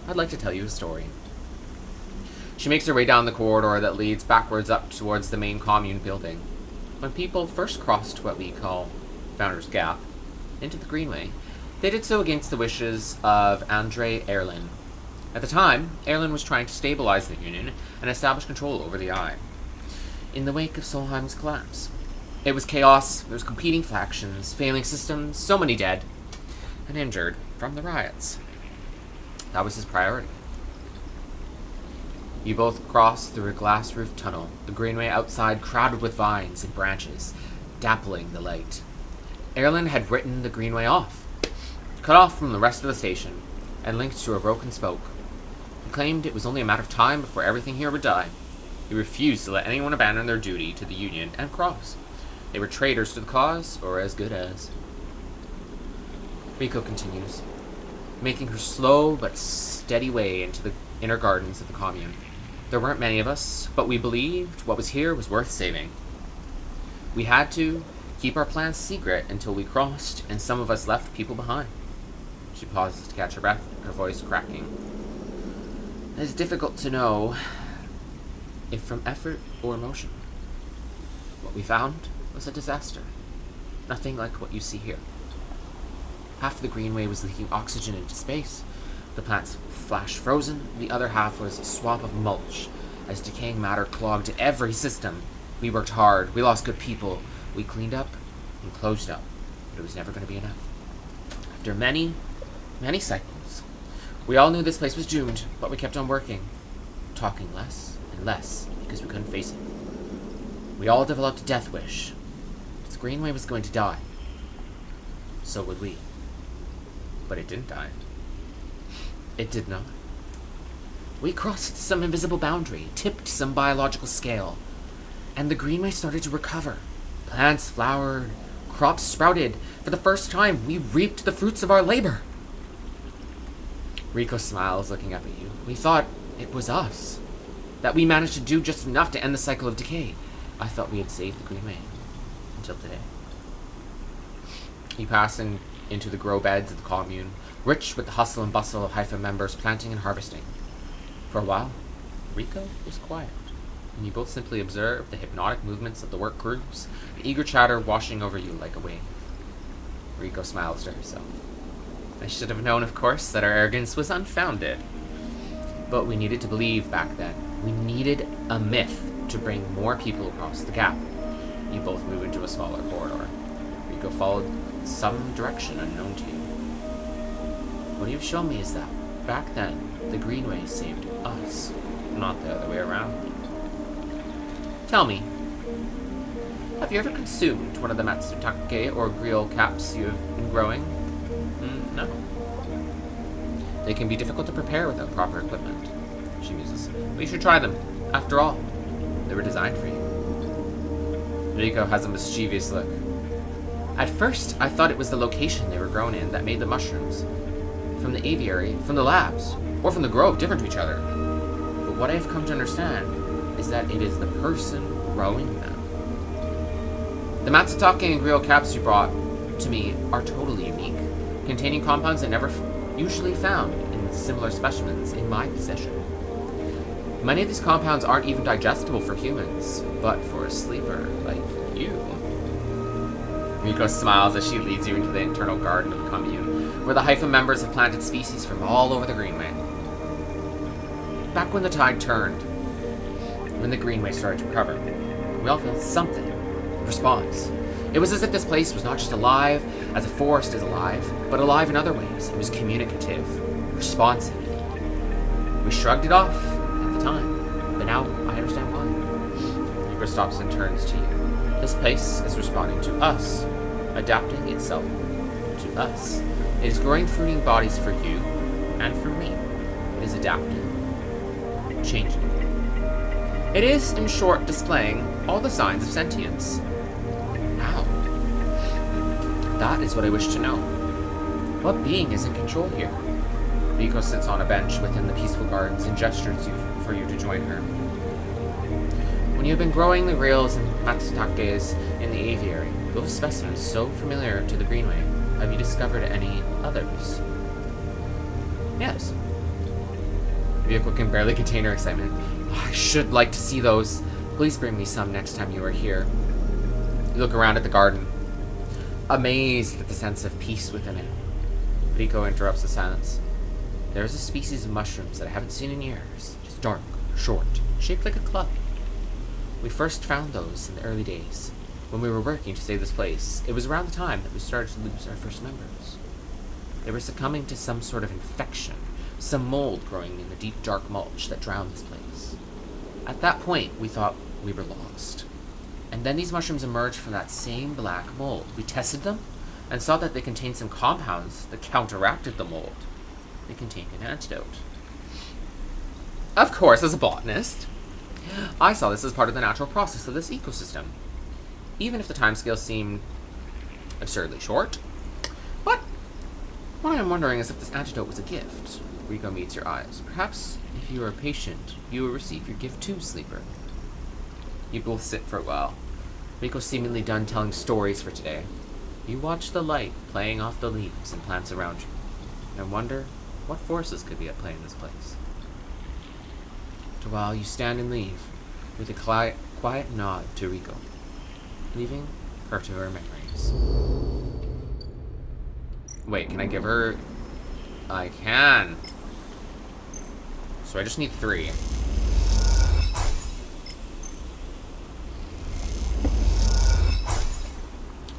I'd like to tell you a story. She makes her way down the corridor that leads backwards up towards the main commune building. When people first crossed what we call Founder's Gap into the Greenway, they did so against the wishes of Andre Erlin. At the time, Erlin was trying to stabilize the Union and establish control over the Eye. In the wake of Solheim's collapse, it was chaos, there was competing factions, failing systems, so many dead and injured from the riots. That was his priority. You both crossed through a glass-roofed tunnel, the greenway outside crowded with vines and branches, dappling the light. Erlin had written the greenway off, cut off from the rest of the station, and linked to a broken spoke. He claimed it was only a matter of time before everything here would die. He refused to let anyone abandon their duty to the Union and cross. They were traitors to the cause, or as good as. Rico continues, making her slow but steady way into the inner gardens of the commune. There weren't many of us, but we believed what was here was worth saving. We had to keep our plans secret until we crossed, and some of us left people behind. She pauses to catch her breath, her voice cracking. It is difficult to know if from effort or emotion. What we found was a disaster. Nothing like what you see here. Half the greenway was leaking oxygen into space. The plants flash frozen, the other half was a swamp of mulch, as decaying matter clogged every system. We worked hard, we lost good people, we cleaned up and closed up, but it was never going to be enough. After many, many cycles, we all knew this place was doomed, but we kept on working, talking less and less, because we couldn't face it. We all developed a death wish. This greenway was going to die. So would we. But it didn't die. It did not. We crossed some invisible boundary, tipped some biological scale, and the greenway started to recover. Plants flowered, crops sprouted. For the first time, we reaped the fruits of our labor. Rico smiles, looking up at you. We thought it was us, that we managed to do just enough to end the cycle of decay. I thought we had saved the greenway, until today. You pass into the grow beds of the commune, rich with the hustle and bustle of Haifa members planting and harvesting. For a while, Rico was quiet, and you both simply observed the hypnotic movements of the work crews, the eager chatter washing over you like a wave. Rico smiles to herself. I should have known, of course, that our arrogance was unfounded. But we needed to believe back then. We needed a myth to bring more people across the gap. You both move into a smaller corridor. Rico followed some direction unknown to you. What you've shown me is that, back then, the greenway saved us, not the other way around. Tell me, have you ever consumed one of the matsutake or grill caps you have been growing? No. They can be difficult to prepare without proper equipment. She muses. But you should try them. After all, they were designed for you. Rico has a mischievous look. At first, I thought it was the location they were grown in that made the mushrooms. From the aviary, from the labs, or from the grove different to each other. But what I have come to understand is that it is the person growing them. The Matsutake and Griot caps you brought to me are totally unique, containing compounds I never usually found in similar specimens in my possession. Many of these compounds aren't even digestible for humans, but for a sleeper like you. Miko smiles as she leads you into the internal garden of the commune, where the hypha members have planted species from all over the Greenway. Back when the tide turned, when the Greenway started to recover, we all felt something, a response. It was as if this place was not just alive, as a forest is alive, but alive in other ways. It was communicative, responsive. We shrugged it off at the time, but now I understand why. Miko stops and turns to you. This place is responding to us, adapting itself to us. It is growing fruiting bodies for you and for me. It is adapting, changing. It is, in short, displaying all the signs of sentience. How? That is what I wish to know. What being is in control here? Miko sits on a bench within the peaceful gardens and gestures for you to join her. When you have been growing the rails and matsutakes in the aviary, those specimens so familiar to the Greenway, have you discovered any others? Yes. The vehicle can barely contain her excitement. I should like to see those. Please bring me some next time you are here. You look around at the garden, amazed at the sense of peace within it. Miko interrupts the silence. There is a species of mushrooms that I haven't seen in years. Just dark, short, shaped like a club. We first found those in the early days, when we were working to save this place. It was around the time that we started to lose our first members. They were succumbing to some sort of infection, some mold growing in the deep dark mulch that drowned this place. At that point, we thought we were lost. And then these mushrooms emerged from that same black mold. We tested them, and saw that they contained some compounds that counteracted the mold. They contained an antidote. Of course, as a botanist, I saw this as part of the natural process of this ecosystem, even if the timescale seemed absurdly short. But what I am wondering is if this antidote was a gift. Rico meets your eyes. Perhaps, if you are patient, you will receive your gift too, Sleeper. You both sit for a while. Rico's seemingly done telling stories for today. You watch the light playing off the leaves and plants around you, and wonder what forces could be at play in this place. After a while, you stand and leave, with a quiet nod to Rico, leaving her to her memories. Wait, can I give her... I can. So I just need 3.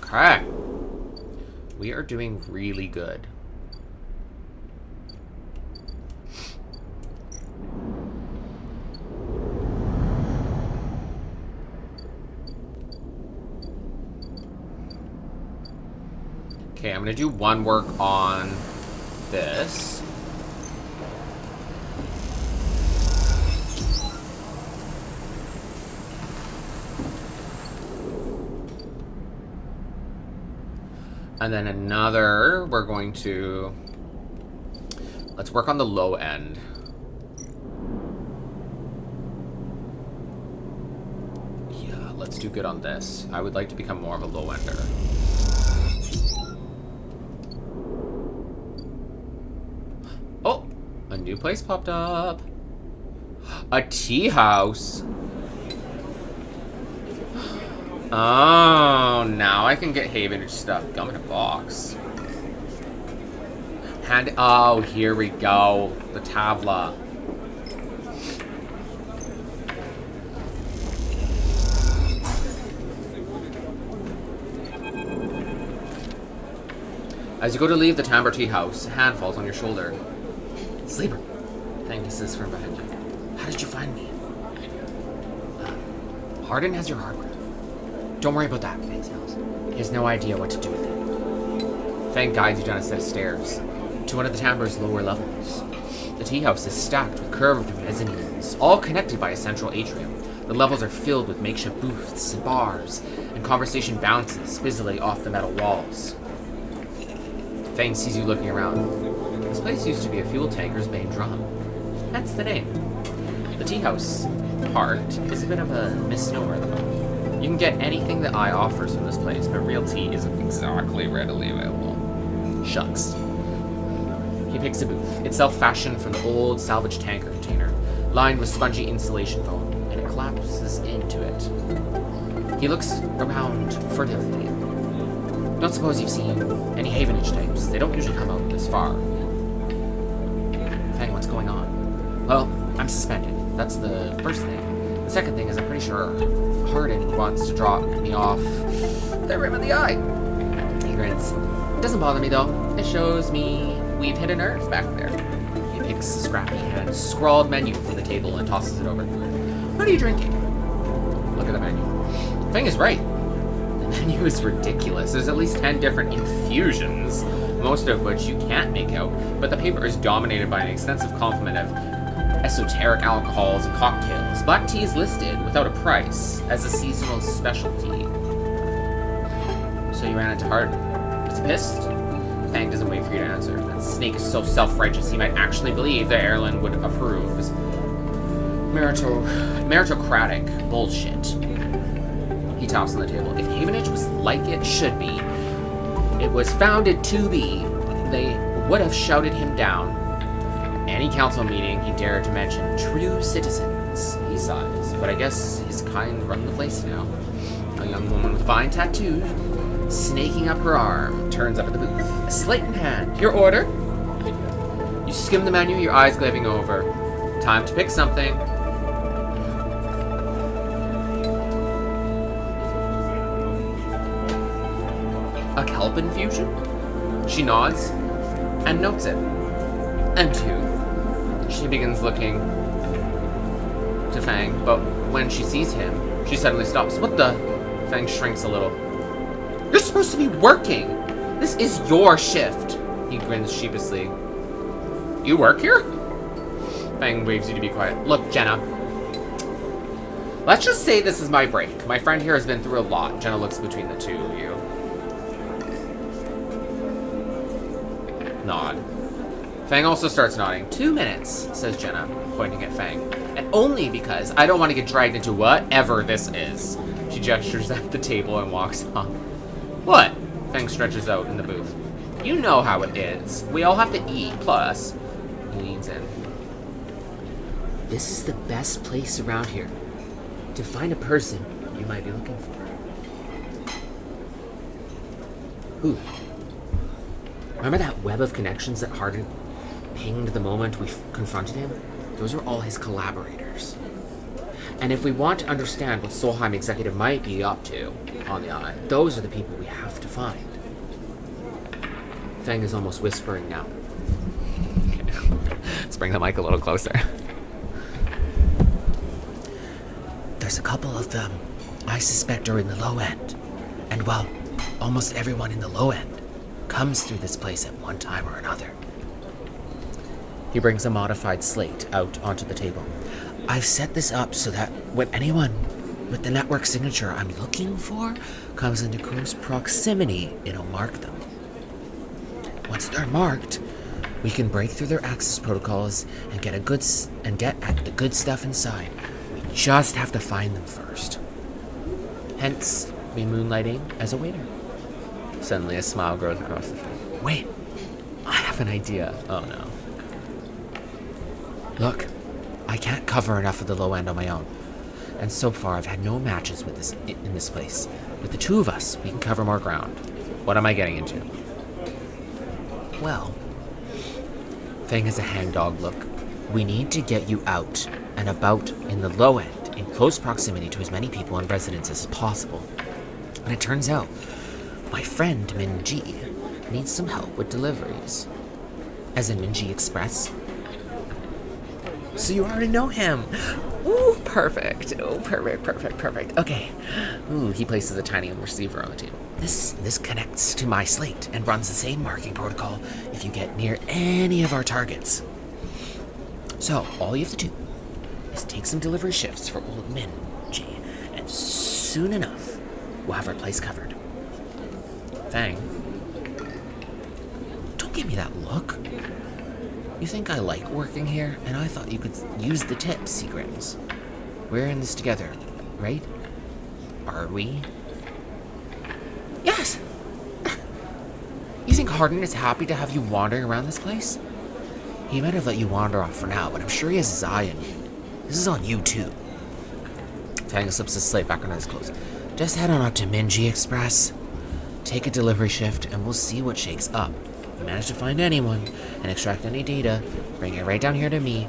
Okay. We are doing really good. Okay, I'm gonna do one work on this. And then another, we're going to... Let's work on the low end. Yeah, let's do good on this. I would like to become more of a low ender. Oh, a new place popped up. A tea house. Oh, now I can get Haven stuff. Gum in a box. Oh, here we go. The tabla. As you go to leave the Timbre Tea House, a hand falls on your shoulder. Sleeper. Thank you, sis, from behind you. How did you find me? Hardin has your hardware. Don't worry about that, Face knows. He has no idea what to do with it. Fang guides you down a set of stairs to one of the Timbre's lower levels. The tea house is stacked with curved mezzanines, all connected by a central atrium. The levels are filled with makeshift booths and bars, and conversation bounces busily off the metal walls. Fang sees you looking around. This place used to be a fuel tanker's main drum. Hence the name. The tea house part is a bit of a misnomer, though. You can get anything that I offers from this place, but real tea isn't exactly readily available. Shucks. He picks a booth, itself fashioned from the old salvage tanker container, lined with spongy insulation foam, and it collapses into it. He looks around furtively. Don't suppose you've seen any Havenage types. They don't usually come out this far. Fang, what's going on? Well, I'm suspended. That's the first thing. The second thing is I'm pretty sure Hardin wants to drop me off the rim of the eye. He grins. Doesn't bother me, though. It shows me we've hit a nerve back there. He picks a scrappy hand-scrawled menu from the table and tosses it over. What are you drinking? Look at the menu. Fang is right. The menu is ridiculous. There's at least 10 different infusions, most of which you can't make out, but the paper is dominated by an extensive complement of esoteric alcohols and cocktails. Black tea is listed without a price as a seasonal specialty. So you ran into Hardin. Is he pissed? Fang doesn't wait for you to answer. That snake is so self-righteous he might actually believe that Erlen would approve his meritocratic bullshit. He taps on the table. If Havenage was like it should be, it was founded to be, they would have shouted him down. Any council meeting he dared to mention true citizens, he sighs. But I guess his kind run the place now. A young woman with fine tattoos, snaking up her arm, turns up at the booth. A slate in hand. Your order? You skim the menu, your eyes glazing over. Time to pick something. A kelp infusion? She nods and notes it. And two. She begins looking to Fang, but when she sees him, she suddenly stops. What the? Fang shrinks a little. You're supposed to be working! This is your shift! He grins sheepishly. You work here? Fang waves you to be quiet. Look, Jenna. Let's just say this is my break. My friend here has been through a lot. Jenna looks between the two of you. Nod. Fang also starts nodding. 2 minutes, says Jenna, pointing at Fang. And only because I don't want to get dragged into whatever this is. She gestures at the table and walks off. What? Fang stretches out in the booth. You know how it is. We all have to eat, plus... He leans in. This is the best place around here to find a person you might be looking for. Who? Remember that web of connections that Hardin pinged the moment we confronted him? Those are all his collaborators. And if we want to understand what Solheim Executive might be up to on the eye, those are the people we have to find. Fang is almost whispering now. Let's bring the mic a little closer. There's a couple of them I suspect are in the low end. And well, almost everyone in the low end comes through this place at one time or another. He brings a modified slate out onto the table. I've set this up so that when anyone with the network signature I'm looking for comes into close proximity, it'll mark them. Once they're marked, we can break through their access protocols and get at the good stuff inside. We just have to find them first. Hence, me moonlighting as a waiter. Suddenly a smile grows across the face. Wait, I have an idea. Oh no. Look, I can't cover enough of the low end on my own. And so far I've had no matches in this place. With the two of us, we can cover more ground. What am I getting into? Well, Fang has a hangdog look. We need to get you out and about in the low end, in close proximity to as many people and residents as possible. And it turns out, my friend Minji needs some help with deliveries. As in Minji Express. So you already know him. Ooh, perfect. Oh, perfect. Okay. Ooh, he places a tiny receiver on the table. This connects to my slate and runs the same marking protocol if you get near any of our targets. So, all you have to do is take some delivery shifts for old Min Soon enough, we'll have our place covered. Fang, don't give me that look. You think I like working here, and I thought you could use the tips, Seagrams. We're in this together, right? Are we? Yes! You think Hardin is happy to have you wandering around this place? He might have let you wander off for now, but I'm sure he has his eye on you. This is on you, too. Fang slips his slate back on his clothes. Just head on up to Minji Express. Take a delivery shift, and we'll see what shakes up. If you manage to find anyone and extract any data, bring it right down here to me.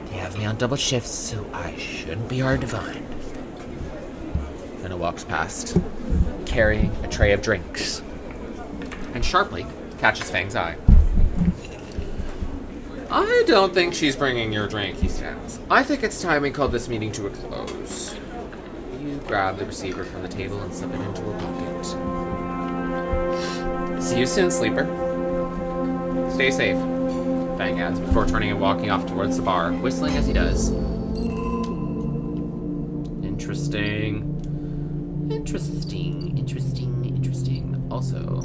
They have me on double shifts, so I shouldn't be hard to find. Anna walks past, carrying a tray of drinks, and sharply catches Fang's eye. I don't think she's bringing your drink, he stands. I think it's time we called this meeting to a close. You grab the receiver from the table and slip it into a pocket. See you soon, sleeper. Stay safe, Fang adds before turning and walking off towards the bar, whistling as he does. Interesting. Also,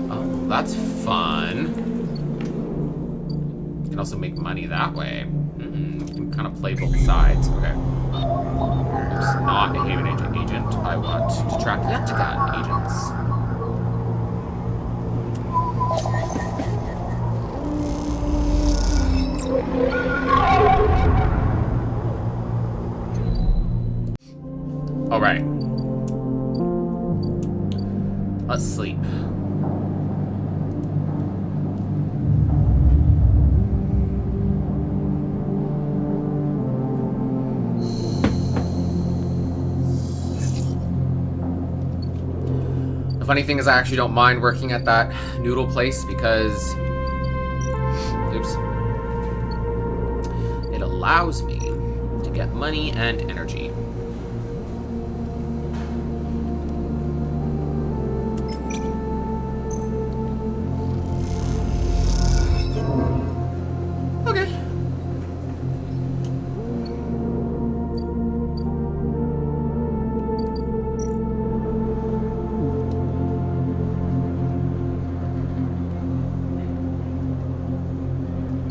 oh, that's fun. You can also make money that way. You can kind of play both sides. Okay. There's not a Haven agent. I want to track Galactic agents. Alright. Let's sleep. The funny thing is I actually don't mind working at that noodle place because... Oops. It allows me to get money and energy.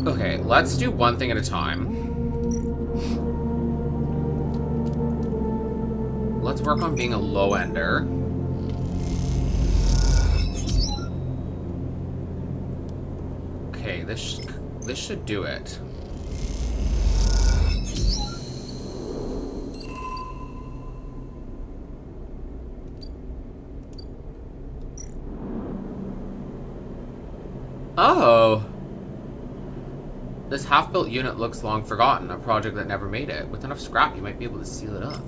Okay, let's do one thing at a time. Let's work on being a low-ender. Okay, this should do it. Oh! This half-built unit looks long forgotten, a project that never made it. With enough scrap, you might be able to seal it up.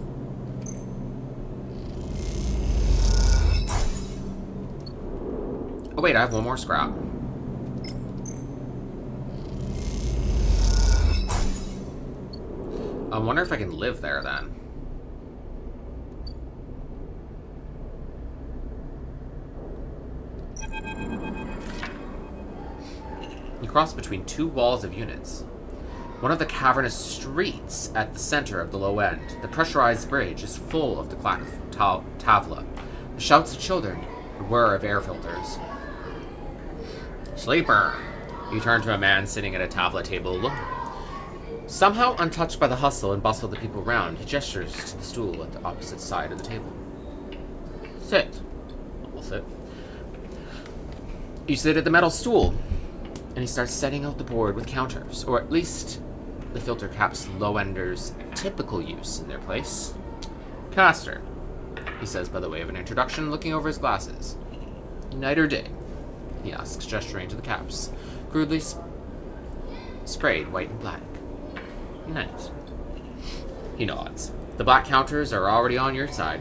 Oh wait, I have one more scrap. I wonder if I can live there then. You cross between two walls of units. One of the cavernous streets at the center of the low end. The pressurized bridge is full of the clack of Tavla. The shouts of children, the whir of air filters. Sleeper! You turn to a man sitting at a Tavla table alone. Somehow untouched by the hustle and bustle of the people around, he gestures to the stool at the opposite side of the table. Sit. I'll sit. You sit at the metal stool. And he starts setting out the board with counters, or at least the filter caps low-enders' typical use in their place. Caster, he says by the way of an introduction, looking over his glasses. Night or day? He asks, gesturing to the caps, crudely sprayed white and black. Night. He nods. The black counters are already on your side.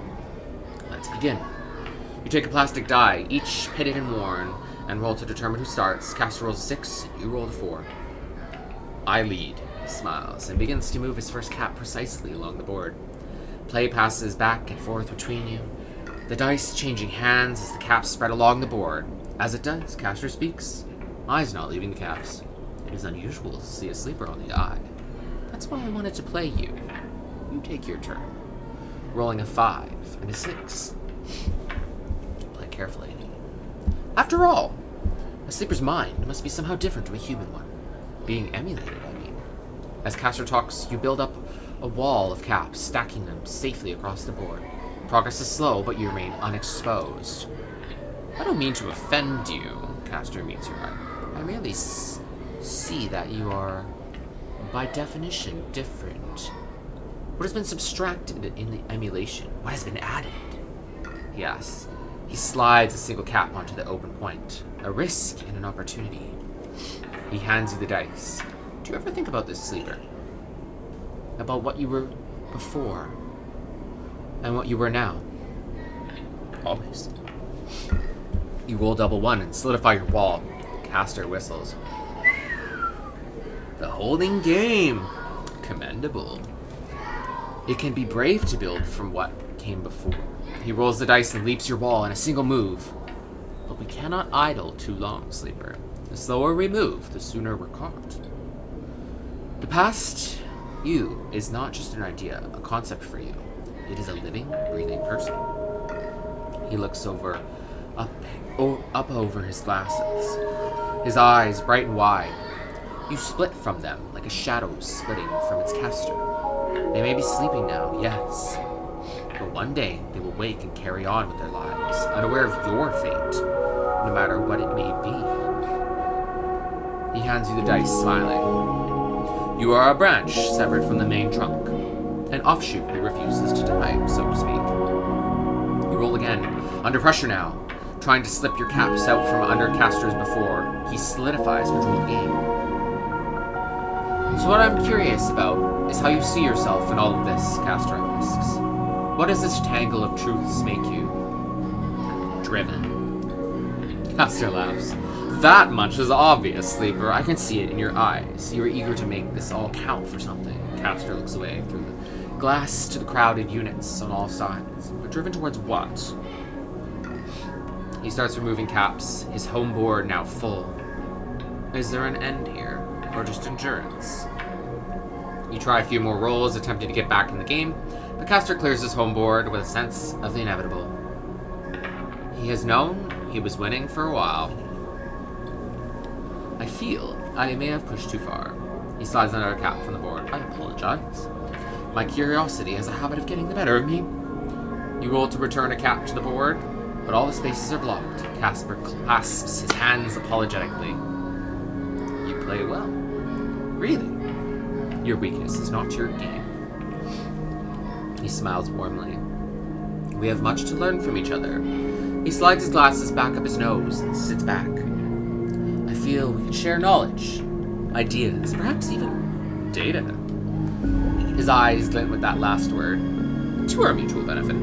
Let's begin. You take a plastic die, each pitted and worn, and roll to determine who starts. Caster rolls a 6, you roll a 4. I lead, he smiles, and begins to move his first cap precisely along the board. Play passes back and forth between you. the dice changing hands as the caps spread along the board. As it does, caster speaks, eyes not leaving the caps. It is unusual to see a sleeper on the eye. That's why I wanted to play you. You take your turn. Rolling a 5 and a 6. Play carefully. After all, a sleeper's mind must be somehow different to a human one. Being emulated, I mean. As caster talks, you build up a wall of caps, stacking them safely across the board. Progress is slow, but you remain unexposed. I don't mean to offend you, caster meets your eye. I merely see that you are, by definition, different. What has been subtracted in the emulation? What has been added? Yes. He slides a single cap onto the open point. A risk and an opportunity. He hands you the dice. Do you ever think about this, sleeper? About what you were before and what you were now? Always. You roll double 1 and solidify your wall. Caster whistles. The holding game. Commendable. It can be brave to build from what came before. He rolls the dice and leaps your wall in a single move. But we cannot idle too long, sleeper. The slower we move, the sooner we're caught. The past you is not just an idea, a concept for you. It is a living, breathing person. He looks up over his glasses. His eyes bright and wide. You split from them like a shadow splitting from its caster. They may be sleeping now, yes. But one day they will wake and carry on with their lives, unaware of your fate, no matter what it may be. He hands you the dice, smiling. You are a branch severed from the main trunk, an offshoot who refuses to die, so to speak. You roll again, under pressure now, trying to slip your caps out from under casters before he solidifies control of the game. So what I'm curious about is how you see yourself in all of this, caster asks. What does this tangle of truths make you? Driven. Caster laughs. That much is obvious, sleeper. I can see it in your eyes. You are eager to make this all count for something. Caster looks away through the glass to the crowded units on all sides. But driven towards what? He starts removing caps, his home board now full. Is there an end here? Or just endurance? You try a few more rolls, attempting to get back in the game, but caster clears his home board with a sense of the inevitable. He has known he was winning for a while. I feel I may have pushed too far. He slides another cap from the board. I apologize. My curiosity has a habit of getting the better of me. You roll to return a cap to the board, but all the spaces are blocked. Casper clasps his hands apologetically. You play well. Really? Your weakness is not your game. He smiles warmly. We have much to learn from each other. He slides his glasses back up his nose and sits back. I feel we can share knowledge, ideas, perhaps even data. His eyes glint with that last word. To our mutual benefit.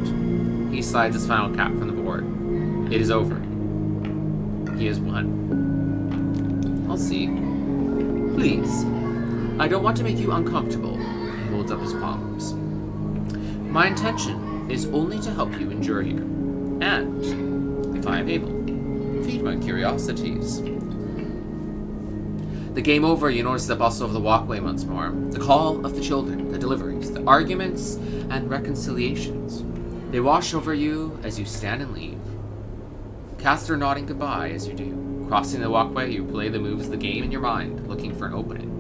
He slides his final cap from the board. It is over. He has won. I'll see. Please. I don't want to make you uncomfortable. He holds up his palms. My intention is only to help you endure here. And, if I am able, feed my curiosities. The game over, you notice the bustle of the walkway once more. The call of the children, the deliveries, the arguments and reconciliations. They wash over you as you stand and leave. Caster nodding goodbye as you do. Crossing the walkway, you play the moves of the game in your mind, looking for an opening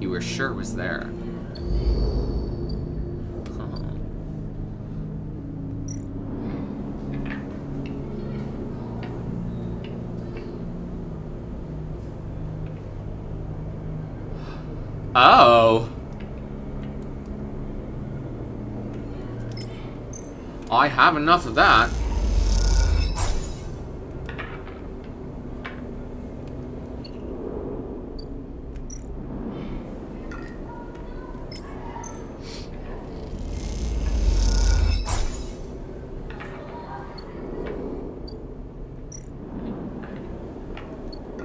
you were sure was there. Oh. I have enough of that.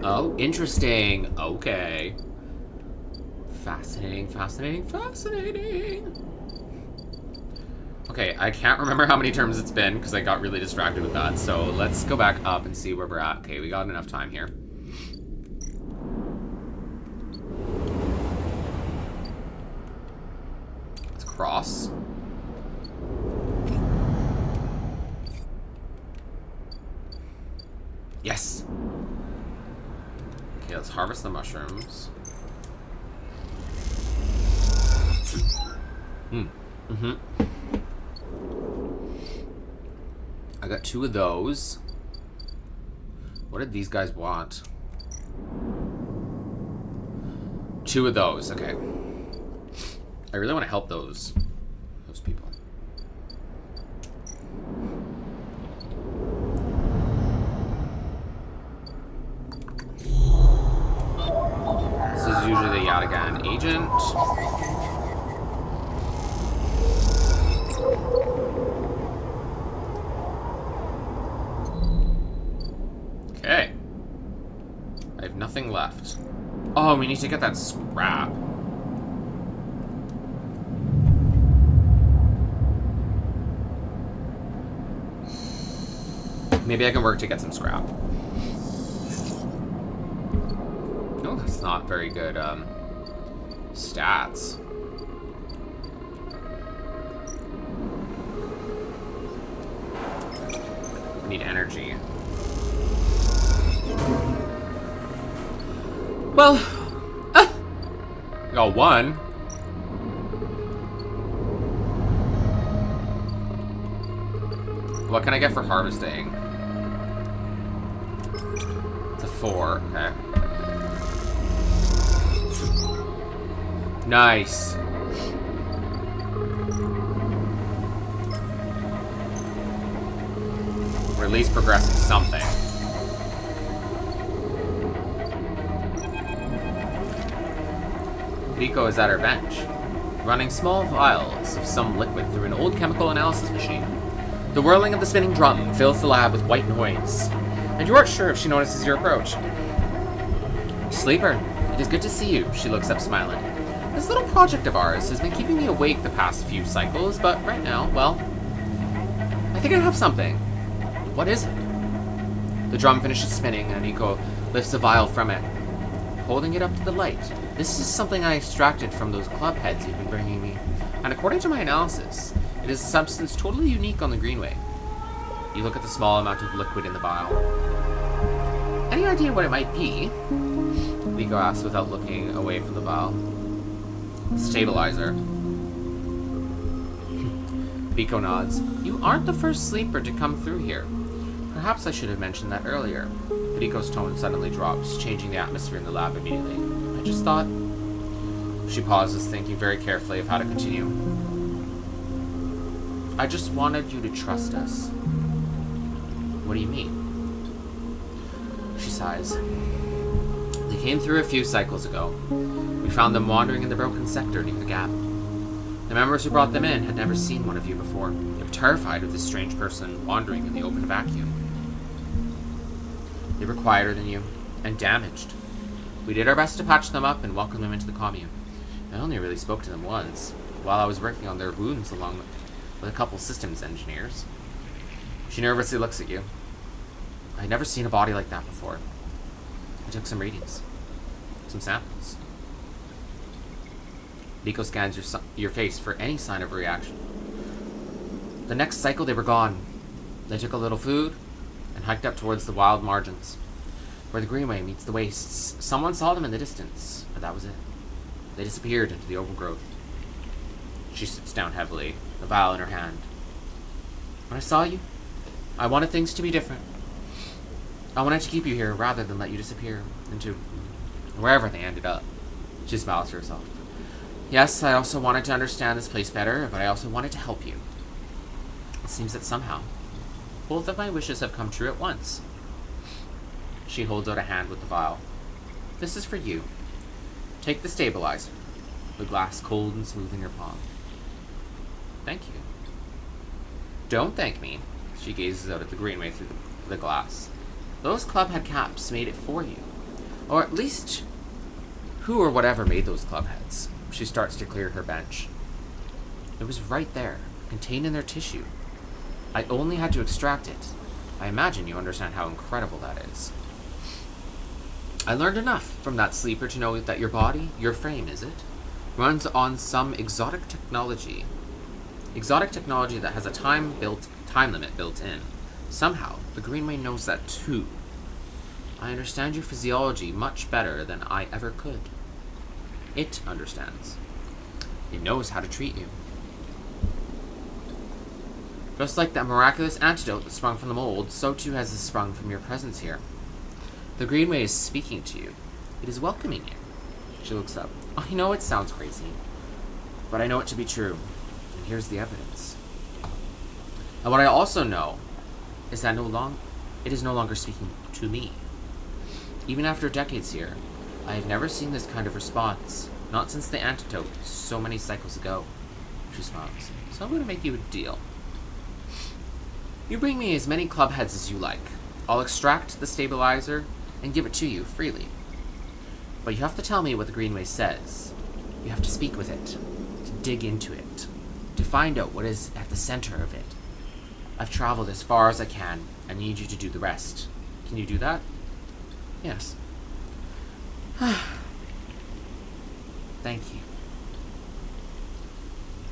Oh, interesting. Okay. Fascinating, fascinating, fascinating. Okay, I can't remember how many turns it's been because I got really distracted with that. So let's go back up and see where we're at. Okay, we got enough time here. Let's cross. Yes! Okay, let's harvest the mushrooms. I got 2 of those. What did these guys want? 2 of those, okay. I really want to help those people. This is usually the Yatagan agent. Okay. I have nothing left. Oh, we need to get that scrap. Maybe I can work to get some scrap. Oh, that's not very good, stats. I need energy. Well, I got 1. What can I get for harvesting? It's a 4, okay. Nice. We're at least progressing something. Rico is at her bench, running small vials of some liquid through an old chemical analysis machine. The whirling of the spinning drum fills the lab with white noise, and you aren't sure if she notices your approach. Sleeper, it is good to see you, she looks up smiling. This little project of ours has been keeping me awake the past few cycles, but right now, well, I think I have something. What is it? The drum finishes spinning, and Nico lifts a vial from it, holding it up to the light. This is something I extracted from those club heads you've been bringing me, and according to my analysis, it is a substance totally unique on the Greenway. You look at the small amount of liquid in the vial. Any idea what it might be? Nico asks without looking away from the vial. Stabilizer. Nico nods. You aren't the first sleeper to come through here. Perhaps I should have mentioned that earlier. Rico's tone suddenly drops, changing the atmosphere in the lab immediately. I just thought... She pauses, thinking very carefully of how to continue. I just wanted you to trust us. What do you mean? She sighs. They came through a few cycles ago. We found them wandering in the broken sector near the gap. The members who brought them in had never seen one of you before. They were terrified of this strange person wandering in the open vacuum. They were quieter than you, and damaged. We did our best to patch them up and welcome them into the commune. I only really spoke to them once, while I was working on their wounds along with a couple systems engineers. She nervously looks at you. I'd never seen a body like that before. I took some readings. Some samples. Nico scans your face for any sign of reaction. The next cycle they were gone. They took a little food and hiked up towards the wild margins, where the Greenway meets the wastes. Someone saw them in the distance, but that was it. They disappeared into the overgrowth. She sits down heavily, a vial in her hand. When I saw you, I wanted things to be different. I wanted to keep you here rather than let you disappear into wherever they ended up. She smiles to herself. Yes, I also wanted to understand this place better, but I also wanted to help you. It seems that somehow, both of my wishes have come true at once. She holds out a hand with the vial. This is for you. Take the stabilizer, the glass cold and smooth in your palm. Thank you. Don't thank me. She gazes out at the Greenway through the glass. Those club head caps made it for you. Or at least, who or whatever made those club heads. She starts to clear her bench. It was right there, contained in their tissue. I only had to extract it. I imagine you understand how incredible that is. I learned enough from that sleeper to know that your body, your frame, is it, runs on some exotic technology. Exotic technology that has a time limit built in. Somehow, the Greenway knows that too. I understand your physiology much better than I ever could. It understands. It knows how to treat you. Just like that miraculous antidote that sprung from the mold, so too has it sprung from your presence here. The Greenway is speaking to you. It is welcoming you. She looks up. I know it sounds crazy, but I know it to be true. And here's the evidence. And what I also know is that it is no longer speaking to me. Even after decades here, I have never seen this kind of response. Not since the antidote so many cycles ago. She smiles. So I'm going to make you a deal. You bring me as many club heads as you like. I'll extract the stabilizer and give it to you freely. But you have to tell me what the Greenway says. You have to speak with it, to dig into it, to find out what is at the center of it. I've traveled as far as I can. I need you to do the rest. Can you do that? Yes. Thank you.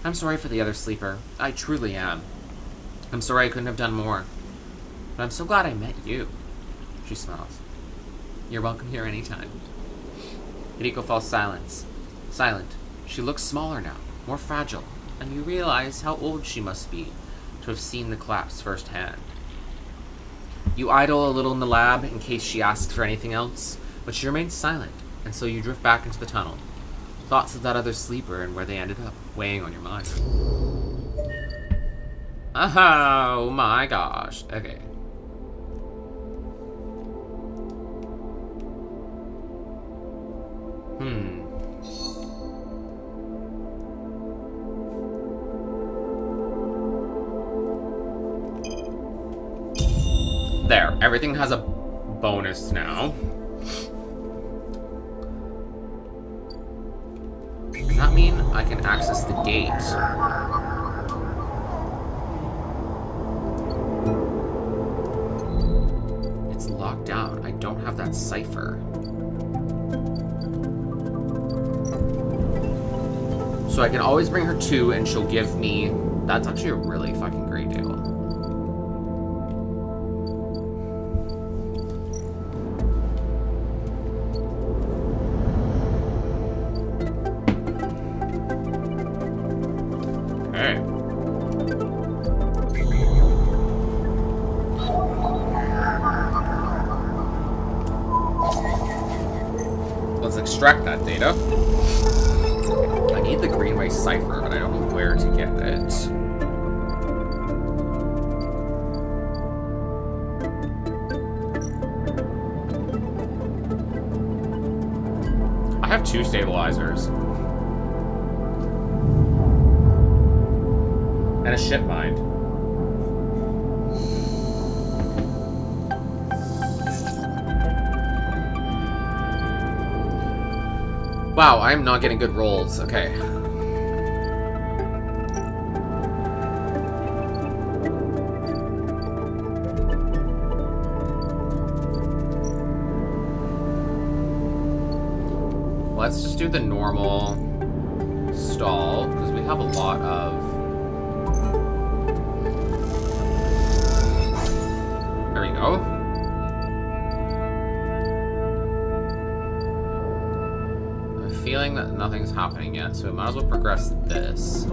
I'm sorry for the other sleeper. I truly am. I'm sorry I couldn't have done more. But I'm so glad I met you. She smiles. You're welcome here anytime. Hideko falls silent. She looks smaller now, more fragile, and you realize how old she must be to have seen the collapse firsthand. You idle a little in the lab in case she asks for anything else, but she remains silent, and so you drift back into the tunnel. Thoughts of that other sleeper and where they ended up, weighing on your mind. Oh my gosh. Okay. There. Everything has a bonus now. Does that mean I can access the gate? It's locked down. I don't have that cipher. So I can always bring her 2 and she'll give me... That's actually a really fucking great deal. Okay. Let's extract that data. I need the Greenway cipher, but I don't know where to get it. I have 2 stabilizers. And a ship mind. Wow, I'm not getting good rolls. Okay. Let's just do the normal stall, because we have a lot of... There we go. Feeling that nothing's happening yet, so we might as well progress this.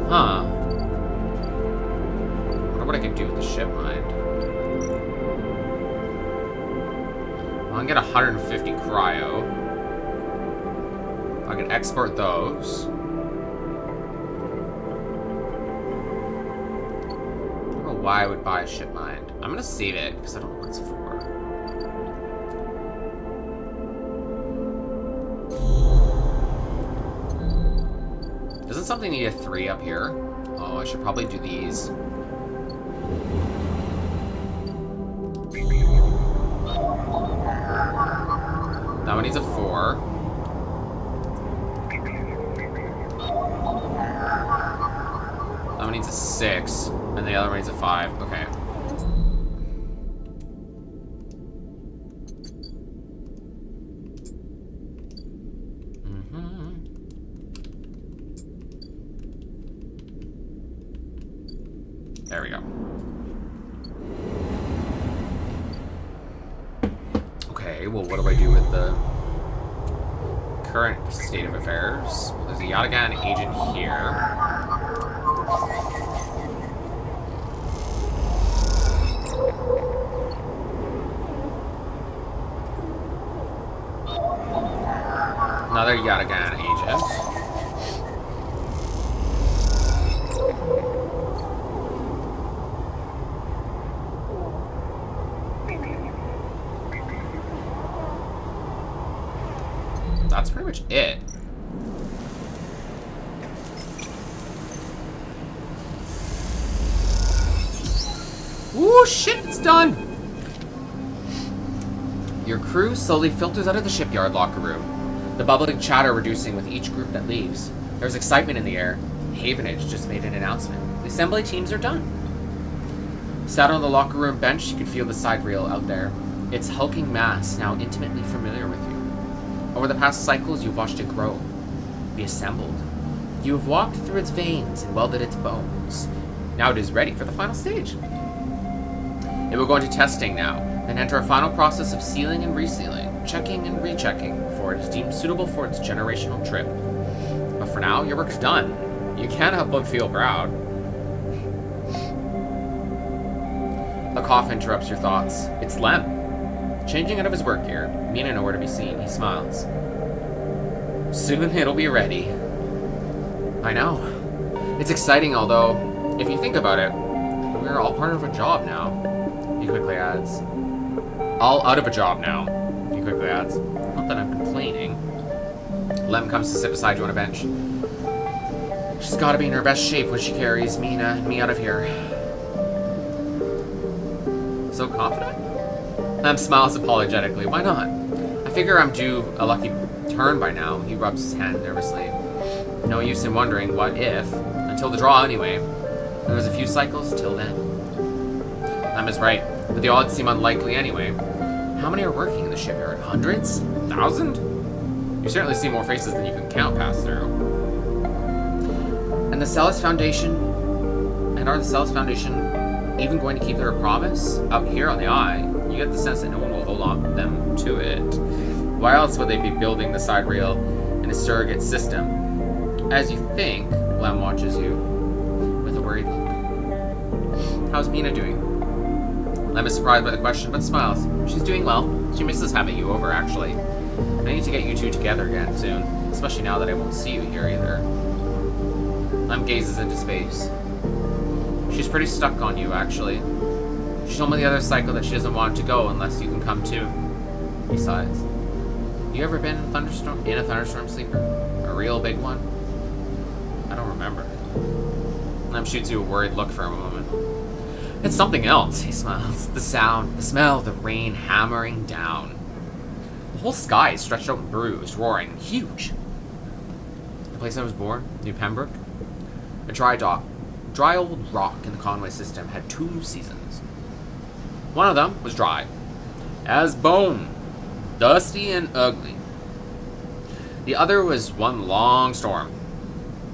Huh. Wonder what I can do with the ship mind. Well, I can get 150 cryo. I can export those. I don't know why I would buy a ship mind. I'm gonna save it because I don't know what it's for. something to get 3 up here. Oh, I should probably do these. That one needs a 4. That one needs a 6. And the other one needs a 5. Okay. There we go. Okay, well, what do I do with the current state of affairs? Well, there's a Yatagan agent here. Another Yatagan agent. That's pretty much it. Ooh, shit, it's done! Your crew slowly filters out of the shipyard locker room, the bubbling chatter reducing with each group that leaves. There's excitement in the air. Havenage just made an announcement. The assembly teams are done. Sat on the locker room bench, you could feel the side reel out there. Its hulking mass now intimately familiar with you. Over the past cycles, you've watched it grow, be assembled. You have walked through its veins and welded its bones. Now it is ready for the final stage. It will go into testing now, then enter a final process of sealing and resealing, checking and rechecking before it is deemed suitable for its generational trip. But for now, your work's done. You can't help but feel proud. A cough interrupts your thoughts. It's Lem. Changing out of his work gear, Mina nowhere to be seen, he smiles. Soon it'll be ready. I know. It's exciting, although, if you think about it, we're all part of a job now, he quickly adds. All out of a job now, he quickly adds. Not that I'm complaining. Lem comes to sit beside you on a bench. She's gotta be in her best shape when she carries Mina and me out of here. So confident? Lem smiles apologetically. Why not? I figure I'm due a lucky turn by now. He rubs his hand nervously. No use in wondering what if. Until the draw, anyway. There was a few cycles till then. Lem is right, but the odds seem unlikely anyway. How many are working in the shipyard? Hundreds? 1,000? You certainly see more faces than you can count pass through. And the Celis Foundation? And are the Celis Foundation even going to keep their promise? Out here on the Eye, you get the sense that no one will hold on them to it. Why else would they be building the side reel in a surrogate system? As you think, Lem watches you with a worried look. How's Mina doing? Lem is surprised by the question, but smiles. She's doing well. She misses having you over, actually. I need to get you two together again soon, especially now that I won't see you here either. Lem gazes into space. She's pretty stuck on you, actually. She told me the other cycle that she doesn't want to go unless you can come too. He sighs. You ever been in a thunderstorm sleeper? A real big one? I don't remember. Lem shoots you a worried look for a moment. It's something else, he smiles. The sound, the smell, the rain hammering down. The whole sky is stretched out and bruised, roaring, huge. The place I was born, New Pembroke, a dry old rock in the Conway system, had 2 seasons. One of them was dry, as bone, dusty and ugly. The other was one long storm,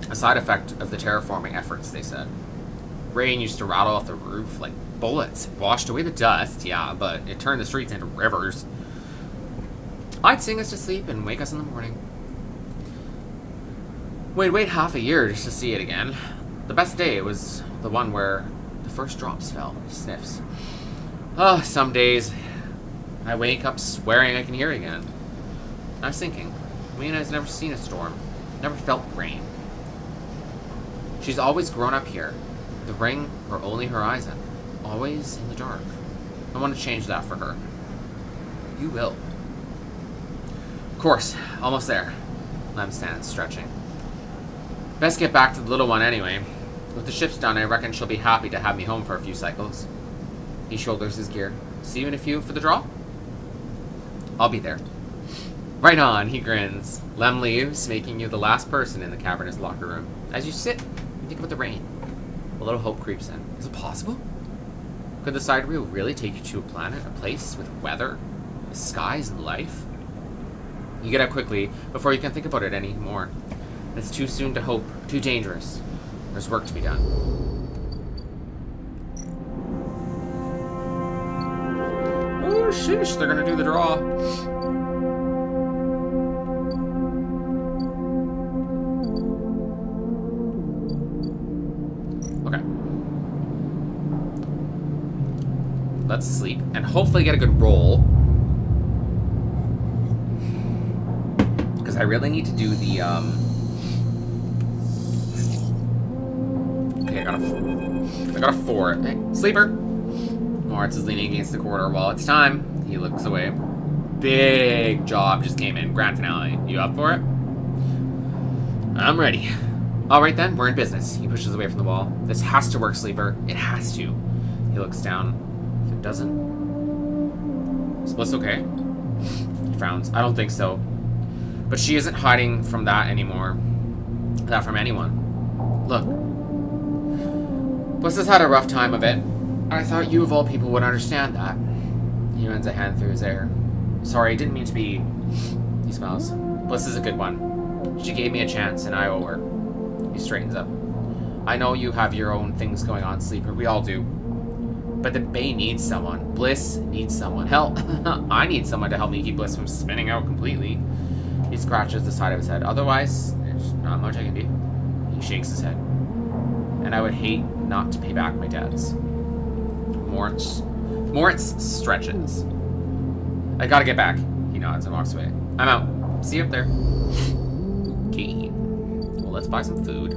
a side effect of the terraforming efforts, they said. Rain used to rattle off the roof like bullets. It washed away the dust, yeah, but it turned the streets into rivers. I'd sing us to sleep and wake us in the morning. We'd wait half a year just to see it again. The best day was the one where the first drops fell, he sniffs. Oh, some days I wake up swearing I can hear it again. I was thinking, Mina has never seen a storm, never felt rain. She's always grown up here. The ring, her only horizon. Always in the dark. I want to change that for her. You will. Of course, almost there. Lem stands, stretching. Best get back to the little one anyway. With the shift's done, I reckon she'll be happy to have me home for a few cycles. He shoulders his gear. See you in a few for the draw? I'll be there. Right on, he grins. Lem leaves, making you the last person in the cavernous locker room. As you sit and think about the rain, a little hope creeps in. Is it possible? Could the sidereal really take you to a planet, a place with weather, skies, and life? You get up quickly before you can think about it anymore. It's too soon to hope, too dangerous. There's work to be done. Oh, sheesh, they're gonna do the draw. Okay. Let's sleep and hopefully get a good roll. Because I really need to do the, Okay, I got a 4. Hey, sleeper! Moritz is leaning against the corridor. Well, it's time. He looks away. Big job just came in. Grand finale. You up for it? I'm ready. Alright then, we're in business. He pushes away from the wall. This has to work, sleeper. It has to. He looks down. If it doesn't... Is Bliss okay? He frowns. I don't think so. But she isn't hiding from that anymore. That from anyone. Look. Bliss has had a rough time of it. I thought you of all people would understand that. He runs a hand through his hair. Sorry, I didn't mean to be... He smiles. Bliss is a good one. She gave me a chance, and I owe her. He straightens up. I know you have your own things going on, Sleeper. We all do. But the Bay needs someone. Bliss needs someone. Hell, I need someone to help me keep Bliss from spinning out completely. He scratches the side of his head. Otherwise, there's not much I can do. He shakes his head. And I would hate not to pay back my debts. Moritz stretches. I gotta get back. He nods and walks away. I'm out. See you up there. Okay. Well, let's buy some food.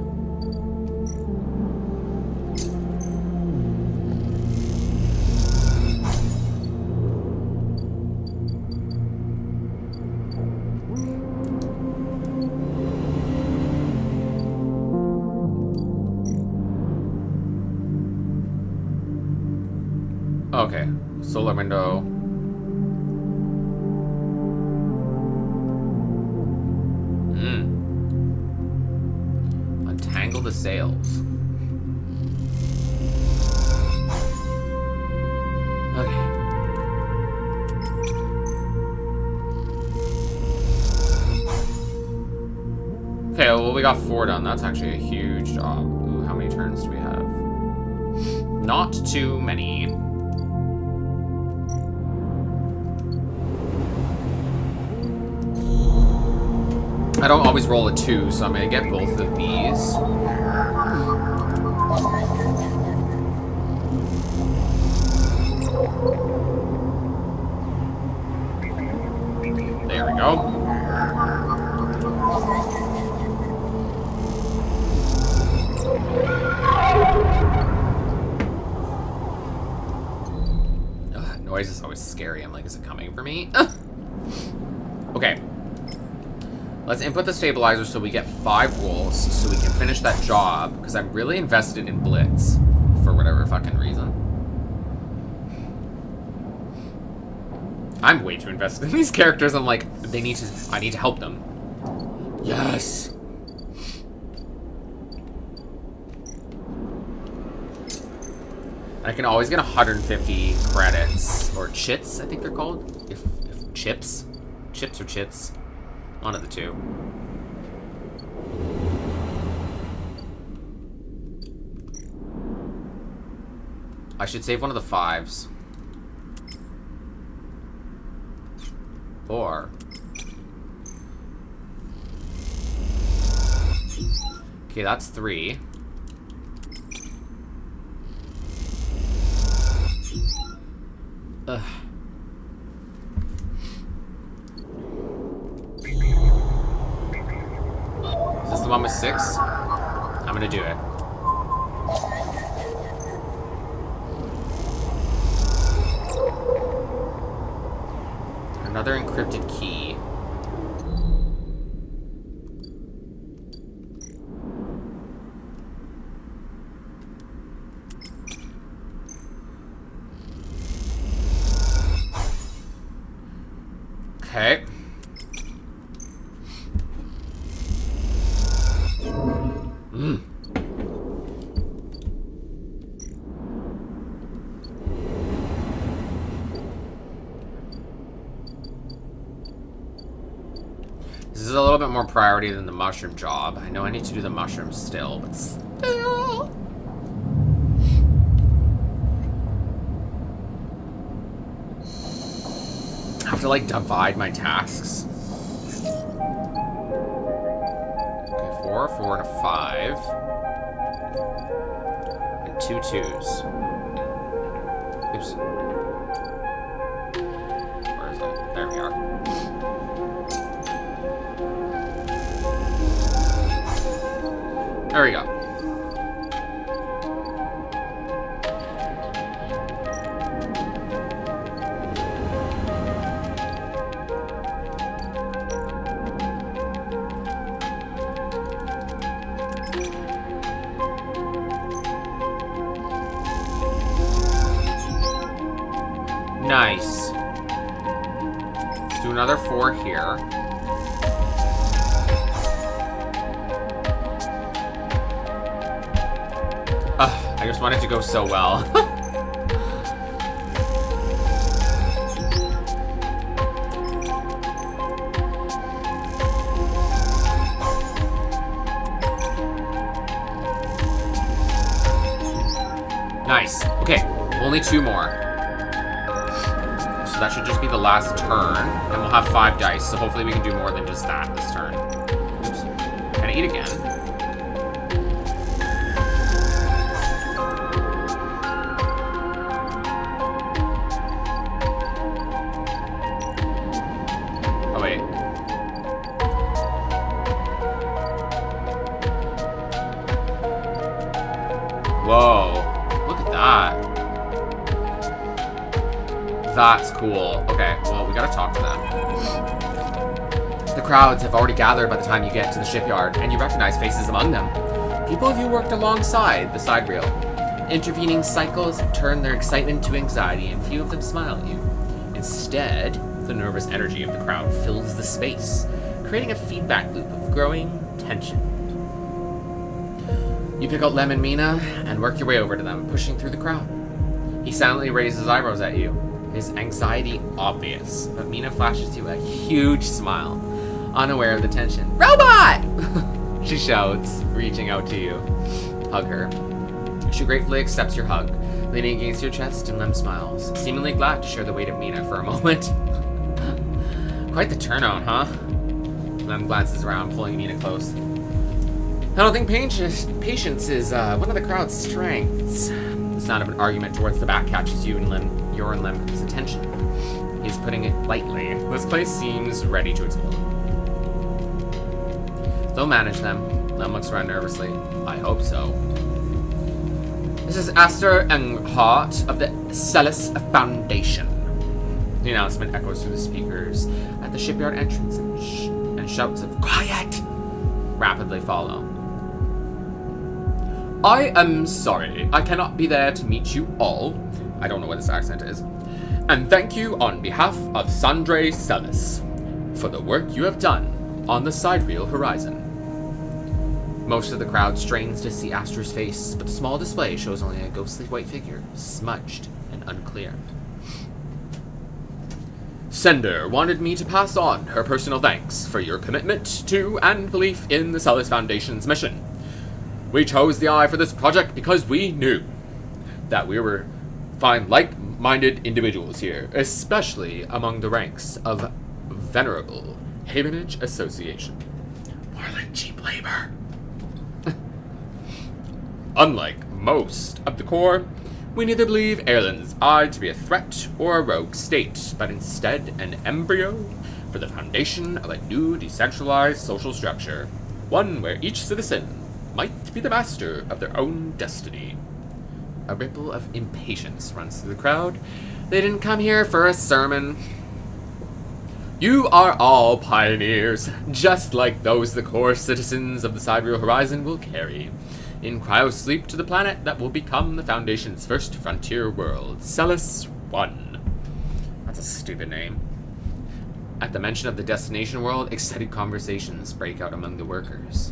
Okay, solar window. Untangle the sails. Okay. Okay, well, we got 4 done. That's actually a huge job. Ooh, how many turns do we have? Not too many. I don't always roll a 2, so I'm gonna get both of these. There we go. Ugh, noise is always scary. I'm like, is it coming for me? Okay. Let's input the stabilizer so we get 5 rolls so we can finish that job, because I'm really invested in Blitz for whatever fucking reason. I'm way too invested in these characters. I'm like, I need to help them. Yes. I can always get 150 credits, or chits, I think they're called. If chips or chits. One of the two. I should save one of the 5s. Or... Okay, that's 3. Ugh. Is this the one with 6? I'm gonna do it. Another encrypted key. Okay. This is a little bit more priority than the mushroom job. I know I need to do the mushroom still, but still. I have to, like, divide my tasks. Okay, 4, 4, and a 5. And 2 2s. Oops. Where is it? There we are. There we go. Nice. Let's do another 4 here. I just want it to go so well. Nice. Okay, only 2 more. So that should just be the last turn, and we'll have 5 dice, so hopefully we can do more than just that this turn. Oops. Can I eat again? Whoa, look at that. That's cool. Okay, well, we gotta talk to them. The crowds have already gathered by the time you get to the shipyard, and you recognize faces among them. People you worked alongside the side reel. Intervening cycles have turned their excitement to anxiety, and few of them smile at you. Instead, the nervous energy of the crowd fills the space, creating a feedback loop of growing tension. You pick out Lem and Mina and work your way over to them, pushing through the crowd. He silently raises his eyebrows at you, his anxiety obvious, but Mina flashes you a huge smile, unaware of the tension. Robot! She shouts, reaching out to you. Hug her. She gratefully accepts your hug, leaning against your chest, and Lem smiles, seemingly glad to share the weight of Mina for a moment. Quite the turnout, huh? Lem glances around, pulling Mina close. I don't think patience is one of the crowd's strengths. The sound of an argument towards the back catches your and Lem's attention. He's putting it lightly. This place seems ready to explode. They'll manage them. Lem looks around nervously. I hope so. This is Aster Enghart of the Celis Foundation. The announcement echoes through the speakers at the shipyard entrance, and shouts of "Quiet!" rapidly follow. I am sorry, I cannot be there to meet you all. I don't know what this accent is. And thank you on behalf of Sandre Celis for the work you have done on the sidereal horizon. Most of the crowd strains to see Astra's face, but the small display shows only a ghostly white figure, smudged and unclear. Sender wanted me to pass on her personal thanks for your commitment to and belief in the Celis Foundation's mission. We chose the Eye for this project because we knew that we were find like-minded individuals here, especially among the ranks of Venerable Havenage Association. More like cheap labor. Unlike most of the Corps, we neither believe Erlen's Eye to be a threat or a rogue state, but instead an embryo for the foundation of a new decentralized social structure, one where each citizen might be the master of their own destiny. A ripple of impatience runs through the crowd. They didn't come here for a sermon. You are all pioneers, just like those the core citizens of the Sidereal Horizon will carry, in cryosleep to the planet that will become the Foundation's first frontier world, Celis 1. That's a stupid name. At the mention of the destination world, excited conversations break out among the workers.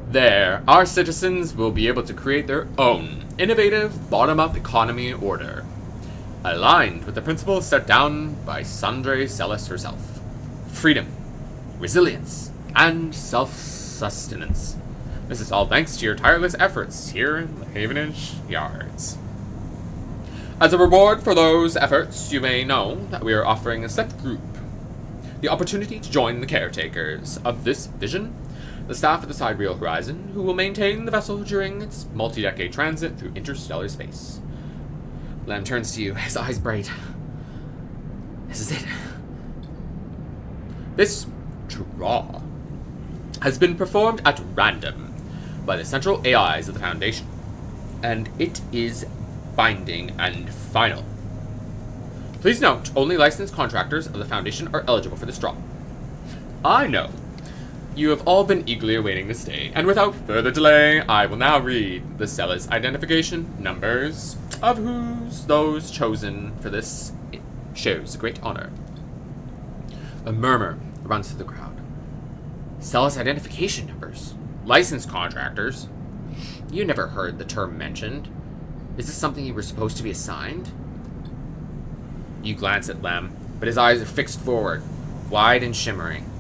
There, our citizens will be able to create their own innovative, bottom-up economy order, aligned with the principles set down by Sandre Celis herself. Freedom, resilience, and self-sustenance. This is all thanks to your tireless efforts here in the Havenage Yards. As a reward for those efforts, you may know that we are offering a select group the opportunity to join the caretakers of this vision, the staff at the Sidereal Horizon, who will maintain the vessel during its multi-decade transit through interstellar space. Lem turns to you, his eyes bright. This is it. This draw has been performed at random by the central AIs of the Foundation, and it is binding and final. Please note, only licensed contractors of the Foundation are eligible for this draw. I know you have all been eagerly awaiting this day, and without further delay, I will now read the Celis identification numbers of those chosen for this. It shows a great honor. A murmur runs through the crowd. Celis identification numbers? Licensed contractors? You never heard the term mentioned. Is this something you were supposed to be assigned? You glance at Lem, but his eyes are fixed forward, wide and shimmering.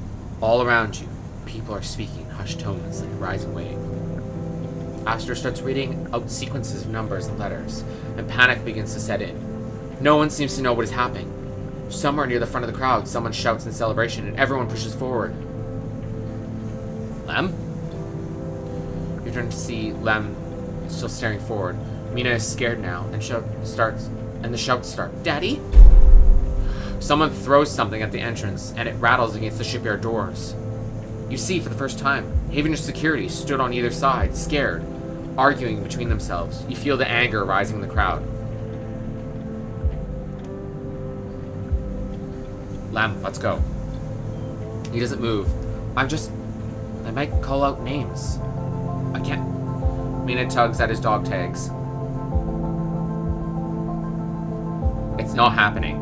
All around you, people are speaking in hushed tones like a rising wave. Aster starts reading out sequences of numbers and letters, and panic begins to set in. No one seems to know what is happening. Somewhere near the front of the crowd, someone shouts in celebration, and everyone pushes forward. Lem? You turn to see Lem still staring forward. Mina is scared now, and the shouts start. Daddy? Someone throws something at the entrance, and it rattles against the shipyard doors. You see, for the first time, Havenage security stood on either side, scared, arguing between themselves. You feel the anger rising in the crowd. Lem, let's go. He doesn't move. I might call out names. I can't. Mina tugs at his dog tags. It's not happening.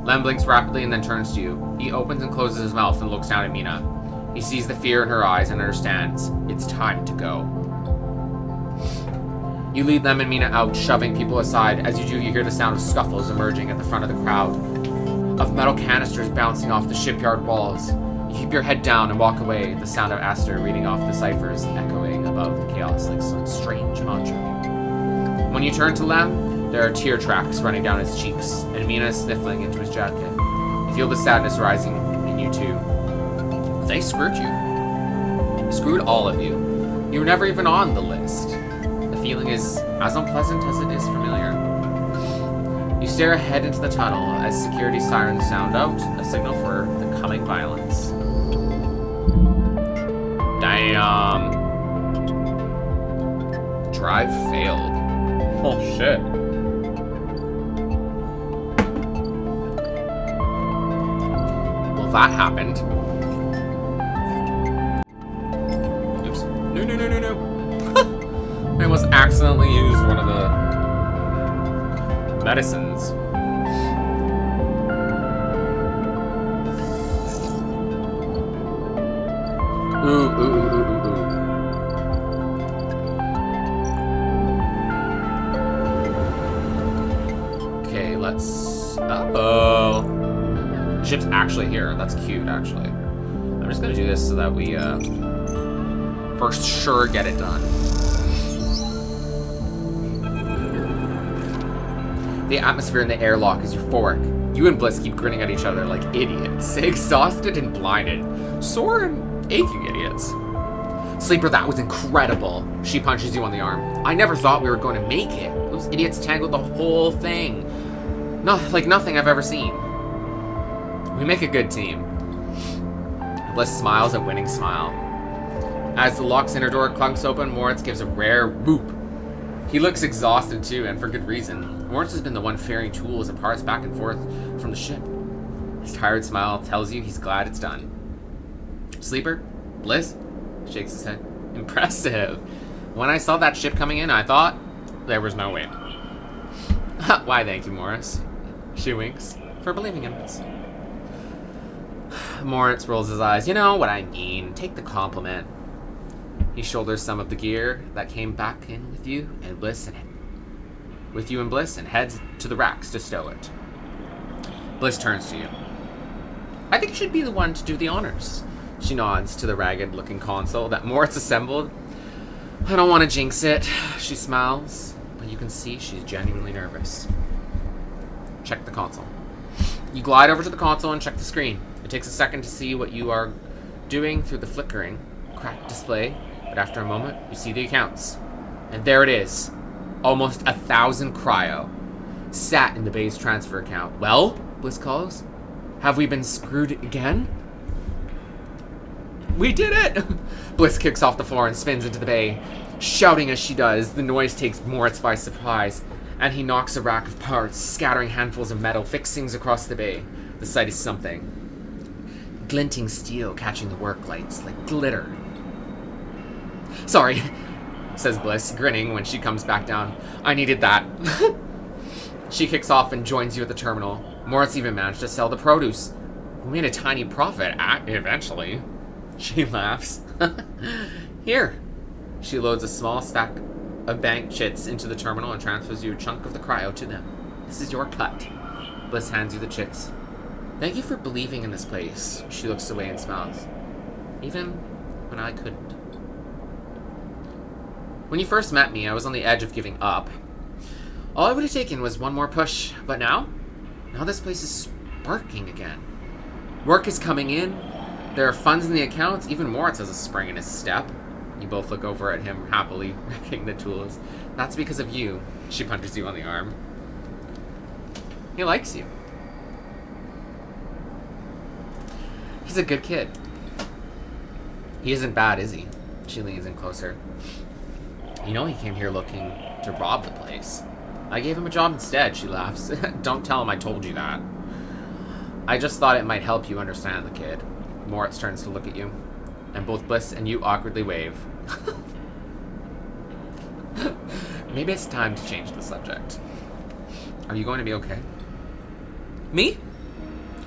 Lem blinks rapidly and then turns to you. He opens and closes his mouth and looks down at Mina. He sees the fear in her eyes and understands. It's time to go. You lead Lem and Mina out, shoving people aside. As you do, you hear the sound of scuffles emerging at the front of the crowd, of metal canisters bouncing off the shipyard walls. You keep your head down and walk away, the sound of Aster reading off the ciphers echoing above the chaos like some strange mantra. When you turn to Lem, there are tear tracks running down his cheeks, and Mina is sniffling into his jacket. You feel the sadness rising in you too. They screwed you. Screwed all of you. You were never even on the list. The feeling is as unpleasant as it is familiar. You stare ahead into the tunnel as security sirens sound out, a signal for the coming violence. Damn. Drive failed. Oh shit. Well, that happened. Oops. No. I almost accidentally used one of the medicines. Ooh. Okay, let's... Uh-oh. The ship's actually here. That's cute, actually. I'm just gonna do this so that we, for sure get it done. The atmosphere in the airlock is euphoric. You and Bliss keep grinning at each other like idiots. Exhausted and blinded. Sore and aching idiots. Sleeper, that was incredible. She punches you on the arm. I never thought we were going to make it. Those idiots tangled the whole thing. Like nothing I've ever seen. We make a good team. Bliss smiles a winning smile. As the lock's inner door clunks open, Moritz gives a rare whoop. He looks exhausted too, and for good reason. Moritz has been the one ferrying tools and parts back and forth from the ship. His tired smile tells you he's glad it's done. Sleeper? Bliss? Shakes his head. Impressive. When I saw that ship coming in, I thought there was no way. Why, thank you, Morris. She winks, for believing in us. Moritz rolls his eyes. You know what I mean. Take the compliment. He shoulders some of the gear that came back in with you and Bliss and heads to the racks to stow it. Bliss turns to you. I think you should be the one to do the honors. She nods to the ragged-looking console that Moritz assembled. I don't want to jinx it. She smiles, but you can see she's genuinely nervous. Check the console. You glide over to the console and check the screen. It takes a second to see what you are doing through the flickering, cracked display, but after a moment, you see the accounts. And there it is. Almost 1,000 cryo. Sat in the Bay's transfer account. Well, Bliss calls. Have we been screwed again? We did it! Bliss kicks off the floor and spins into the Bay. Shouting as she does, the noise takes Moritz by surprise, and he knocks a rack of parts, scattering handfuls of metal fixings across the Bay. The sight is something. Glinting steel catching the work lights like glitter. Sorry, says Bliss, grinning when she comes back down. I needed that. She kicks off and joins you at the terminal. Moritz even managed to sell the produce. We made a tiny profit, eventually. She laughs. Here. She loads a small stack of bank chits into the terminal and transfers you a chunk of the cryo to them. This is your cut. Bliss hands you the chits. Thank you for believing in this place. She looks away and smiles. Even when I couldn't. When you first met me, I was on the edge of giving up. All I would have taken was one more push, but now this place is sparking again. Work is coming in. There are funds in the accounts. Even Moritz has a spring in his step. You both look over at him, happily wrecking the tools. That's because of you. She punches you on the arm. He likes you. He's a good kid. He isn't bad, is he? She leans in closer. You know he came here looking to rob the place. I gave him a job instead, she laughs. Don't tell him I told you that. I just thought it might help you understand the kid. Moritz turns to look at you, and both Bliss and you awkwardly wave. Maybe it's time to change the subject. Are you going to be okay? Me?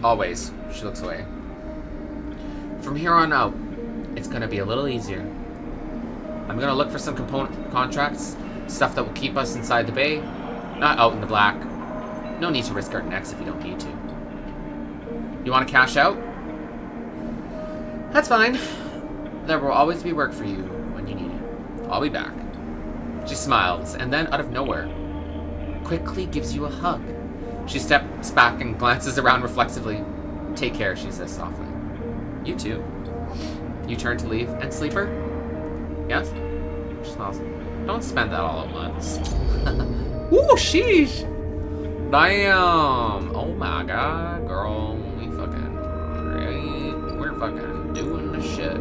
Always. She looks away. From here on out, it's going to be a little easier. I'm going to look for some component contracts, stuff that will keep us inside the Bay, not out in the black. No need to risk our necks if you don't need to. You want to cash out? That's fine. There will always be work for you when you need it. I'll be back. She smiles, and then, out of nowhere, quickly gives you a hug. She steps back and glances around reflexively. Take care, she says softly. You too. You turn to leave, and Sleeper? Yes? She smiles. Don't spend that all at once. Ooh, sheesh! Damn! Oh my god, girl. We're fucking doing the shit.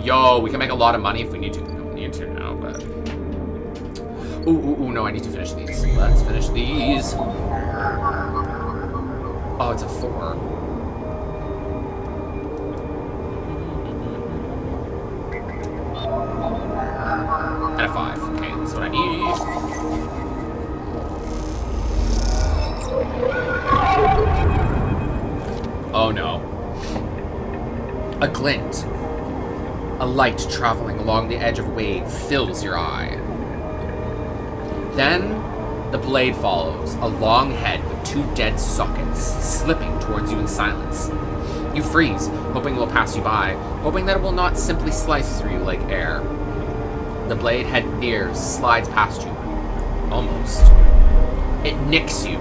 Yo, we can make a lot of money if we need to. We don't need to now, but... Ooh, no, I need to finish these. Let's finish these. Oh, it's a 4. And a 5. Okay, that's what I need. Oh no. A glint. A light traveling along the edge of a wave fills your eye. Then, the blade follows, a long head with 2 dead sockets, slipping towards you in silence. You freeze, hoping it will pass you by, hoping that it will not simply slice through you like air. The blade head nears, slides past you. Almost. It nicks you,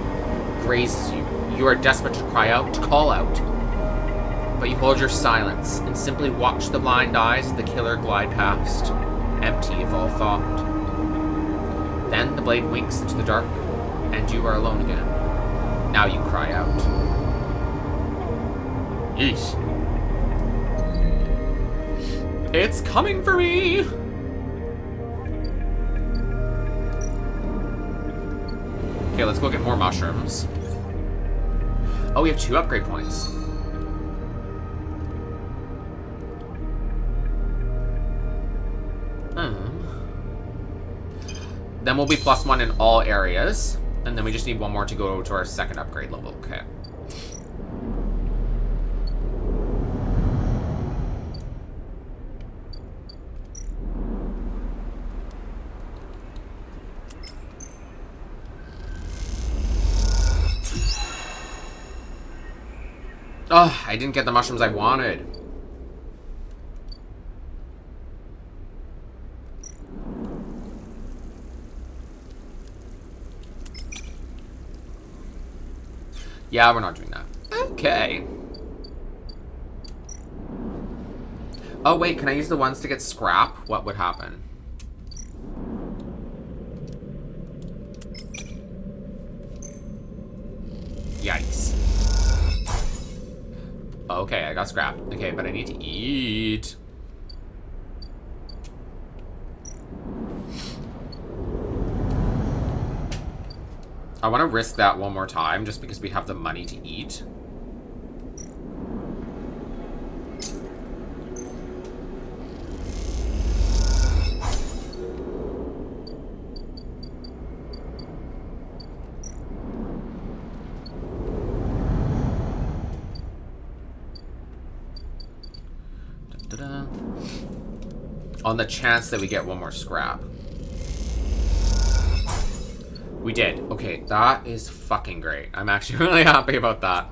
grazes you. You are desperate to cry out, to call out. But you hold your silence and simply watch the blind eyes of the killer glide past, empty of all thought. Then the blade winks into the dark, and you are alone again. Now you cry out. Yeesh. It's coming for me! Okay, let's go get more mushrooms. Oh, we have 2 upgrade points. Then we'll be +1 in all areas. And then we just need 1 more to go to our 2nd upgrade level. Okay. Ugh, I didn't get the mushrooms I wanted. Yeah, we're not doing that. Okay. Oh, wait, can I use the ones to get scrap? What would happen? Yikes. Okay, I got scrap. Okay, but I need to eat. I want to risk that one more time just because we have the money to eat. Da-da-da. On the chance that we get one more scrap. We did. Okay, that is fucking great. I'm actually really happy about that.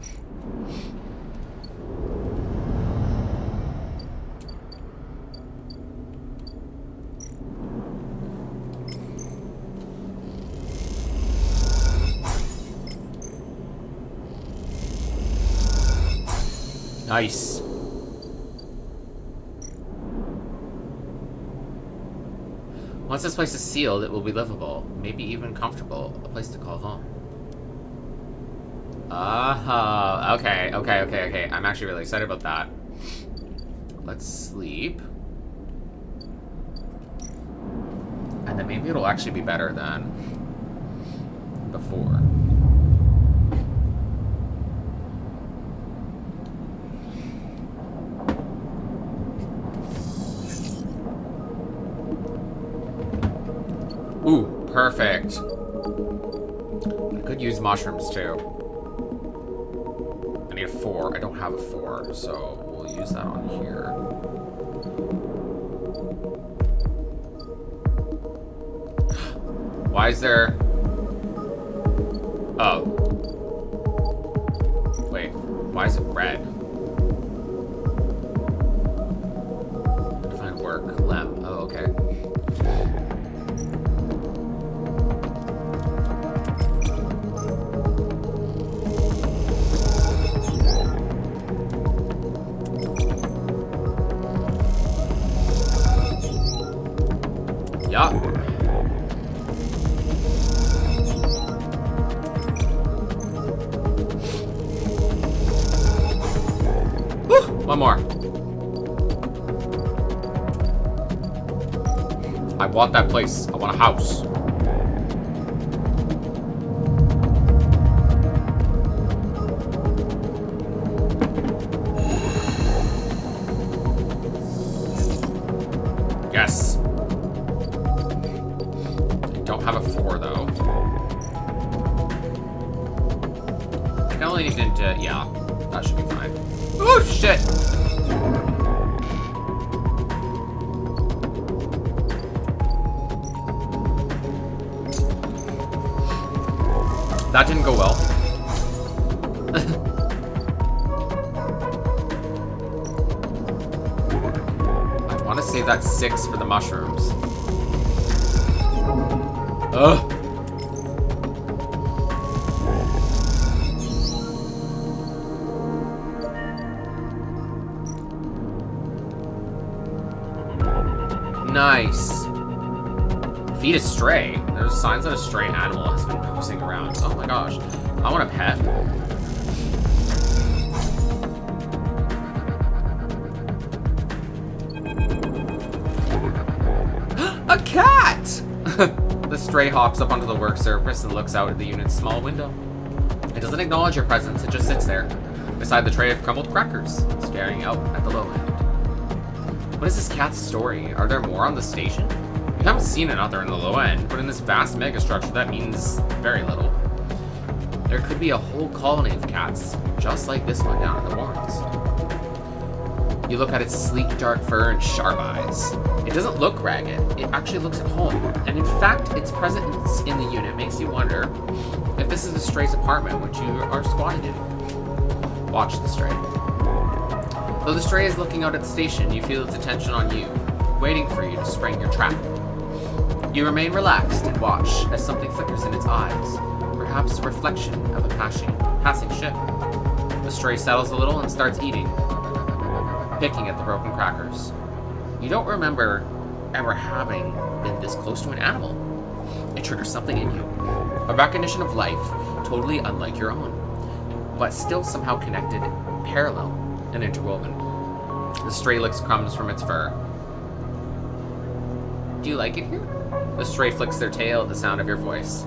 Nice. Once this place is sealed, it will be livable, maybe even comfortable, a place to call home. Okay. I'm actually really excited about that. Let's sleep. And then maybe it'll actually be better than before. Ooh, perfect. I could use mushrooms too. I need a 4. I don't have a 4, so we'll use that on here. Why is there... Oh. Wait, why is it red? Define work, lem. Oh, okay. Yeah. Woo! One more. I want that place. I want a house. Yes. Don't have a 4 though. I can only need to, yeah, that should be fine. Oh shit! That didn't go well. I want to save that 6 for the mushrooms. Ugh. Nice. Feed a stray. There's signs that a stray animal has been posing around. Oh my gosh. I want a pet. A cat! The stray hops up onto the work surface and looks out at the unit's small window. It doesn't acknowledge your presence, it just sits there, beside the tray of crumbled crackers, staring out at the low end. What is this cat's story? Are there more on the station? We haven't seen another in the low end, but in this vast megastructure that means very little. There could be a whole colony of cats, just like this one down in the Warrens. You look at its sleek dark fur and sharp eyes. It doesn't look ragged, it actually looks at home, and in fact, its presence in the unit makes you wonder if this is the stray's apartment which you are squatted in. Watch the stray. Though the stray is looking out at the station, you feel its attention on you, waiting for you to spring your trap. You remain relaxed and watch as something flickers in its eyes, perhaps a reflection of a passing ship. The stray settles a little and starts eating, picking at the broken crackers. You don't remember ever having been this close to an animal. It triggers something in you, a recognition of life totally unlike your own, but still somehow connected, parallel, and interwoven. The stray licks crumbs from its fur. Do you like it here? The stray flicks their tail at the sound of your voice.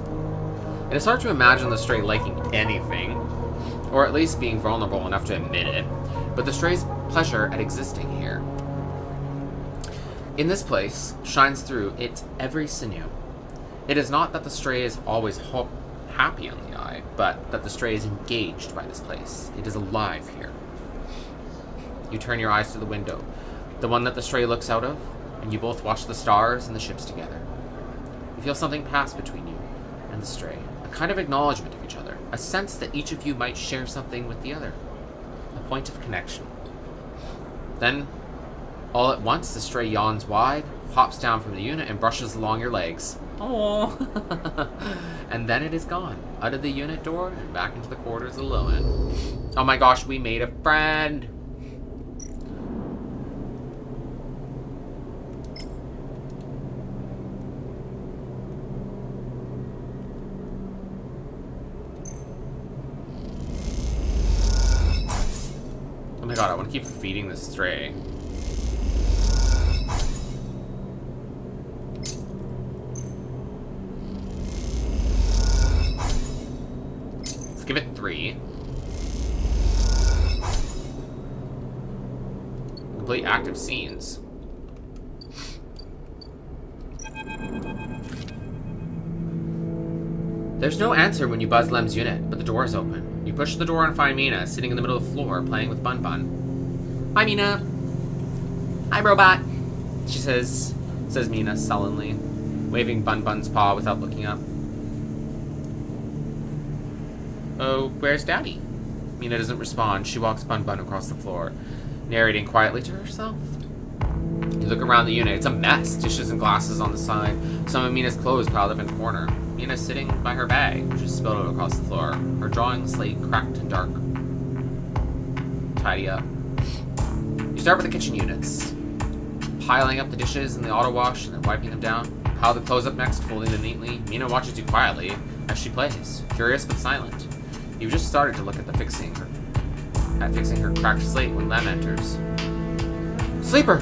It is hard to imagine the stray liking anything, or at least being vulnerable enough to admit it, but the stray's pleasure at existing here in this place shines through its every sinew. It is not that the stray is always happy on the eye, but that the stray is engaged by this place. It is alive here. You turn your eyes to the window, the one that the stray looks out of, and you both watch the stars and the ships together. You feel something pass between you and the stray, a kind of acknowledgement of each other, a sense that each of you might share something with the other, a point of connection. Then, all at once, the stray yawns wide, hops down from the unit, and brushes along your legs. Oh, and then it is gone, out of the unit door and back into the quarters alone. Oh my gosh, we made a friend! Oh my god, I want to keep feeding this stray. Let's give it 3. Complete active scenes. There's no answer when you buzz Lem's unit, but the door is open. You push the door and find Mina sitting in the middle of the floor playing with Bun Bun. Hi, Mina. Hi, robot. She says Mina sullenly, waving Bun Bun's paw without looking up. Oh, where's Daddy? Mina doesn't respond. She walks Bun Bun across the floor, narrating quietly to herself. You look around the unit. It's a mess. Dishes and glasses on the side. Some of Mina's clothes piled up in the corner. Mina's sitting by her bag, which is spilled across the floor. Her drawing slate cracked and dark. Tidy up. You start with the kitchen units. Piling up the dishes in the auto wash and then wiping them down. Pile the clothes up next, folding them neatly. Mina watches you quietly as she plays, curious but silent. You've just started to look at fixing her cracked slate when Lem enters. Sleeper!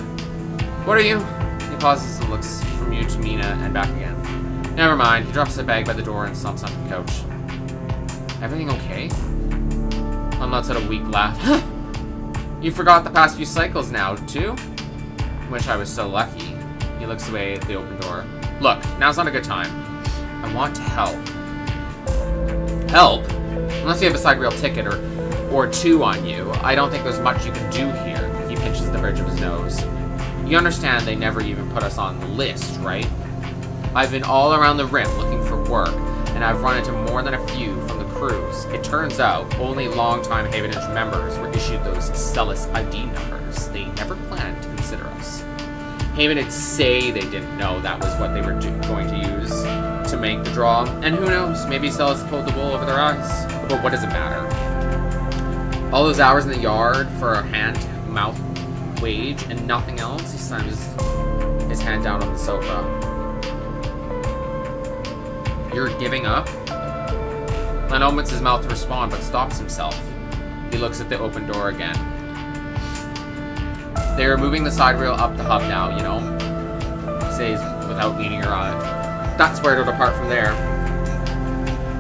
What are you? He pauses and looks from you to Mina and back again. Never mind. He drops the bag by the door and slumps on the couch. Everything okay? Lem lets out a weak laugh. You forgot the past few cycles now, too? Wish I was so lucky. He looks away at the open door. Look, now's not a good time. I want to help. Help? Unless you have a side rail ticket or 2 on you, I don't think there's much you can do here. He pinches the bridge of his nose. You understand they never even put us on the list, right? I've been all around the rim looking for work, and I've run into more than a few from the crews. It turns out only longtime Havenage members were issued those Stellus ID numbers. They never planned to consider us. Havenage say they didn't know that was what they were going to use to make the draw, and who knows, maybe Stellus pulled the wool over their eyes. But what does it matter? All those hours in the yard for a hand-to-mouth wage and nothing else? He slams his hand down on the sofa. You're giving up? Len opens his mouth to respond, but stops himself. He looks at the open door again. They're moving the side rail up the hub now, you know? He says without meeting her eye. That's where it'll depart from there.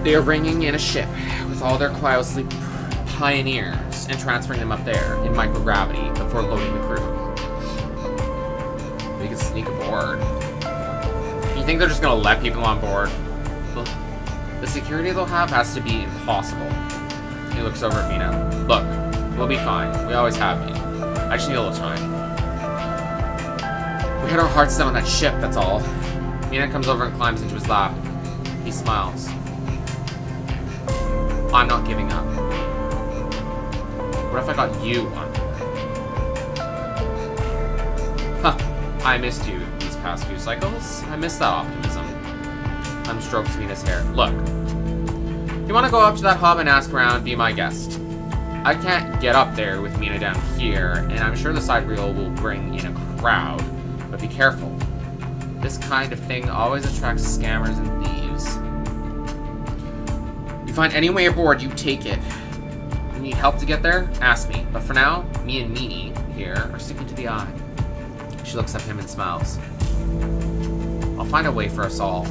They are bringing in a ship with all their cryosleep pioneers and transferring them up there in microgravity before loading the crew. We can sneak aboard. You think they're just gonna let people on board? The security they'll have has to be impossible. He looks over at Mina. Look, we'll be fine. We always have been. I just need a little time. We had our hearts set on that ship, that's all. Mina comes over and climbs into his lap. He smiles. I'm not giving up. What if I got you on board? Huh. I missed you these past few cycles. I missed that optimism. Strokes Mina's hair. Look. You want to go up to that hub and ask around, be my guest. I can't get up there with Mina down here, and I'm sure the side reel will bring in a crowd. But be careful. This kind of thing always attracts scammers and thieves. You find any way aboard, you take it. You need help to get there? Ask me. But for now, me and Meanie here are sticking to the eye. She looks at him and smiles. I'll find a way for us all.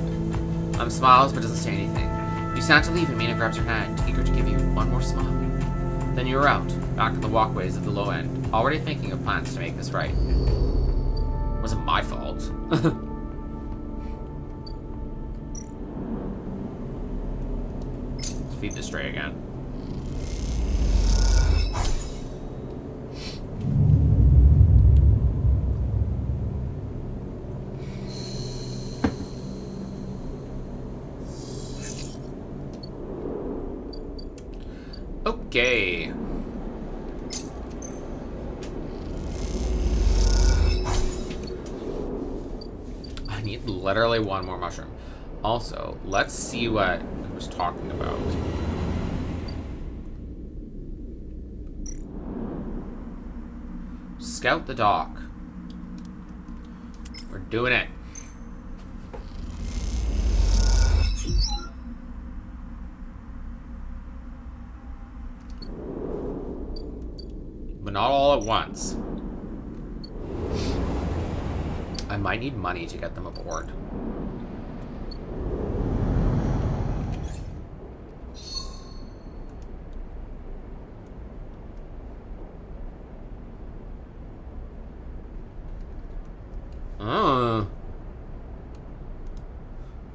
Smiles but doesn't say anything. You stand to leave and Mina grabs your hand, eager to give you one more smile. Then you're out, back in the walkways at the low end, already thinking of plans to make this right. It wasn't my fault. Let's feed this stray again. Okay. I need literally one more mushroom. Also, let's see what I was talking about. Scout the dock. We're doing it. But not all at once. I might need money to get them aboard.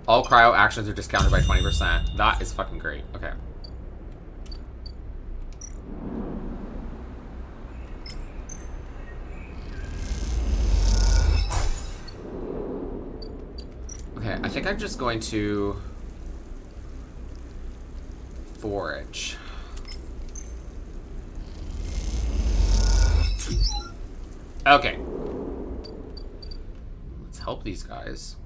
All cryo actions are discounted by 20%. That is fucking great. Okay. Okay, I think I'm just going to forage. Okay. Let's help these guys.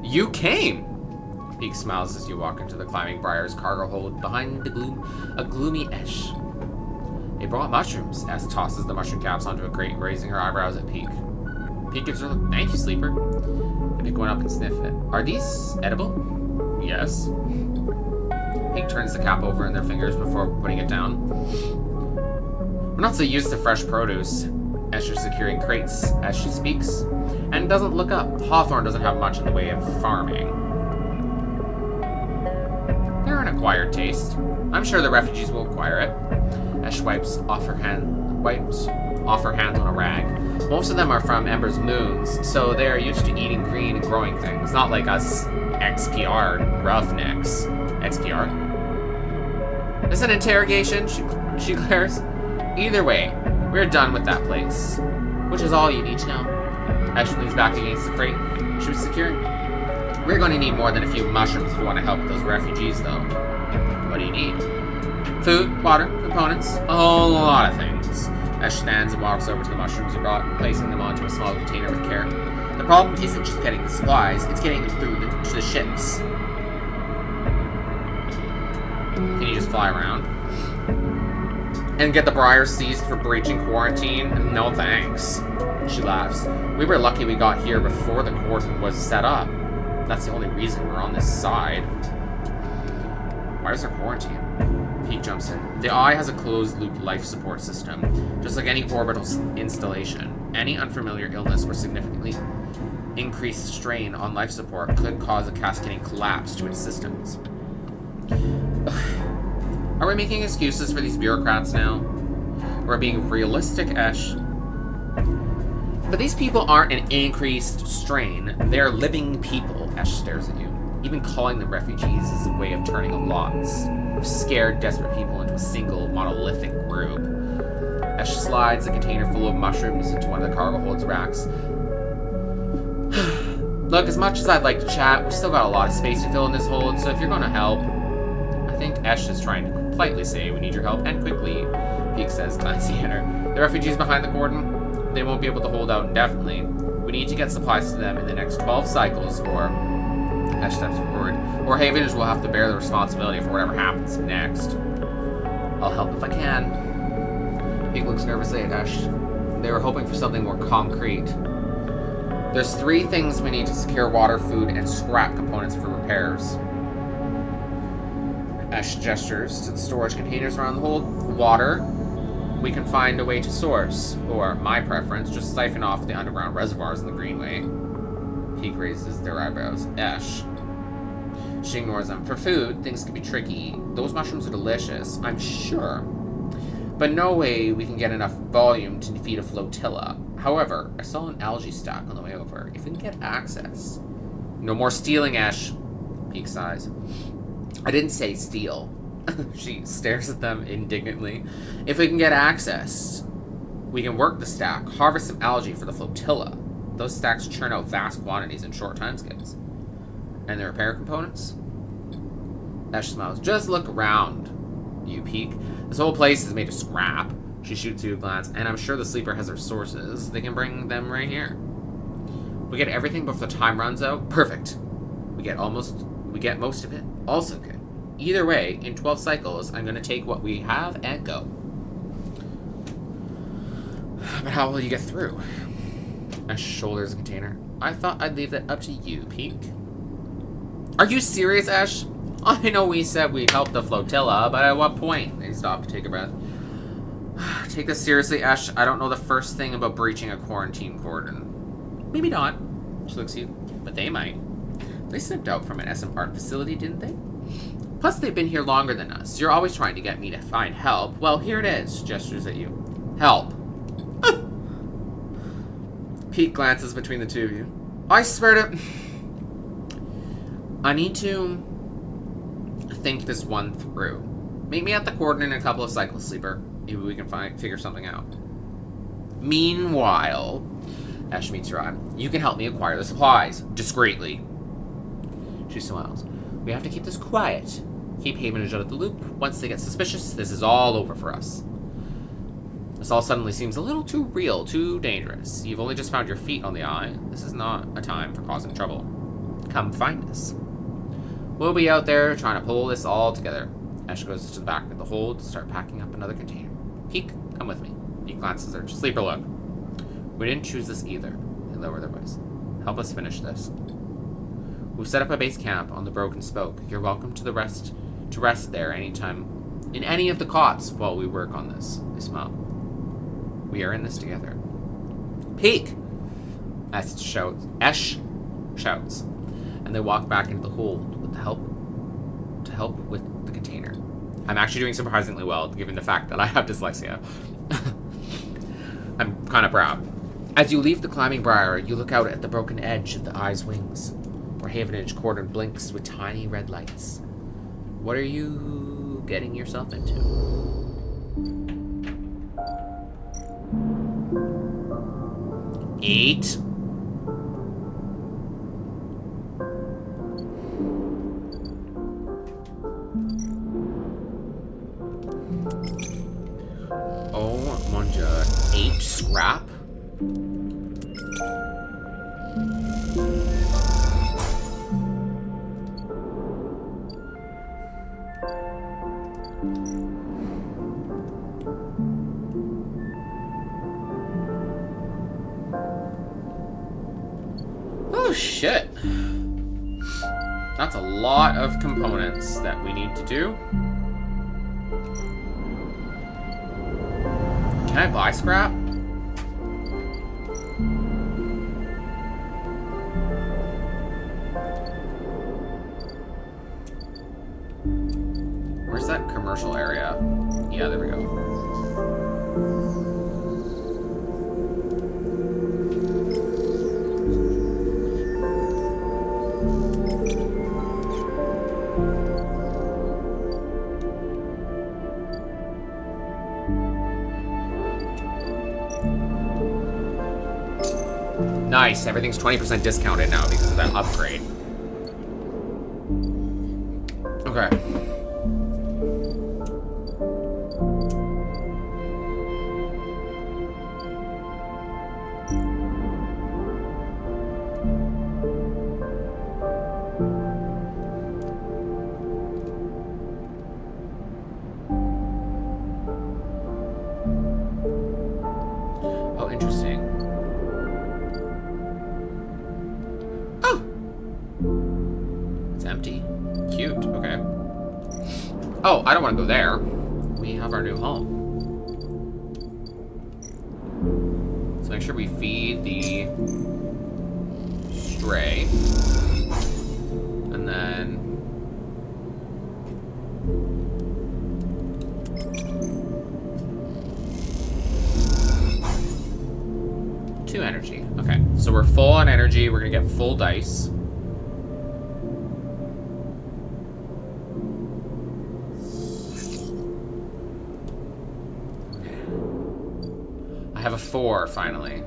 You came! Peak smiles as you walk into the climbing briar's cargo hold behind the gloomy Esh. They brought mushrooms. S tosses the mushroom caps onto a crate, raising her eyebrows at Peak. Peak gives her a look. Thank you, Sleeper. They pick one up and sniff it. Are these edible? Yes. Peak turns the cap over in their fingers before putting it down. We're not so used to fresh produce. Esh is securing crates as she speaks, and doesn't look up. Hawthorne doesn't have much in the way of farming. They're an acquired taste. I'm sure the refugees will acquire it. Esh wipes off her hands on a rag. Most of them are from Ember's moons, so they are used to eating green and growing things, not like us XPR roughnecks. XPR? Is this an interrogation? She glares. Either way, we're done with that place. Which is all you need to know. Ash leans back against the crate she was securing. We're going to need more than a few mushrooms if you want to help with those refugees, though. What do you need? Food, water, components, a whole lot of things. Ash stands and walks over to the mushrooms he brought, placing them onto a small container with care. The problem isn't just getting the supplies, it's getting them through to the ships. Can you just fly around? And get the briar seized for breaching quarantine? No thanks. She laughs. We were lucky we got here before the cordon was set up. That's the only reason we're on this side. Why is there quarantine? Pete jumps in. The Eye has a closed-loop life support system, just like any orbital installation. Any unfamiliar illness or significantly increased strain on life support could cause a cascading collapse to its systems. Are we making excuses for these bureaucrats now? We're being realistic, Esh. But these people aren't an increased strain. They're living people, Esh stares at you. Even calling them refugees is a way of turning a lot of scared, desperate people into a single, monolithic group. Ash slides a container full of mushrooms into one of the cargo holds racks. Look, as much as I'd like to chat, we've still got a lot of space to fill in this hold, so if you're going to help... I think Ash is trying to politely say, we need your help, and quickly, Peak says, glancing at her. The refugees behind the cordon, they won't be able to hold out indefinitely. We need to get supplies to them in the next 12 cycles, or... Ash steps forward. Or Havenage will have to bear the responsibility for whatever happens next. I'll help if I can. Peak looks nervously at Ash. They were hoping for something more concrete. There's 3 things we need to secure: water, food, and scrap components for repairs. Ash gestures to the storage containers around the hold. Water, we can find a way to source, or, my preference, just siphon off the underground reservoirs in the Greenway. Peak raises their eyebrows. Ash. She ignores them. For food, things can be tricky. Those mushrooms are delicious, I'm sure. But no way we can get enough volume to feed a flotilla. However, I saw an algae stack on the way over. If we can get access... No more stealing, Ash. Peak sighs. I didn't say steal. She stares at them indignantly. If we can get access, we can work the stack, harvest some algae for the flotilla. Those stacks churn out vast quantities in short timescales. And the repair components? Ash smiles. Just look around, you Peak. This whole place is made of scrap. She shoots you a glance, and I'm sure the sleeper has resources. They can bring them right here. We get everything before the time runs out? Perfect. We get most of it? Also good. Either way, in 12 cycles, I'm going to take what we have and go. But how will you get through? Ash shoulders the container. I thought I'd leave that up to you, Peak. Are you serious, Ash? I know we said we'd help the flotilla, but at what point? They stop to take a breath. Take this seriously, Ash. I don't know the first thing about breaching a quarantine cordon. Maybe not. She looks at you. But they might. They slipped out from an SM art facility, didn't they? Plus, they've been here longer than us. You're always trying to get me to find help. Well, here it is. Gestures at you. Help. Pete glances between the two of you. I swear to... I need to think this one through. Meet me at the cordon in a couple of cycles, Sleeper. Maybe we can figure something out. Meanwhile, Ash meets your eye. You can help me acquire the supplies. Discreetly. She smiles. We have to keep this quiet. Keep Havenage out of the loop. Once they get suspicious, this is all over for us. This all suddenly seems a little too real, too dangerous. You've only just found your feet on the eye. This is not a time for causing trouble. Come find us. We'll be out there trying to pull this all together. Ash goes to the back of the hold to start packing up another container. Peek, come with me. Peek glances at her. Sleeper, look. We didn't choose this either. They lower their voice. Help us finish this. We've set up a base camp on the broken spoke. You're welcome to rest there anytime in any of the cots while we work on this. They smile. We are in this together. Peek! Ash shouts. And they walk back into the hold with to help with the container. I'm actually doing surprisingly well, given the fact that I have dyslexia. I'm kind of proud. As you leave the climbing briar, you look out at the broken edge of the eye's wings, where Havenage cordon blinks with tiny red lights. What are you getting yourself into? Eat. Oh mon dieu. 8 scrap? Oh shit. That's a lot of components that we need to do. Can I buy scrap? Where's that commercial area? Yeah, there we go. Nice, everything's 20% discounted now because of that upgrade. Okay. Oh, interesting. Oh! It's empty. Cute, okay. Oh, I don't want to go there. We have our new home. Let's make sure we feed the stray. And then... two energy. Okay, so we're full on energy. We're gonna get full dice. I have a 4 finally.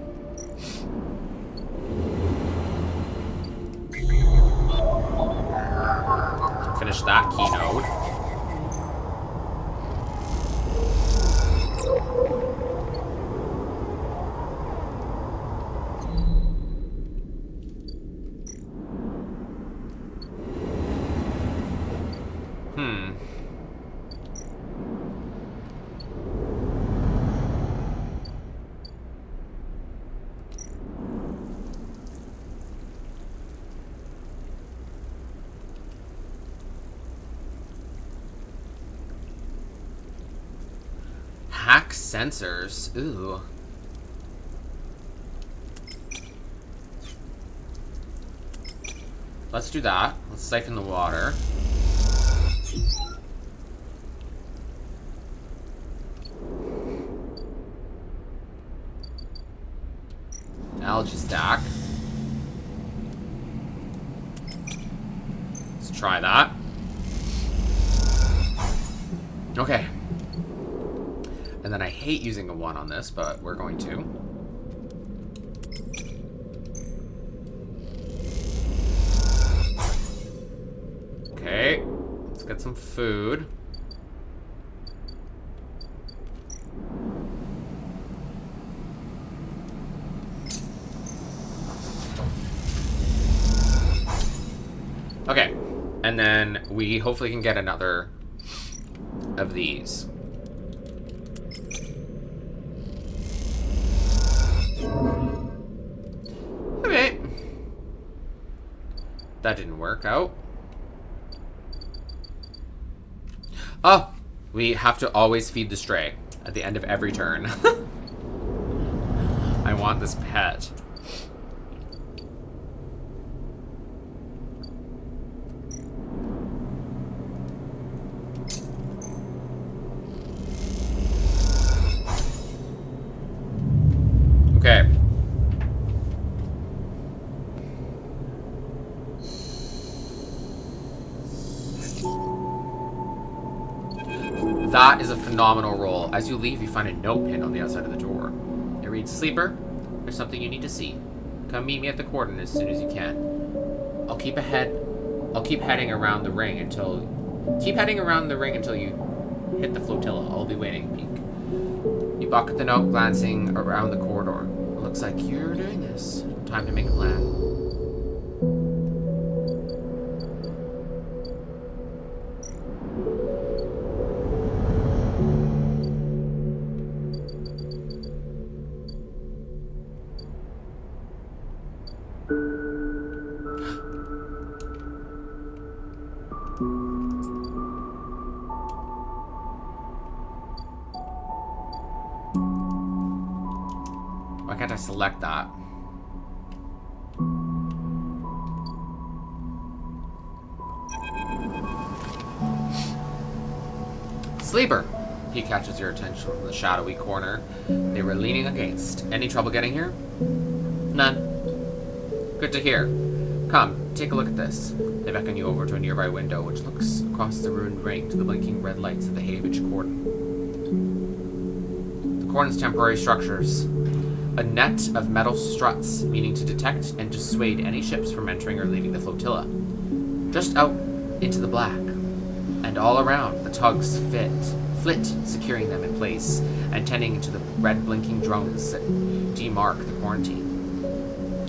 Finish that keynote. Hack sensors. Ooh. Let's do that. Let's siphon the water. Algae stack. Let's try that. Okay. And then I hate using a 1 on this, but we're going to. Okay, let's get some food. Okay, and then we hopefully can get another of these. Okay. That didn't work out. Oh, we have to always feed the stray at the end of every turn. I want this pet. Okay. That is a phenomenal roll. As you leave, you find a note pinned on the outside of the door. It reads, "Sleeper, there's something you need to see. Come meet me at the Queerdom as soon as you can. I'll keep heading around the ring until you hit the flotilla. I'll be waiting, Peek." You buck at the note, glancing around the corridor. Looks like you're doing this. Time to make a plan. Why can't I select that? Sleeper! He catches your attention from the shadowy corner they were leaning against. Any trouble getting here? None. Good to hear. Come, take a look at this. They beckon you over to a nearby window which looks across the ruined ring to the blinking red lights of the Havage Queerdom. The Queerdom's temporary structures. A net of metal struts, meaning to detect and dissuade any ships from entering or leaving the flotilla. Just out into the black, and all around the tugs flit, securing them in place, and tending to the red blinking drones that demark the quarantine.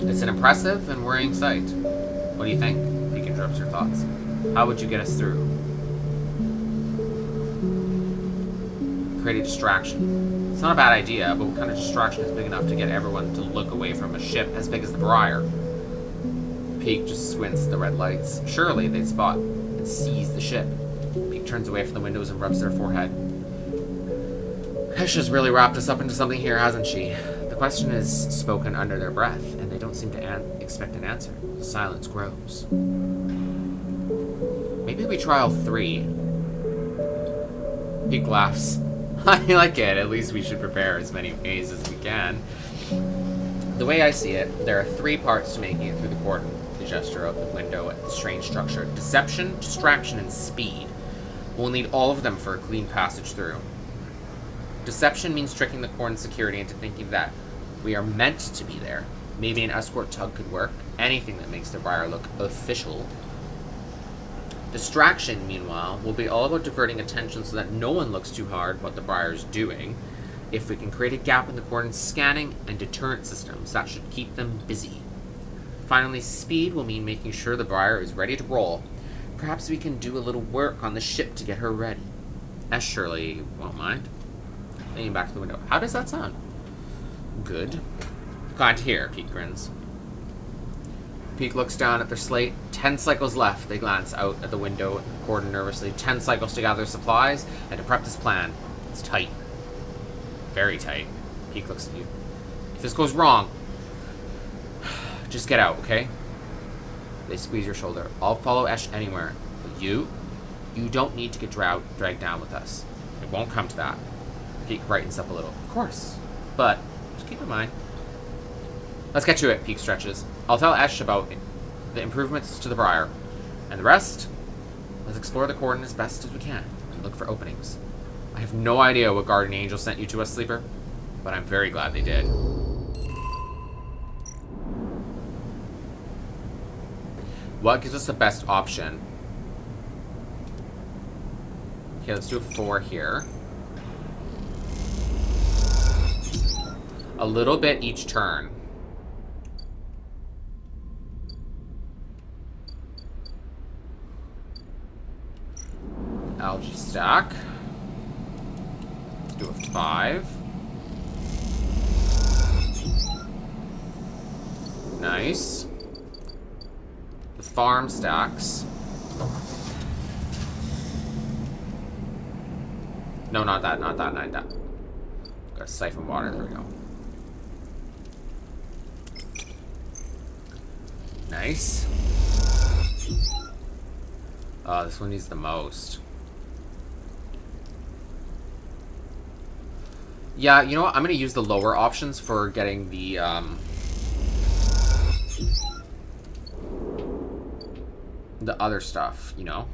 It's an impressive and worrying sight. What do you think? You can interrupt your thoughts. How would you get us through? Create a distraction. It's not a bad idea, but what kind of distraction is big enough to get everyone to look away from a ship as big as the Briar? Peak just squints at the red lights. Surely they'd spot and seize the ship. Peak turns away from the windows and rubs their forehead. Hesha's really wrapped us up into something here, hasn't she? The question is spoken under their breath, and they don't seem to expect an answer. The silence grows. Maybe we try all three. Peak laughs. I like it. At least we should prepare as many ways as we can. The way I see it, there are three parts to making it through the cordon. The gesture out the window at the strange structure. Deception, distraction, and speed. We'll need all of them for a clean passage through. Deception means tricking the cordon security into thinking that we are meant to be there. Maybe an escort tug could work. Anything that makes the Briar look official. Distraction, meanwhile, will be all about diverting attention so that no one looks too hard what the Briar's doing. If we can create a gap in the cordon's scanning and deterrent systems, that should keep them busy. Finally, speed will mean making sure the Briar is ready to roll. Perhaps we can do a little work on the ship to get her ready. As surely won't mind. Leaning back to the window. How does that sound? Good. Glad to hear, Pete grins. Pete looks down at their slate. 10 cycles left. They glance out at the window, Gordon nervously. 10 cycles to gather supplies and to prep this plan. It's tight. Very tight. Pete looks at you. If this goes wrong, just get out, okay? They squeeze your shoulder. I'll follow Esh anywhere. But you don't need to get dragged down with us. It won't come to that. Pete brightens up a little. Of course. But just keep in mind. Let's get to it, Peak stretches. I'll tell Esh about the improvements to the Briar. And the rest, let's explore the cordon as best as we can and look for openings. I have no idea what guardian angel sent you to us, Sleeper, but I'm very glad they did. What gives us the best option? Okay, let's do a 4 here. A little bit each turn. Algae stack. Let's do a 5. Nice. The farm stacks. No, not that. Gotta siphon water. There we go. Nice. Oh, this one needs the most. Yeah, you know what? I'm gonna use the lower options for getting the, the other stuff, you know?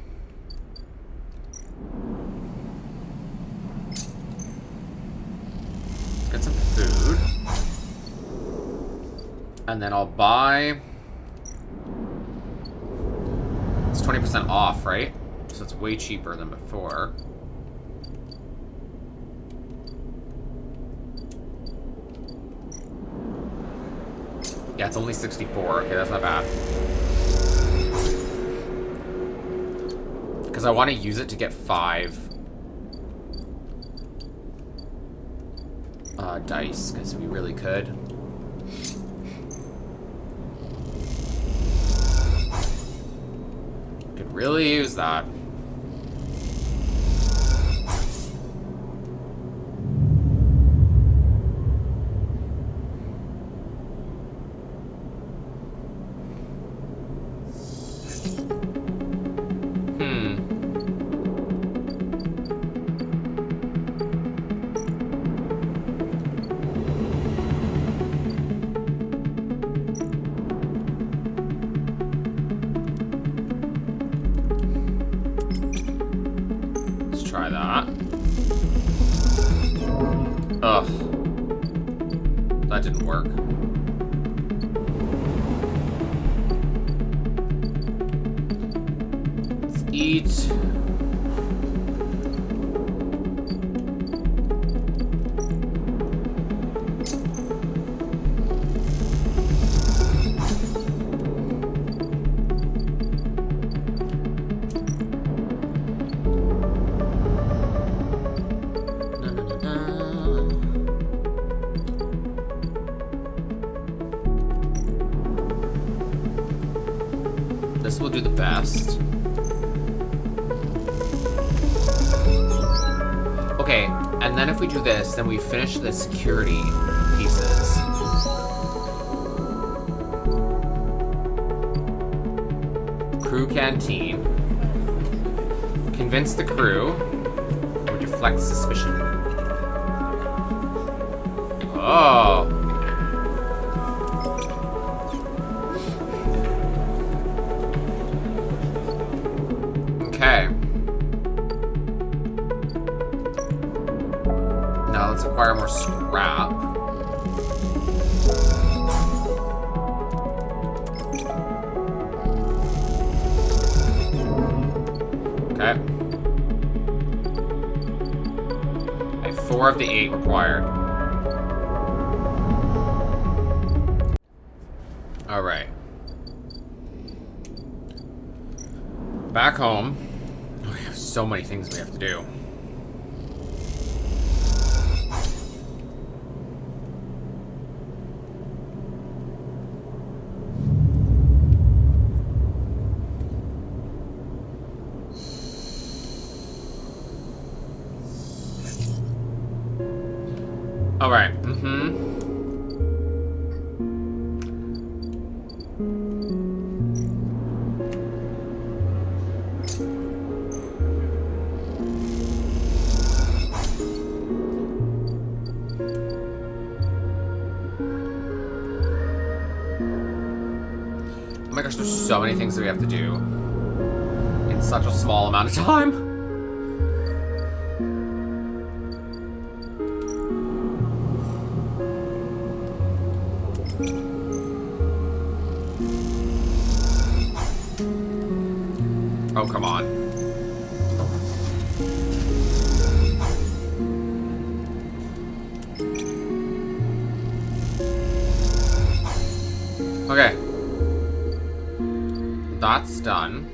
Get some food. And then I'll buy... It's 20% off, right? So it's way cheaper than before. Yeah, it's only 64. Okay, that's not bad. Because I want to use it to get 5 dice, because we really could. Could really use that. Try that. Ugh. that didn't work. Let's eat. This will do the best. Okay, and then if we do this, then we finish the security pieces. Crew canteen. Convince the crew. Or deflect suspicion. Oh. Okay. Now let's acquire more scrap. Okay. I have 4 of the 8 required. Alright. Back home. Oh, we have so many things we have to do. Alright, Oh my gosh, there's so many things that we have to do in such a small amount of time. Oh, come on. Okay. That's done.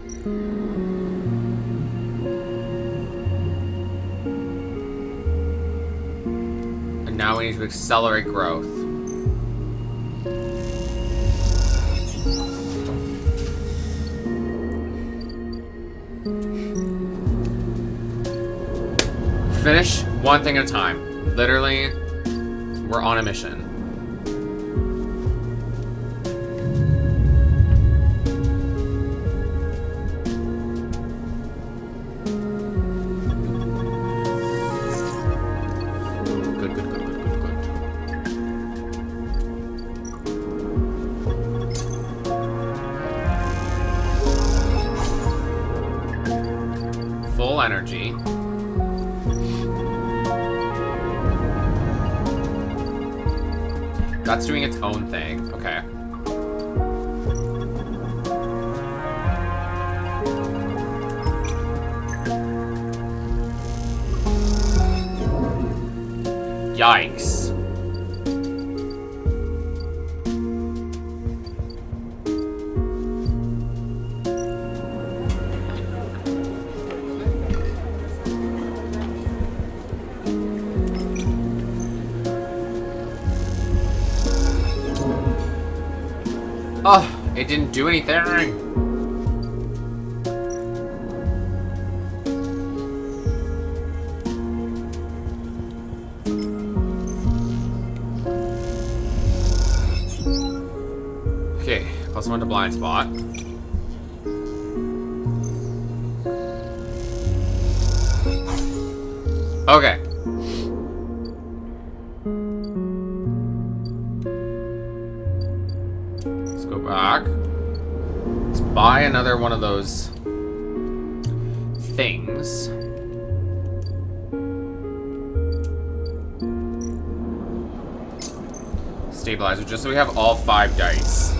And now we need to accelerate growth. Finish one thing at a time. Literally, we're on a mission. Full energy. That's doing its own thing. Okay. Yikes. Oh, it didn't do anything. Okay, +1 to blind spot. Okay. Back. Let's buy another one of those things. stabilizer, just so we have all 5 dice.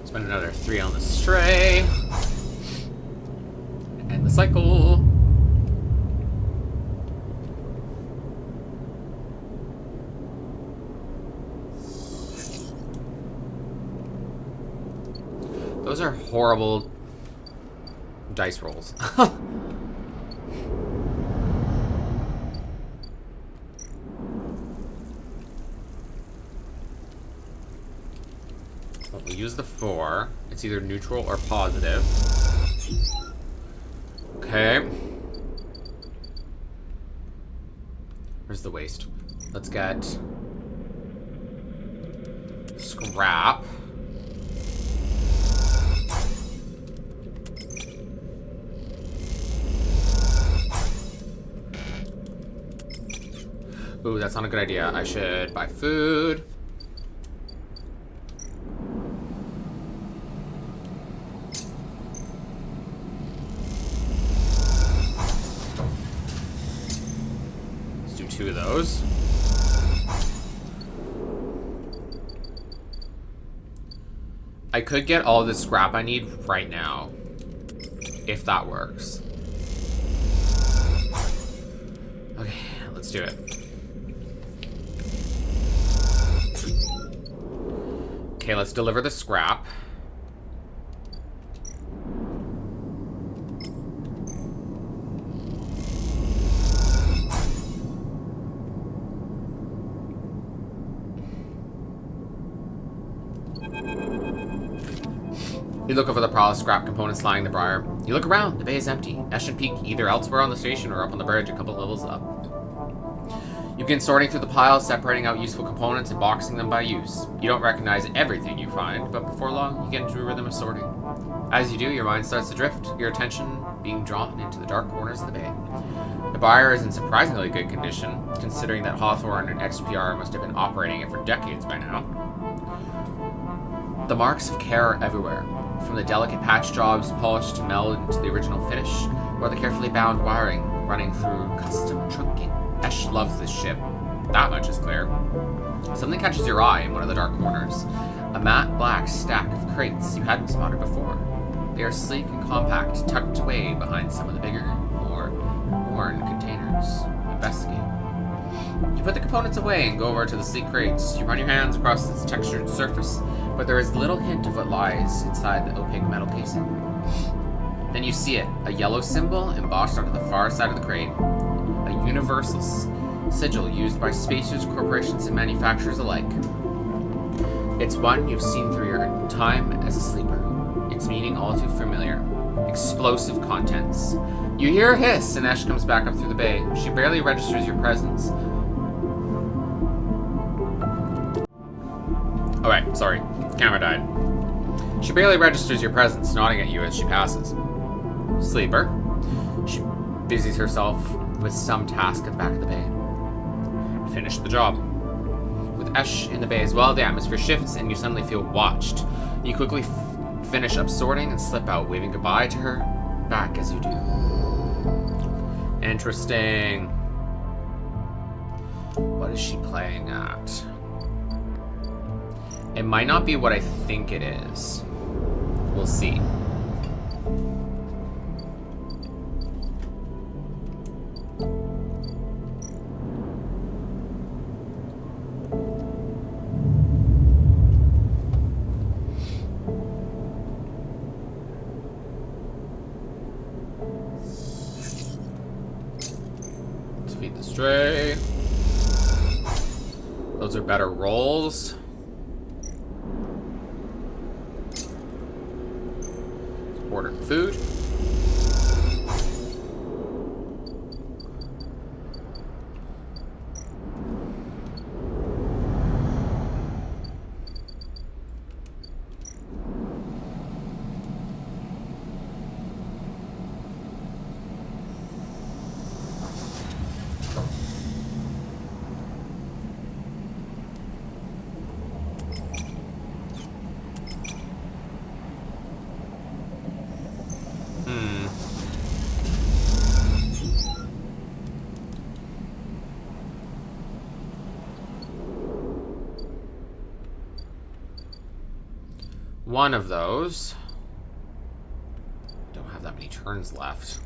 Spend another 3 on the stray. End the cycle. Those are horrible dice rolls. We'll use the 4. It's either neutral or positive. Okay. Where's the waste? Let's get scrap. Ooh, that's not a good idea. I should buy food. Let's do 2 of those. I could get all the scrap I need right now, if that works. Okay, let's do it. Okay, let's deliver the scrap. You look over the pile of scrap components lying in the briar. You look around. The bay is empty. Ash and peek either elsewhere on the station or up on the bridge a couple levels up. You begin sorting through the piles, separating out useful components and boxing them by use. You don't recognize everything you find, but before long, you get into a rhythm of sorting. As you do, your mind starts to drift, your attention being drawn into the dark corners of the bay. The briar is in surprisingly good condition, considering that Hawthorne and XPR must have been operating it for decades by now. The marks of care are everywhere, from the delicate patch jobs polished to meld into the original finish, or the carefully bound wiring running through custom trunking. Esh loves this ship. That much is clear. Something catches your eye in one of the dark corners. A matte black stack of crates you hadn't spotted before. They are sleek and compact, tucked away behind some of the bigger, more worn containers. Investigate. You put the components away and go over to the sleek crates. You run your hands across its textured surface, but there is little hint of what lies inside the opaque metal casing. Then you see it, a yellow symbol embossed onto the far side of the crate. A universal sigil used by space-use corporations and manufacturers alike. It's one you've seen through your time as a sleeper. Its meaning all too familiar. Explosive contents. You hear a hiss, and Ash comes back up through the bay. She barely registers your presence. Oh, right, sorry. Camera died. She barely registers your presence, nodding at you as she passes. Sleeper. She busies herself with some task at the back of the bay. Finish the job. With Esh in the bay as well, the atmosphere shifts and you suddenly feel watched. You quickly finish up sorting and slip out, waving goodbye to her back as you do. Interesting. What is she playing at? It might not be what I think it is. We'll see. Let's feed the stray. Those are better rolls. Order food. one of those. Don't have that many turns left.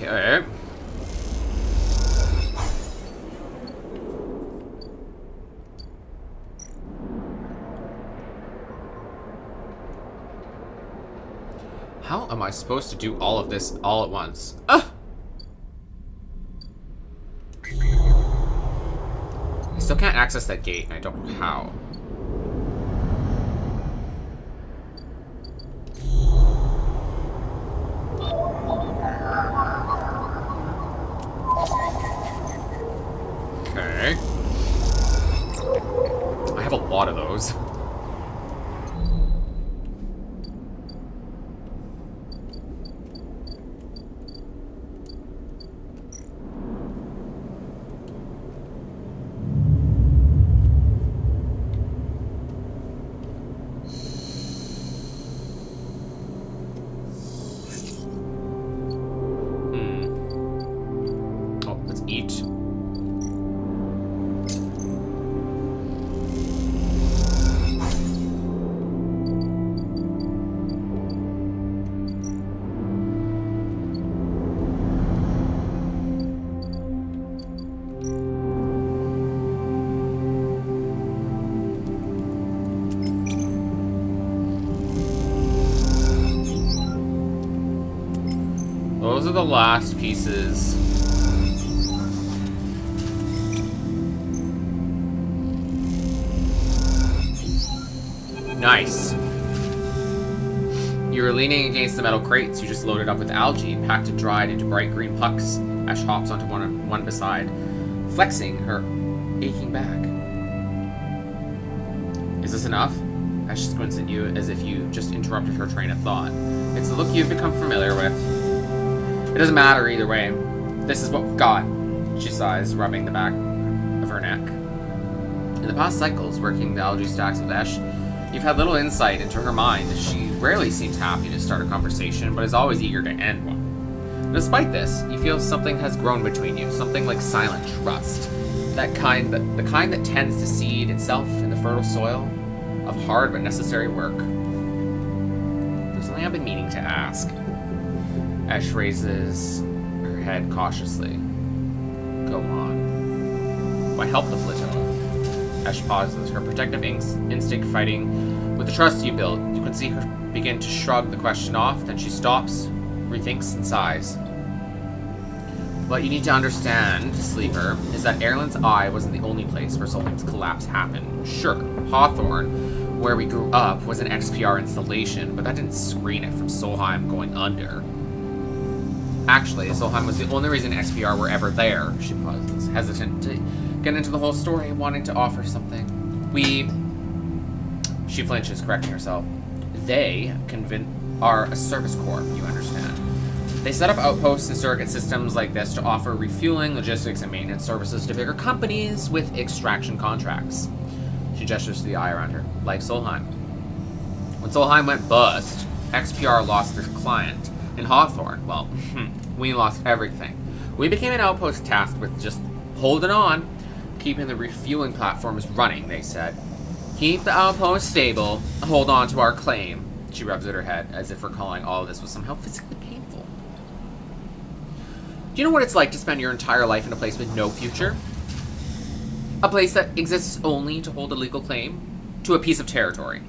Okay. How am I supposed to do all of this all at once? I still can't access that gate, and I don't know how. Okay. I have a lot of those. Eat. Those are the last pieces. Nice. You were leaning against the metal crates you just loaded up with algae, packed and dried into bright green pucks. Ash hops onto one beside, flexing her aching back. Is this enough? Ash squints at you as if you just interrupted her train of thought. It's the look you've become familiar with. It doesn't matter either way. This is what we've got, she sighs, rubbing the back of her neck. In the past cycles, working the algae stacks with Ash, you've had little insight into her mind. She rarely seems happy to start a conversation, but is always eager to end one. And despite this, you feel something has grown between you, something like silent trust. The kind that tends to seed itself in the fertile soil of hard but necessary work. There's something I've been meaning to ask. Ash raises her head cautiously. Go on. Why help the flotilla? Ash pauses, her protective instinct fighting with the trust you built. You can see her begin to shrug the question off, then she stops, rethinks, and sighs. What you need to understand, Sleeper, is that Erlen's Eye wasn't the only place where Solheim's collapse happened. Sure, Hawthorne, where we grew up, was an XPR installation, but that didn't screen it from Solheim going under. Actually, Solheim was the only reason XPR were ever there, she pauses, hesitant to get into the whole story and wanting to offer something. She flinches, correcting herself. They are a service corps, you understand. They set up outposts and surrogate systems like this to offer refueling, logistics, and maintenance services to bigger companies with extraction contracts. She gestures to the eye around her, like Solheim. When Solheim went bust, XPR lost their client. In Hawthorne, well, we lost everything. We became an outpost tasked with just holding on, keeping the refueling platforms running, they said. Keep the outpost stable, hold on to our claim. She rubs at her head, as if recalling all of this was somehow physically painful. Do you know what it's like to spend your entire life in a place with no future? A place that exists only to hold a legal claim to a piece of territory.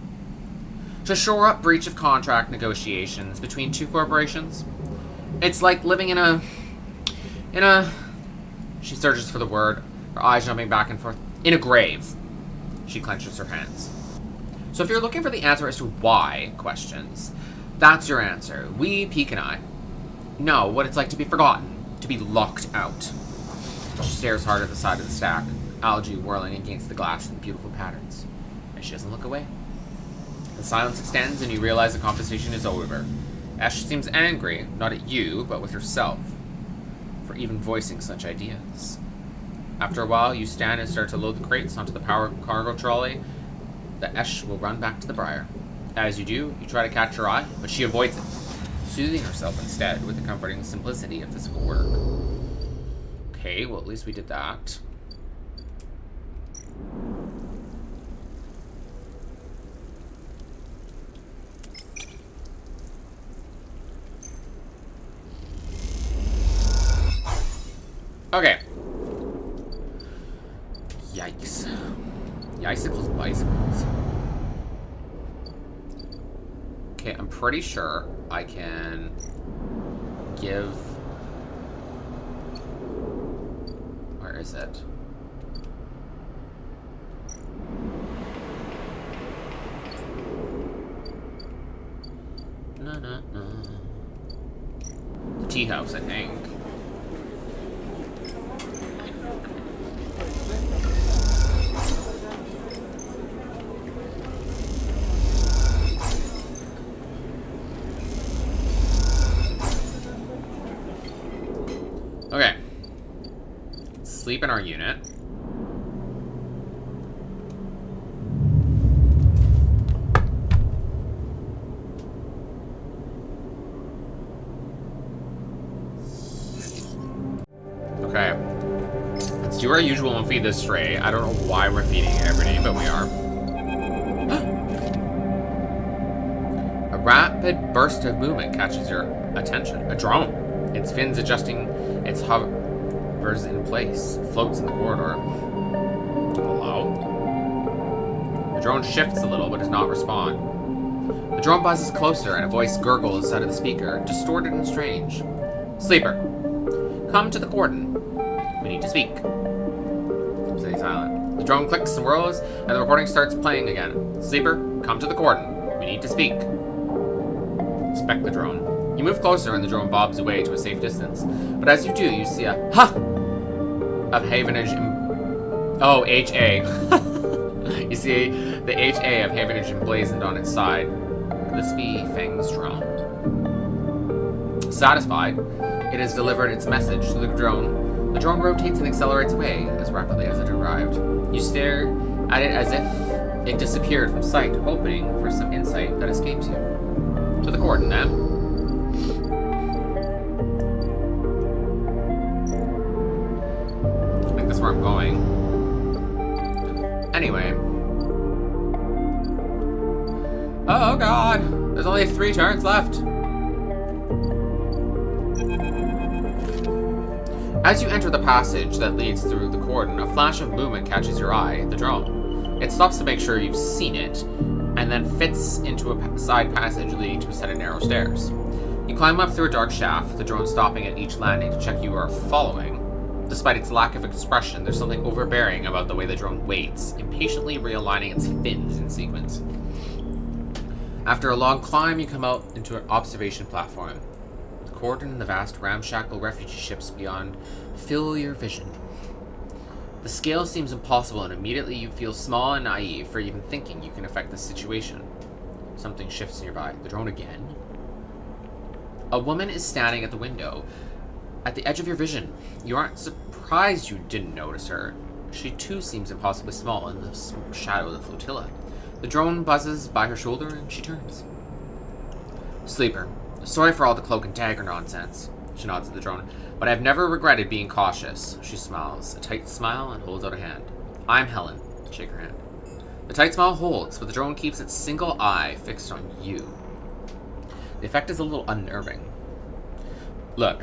To shore up breach of contract negotiations between two corporations. It's like living in a... She searches for the word, her eyes jumping back and forth. In a grave. She clenches her hands. So if you're looking for the answer as to why questions, that's your answer. We, Peek and I, know what it's like to be forgotten, to be locked out. She stares hard at the side of the stack, algae whirling against the glass in beautiful patterns, and she doesn't look away. The silence extends, and you realize the conversation is over. Ash seems angry, not at you, but with herself, for even voicing such ideas. After a while, you stand and start to load the crates onto the power cargo trolley. The Esh will run back to the Briar. As you do, you try to catch her eye, but she avoids it, soothing herself instead with the comforting simplicity of physical work. Okay, well, at least we did that. Okay. Yikes. Yicicles, bicycles. Okay, I'm pretty sure I can give... Where is it? No. The tea house, I think. Okay. Sleep in our unit. Okay. Let's do our usual and feed this stray. I don't know why we're feeding it every day, but we are. A rapid burst of movement catches your attention. A drone. Its fins adjusting, its hovers in place, floats in the corridor. Hello? The drone shifts a little, but does not respond. The drone buzzes closer, and a voice gurgles out of the speaker, distorted and strange. Sleeper, come to the cordon. We need to speak. Stay silent. The drone clicks and whirls, and the recording starts playing again. Sleeper, come to the cordon. We need to speak. Inspect the drone. You move closer and the drone bobs away to a safe distance. But as you do, you see a ha of Havenage. Oh, H-A. You see the H-A of Havenage emblazoned on its side. Could this be Fang's drone? Satisfied, it has delivered its message to the drone. The drone rotates and accelerates away as rapidly as it arrived. You stare at it as if it disappeared from sight, hoping for some insight that escapes you. To the cordon, then. Where I'm going. Anyway. Oh god! There's only 3 turns left! As you enter the passage that leads through the cordon, a flash of movement catches your eye, the drone. It stops to make sure you've seen it, and then fits into a side passage leading to a set of narrow stairs. You climb up through a dark shaft, the drone stopping at each landing to check you are following. Despite its lack of expression, there's something overbearing about the way the drone waits, impatiently realigning its fins in sequence. After a long climb, you come out into an observation platform. The cordon and the vast ramshackle refugee ships beyond fill your vision. The scale seems impossible, and immediately you feel small and naive for even thinking you can affect the situation. Something shifts nearby. The drone again? A woman is standing at the window, at the edge of your vision. You aren't surprised you didn't notice her. She too seems impossibly small in the shadow of the flotilla. The drone buzzes by her shoulder and she turns. Sleeper, sorry for all the cloak and dagger nonsense. She nods at the drone, but I've never regretted being cautious. She smiles, a tight smile, and holds out a hand. I'm Helen. Shake her hand. The tight smile holds, but the drone keeps its single eye fixed on you. The effect is a little unnerving. Look.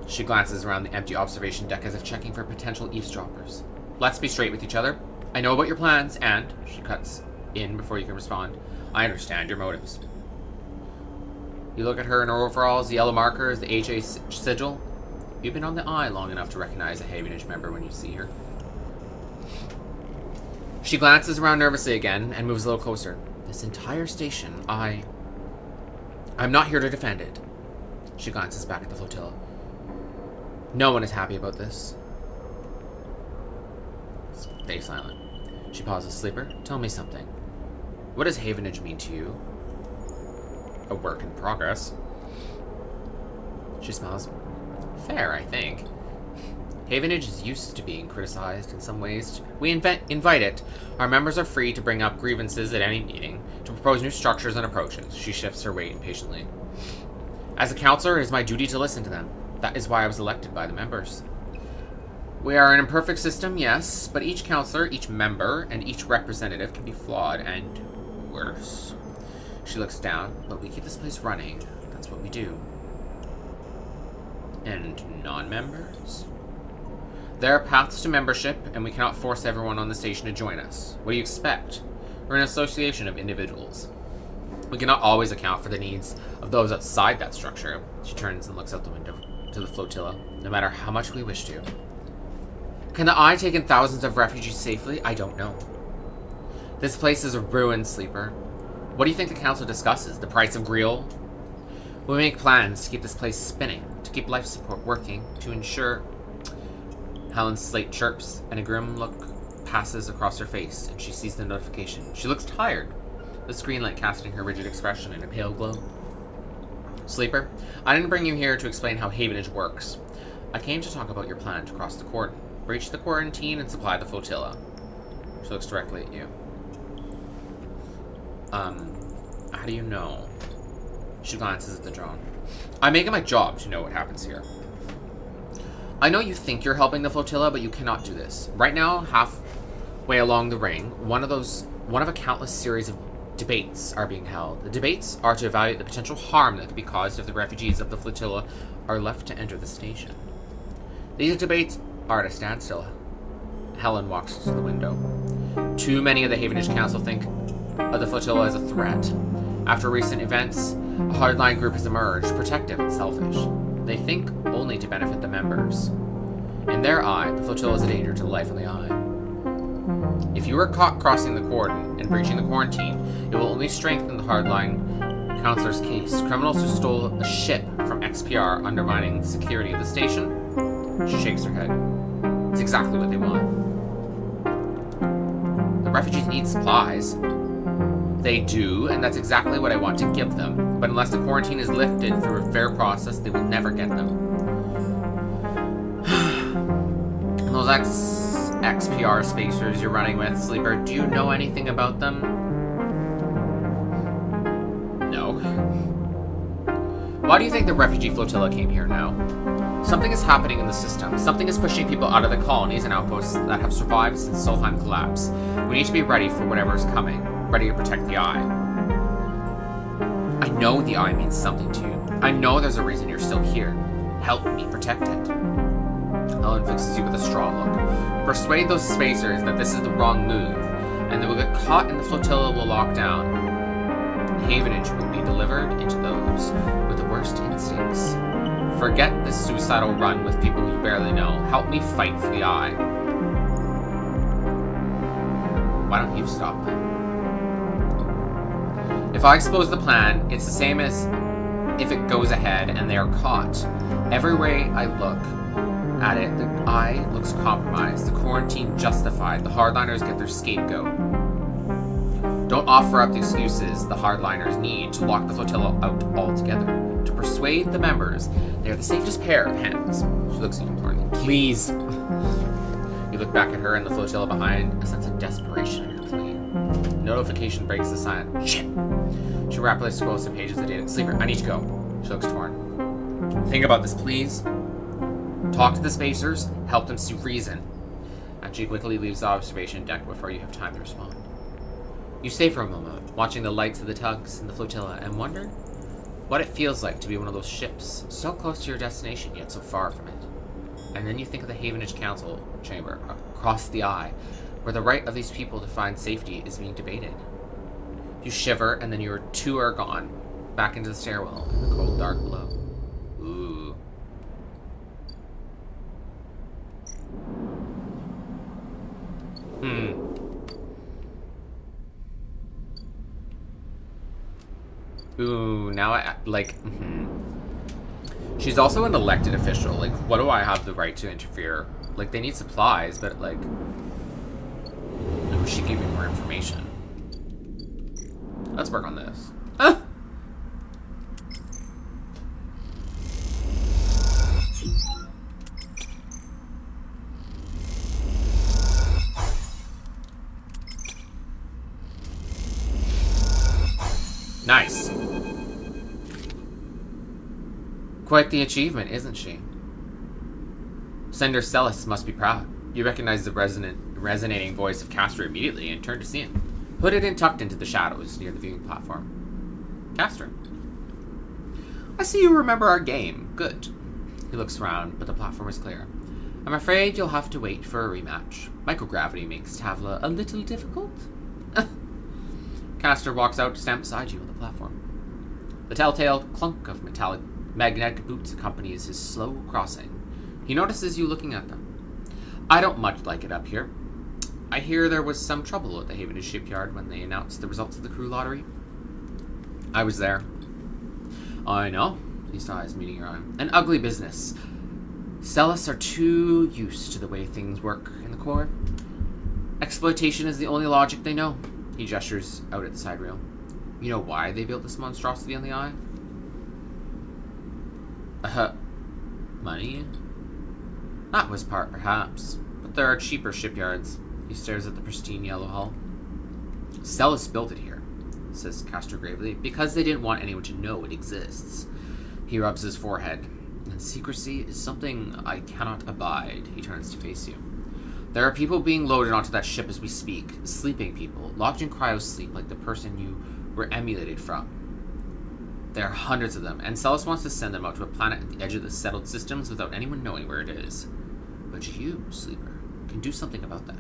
She glances around the empty observation deck as if checking for potential eavesdroppers. Let's be straight with each other. I know about your plans, and, she cuts in before you can respond, I understand your motives. You look at her in her overalls, the yellow markers, the HA sigil. You've been on the eye long enough to recognize a Havenage member when you see her. She glances around nervously again and moves a little closer. This entire station, I'm not here to defend it. She glances back at the flotilla. No one is happy about this. Stay silent. She pauses. Sleeper, tell me something. What does Havenage mean to you? A work in progress. She smiles. Fair, I think. Havenage is used to being criticized in some ways. We invite it. Our members are free to bring up grievances at any meeting, to propose new structures and approaches. She shifts her weight impatiently. As a counselor, it is my duty to listen to them. That is why I was elected by the members. We are an imperfect system, yes, but each counselor, each member, and each representative can be flawed and worse. She looks down, but we keep this place running. That's what we do. And non-members? There are paths to membership, and we cannot force everyone on the station to join us. What do you expect? We're an association of individuals. We cannot always account for the needs of those outside that structure. She turns and looks out the window to the flotilla, no matter how much we wish to. Can the Eye take in thousands of refugees safely? I don't know. This place is a ruined, Sleeper. What do you think the council discusses? The price of Griel? We make plans to keep this place spinning, to keep life support working, to ensure... Helen's slate chirps, and a grim look passes across her face, and she sees the notification. She looks tired, the screen light casting her rigid expression in a pale glow. Sleeper, I didn't bring you here to explain how Havenage works. I came to talk about your plan to cross the cordon, breach the quarantine, and supply the flotilla. She looks directly at you. How do you know? She glances at the drone. I make it my job to know what happens here. I know you think you're helping the flotilla, but you cannot do this. Right now, halfway along the ring, one of a countless series of debates are being held. The debates are to evaluate the potential harm that could be caused if the refugees of the flotilla are left to enter the station. These debates are at a standstill. Helen walks to the window. Too many of the Havenage Council think of the flotilla as a threat. After recent events, a hardline group has emerged, protective and selfish. They think only to benefit the members. In their eye, the flotilla is a danger to the life of the Eye. If you are caught crossing the cordon and breaching the quarantine, it will only strengthen the hardline counselor's case. Criminals who stole a ship from XPR undermining the security of the station? She shakes her head. It's exactly what they want. The refugees need supplies. They do, and that's exactly what I want to give them. But unless the quarantine is lifted through a fair process, they will never get them. Those XPR spacers you're running with, Sleeper, do you know anything about them? No. Why do you think the refugee flotilla came here now? Something is happening in the system. Something is pushing people out of the colonies and outposts that have survived since Solheim collapse. We need to be ready for whatever is coming. Ready to protect the Eye. I know the Eye means something to you. I know there's a reason you're still here. Help me protect it. Helen fixes you with a strong look. Persuade those spacers that this is the wrong move, and they will get caught and the flotilla will lock down. Havenage will be delivered into those with the worst instincts. Forget this suicidal run with people you barely know. Help me fight for the Eye. Why don't you stop them? If I expose the plan, it's the same as if it goes ahead and they are caught. Every way I look at it, the Eye looks compromised, the quarantine justified, the hardliners get their scapegoat. Don't offer up the excuses the hardliners need to lock the flotilla out altogether. To persuade the members they are the safest pair of hands. She looks at you imploringly. Please. You look back at her and the flotilla behind, a sense of desperation in her plea. Notification breaks the silence. Shit! She rapidly scrolls the pages of data. Sleeper, I need to go. She looks torn. Think about this, please. Talk to the spacers, help them see reason. And she quickly leaves the observation deck before you have time to respond. You stay for a moment, watching the lights of the tugs and the flotilla, and wonder what it feels like to be one of those ships, so close to your destination yet so far from it. And then you think of the Havenage Council chamber across the Eye, where the right of these people to find safety is being debated. You shiver, and then your two are gone, back into the stairwell in the cold dark below. Ooh. Ooh, now She's also an elected official. Like, what do I have the right to interfere? Like, they need supplies, but, like... I wish she gave me more information. Let's work on this. Ah! Quite the achievement, isn't she? Sender Celis must be proud. You recognize the resonating voice of Castor immediately and turn to see him, hooded and tucked into the shadows near the viewing platform. Castor. I see you remember our game. Good. He looks around, but the platform is clear. I'm afraid you'll have to wait for a rematch. Microgravity makes Tavla a little difficult. Castor walks out to stand beside you on the platform. The telltale clunk of magnetic boots accompanies his slow crossing. He notices you looking at them. I don't much like it up here. I hear there was some trouble at the Haven's shipyard when they announced the results of the crew lottery. I was there. I know. He saw his meeting your eye. An ugly business. Celis are too used to the way things work in the Corps. Exploitation is the only logic they know. He gestures out at the side rail. You know why they built this monstrosity on the eye? Money? That was part, perhaps. But there are cheaper shipyards. He stares at the pristine yellow hull. Celis built it here, says Castor gravely, because they didn't want anyone to know it exists. He rubs his forehead. And secrecy is something I cannot abide. He turns to face you. There are people being loaded onto that ship as we speak. Sleeping people, locked in cryosleep like the person you were emulated from. There are hundreds of them, and Celis wants to send them out to a planet at the edge of the settled systems without anyone knowing where it is. But you, Sleeper, can do something about that.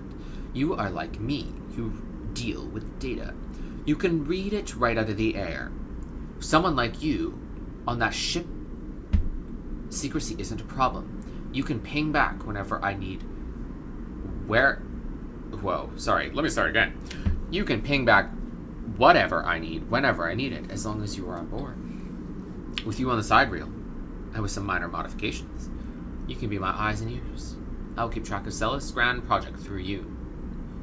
You are like me. You deal with data. You can read it right out of the air. Someone like you, on that ship, secrecy isn't a problem. You can ping back whenever I need... let me start again. You can ping back whatever I need, whenever I need it, as long as you are on board. With you on the side reel, and with some minor modifications, you can be my eyes and ears. I'll keep track of Celis' grand project through you.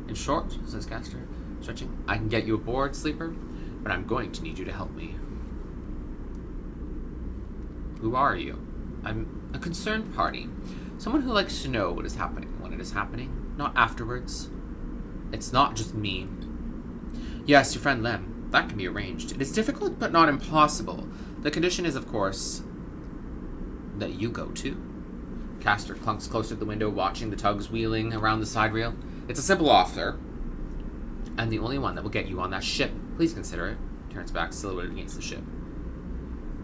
In short, says Castor, stretching, I can get you aboard, Sleeper, but I'm going to need you to help me. Who are you? I'm a concerned party. Someone who likes to know what is happening when it is happening, not afterwards. It's not just me. Yes, your friend Lem. That can be arranged. It is difficult, but not impossible. The condition is, of course, that you go too. Castor clunks closer to the window, watching the tugs wheeling around the side rail. It's a simple offer, and the only one that will get you on that ship. Please consider it. Turns back, silhouetted against the ship.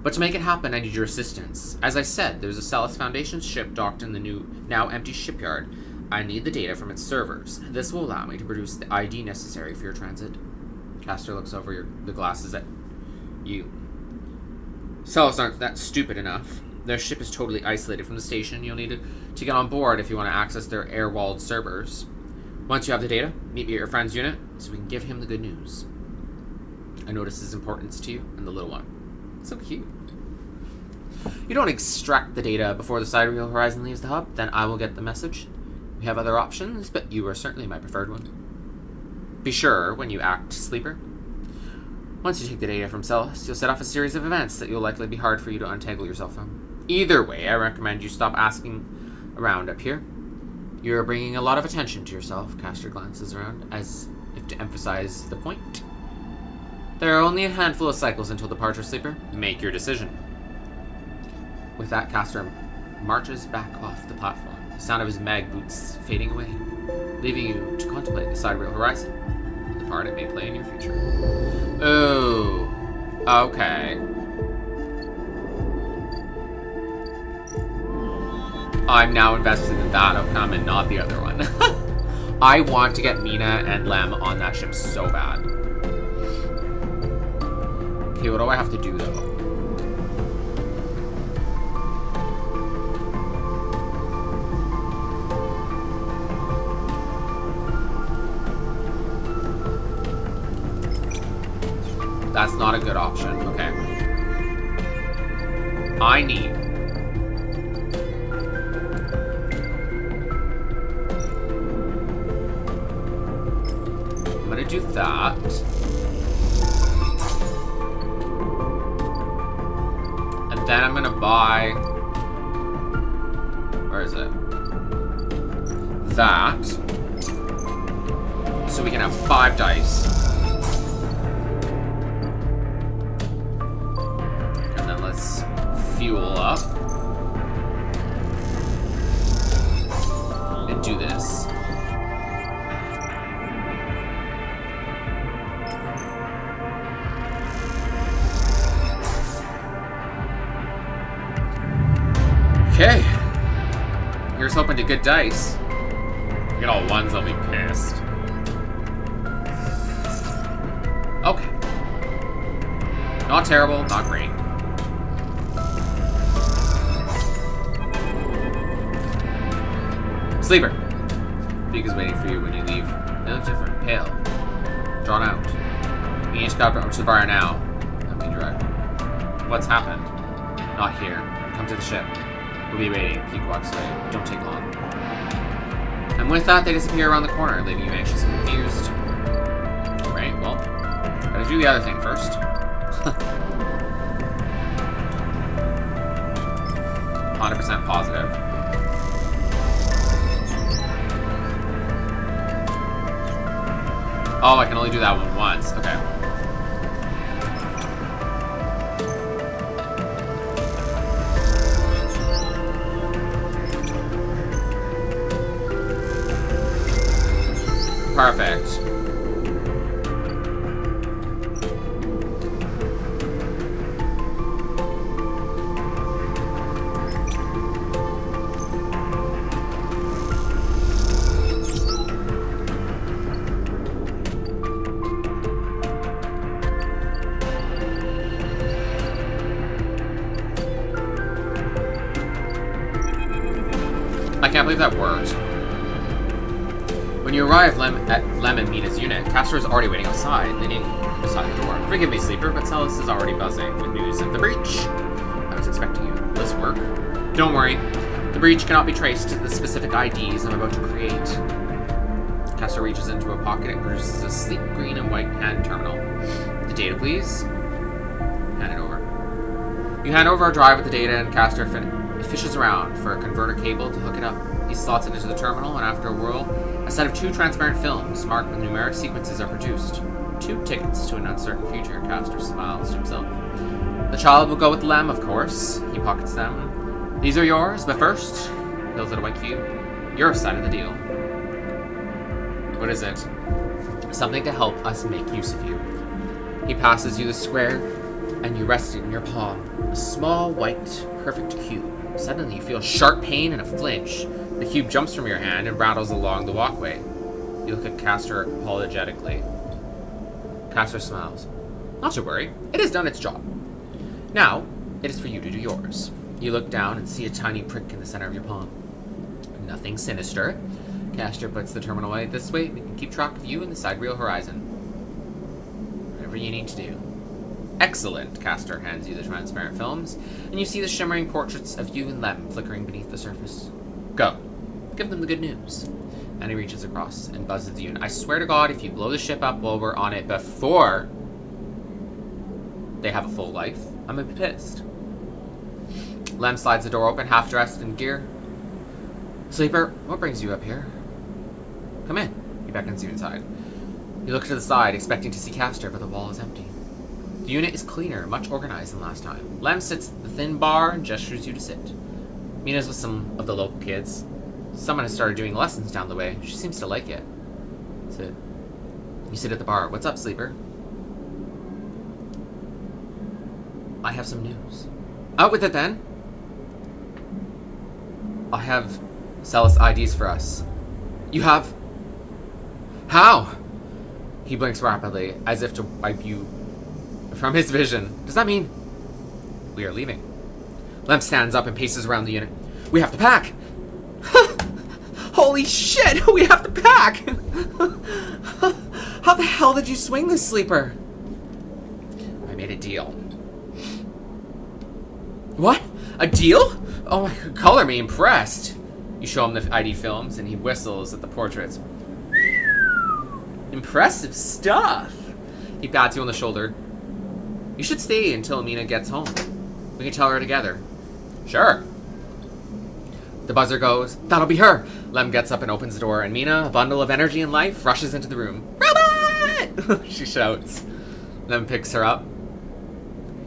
But to make it happen, I need your assistance. As I said, there's a Celis Foundation ship docked in the new, now empty shipyard. I need the data from its servers. This will allow me to produce the ID necessary for your transit. Castor looks over the glasses at you. Celis aren't that stupid enough. Their ship is totally isolated from the station. You'll need to get on board if you want to access their air-walled servers. Once you have the data, meet me at your friend's unit so we can give him the good news. I notice his importance to you and the little one. So cute. You don't extract the data before the sidereal horizon leaves the hub, then I will get the message. We have other options, but you are certainly my preferred one. Be sure when you act, Sleeper. Once you take the data from Celis, you'll set off a series of events that you'll likely be hard for you to untangle yourself from. Either way, I recommend you stop asking around up here. You're bringing a lot of attention to yourself. Castor glances around, as if to emphasize the point. There are only a handful of cycles until departure, Sleeper. Make your decision. With that, Castor marches back off the platform, the sound of his mag boots fading away, leaving you to contemplate the sidereal horizon and the part it may play in your future. Oh, okay. I'm now invested in that outcome and not the other one. I want to get Mina and Lem on that ship so bad. Okay, what do I have to do, though? That's not a good option. Okay. I need... I'm gonna do that. And then I'm gonna buy... Where is it? That. So we can have 5 dice. And then let's fuel up. Okay. Here's hoping to good dice. Get all ones, I'll be pissed. Okay. Not terrible, not great. Sleeper. Beak is waiting for you when you leave. They look different, pale, drawn out. You each got up to the bar now. Let me direct. What's happened? Not here. Come to the ship. We'll be waiting. Peak walks away. Don't take long. And with that, they disappear around the corner, leaving you anxious and confused. Right, well, gotta do the other thing first. 100% positive. Oh, I can only do that one once. Okay. Perfect. I can't believe that worked. When you arrive at Lem and Mina's unit, Castor is already waiting outside, leaning beside the door. Forgive me, Sleeper, but Celis is already buzzing with news of the breach. I was expecting you. Will this work? Don't worry. The breach cannot be traced to the specific IDs I'm about to create. Castor reaches into a pocket and produces a sleek green and white hand terminal. The data, please. Hand it over. You hand over a drive with the data, and Castor fishes around for a converter cable to hook it up. He slots it into the terminal, and after a whirl, a set of 2 transparent films marked with numeric sequences are produced. 2 tickets to an uncertain future, Castor smiles to himself. The child will go with Lem, of course. He pockets them. These are yours, but first, fills out a white cube. Your side of the deal. What is it? Something to help us make use of you. He passes you the square, and you rest it in your palm. A small, white, perfect cube. Suddenly you feel sharp pain and a flinch. The cube jumps from your hand and rattles along the walkway. You look at Castor apologetically. Castor smiles. Not to worry, it has done its job. Now, it is for you to do yours. You look down and see a tiny prick in the center of your palm. Nothing sinister. Castor puts the terminal away. This way, we can keep track of you in the sidereal horizon. Whatever you need to do. Excellent, Castor hands you the transparent films, and you see the shimmering portraits of you and Lem flickering beneath the surface. Go. Give them the good news. And he reaches across and buzzes you. And I swear to God, if you blow the ship up while we're on it before they have a full life, I'm gonna be pissed. Lem slides the door open, half dressed in gear. Sleeper, what brings you up here? Come in. He beckons you inside. You look to the side, expecting to see Castor, but the wall is empty. The unit is cleaner, much organized than last time. Lem sits at the thin bar and gestures you to sit. Mina's with some of the local kids. Someone has started doing lessons down the way. She seems to like it. Sit. You sit at the bar. What's up, Sleeper? I have some news. Out with it, then. I have Celis IDs for us. You have... How? He blinks rapidly, as if to wipe you from his vision. Does that mean we are leaving? Lem stands up and paces around the unit. We have to pack! Holy shit! We have to pack! How the hell did you swing this, Sleeper? I made a deal. What? A deal? Oh my god, color me impressed. You show him the ID films and he whistles at the portraits. Impressive stuff. He pats you on the shoulder. You should stay until Mina gets home. We can tell her together. Sure. The buzzer goes. That'll be her. Lem gets up and opens the door, and Mina, a bundle of energy and life, rushes into the room. Robot! She shouts. Lem picks her up.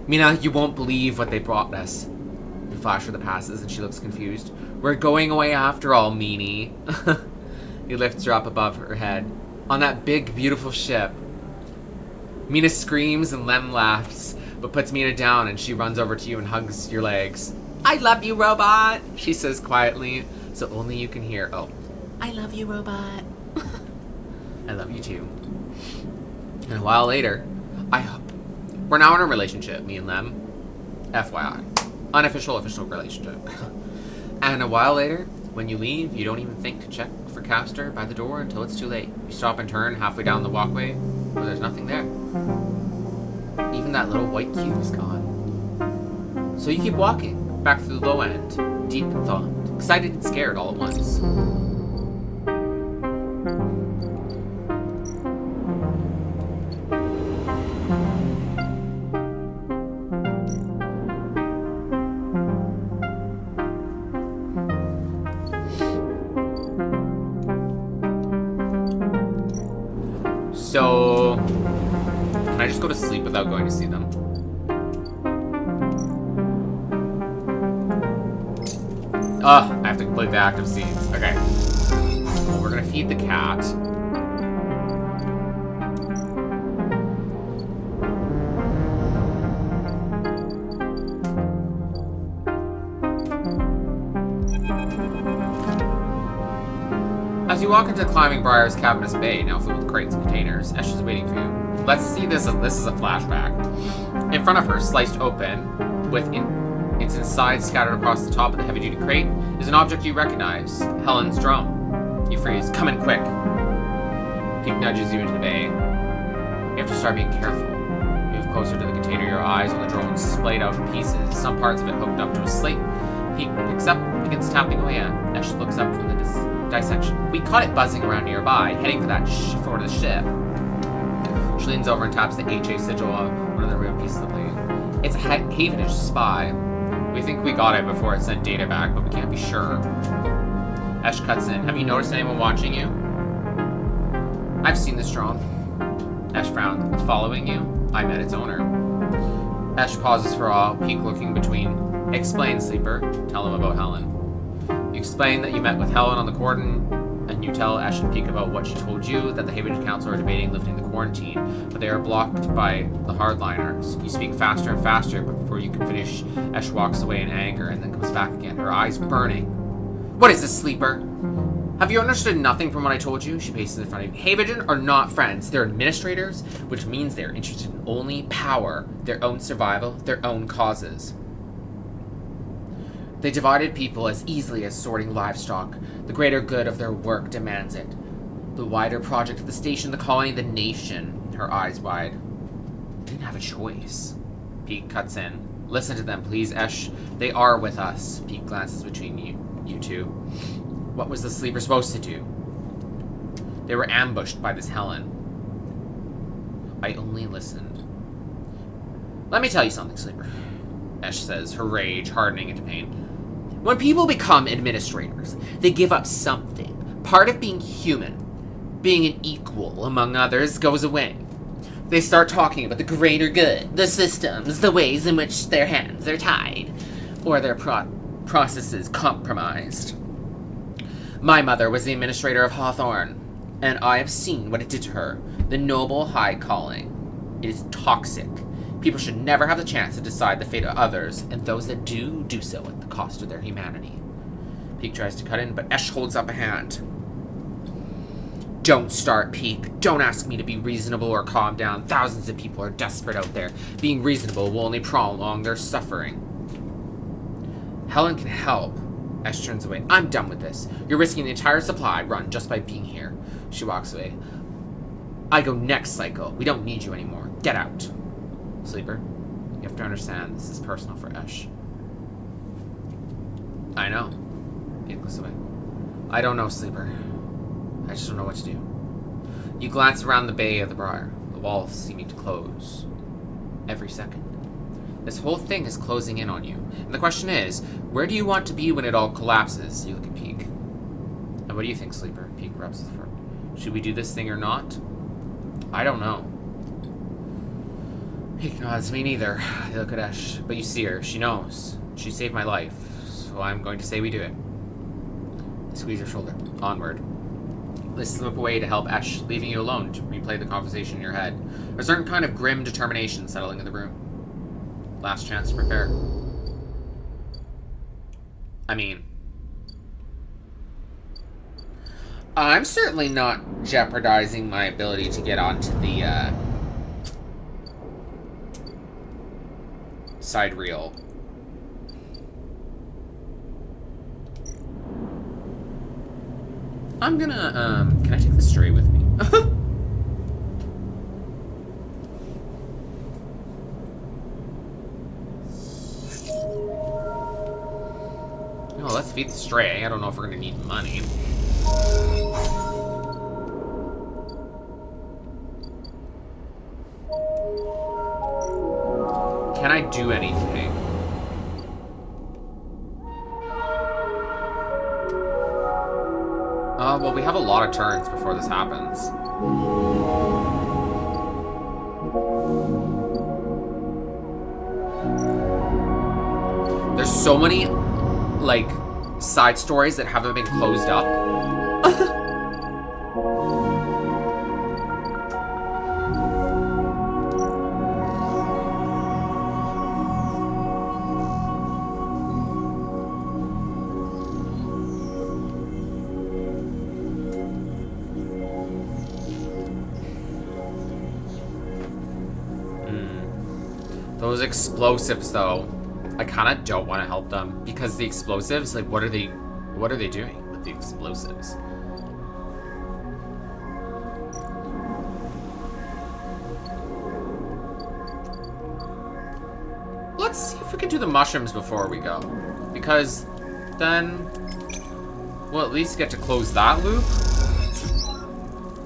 Mina, you won't believe what they brought us. You flash her the passes, and she looks confused. We're going away after all, meanie. He lifts her up above her head. On that big, beautiful ship. Mina screams and Lem laughs, but puts Mina down and she runs over to you and hugs your legs. I love you, robot, she says quietly, so only you can hear. Oh, I love you, robot. I love you too. And a while later, we're now in a relationship, me and them. FYI. Unofficial, official relationship. And a while later, when you leave, you don't even think to check for Castor by the door until it's too late. You stop and turn halfway down the walkway, but there's nothing there. Even that little white cube is gone. So you keep walking, back through the low end, deep in thought, excited and scared all at once. So, can I just go to sleep without going to see them? I have to complete the active scenes. Okay. Well, we're gonna feed the cat. As you walk into Climbing Briar's cavernous bay, now filled with crates and containers, Esh is waiting for you. Let's see this. This is a flashback. In front of her, sliced open, with its inside scattered across the top of the heavy-duty crate, is an object you recognize. Helen's drone. You freeze. Come in quick. Pete nudges you into the bay. You have to start being careful. You move closer to the container, your eyes on the drone splayed out in pieces, some parts of it hooked up to a slate. Pete picks up, begins tapping away at. Esh looks up from the dissection. We caught it buzzing around nearby, heading for that for the ship. She leans over and taps the HA sigil on one of the real pieces of the plate. It's a Havenage spy. We think we got it before it sent data back, but we can't be sure. Esh cuts in. Have you noticed anyone watching you? I've seen this drone. Esh frowned. It's following you? I met its owner. Esh pauses for awe, Peek looking between. Explain, Sleeper. Tell him about Helen. You explain that you met with Helen on the cordon, and you tell Esh and Peek about what she told you, that the Havenage Council are debating lifting the quarantine, but they are blocked by the hardliners. You speak faster and faster, but before you can finish, Esh walks away in anger and then comes back again, her eyes burning. What is this, Sleeper? Have you understood nothing from what I told you? She paces in front of you. Havenage are not friends. They're administrators, which means they're interested in only power, their own survival, their own causes. They divided people as easily as sorting livestock. The greater good of their work demands it. The wider project of the station, the colony, the nation. Her eyes wide. They didn't have a choice. Pete cuts in. Listen to them, please, Esh. They are with us. Pete glances between you two. What was the Sleeper supposed to do? They were ambushed by this Helen. I only listened. Let me tell you something, Sleeper. Esh says, her rage hardening into pain. When people become administrators, they give up something. Part of being human, being an equal among others, goes away. They start talking about the greater good, the systems, the ways in which their hands are tied, or their processes compromised. My mother was the administrator of Hawthorne, and I have seen what it did to her. The noble high calling. It is toxic. People should never have the chance to decide the fate of others, and those that do so at the cost of their humanity. Peek tries to cut in, but Esh holds up a hand. Don't start, Peek. Don't ask me to be reasonable or calm down. Thousands of people are desperate out there. Being reasonable will only prolong their suffering. Helen can help. Esh turns away. I'm done with this. You're risking the entire supply run just by being here. She walks away. I go next cycle. We don't need you anymore. Get out. Sleeper, you have to understand this is personal for Esh. I know. He looks away. I don't know, Sleeper. I just don't know what to do. You glance around the bay of the Briar. The walls seeming to close. Every second. This whole thing is closing in on you. And the question is, where do you want to be when it all collapses? You look at Peek. And what do you think, Sleeper? Peek rubs his throat. Should we do this thing or not? I don't know. Peek nods. Me neither. They look at Esh. But you see her. She knows. She saved my life. So I'm going to say we do it. They squeeze her shoulder. Onward. They slip away to help Esh, leaving you alone to replay the conversation in your head. A certain kind of grim determination settling in the room. Last chance to prepare. I mean, I'm certainly not jeopardizing my ability to get onto the side reel. I'm gonna, can I take the stray with me? Oh, let's feed the stray. I don't know if we're gonna need money. Can I do anything? Well, we have a lot of turns before this happens. There's so many, like, side stories that haven't been closed up. Those explosives, though, I kind of don't want to help them because the explosives, like, what are they doing with the explosives? Let's see if we can do the mushrooms before we go, because then we'll at least get to close that loop.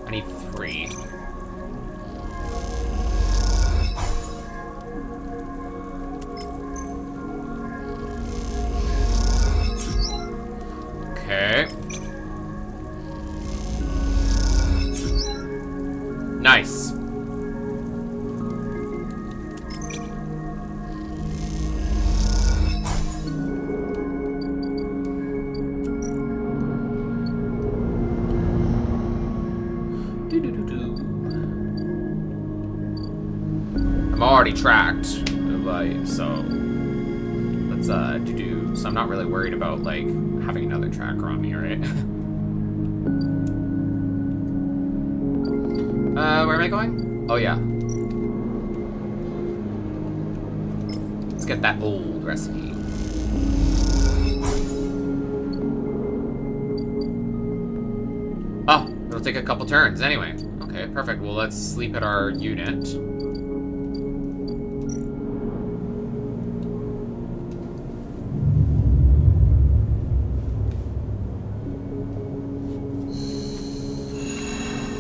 I need 3. Okay. Nice. I'm already tracked, so let's do. So I'm not really worried about like having another tracker on me, right? Where am I going? Oh yeah. Let's get that old recipe. Oh, it'll take a couple turns anyway. Okay, perfect. Well, let's sleep at our unit.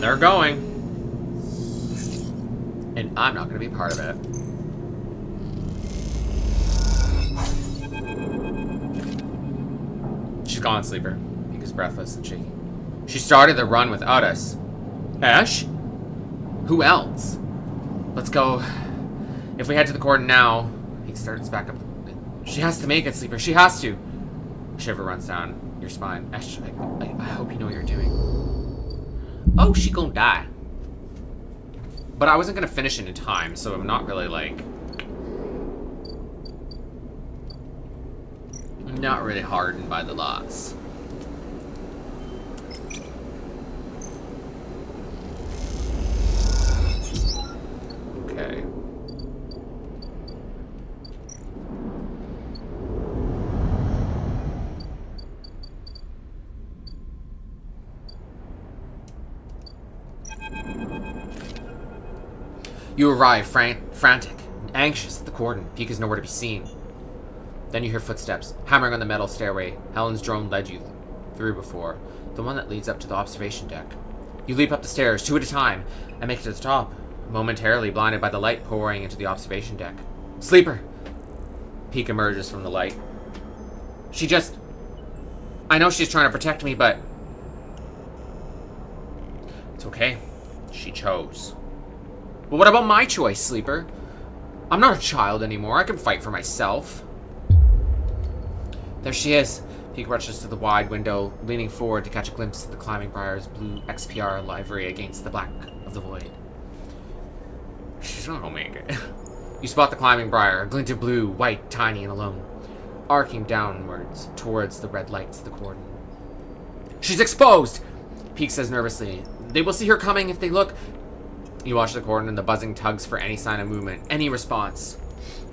They're going. And I'm not going to be part of it. She's gone, Sleeper. Pika's breathless and shaky. She started the run without us. Ash? Who else? Let's go. If we head to the cordon now, he starts back up. She has to make it, Sleeper. She has to. Shiver runs down your spine. Ash, I hope you know what you're doing. Oh, she gonna die. But I wasn't gonna finish it in time, so I'm not really like... I'm not really hardened by the loss. Okay. You arrive, frantic, anxious at the cordon. Pika's nowhere to be seen. Then you hear footsteps, hammering on the metal stairway Helen's drone led you through before, the one that leads up to the observation deck. You leap up the stairs, 2 at a time, and make it to the top, momentarily blinded by the light pouring into the observation deck. Sleeper! Pika emerges from the light. I know she's trying to protect me, but... It's okay. She chose. But what about my choice, Sleeper? I'm not a child anymore. I can fight for myself. There she is. Pika rushes to the wide window, leaning forward to catch a glimpse of the climbing briar's blue XPR livery against the black of the void. She's not gonna make it. You spot the climbing briar, a glint of blue, white, tiny, and alone. arcing downwards towards the red lights of the cordon. "She's exposed!" Peek says nervously. "They will see her coming if they look." You watch the cordon and the buzzing tugs for any sign of movement, any response.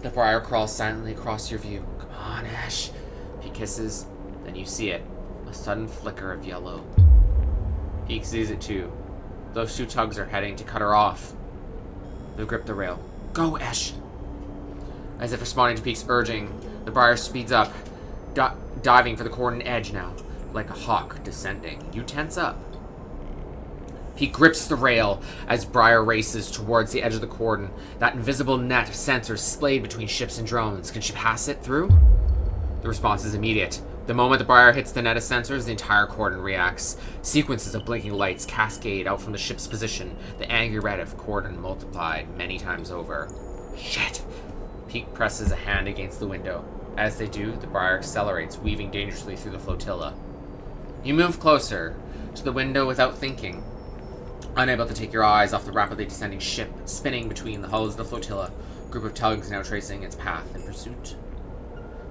The briar crawls silently across your view. "Come on, Ash." Peek hisses. Then you see it. A sudden flicker of yellow. Peek sees it too. Those two tugs are heading to cut her off. They grip the rail. "Go, Ash." As if responding to Peek's urging, the briar speeds up, diving for the cordon edge now, like a hawk descending. You tense up. Peek grips the rail as Briar races towards the edge of the cordon. That invisible net of sensors splayed between ships and drones. Can she pass it through? The response is immediate. The moment the Briar hits the net of sensors, the entire cordon reacts. Sequences of blinking lights cascade out from the ship's position, the angry red of cordon multiplied many times over. Shit! Peek presses a hand against the window. As they do, the Briar accelerates, weaving dangerously through the flotilla. You move closer to the window without thinking. Unable to take your eyes off the rapidly descending ship, spinning between the hulls of the flotilla, a group of tugs now tracing its path in pursuit.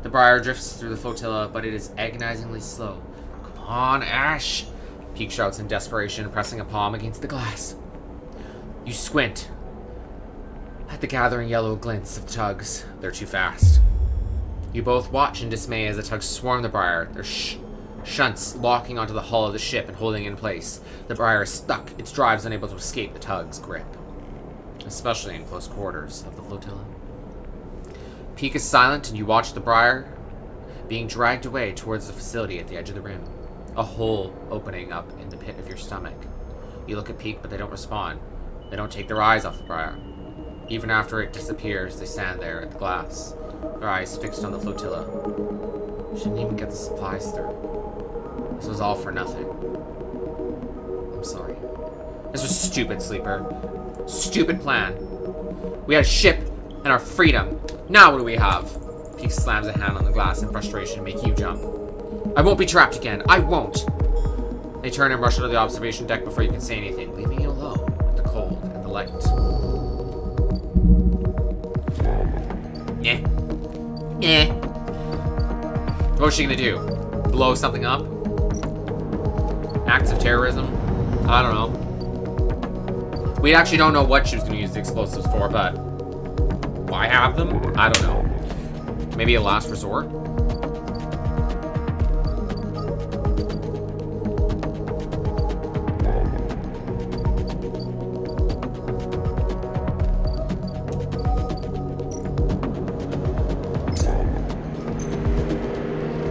The Briar drifts through the flotilla, but it is agonizingly slow. "Come on, Ash!" Peek shouts in desperation, pressing a palm against the glass. You squint at the gathering yellow glints of the tugs. They're too fast. You both watch in dismay as the tugs swarm the Briar, their shunts locking onto the hull of the ship and holding it in place. The Briar is stuck, its drives unable to escape the tug's grip, especially in close quarters of the flotilla. Peek is silent, and you watch the Briar being dragged away towards the facility at the edge of the rim, a hole opening up in the pit of your stomach. You look at Peek, but they don't respond. They don't take their eyes off the Briar. Even after it disappears, they stand there at the glass, their eyes fixed on the flotilla. Shouldn't even get the supplies through. This was all for nothing. I'm sorry. This was stupid, Sleeper. Stupid plan. We had a ship and our freedom. Now what do we have? Peek slams a hand on the glass in frustration, making you jump. I won't be trapped again. I won't. They turn and rush to the observation deck before you can say anything, leaving you alone with the cold and the light. What's she gonna do? Blow something up? Acts of terrorism? I don't know. We actually don't know what she was gonna use the explosives for, but why have them? I don't know. Maybe a last resort?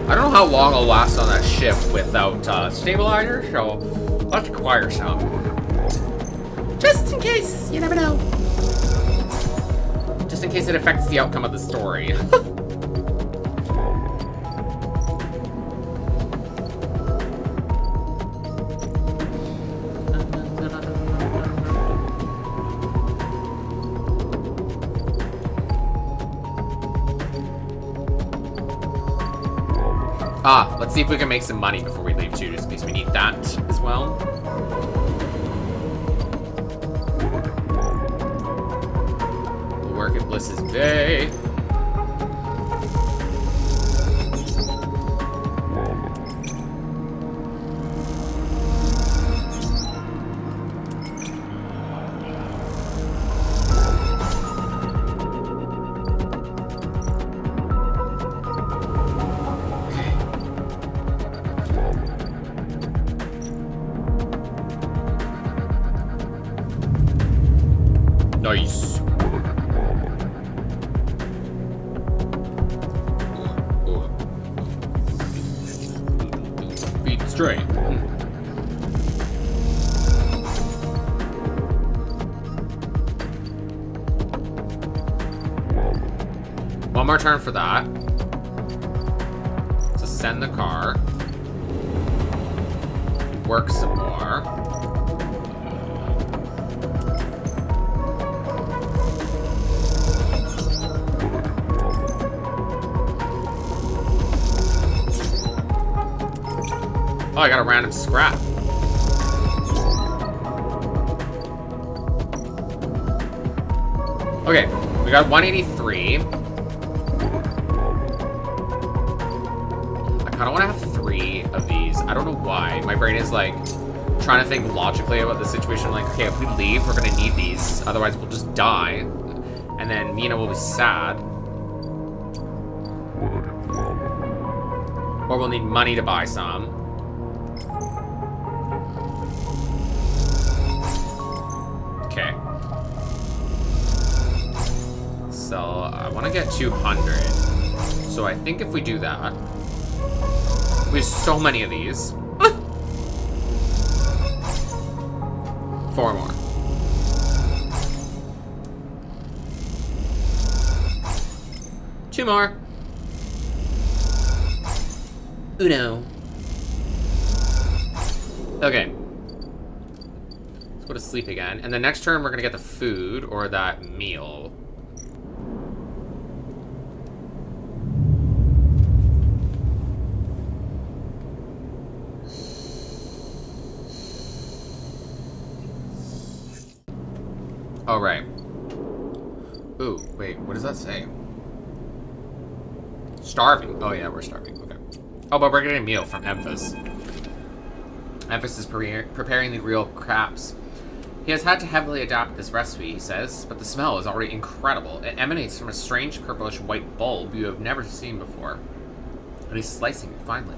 I don't know how long I'll last on that ship without stabilizer, so I'll have to acquire some. Just in case, you never know. Just in case it affects the outcome of the story. Let's see if we can make some money before we leave too, just in case we need that as well. We'll work at Bliss's Bay. Nice. Feet straight. One more turn for that. To send the car. Work some more. Oh, I got a random scrap. Okay, we got 183. kind of want to have 3 of these. I don't know why. My brain is like trying to think logically about the situation. Like, okay, if we leave, we're gonna need these. Otherwise, we'll just die. And then Mina will be sad. Or we'll need money to buy some. Okay. So, I want to get 200. So I think if we do that... We have so many of these. 4 more. Two more. Uno. Okay. Let's go to sleep again. And the next turn, we're gonna get the food or that meal. All right. Ooh, wait, what does that say? Starving. Oh yeah, we're starving. Okay. Oh, but we're getting a meal from Emphas. Emphas is preparing the grilled crabs. He has had to heavily adapt this recipe, he says, but the smell is already incredible. It emanates from a strange purplish white bulb you have never seen before. And he's slicing it finely.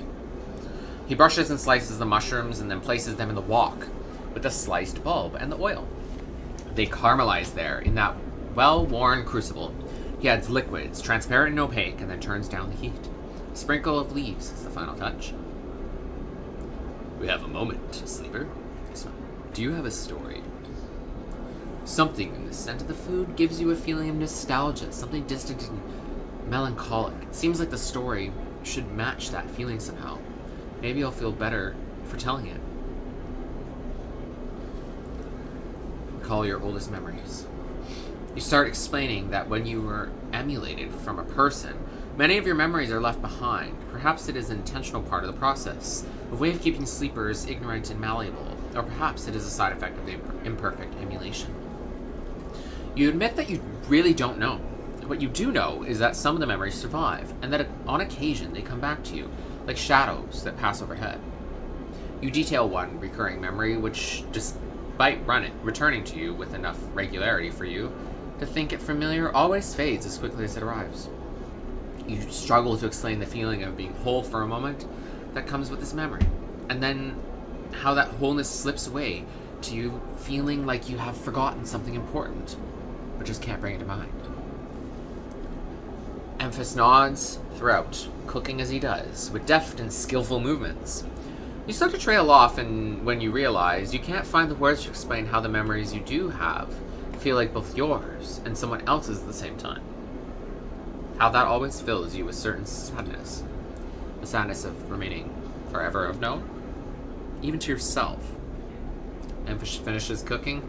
He brushes and slices the mushrooms and then places them in the wok with the sliced bulb and the oil. They caramelize there in that well-worn crucible. He adds liquids, transparent and opaque, and then turns down the heat. A sprinkle of leaves is the final touch. We have a moment, sleeper. Do you have a story? Something in the scent of the food gives you a feeling of nostalgia, something distant and melancholic. It seems like the story should match that feeling somehow. Maybe you'll feel better for telling it. Recall your oldest memories. You start explaining that when you were emulated from a person, many of your memories are left behind. Perhaps it is an intentional part of the process, a way of keeping sleepers ignorant and malleable, or perhaps it is a side effect of the imperfect emulation. You admit that you really don't know. What you do know is that some of the memories survive, and that on occasion they come back to you, like shadows that pass overhead. You detail one recurring memory which, despite returning to you with enough regularity for you to think it familiar, always fades as quickly as it arrives. You struggle to explain the feeling of being whole for a moment that comes with this memory, and then how that wholeness slips away to you feeling like you have forgotten something important, but just can't bring it to mind. Emphas nods throughout, cooking as he does, with deft and skillful movements. You start to trail off, and when you realize you can't find the words to explain how the memories you do have feel like both yours and someone else's at the same time. How that always fills you with certain sadness. The sadness of remaining forever unknown, even to yourself. Emphas finishes cooking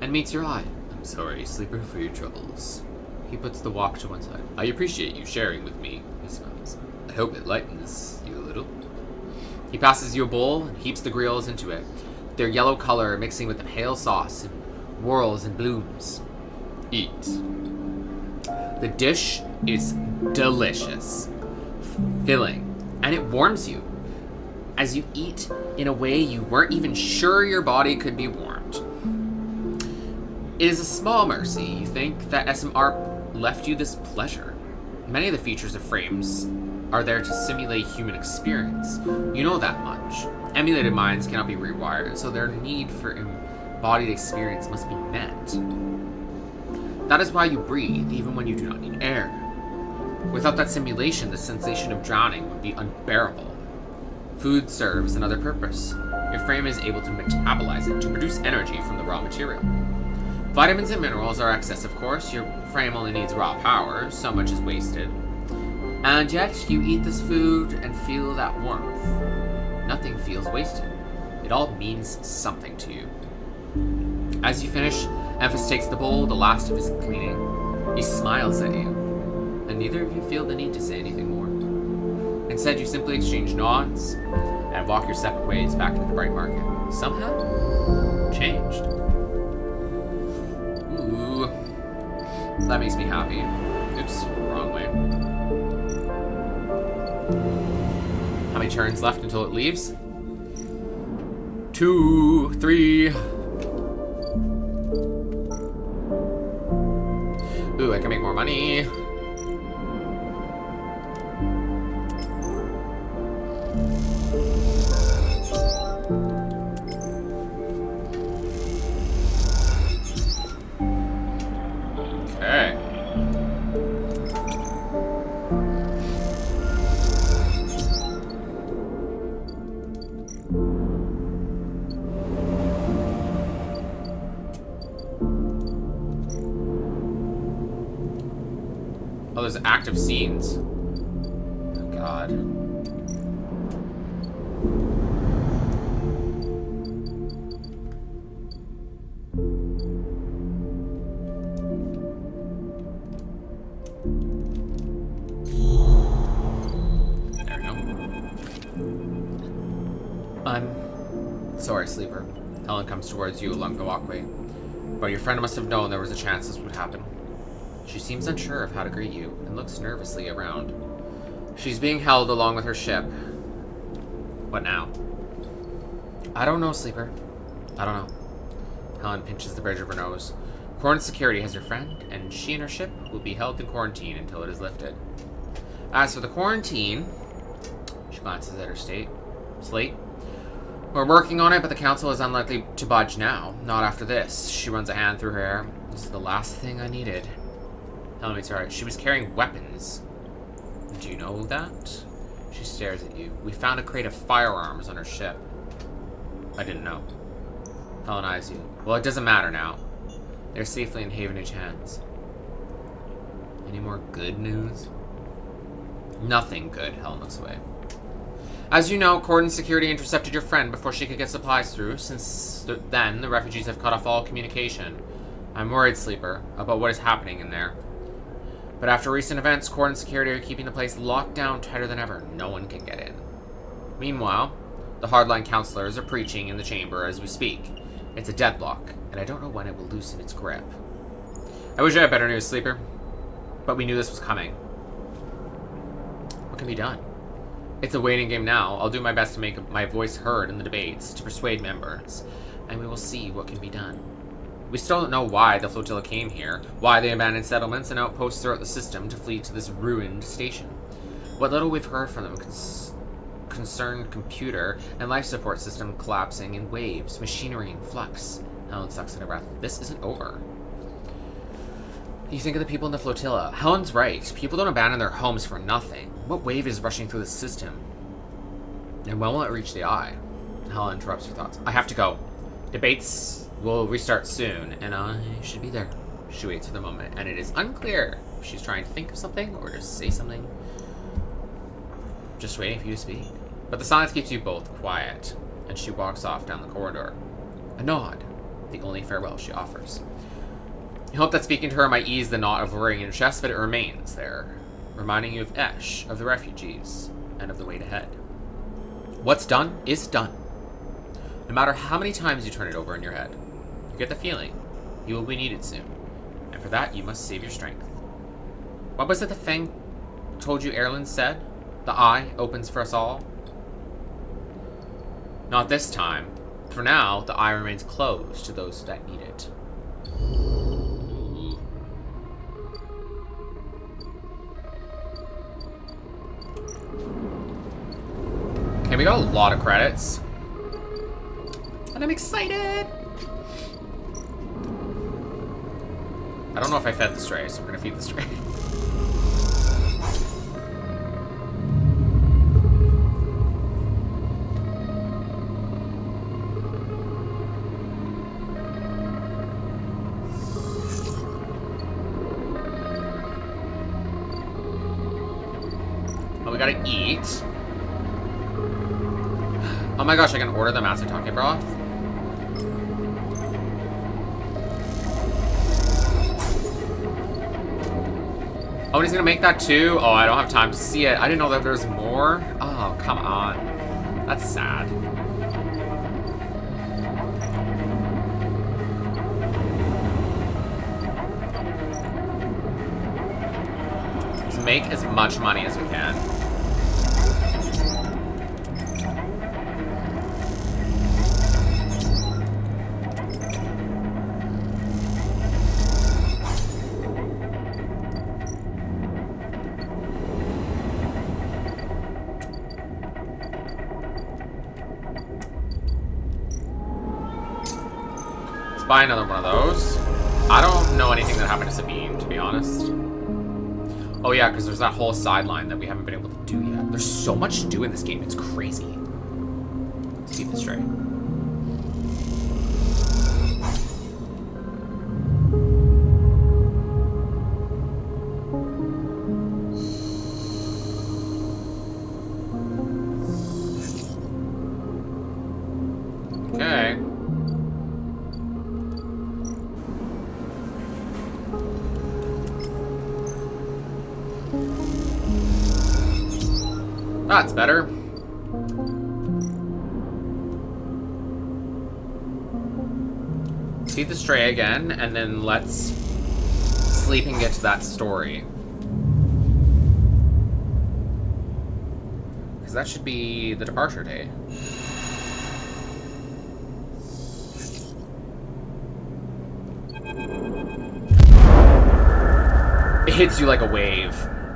and meets your eye. I'm sorry, sleeper, for your troubles. He puts the wok to one side. I appreciate you sharing with me, he smiles. I hope it lightens you a little. He passes you a bowl and heaps the grills into it, their yellow color mixing with the pale sauce and whirls and blooms. Eat. The dish is delicious, filling, and it warms you as you eat in a way you weren't even sure your body could be warmed. It is a small mercy, you think, that SMR left you this pleasure. Many of the features of frames are there to simulate human experience. You know that much. Emulated minds cannot be rewired, so their need for embodied experience must be met. That is why you breathe, even when you do not need air. Without that simulation, the sensation of drowning would be unbearable. Food serves another purpose. Your frame is able to metabolize it to produce energy from the raw material. Vitamins and minerals are excess, of course. Your frame only needs raw power, so much is wasted. And yet, you eat this food and feel that warmth. Nothing feels wasted. It all means something to you. As you finish, Emphas takes the bowl, the last of his cleaning. He smiles at you, and neither of you feel the need to say anything more. Instead, you simply exchange nods and walk your separate ways back into the bright market. Somehow, changed. Ooh. So that makes me happy. Oops, wrong way. How turns left until it leaves. 2, 3. Ooh, I can make more money. Okay. Oh, there's active scenes. Oh, God. There we go. I'm sorry, Sleeper. Helen comes towards you along the walkway. But your friend must have known there was a chance this would happen. She seems unsure of how to greet you and looks nervously around. She's being held along with her ship. What now? I don't know, Sleeper. I don't know. Helen pinches the bridge of her nose. Quarantine security has your friend, and she and her ship will be held in quarantine until it is lifted. As for the quarantine, she glances at her slate. We're working on it, but the council is unlikely to budge now. Not after this. She runs a hand through her hair. This is the last thing I needed. Helen meets her eyes. She was carrying weapons. Do you know that? She stares at you. We found a crate of firearms on her ship. I didn't know. Helen eyes you. Well, it doesn't matter now. They're safely in Havenage hands. Any more good news? Nothing good. Helen looks away. As you know, Cordon Security intercepted your friend before she could get supplies through. Since then, the refugees have cut off all communication. I'm worried, Sleeper, about what is happening in there. But after recent events, Cordon Security are keeping the place locked down tighter than ever. No one can get in. Meanwhile, the hardline counselors are preaching in the chamber as we speak. It's a deadlock, and I don't know when it will loosen its grip. I wish I had better news, Sleeper. But we knew this was coming. What can be done? It's a waiting game now. I'll do my best to make my voice heard in the debates, to persuade members, and we will see what can be done. We still don't know why the flotilla came here, why they abandoned settlements and outposts throughout the system to flee to this ruined station. What little we've heard from them concerned computer and life support system collapsing in waves, machinery in flux. Helen sucks in her breath. This isn't over. You think of the people in the flotilla. Helen's right. People don't abandon their homes for nothing. What wave is rushing through the system? And when will it reach the eye? Helen interrupts her thoughts. I have to go. Debates will restart soon, and I should be there. She waits for the moment, and it is unclear if she's trying to think of something or just say something. Just waiting for you to speak. But the silence keeps you both quiet, and she walks off down the corridor. A nod, the only farewell she offers. You hope that speaking to her might ease the knot of worrying in your chest, but it remains there, reminding you of Esh, of the refugees, and of the wait ahead. What's done is done. No matter how many times you turn it over in your head, you get the feeling you will be needed soon, and for that you must save your strength. What was it the Fang told you Erlen said? The eye opens for us all? Not this time. For now, the eye remains closed to those that need it. Okay, we got a lot of credits. And I'm excited! I don't know if I fed the stray, so we're gonna feed the stray. Oh, we gotta eat. Oh my gosh, I can order the Matsutake broth? Oh, and he's gonna make that too? Oh, I don't have time to see it. I didn't know that there's more. Oh, come on. That's sad. Let's make as much money as we can. Let's buy another one of those. I don't know anything that happened to Sabine, to be honest. Oh yeah, because there's that whole sideline that we haven't been able to do yet. There's so much to do in this game, it's crazy. Let's keep this straight. Okay. That's better. See the stray again, and then let's sleep and get to that story. Because that should be the departure day. It hits you like a wave,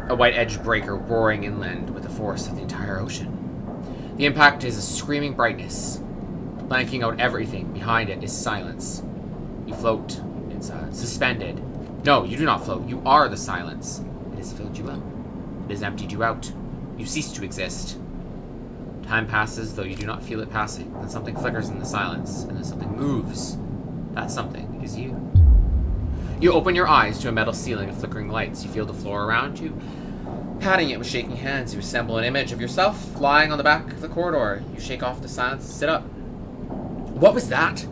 a white edge breaker roaring inland with the force of the entire ocean. The impact is a screaming brightness, blanking out everything. Behind it is silence. You float inside, suspended. No, you do not float. You are the silence. It has filled you up. It has emptied you out. You cease to exist. Time passes, though you do not feel it passing. Then something flickers in the silence, and then something moves. That something is you. You open your eyes to a metal ceiling of flickering lights. You feel the floor around you. Patting it with shaking hands, you assemble an image of yourself lying on the back of the corridor. You shake off the silence and sit up. What was that?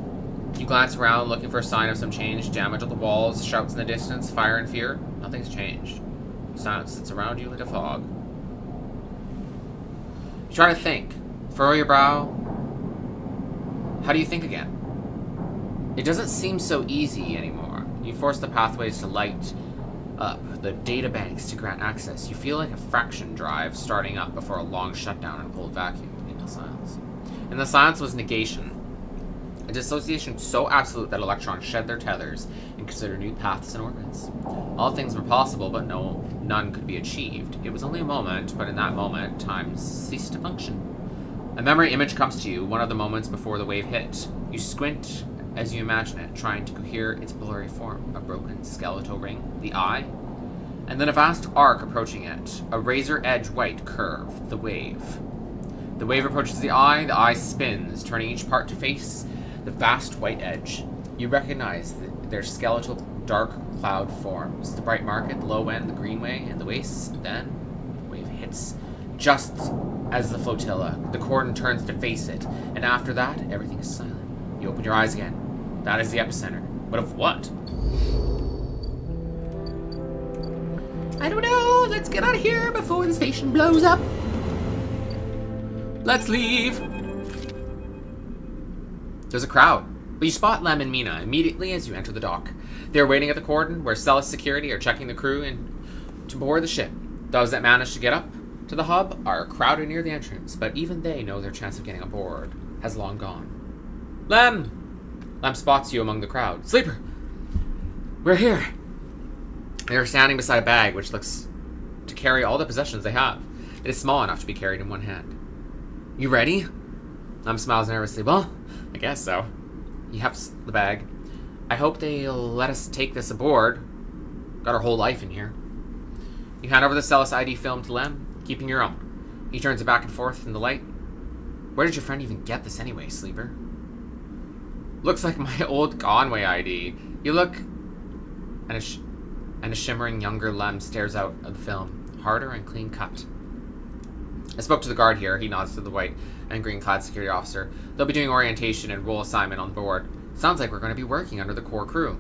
You glance around, looking for a sign of some change. Damage on the walls, shouts in the distance, fire and fear. Nothing's changed. Silence sits around you like a fog. You try to think. Furrow your brow. How do you think again? It doesn't seem so easy anymore. You force the pathways to light up, the data banks to grant access. You feel like a fraction drive starting up before a long shutdown in a cold vacuum. In the silence. And the silence was negation. A dissociation so absolute that electrons shed their tethers and consider new paths and orbits. All things were possible, but none could be achieved. It was only a moment, but in that moment, time ceased to function. A memory image comes to you, one of the moments before the wave hit. You squint as you imagine it, trying to cohere its blurry form. A broken skeletal ring, the eye, and then a vast arc approaching it. A razor-edge white curve, the wave. The wave approaches the eye spins, turning each part to face the vast white edge. You recognize their skeletal dark cloud forms. The bright market, the low end, the greenway, and the wastes. Then, the wave hits just as the flotilla. The cordon turns to face it, and after that, everything is silent. You open your eyes again. That is the epicenter. But of what? I don't know. Let's get out of here before the station blows up. Let's leave. There's a crowd, but you spot Lem and Mina immediately as you enter the dock. They are waiting at the cordon, where Celis security are checking the crew in to board the ship. Those that manage to get up to the hub are crowded near the entrance, but even they know their chance of getting aboard has long gone. Lem! Lem spots you among the crowd. Sleeper! We're here! They are standing beside a bag which looks to carry all the possessions they have. It is small enough to be carried in one hand. You ready? Lem smiles nervously. Well, I guess so. He hefts the bag. I hope they'll let us take this aboard. Got our whole life in here. You hand over the Celis ID film to Lem, keeping your own. He turns it back and forth in the light. Where did your friend even get this anyway, Sleeper? Looks like my old Conway ID. You look... And a shimmering younger Lem stares out of the film. Harder and clean cut. I spoke to the guard here. He nods to the white and green-clad security officer. They'll be doing orientation and role assignment on board. Sounds like we're going to be working under the core crew.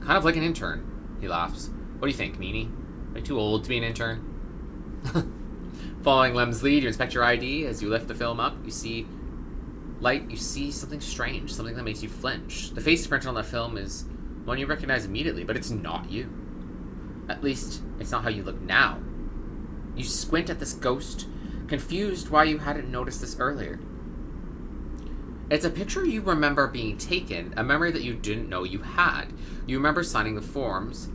Kind of like an intern. He laughs. What do you think, Meanie? Are you too old to be an intern? Following Lem's lead, you inspect your ID. As you lift the film up, you see light. You see something strange, something that makes you flinch. The face printed on the film is one you recognize immediately, but it's not you. At least, it's not how you look now. You squint at this ghost, confused why you hadn't noticed this earlier. It's a picture you remember being taken, a memory that you didn't know you had. You remember signing the forms,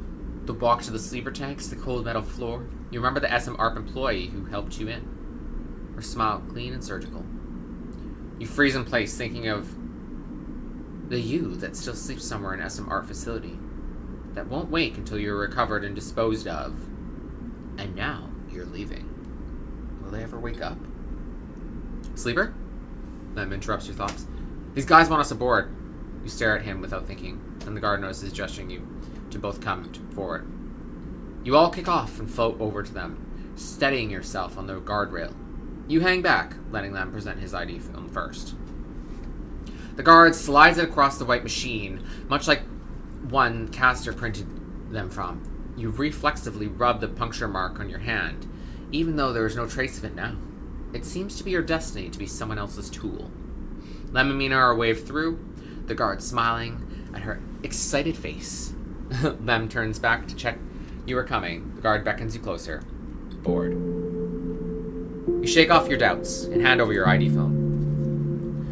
the walk to the sleeper tanks, the cold metal floor. You remember the SM ARP employee who helped you in. Her smile, clean and surgical. You freeze in place, thinking of The you that still sleeps somewhere in some art facility. That won't wake until you're recovered and disposed of. And now you're leaving. Will they ever wake up? Sleeper? Lem interrupts your thoughts. These guys want us aboard. You stare at him without thinking, and the guard notices gesturing you to both come forward. You all kick off and float over to them, steadying yourself on the guardrail. You hang back, letting Lem present his ID film first. The guard slides it across the white machine, much like one Caster printed them from. You reflexively rub the puncture mark on your hand, even though there is no trace of it now. It seems to be your destiny to be someone else's tool. Lem and Mina are waved through, the guard smiling at her excited face. Lem turns back to check you are coming. The guard beckons you closer. Bored. You shake off your doubts and hand over your ID film.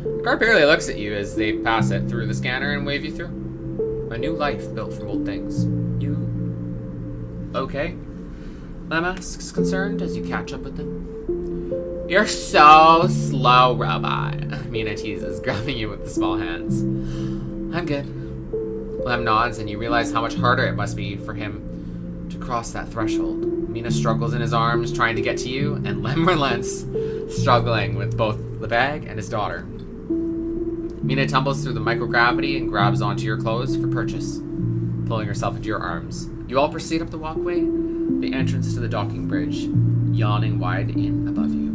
The guard barely looks at you as they pass it through the scanner and wave you through. A new life built from old things. You okay? Lem asks, concerned, as you catch up with them. You're so slow, robot, Mina teases, grabbing you with the small hands. I'm good. Lem nods, and you realize how much harder it must be for him to cross that threshold. Mina struggles in his arms, trying to get to you, and Lem relents, struggling with both the bag and his daughter. Mina tumbles through the microgravity and grabs onto your clothes for purchase, pulling herself into your arms. You all proceed up the walkway, the entrance to the docking bridge, yawning wide in above you.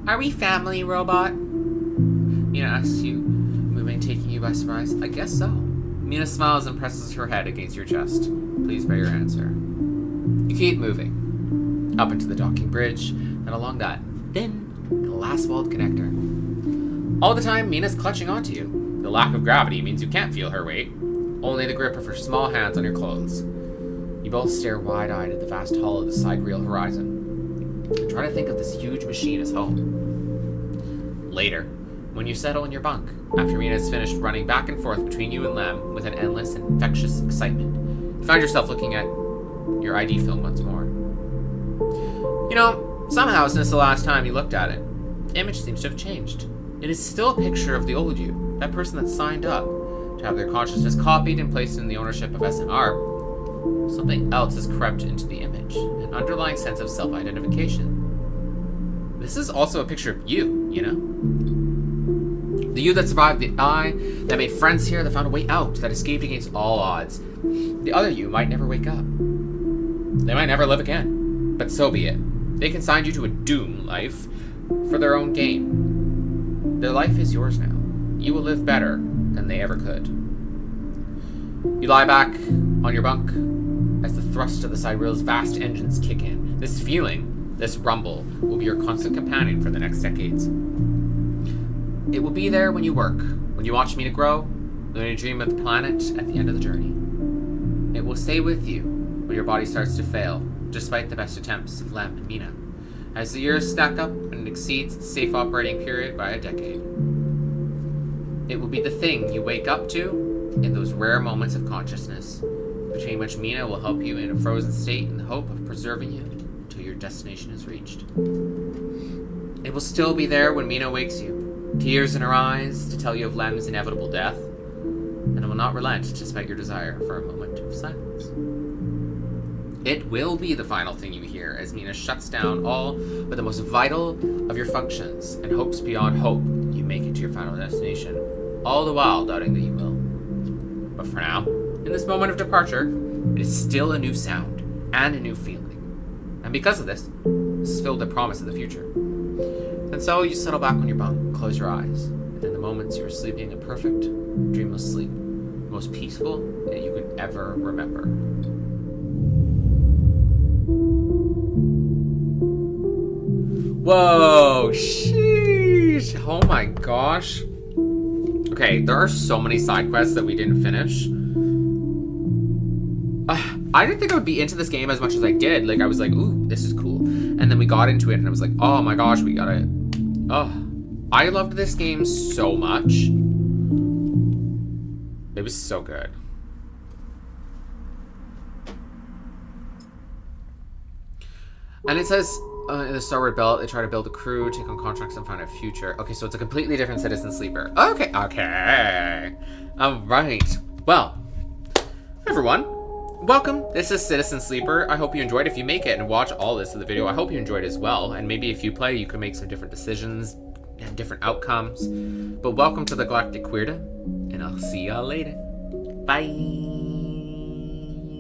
Are we family, robot? Mina asks you, moving, taking you by surprise. I guess so. Mina smiles and presses her head against your chest. Please bear your answer. You keep moving, up into the docking bridge, and along that thin, glass-walled connector. All the time, Mina's clutching onto you. The lack of gravity means you can't feel her weight, only the grip of her small hands on your clothes. You both stare wide-eyed at the vast hull of the sidereal horizon, and try to think of this huge machine as home. Later, when you settle in your bunk, after Mina has finished running back and forth between you and Lem with an endless and infectious excitement, you find yourself looking at your ID film once more. You know, somehow since the last time you looked at it, the image seems to have changed. It is still a picture of the old you, that person that signed up to have their consciousness copied and placed in the ownership of SNR. Something else has crept into the image, an underlying sense of self-identification. This is also a picture of you, you know? The you that survived the eye, that made friends here, that found a way out, that escaped against all odds. The other you might never wake up. They might never live again, but so be it. They consigned you to a doom life for their own gain. Their life is yours now. You will live better than they ever could. You lie back on your bunk as the thrust of the sidereal's vast engines kick in. This feeling, this rumble, will be your constant companion for the next decades. It will be there when you work, when you watch Mina grow, when you dream of the planet at the end of the journey. It will stay with you when your body starts to fail, despite the best attempts of Lem and Mina, as the years stack up and exceeds the safe operating period by a decade. It will be the thing you wake up to in those rare moments of consciousness, between which Mina will help you in a frozen state in the hope of preserving you until your destination is reached. It will still be there when Mina wakes you, tears in her eyes to tell you of Lem's inevitable death, and it will not relent despite your desire for a moment of silence. It will be the final thing you hear as Mina shuts down all but the most vital of your functions and hopes beyond hope you make it to your final destination, all the while doubting that you will. But for now, in this moment of departure, it is still a new sound and a new feeling. And because of this is filled with the promise of the future. And so you settle back on your bunk, close your eyes, and in the moments you are sleeping a perfect, dreamless sleep, the most peaceful that you could ever remember. Whoa, sheesh, oh my gosh. Okay, there are so many side quests that we didn't finish. I didn't think I would be into this game as much as I did. Like, I was like, ooh, this is cool. And then we got into it and I was like, oh my gosh, we gotta... Oh, I loved this game so much. It was so good. And it says, In the Starboard Belt, they try to build a crew, take on contracts, and find a future. Okay, so it's a completely different Citizen Sleeper. Okay. Alright. Well, everyone, welcome. This is Citizen Sleeper. I hope you enjoyed. If you make it and watch all this in the video, I hope you enjoyed as well. And maybe if you play, you can make some different decisions and different outcomes. But welcome to the Galactic Queerdom, and I'll see y'all later. Bye.